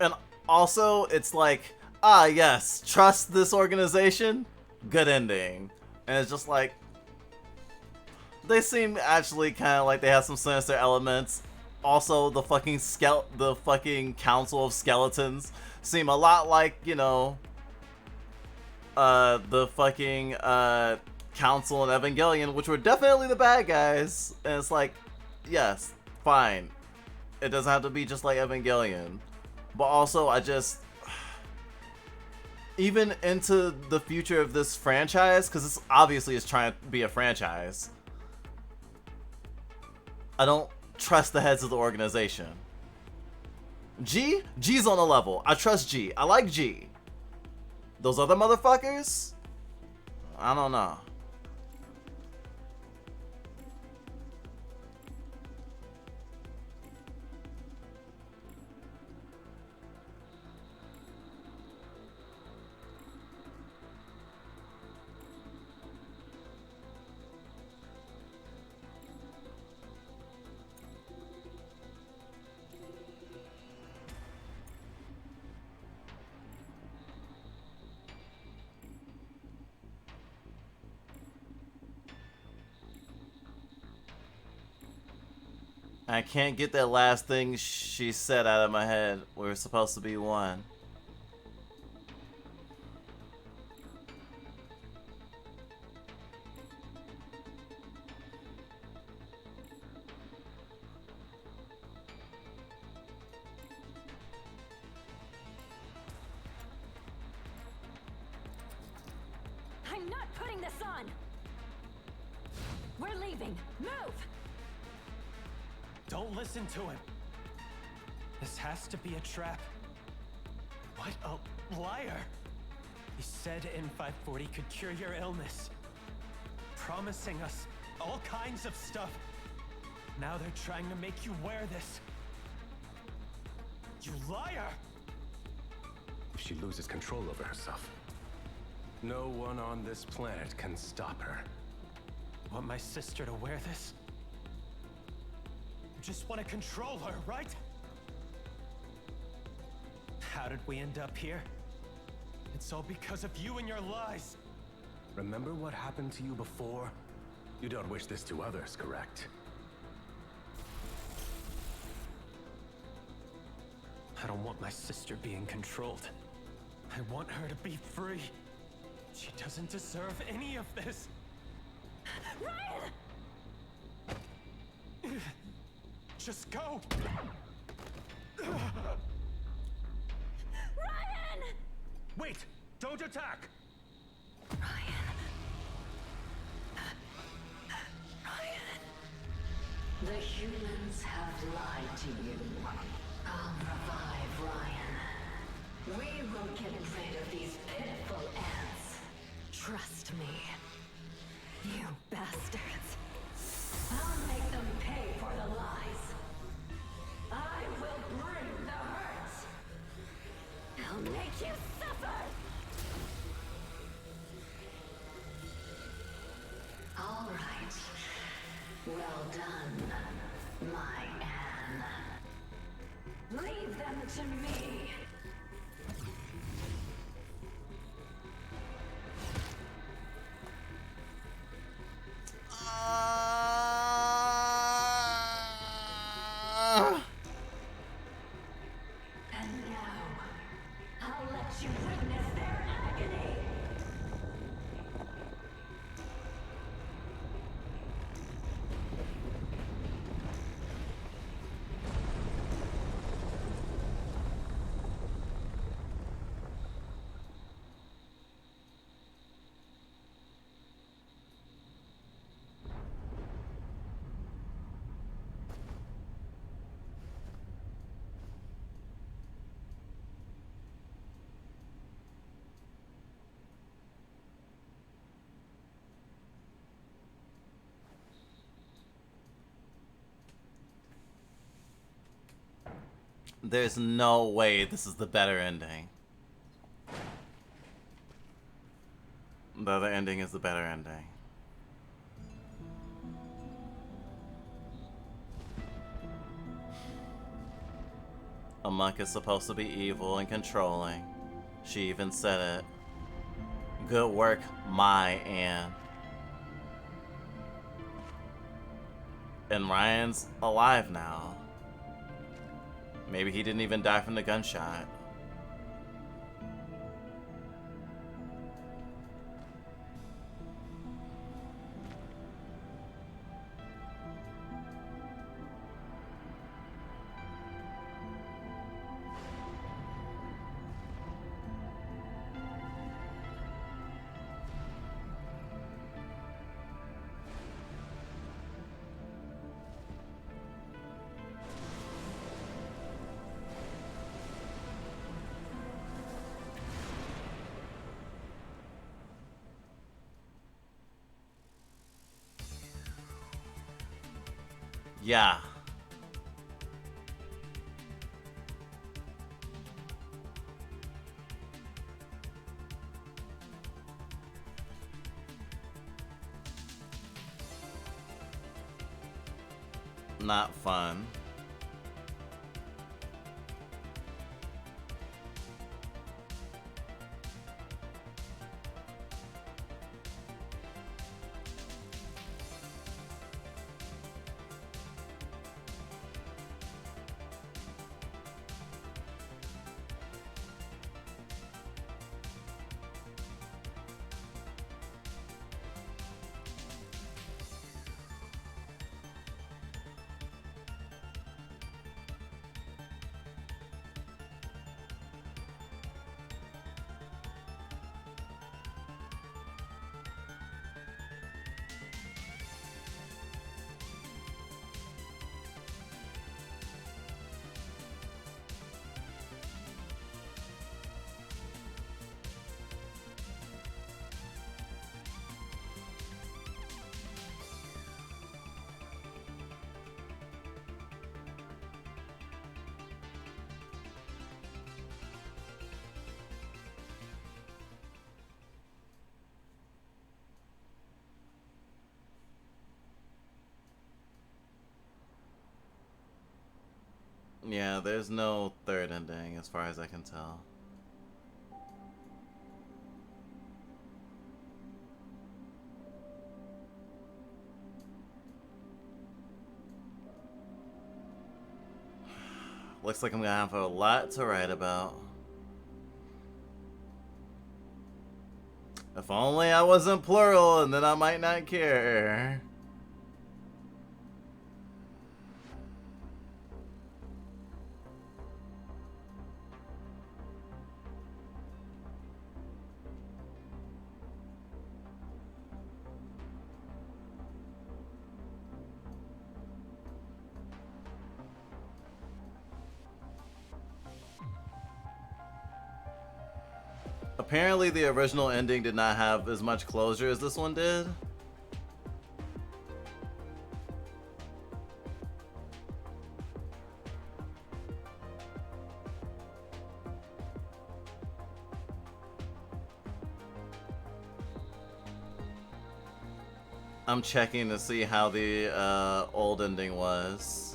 And also, it's like, ah, yes, trust this organization, good ending. And it's just like, they seem actually kind of like they have some sinister elements. Also, the fucking Council of Skeletons seem a lot like, you know, the fucking, Council in Evangelion, which were definitely the bad guys. And it's like, yes, fine. It doesn't have to be just like Evangelion. But also, I just... Even into the future of this franchise, because this obviously is trying to be a franchise, I don't trust the heads of the organization. G's on a level. I trust G. I like G. Those other motherfuckers? I don't know. I can't get that last thing she said out of my head. We're supposed to be one. I'm not putting this on! We're leaving! Move! Don't listen to him. This has to be a trap. What a liar. He said N540 could cure your illness, promising us all kinds of stuff. Now they're trying to make you wear this. You liar! If she loses control over herself, no one on this planet can stop her. Want my sister to wear this? You just want to control her, right? How did we end up here? It's all because of you and your lies. Remember what happened to you before? You don't wish this to others, correct? I don't want my sister being controlled. I want her to be free. She doesn't deserve any of this. Ryan! Just go! Ryan! Wait! Don't attack! The humans have lied to you. I'll revive Ryan. We will get rid of these pitiful ants. Trust me. You bastards. I'll make them pay for the lies. I will bring the hurt. I'll make you suffer! All right. Well done, my Anne. Leave them to me. And now, I'll let you witness their agony. There's no way this is the better ending. The other ending is the better ending. A monk is supposed to be evil and controlling. She even said it. Good work, my Anne. And Ryan's alive now. Maybe he didn't even die from the gunshot. Yeah. Not fun. Yeah, there's no third ending as far as I can tell. Looks like I'm gonna have a lot to write about. If only I wasn't plural, and then I might not care. Apparently the original ending did not have as much closure as this one did. I'm checking to see how the old ending was.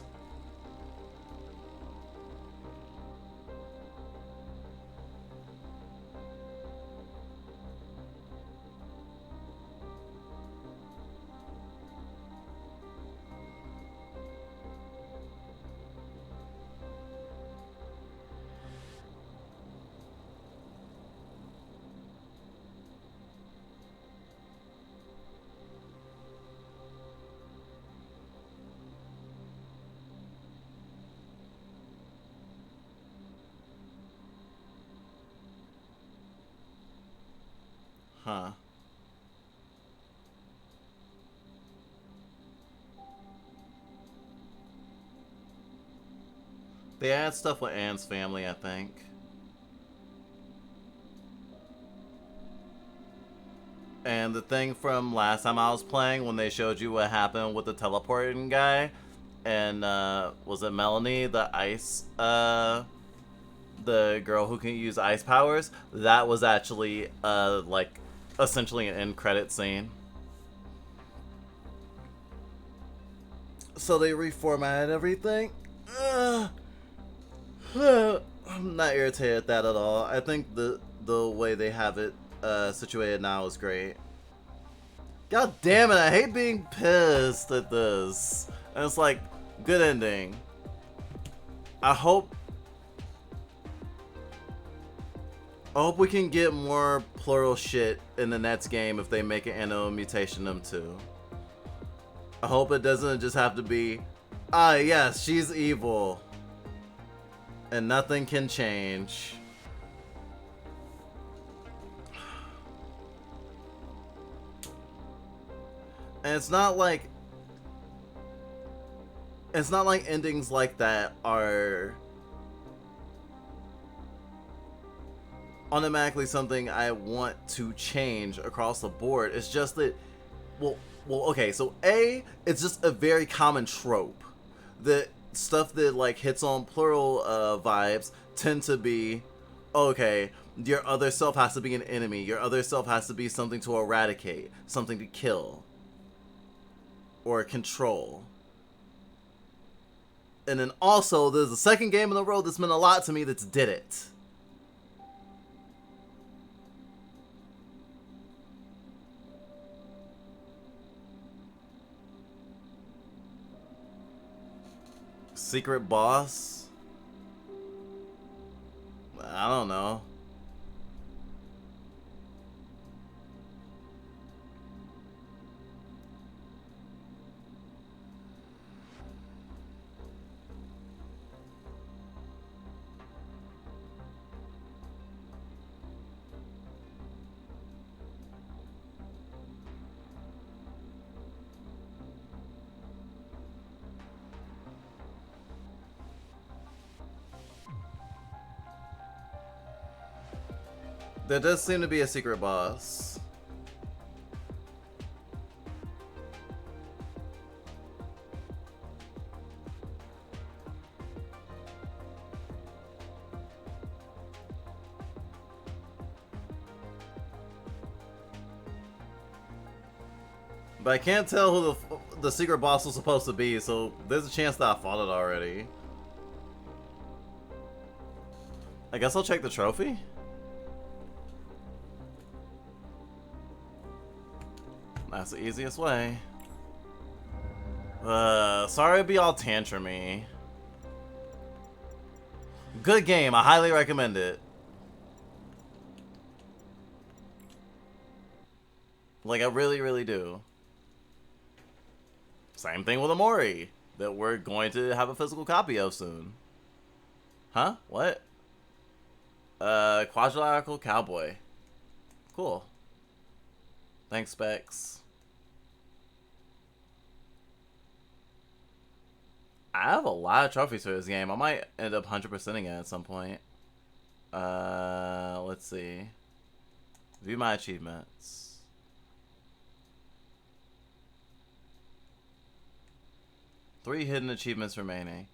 Huh. They add stuff with Anne's family, I think. And the thing from last time I was playing, when they showed you what happened with the teleporting guy, and was it Melanie, the ice, the girl who can use ice powers? That was actually, like, essentially an end credit scene. So they reformatted everything. I'm not irritated at that at all. I think the way they have it situated now is great. God damn it, I hate being pissed at this. And it's like, good ending. I hope we can get more plural shit in the next game if they make an Anno Mutationem 2. I hope it doesn't just have to be, ah yes, she's evil. And nothing can change. And it's not like endings like that are automatically something I want to change across the board. It's just that, well, okay, so it's just a very common trope that stuff that like hits on plural vibes tend to be, okay, your other self has to be an enemy, your other self has to be something to eradicate, something to kill or control. And then also there's a second game in a row that's meant a lot to me that's did it. Secret boss? I don't know. There does seem to be a secret boss. But I can't tell who the secret boss was supposed to be, so there's a chance that I fought it already. I guess I'll check the trophy? That's the easiest way. Sorry to be all tantrumy. Good game, I highly recommend it. Like, I really, really do. Same thing with Amori, that we're going to have a physical copy of soon. Huh? What? Quadrilateral Cowboy. Cool. Thanks, Specs. I have a lot of trophies for this game. I might end up 100%ing it at some point. Let's see. View my achievements. Three hidden achievements remaining.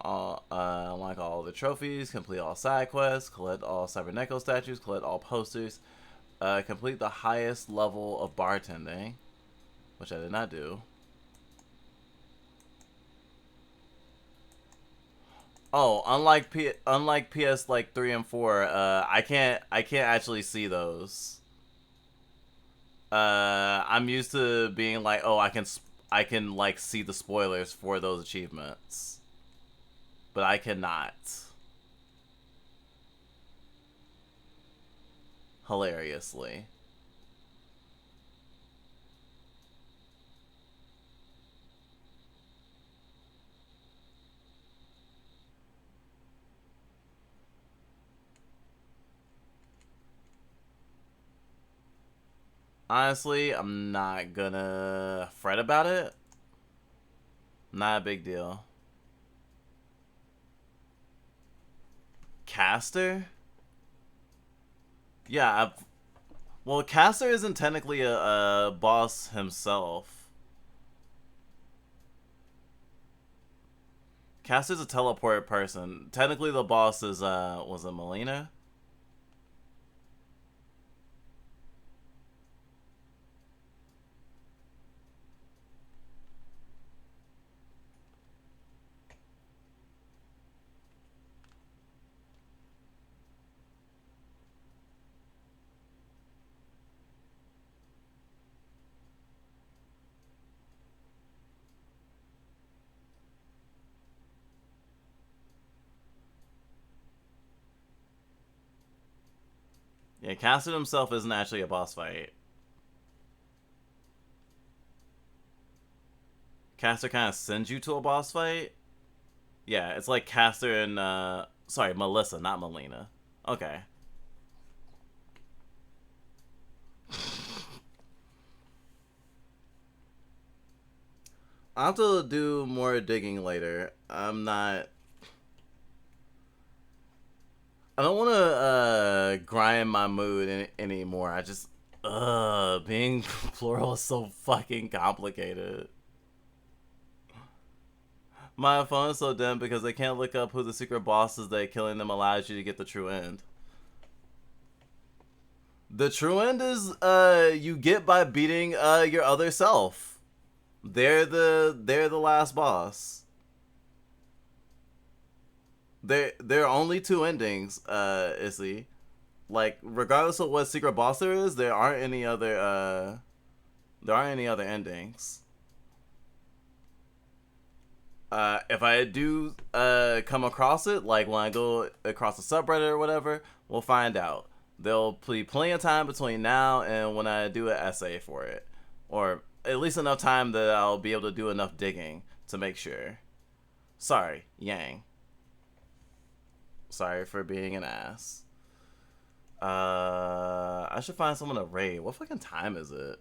Unlock all the trophies, complete all side quests, collect all Cybernetico statues, collect all posters, complete the highest level of bartending, which I did not do. Oh, unlike PS like 3 and 4, I can't actually see those. I'm used to being like, oh, I can like see the spoilers for those achievements, but I cannot. Hilariously. Honestly, I'm not gonna fret about it. Not a big deal. Caster? Yeah, well, Caster isn't technically a boss himself. Caster's a teleport person. Technically, the boss is, was it Melina? Yeah, Caster himself isn't actually a boss fight. Caster kind of sends you to a boss fight. Yeah, it's like Caster and, sorry, Melissa, not Melina. Okay. I'll have to do more digging later. I don't want to grind my mood anymore. I just being plural is so fucking complicated. My phone is so dumb because they can't look up who the secret boss is that killing them allows you to get the true end. The true end is you get by beating your other self. They're the last boss. There are only two endings, Issy. Like, regardless of what secret boss there is, there aren't any other endings. If I do come across it, like when I go across the subreddit or whatever, we'll find out. There'll be plenty of time between now and when I do an essay for it. Or at least enough time that I'll be able to do enough digging to make sure. Sorry, Yang. Sorry for being an ass. I should find someone to raid. What fucking time is it?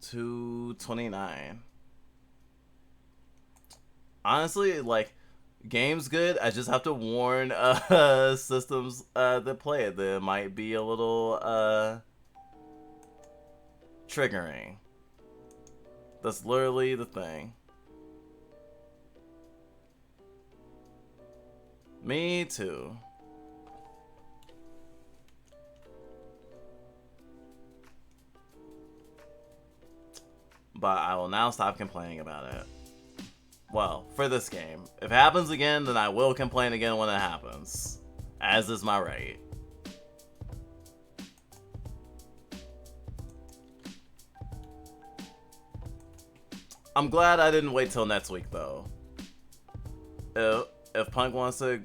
2:29. Honestly, like, game's good. I just have to warn systems that play it that it might be a little triggering. That's literally the thing. Me too. But I will now stop complaining about it. Well, for this game. If it happens again, then I will complain again when it happens. As is my right. I'm glad I didn't wait till next week, though. If Punk wants to,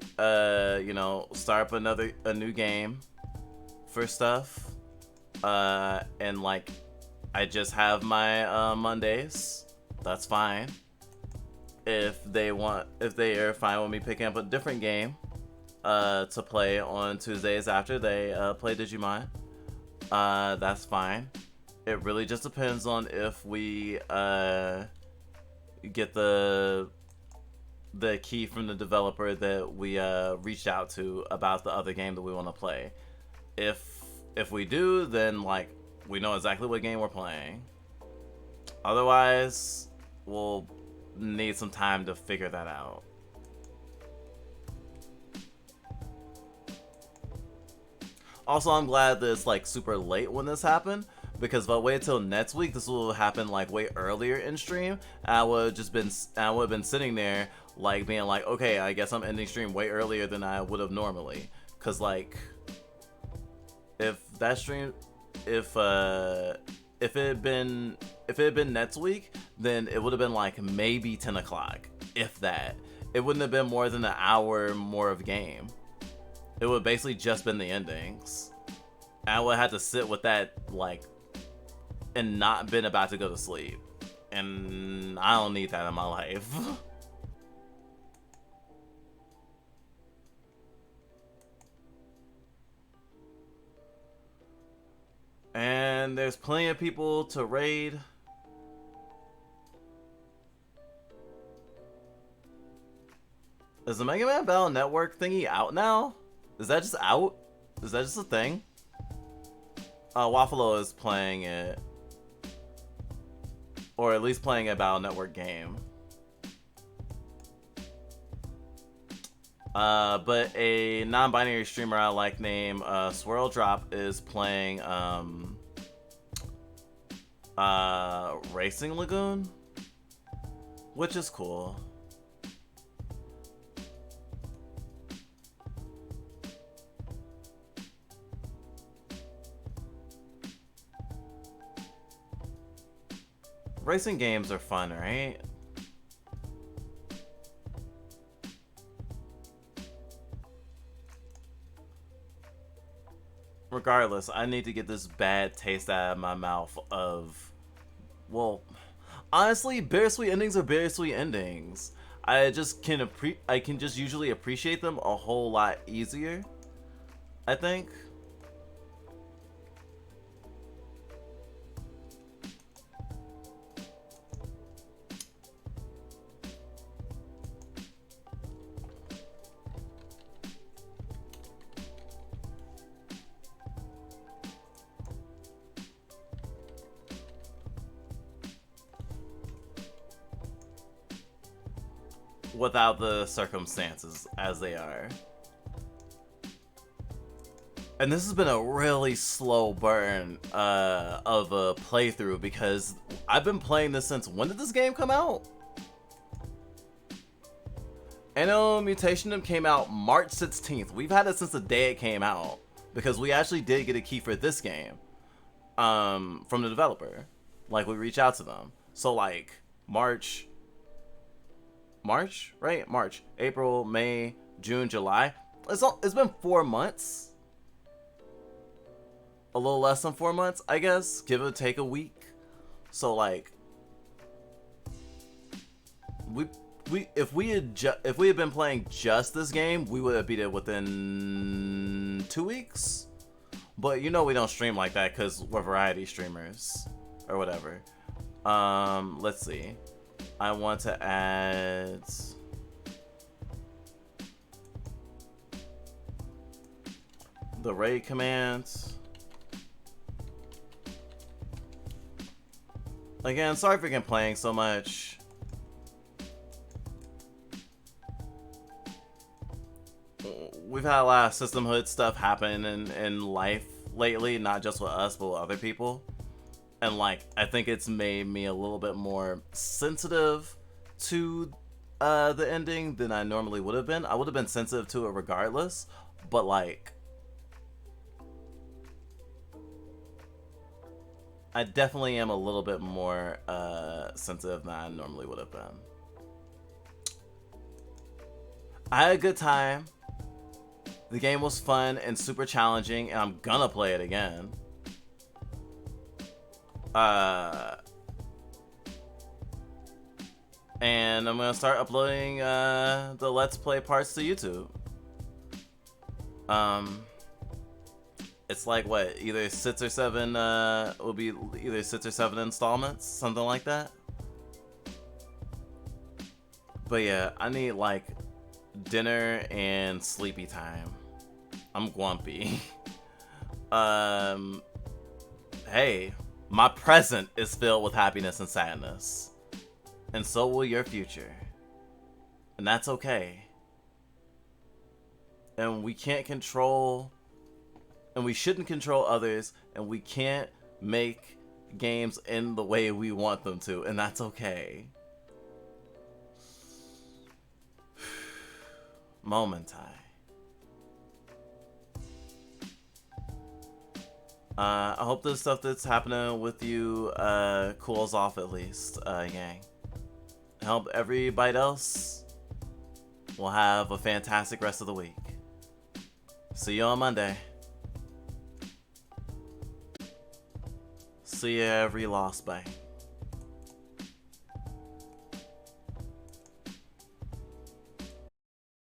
you know, start up a new game for stuff, and like, I just have my Mondays, that's fine. If they are fine with me picking up a different game to play on Tuesdays after they play Digimon, that's fine. It really just depends on if we get the key from the developer that we reached out to about the other game that we want to play. If we do, then like we know exactly what game we're playing. Otherwise, we'll need some time to figure that out. Also, I'm glad that it's like super late when this happened, because if I wait till next week, this will happen like way earlier in stream. I would have been sitting there like being like, okay, I guess I'm ending stream way earlier than I would have normally. Cause like, if it had been next week, then it would have been like maybe 10 o'clock, if that. It wouldn't have been more than an hour more of game. It would basically just been the endings. I would have to sit with that like, and not been about to go to sleep. And I don't need that in my life. And there's plenty of people to raid. Is the Mega Man Battle Network thingy out now? Is that just out? Is that just a thing? Waffalo is playing it. Or at least playing a Battle Network game. But a non-binary streamer I like named Swirl Drop is playing Racing Lagoon, which is cool. Racing games are fun, right? Regardless, I need to get this bad taste out of my mouth of, well, honestly, bittersweet endings are bittersweet endings. I can just usually appreciate them a whole lot easier, I think. Without the circumstances as they are. And this has been a really slow burn of a playthrough because I've been playing this since, when did this game come out? Anno Mutationem came out March 16th. We've had it since the day it came out because we actually did get a key for this game from the developer. Like, we reached out to them. So like March, right? March, April, May, June, July. It's been 4 months. A little less than 4 months, I guess. Give or take a week. So like, if we had been playing just this game, we would have beat it within 2 weeks. But you know we don't stream like that because we're variety streamers or whatever. Let's see. I want to add the raid command. Again, sorry for complaining so much. We've had a lot of system hood stuff happen in life lately, not just with us, but with other people. And like, I think it's made me a little bit more sensitive to the ending than I normally would have been. I would have been sensitive to it regardless, but like, I definitely am a little bit more sensitive than I normally would have been. I had a good time. The game was fun and super challenging, and I'm gonna play it again. And I'm gonna start uploading the Let's Play parts to YouTube. It's like what, either 6 or 7 will be either 6 or 7 installments, something like that. But yeah, I need like dinner and sleepy time. I'm grumpy. Hey, my present is filled with happiness and sadness. And so will your future. And that's okay. And we can't control, and we shouldn't control others, and we can't make games in the way we want them to, and that's okay. Momentai. I hope the stuff that's happening with you cools off at least, gang. I hope everybody else will have a fantastic rest of the week. See you on Monday. See you every lost, bye.